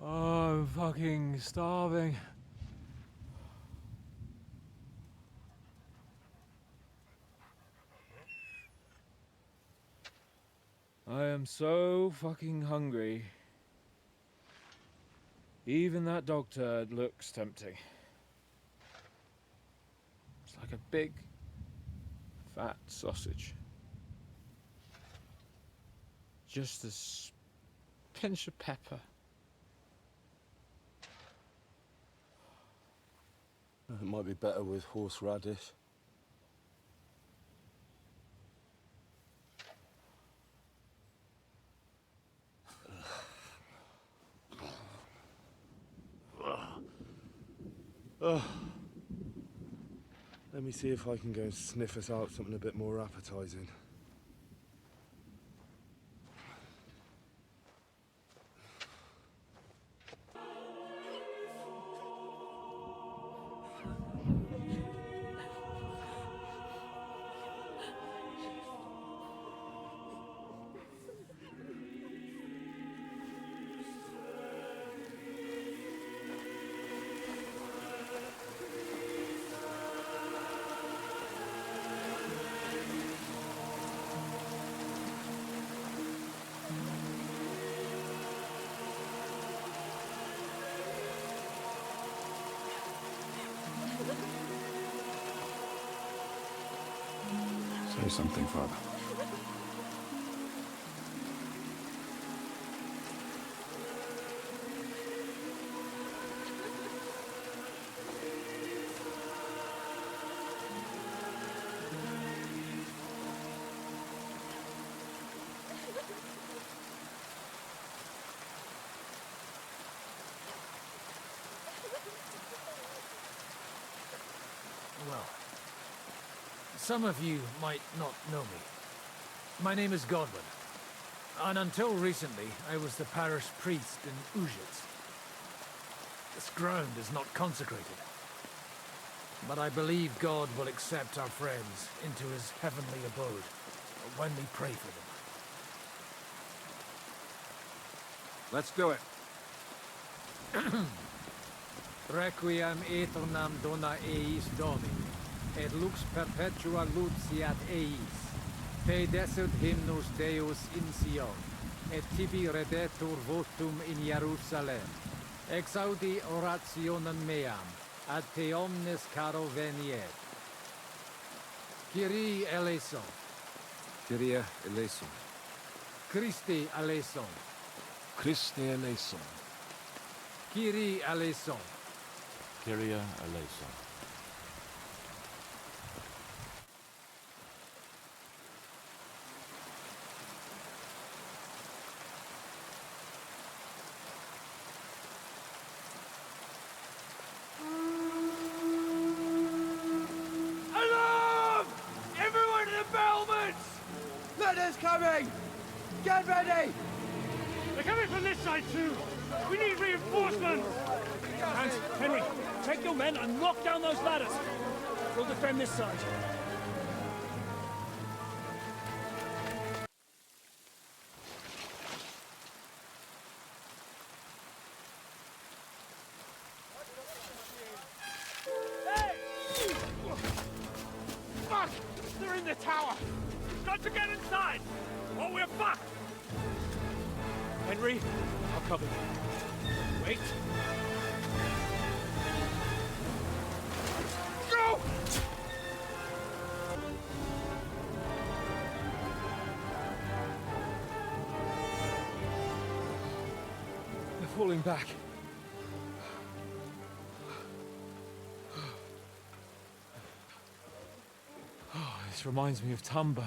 Oh, I'm fucking starving. I am so fucking hungry. Even that dog turd looks tempting. It's like a big, fat sausage. Just a pinch of pepper. It might be better with horseradish. Let me see if I can go and sniff us out something a bit more appetizing. Say something, Father. Some of you might not know me. My name is Godwin. And until recently, I was the parish priest in Ujits. This ground is not consecrated. But I believe God will accept our friends into his heavenly abode when we pray for them. Let's do it. Requiem aeternam dona eis Domini, et lux perpetua luciat eis. Pedesut hymnus Deus in Sion, et tibi redetur votum in Jerusalem. Exaudi orationem meam, ad te omnes caro veniet. Kyrie eleison. Kyrie eleison. Christe eleison. Christe eleison. Kyrie eleison. Kyrie eleison. Alarm! Everyone to the battlements! Letters coming! Get ready! They're coming from this side too! We need reinforcements! Hans, Henry, take your men and knock down those ladders! We'll defend this side. Fuck! They're in the tower! We've got to get inside! Or we're fucked! Henry, I'll cover you. Wait. Go! They're falling back. Oh, this reminds me of Tumberg.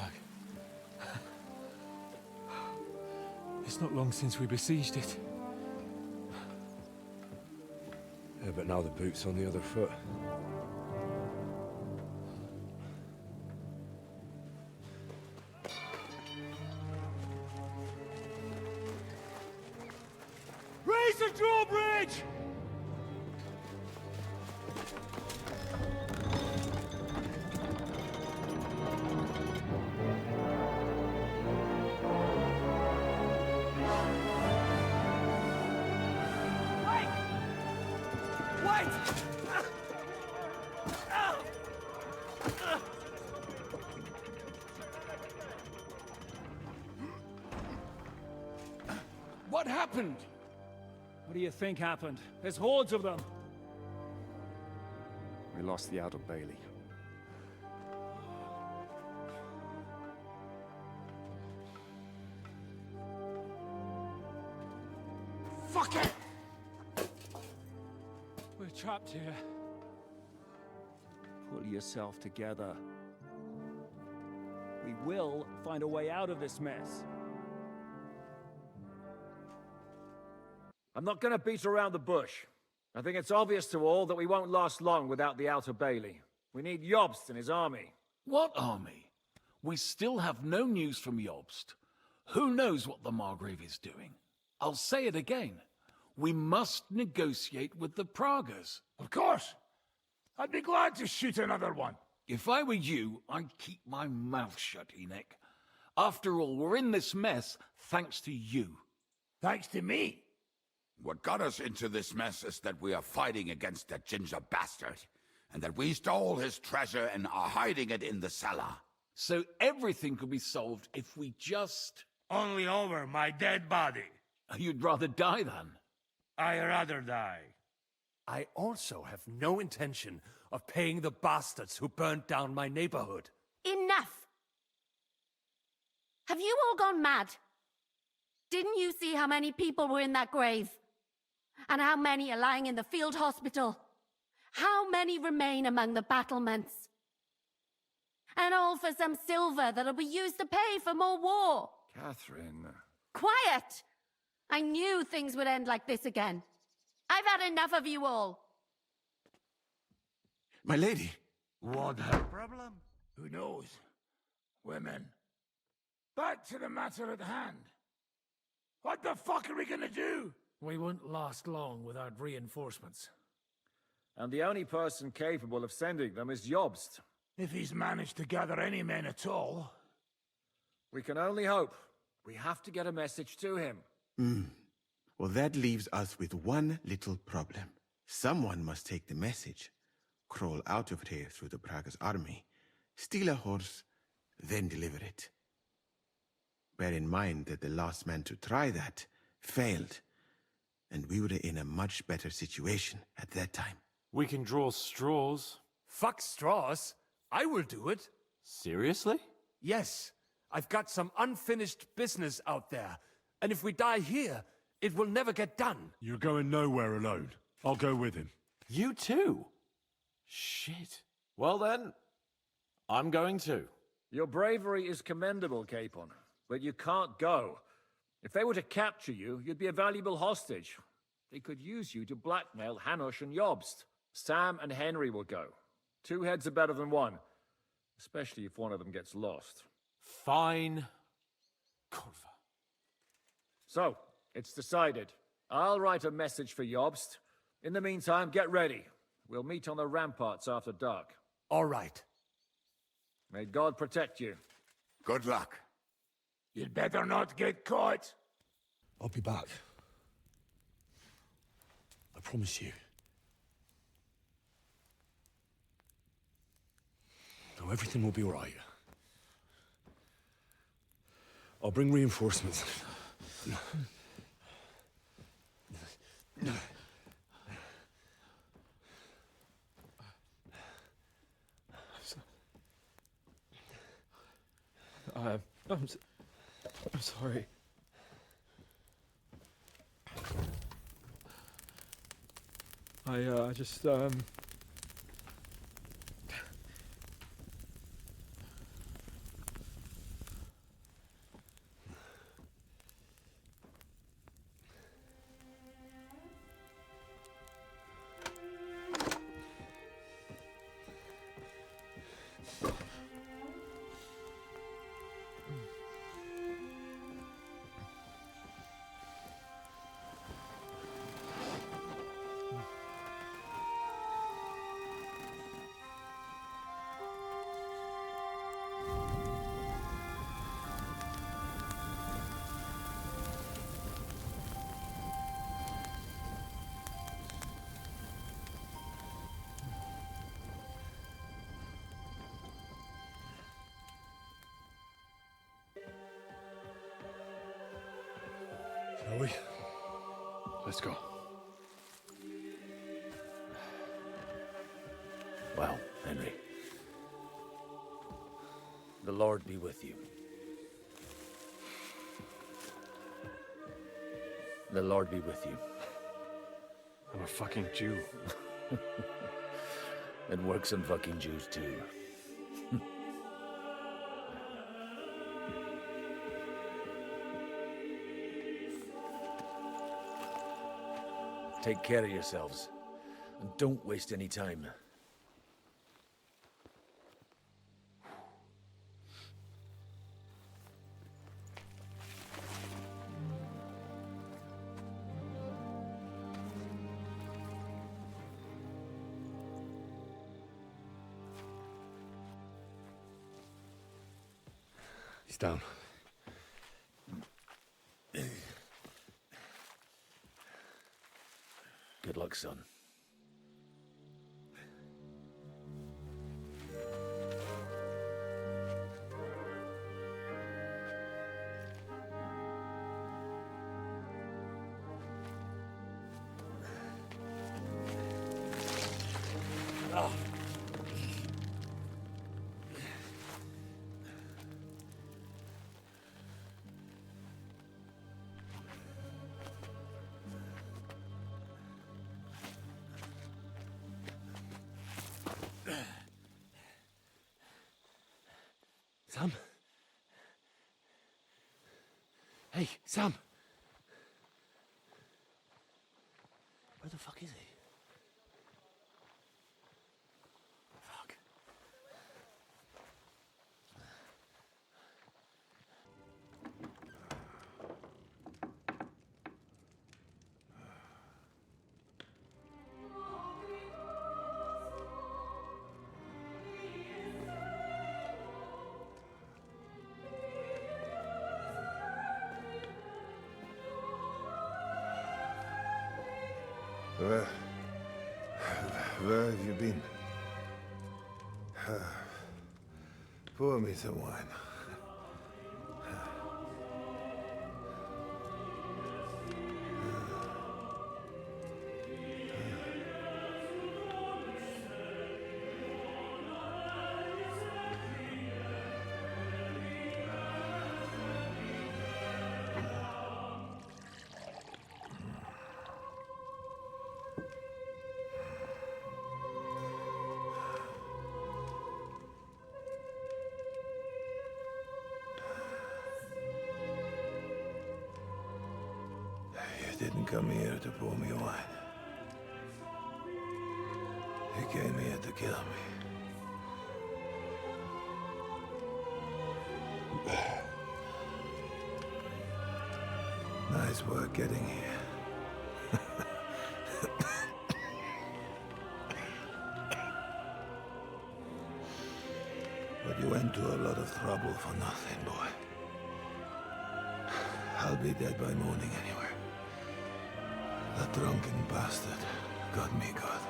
It's not long since we besieged it. Yeah, but now the boot's on the other foot. Raise the drawbridge! What happened? What do you think happened? There's hordes of them. We lost the Outer Bailey. Fuck it! We're trapped here. Pull yourself together. We will find a way out of this mess. I'm not going to beat around the bush. I think it's obvious to all that we won't last long without the Outer Bailey. We need Jobst and his army. What army? We still have no news from Jobst. Who knows what the Margrave is doing? I'll say it again. We must negotiate with the Pragas. Of course! I'd be glad to shoot another one. If I were you, I'd keep my mouth shut, Enoch. After all, we're in this mess thanks to you. Thanks to me? What got us into this mess is that we are fighting against that ginger bastard, and that we stole his treasure and are hiding it in the cellar. So everything could be solved if we just... Only over my dead body. You'd rather die then? I'd rather die. I also have no intention of paying the bastards who burnt down my neighborhood. Enough! Have you all gone mad? Didn't you see how many people were in that grave? And how many are lying in the field hospital? How many remain among the battlements? And all for some silver that'll be used to pay for more war. Catherine... Quiet! I knew things would end like this again. I've had enough of you all. My lady. What the problem? Who knows? Women. Back to the matter at hand. What the fuck are we gonna do? We won't last long without reinforcements. And the only person capable of sending them is Jobst. If he's managed to gather any men at all. We can only hope. We have to get a message to him. Well, that leaves us with one little problem. Someone must take the message, crawl out of here through the Braga's army, steal a horse, then deliver it. Bear in mind that the last man to try that failed, and we were in a much better situation at that time. We can draw straws. Fuck straws. I will do it. Seriously? Yes. I've got some unfinished business out there. And if we die here, it will never get done. You're going nowhere alone. I'll go with him. You too? Shit. Well then, I'm going too. Your bravery is commendable, Capon, but you can't go. If they were to capture you, you'd be a valuable hostage. They could use you to blackmail Hanush and Jobst. Sam and Henry will go. 2 heads are better than 1, especially if one of them gets lost. Fine. Kurva. So, it's decided. I'll write a message for Jobst. In the meantime, get ready. We'll meet on the ramparts after dark. All right. May God protect you. Good luck. You'd better not get caught. I'll be back. I promise you. No, everything will be all right. I'll bring reinforcements. I'm sorry. I just Shall we? Let's go. Well, Henry. The Lord be with you. The Lord be with you. I'm a fucking Jew. It works on fucking Jews too. Take care of yourselves, and don't waste any time. He's down. Good luck, son. Oh. Sam? Hey, Sam! Where the fuck is he? Fuck. Where have you been? Pour me some wine. You didn't come here to pour me wine. You came here to kill me. Nice work getting here. But you went to a lot of trouble for nothing, boy. I'll be dead by morning anyway. That drunken bastard got me good.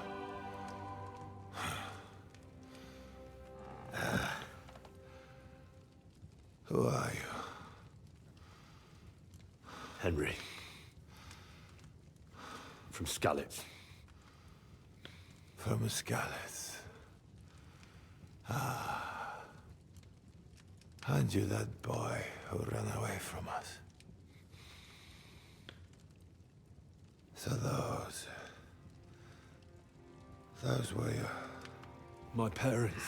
Who are you? Henry. From Skalitz. From Skalitz. Ah. Aren't you that boy who ran away from us? So those were your... My parents.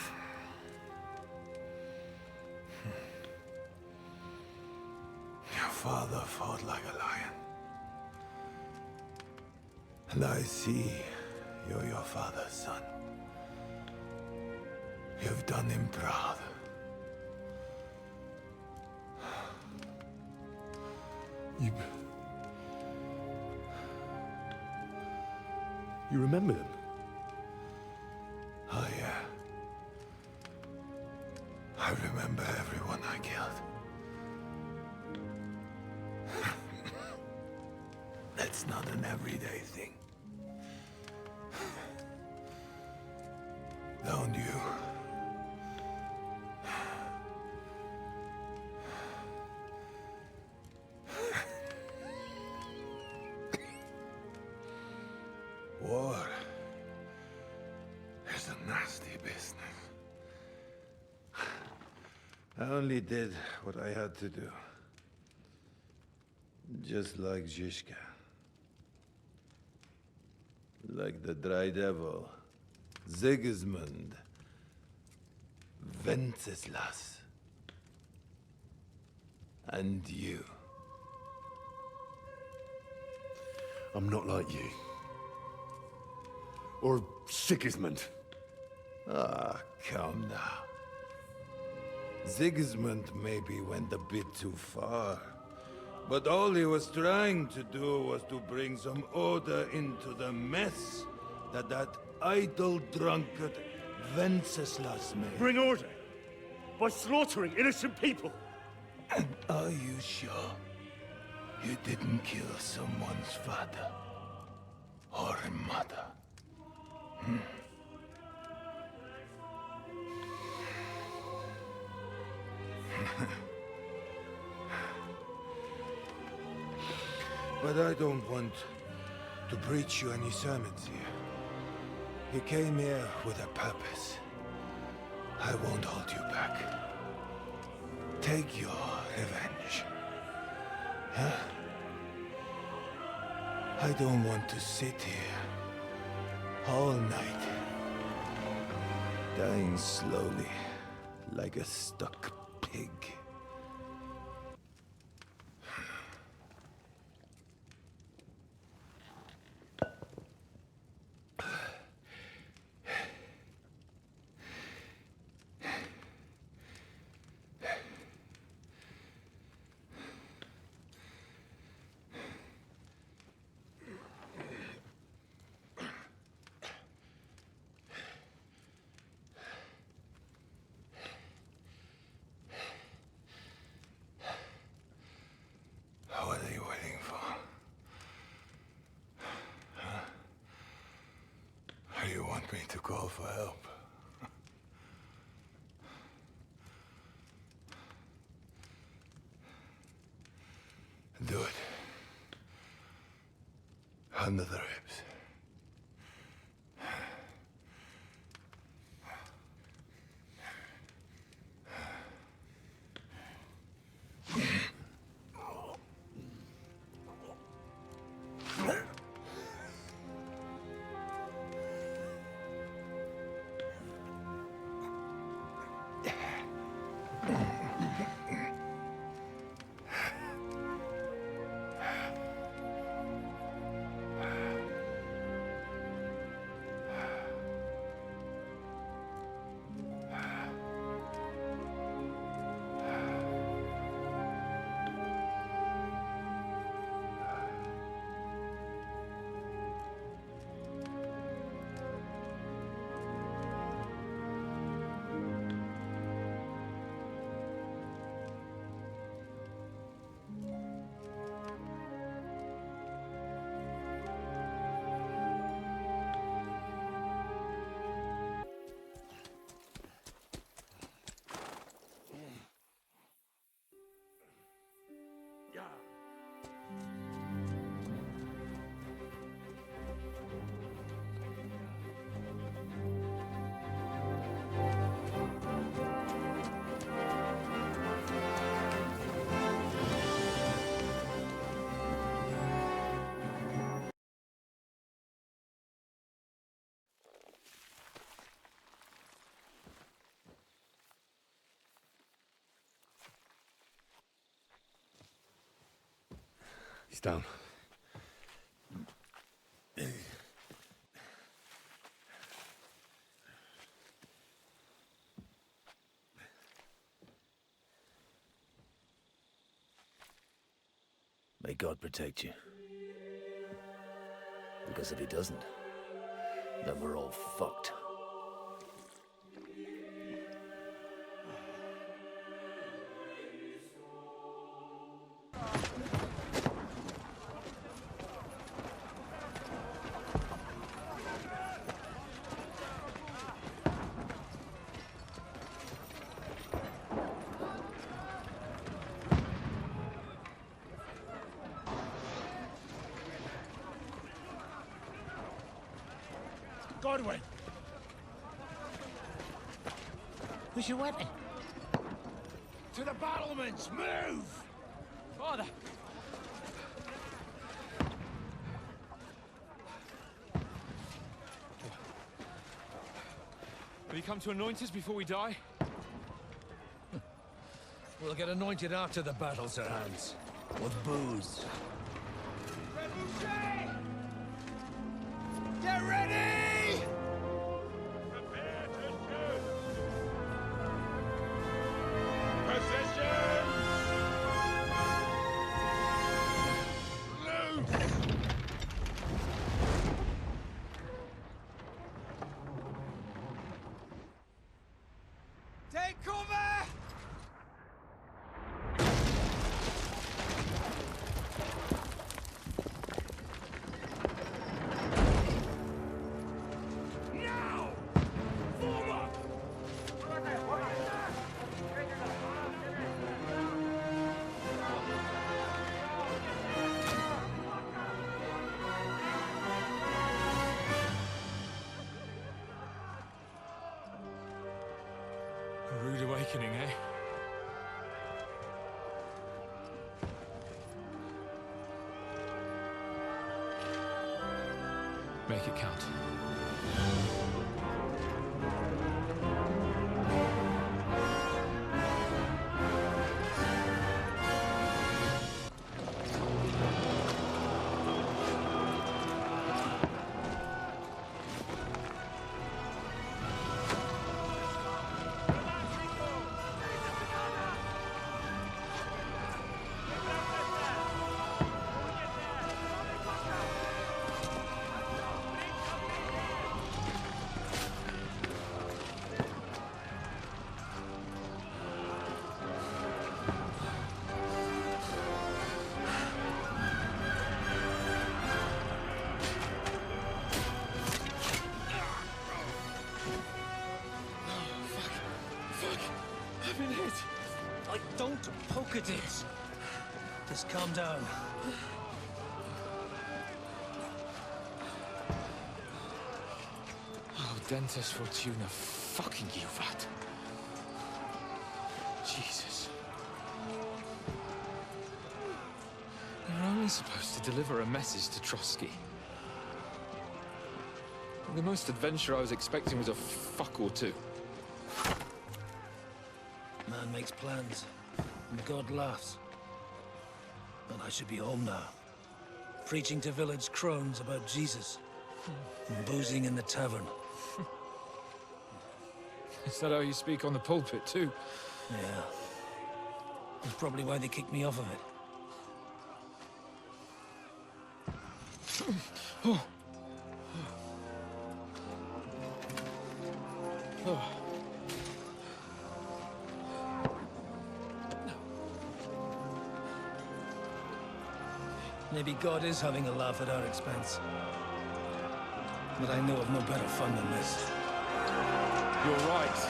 Your father fought like a lion. And I see you're your father's son. You've done him proud. You remember them? Oh, yeah. I remember everyone I killed. That's not an everyday thing. Don't you? War is a nasty business. I only did what I had to do. Just like Zizka. Like the Dry Devil. Sigismund. Wenceslas. And you. I'm not like you. Or Sigismund. Ah, come now. Sigismund maybe went a bit too far. But all he was trying to do was to bring some order into the mess that idle drunkard Wenceslas made. Bring order? By slaughtering innocent people? And are you sure you didn't kill someone's father or mother? But I don't want to preach you any sermons here. You came here with a purpose. I won't hold you back. Take your revenge. Huh? I don't want to sit here all night, dying slowly like a stuck pig. to call for help. Do it. Under the ribs. He's down. May God protect you. Because if he doesn't, then we're all fucked. Godwin! Where's your weapon? To the battlements! Move! Father! Will you come to anoint us before we die? We'll get anointed after the battle, Sir Hans. With booze. Get ready! Prepare to shoot! Positions! Loose! Take cover! A rude awakening, eh? Make it count. it is. Just calm down. Oh, Dentes Fortuna, fucking Juvat. Jesus. They're only supposed to deliver a message to Trotsky. The most adventure I was expecting was a fuck or two. Man makes plans, and God laughs. But I should be home now. Preaching to village crones about Jesus. And boozing in the tavern. Is that how you speak on the pulpit, too? Yeah. That's probably why they kicked me off of it. Oh. Oh. Maybe God is having a laugh at our expense. But I know of no better fun than this. You're right.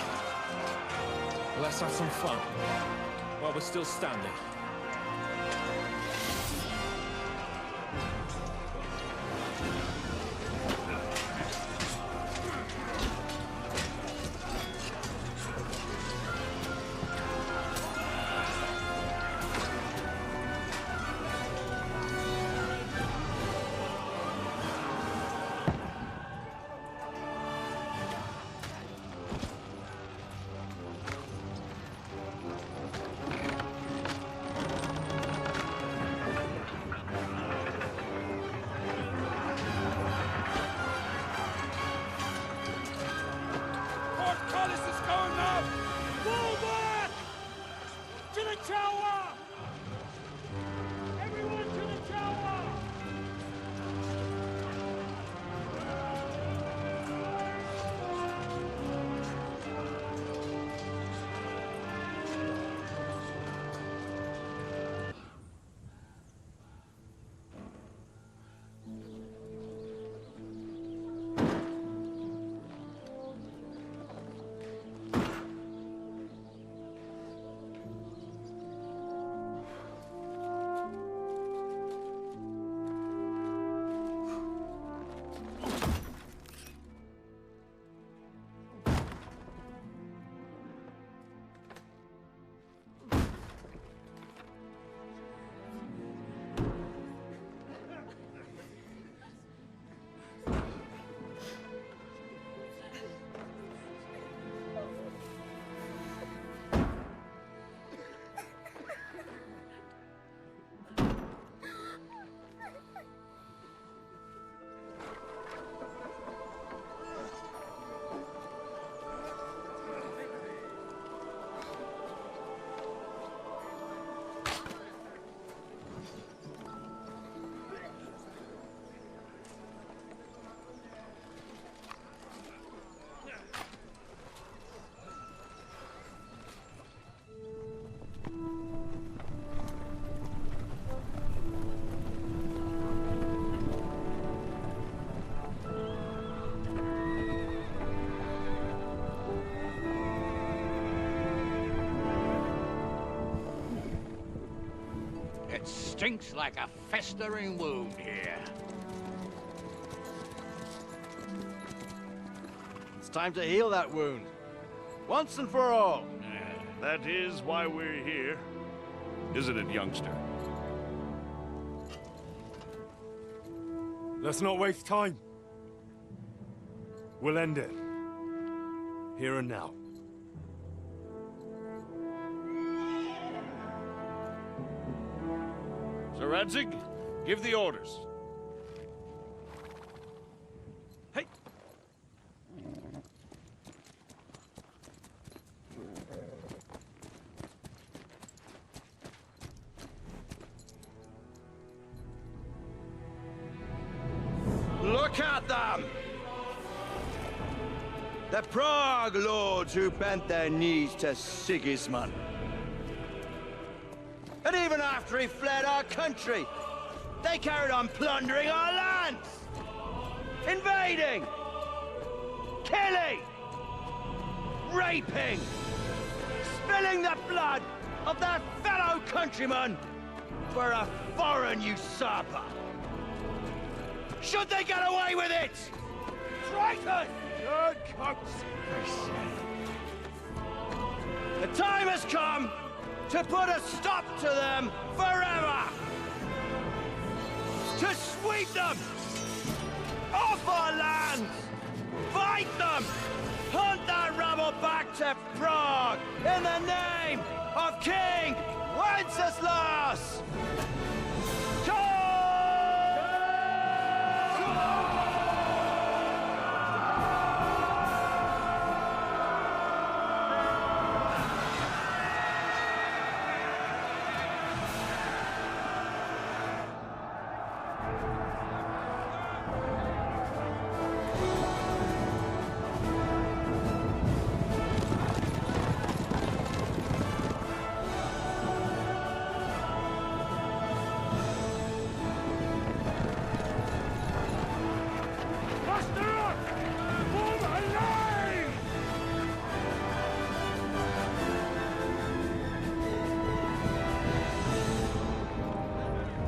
Let's have some fun while we're still standing. It stinks like a festering wound here. It's time to heal that wound. Once and for all. That is why we're here. Isn't it, youngster? Let's not waste time. We'll end it. Here and now. Sir Radzig, give the orders. Hey! Look at them! The Prague lords who bent their knees to Sigismund. And even after he fled our country, they carried on plundering our lands! Invading! Killing! Raping! Spilling the blood of their fellow countrymen for a foreign usurper. Should they get away with it? Triton! Good The time has come to put a stop to them forever! To sweep them off our lands! Fight them! Hunt that rabble back to Prague in the name of King Wenceslas!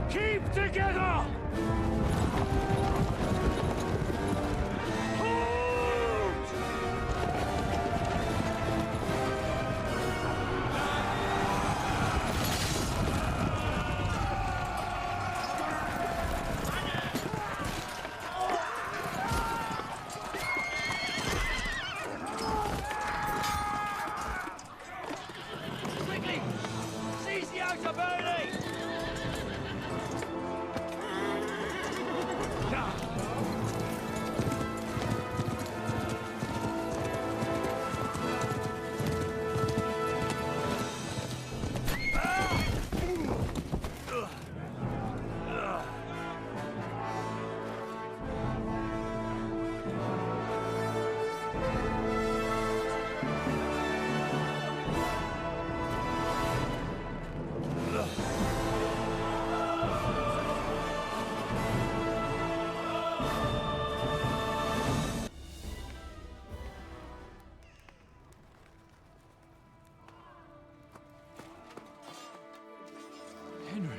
Keep together! Quickly! Seize the outer building! Henry.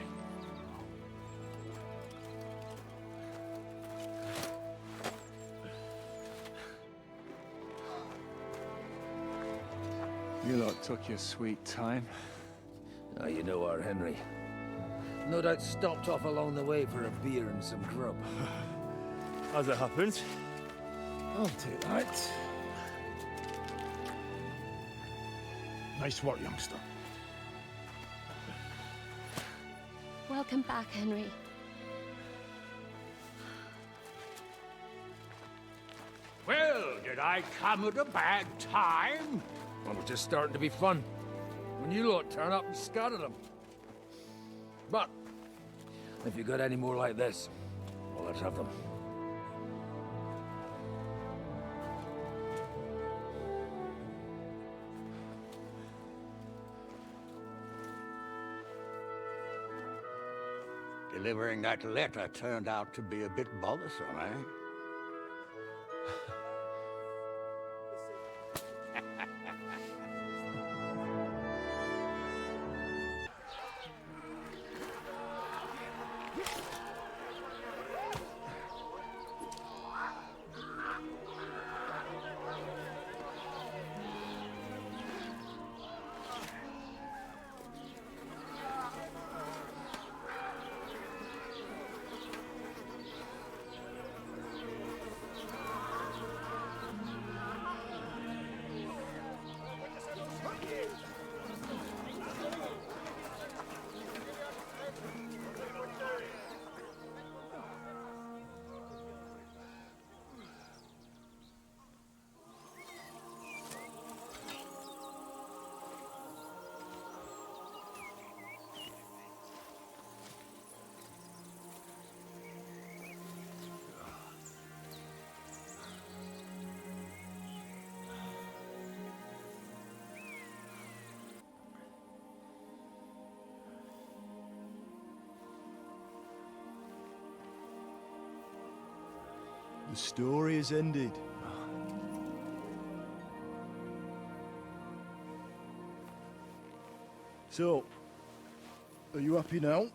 You lot took your sweet time. Now you know our Henry. No doubt stopped off along the way for a beer and some grub. As it happens. I'll take that. Nice work, youngster. Welcome back, Henry. Well, did I come at a bad time? Well, we're just starting to be fun. When you lot turn up and scatter them. But, if you got any more like this, well, let's have them. Delivering that letter turned out to be a bit bothersome, eh? The story is ended. So, are you happy now?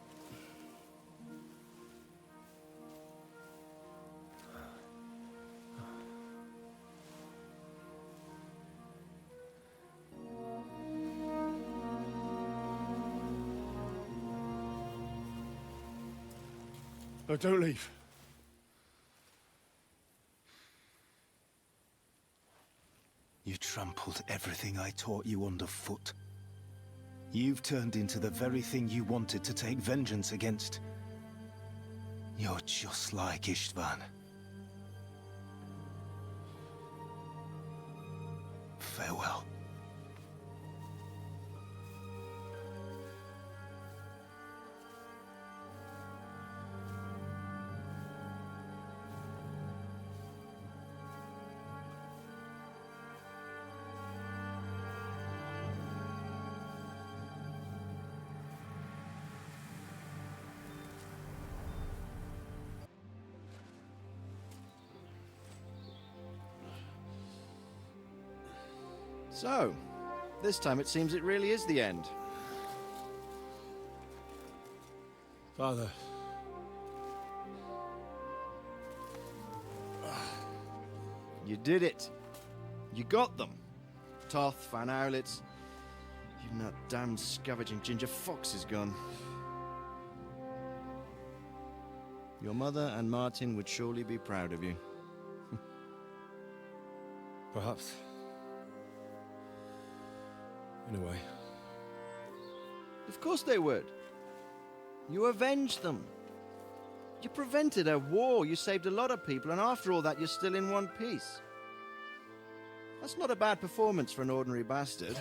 No, don't leave. You trampled everything I taught you underfoot. You've turned into the very thing you wanted to take vengeance against. You're just like Istvan. Farewell. So, this time it seems it really is the end. Father. You did it. You got them. Toth, Van Owlitz. Even that damned scavenging ginger fox is gone. Your mother and Martin would surely be proud of you. Perhaps. In a way. Of course they would. You avenged them. You prevented a war, you saved a lot of people, and after all that you're still in one piece. That's not a bad performance for an ordinary bastard.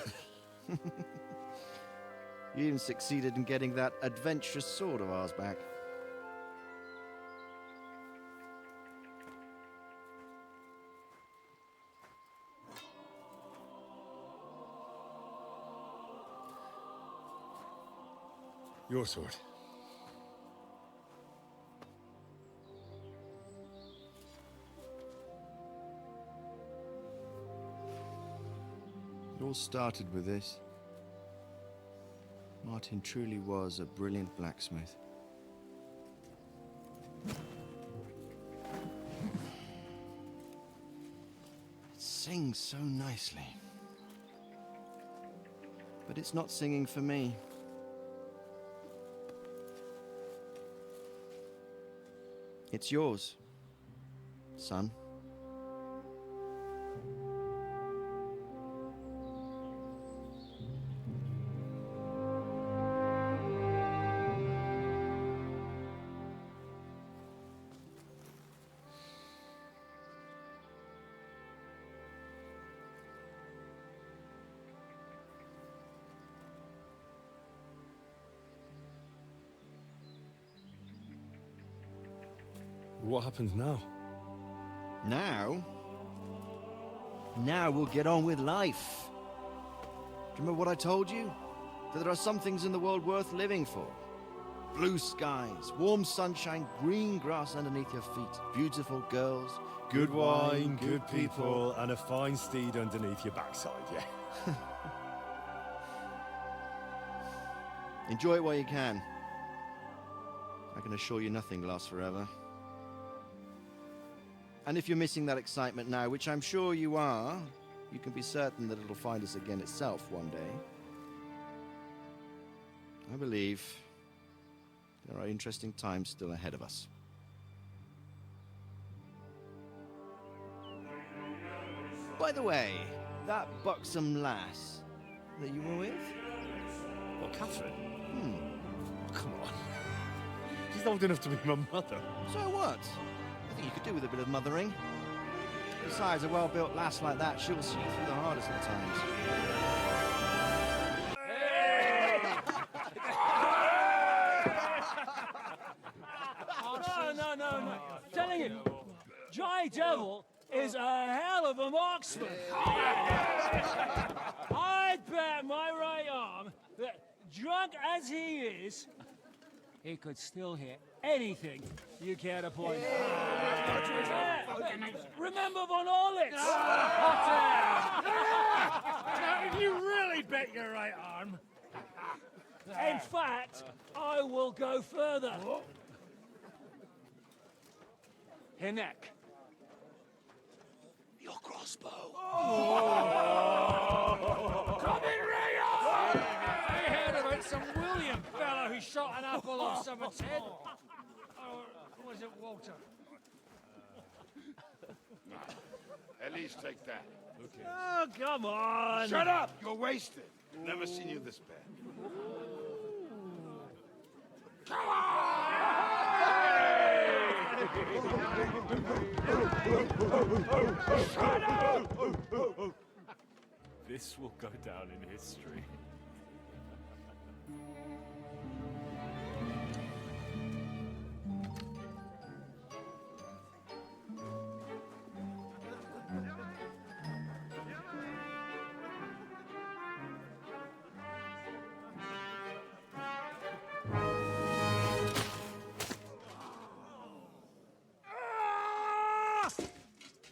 You even succeeded in getting that adventurous sword of ours back. Your sword. It all started with this. Martin truly was a brilliant blacksmith. It sings so nicely. But it's not singing for me. It's yours, son. What happens now? Now? Now we'll get on with life. Do you remember what I told you? That there are some things in the world worth living for. Blue skies, warm sunshine, green grass underneath your feet, beautiful girls, Good wine, good people, and a fine steed underneath your backside, yeah. Enjoy it while you can. I can assure you nothing lasts forever. And if you're missing that excitement now, which I'm sure you are, you can be certain that it'll find us again itself one day. I believe there are interesting times still ahead of us. By the way, that buxom lass that you were with? What, Catherine? Come on. She's old enough to be my mother. So what? I think you could do with a bit of mothering. Besides, a well-built lass like that, she'll see you through the hardest of times. No. Telling you, Dry Devil is a hell of a marksman. I'd bet my right arm that, drunk as he is, he could still hit anything you care to point. Remember Von Orlitz? Now, if you really bet your right arm, In fact, I will go further. Hinek. Your crossbow. Come in, Rio! I heard about some William fella who shot an apple off someone's head. Or was it Walter? At least take that. Okay. Oh, come on! Shut up! You're wasted. Never seen you this bad. Come on! Shut up! This will go down in history.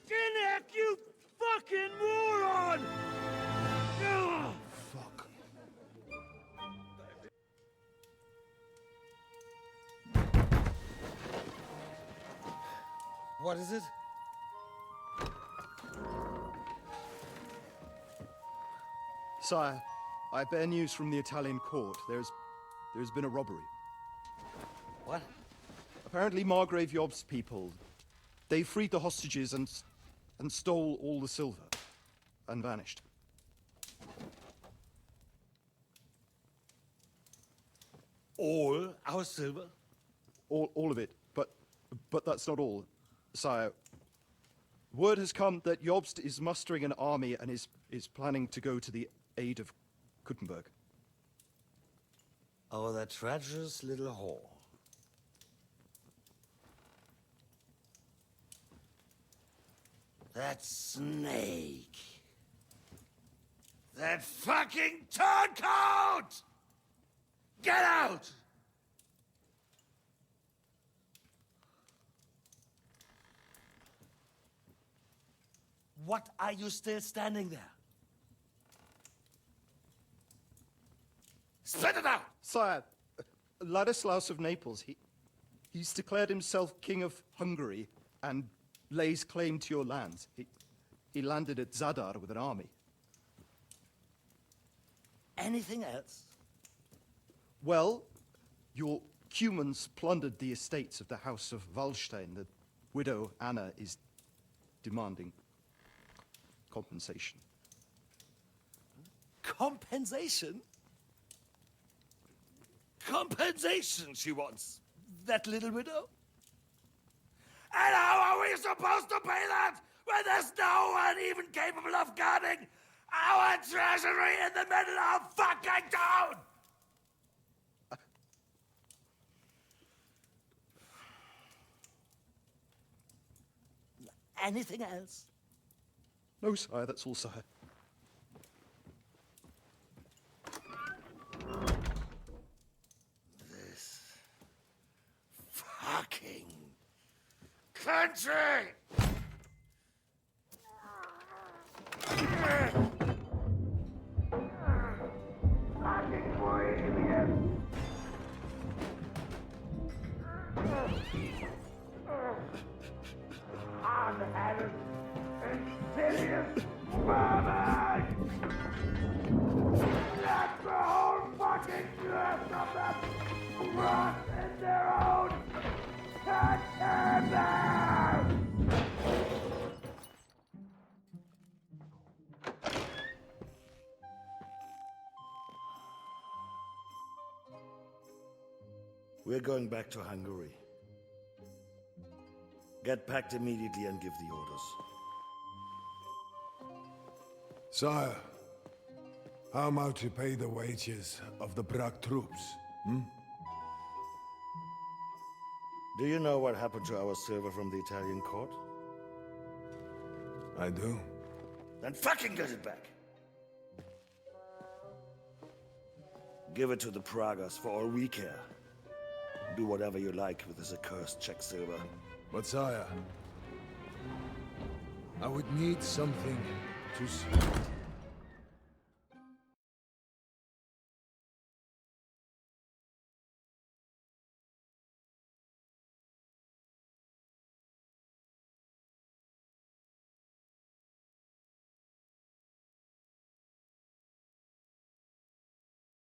Ginnick, you fucking moron! Fuck. What is it? Sire, I bear news from the Italian court. There's been a robbery. What? Apparently Margrave Yob's people, they freed the hostages and stole all the silver and vanished. All our silver? All of it, but that's not all, sire. Word has come that Jobst is mustering an army and is planning to go to the aid of Kuttenberg. Oh, that treacherous little whore. That snake. That fucking turncoat! Get out! What are you still standing there? Spit it out! Sire, Ladislaus of Naples, he's declared himself King of Hungary and lays claim to your lands. He landed at Zadar with an army. Anything else? Well, your Cumans plundered the estates of the House of Wallstein. The widow Anna is demanding compensation. Compensation? Compensation she wants, that little widow? And how are we supposed to pay that when there's no one even capable of guarding our treasury in the middle of fucking town? Anything else? No, sire, that's all, sire. This fucking country! Fucking Bohemian! Hard-headed, insidious vermin! Let the whole fucking rest of them rot in their own containers! We're going back to Hungary. Get packed immediately and give the orders. Sire, how am I to pay the wages of the Prague troops? Do you know what happened to our silver from the Italian court? I do. Then fucking get it back! Give it to the Pragas for all we care. Do whatever you like with this accursed Czech silver. But sire, I would need something to...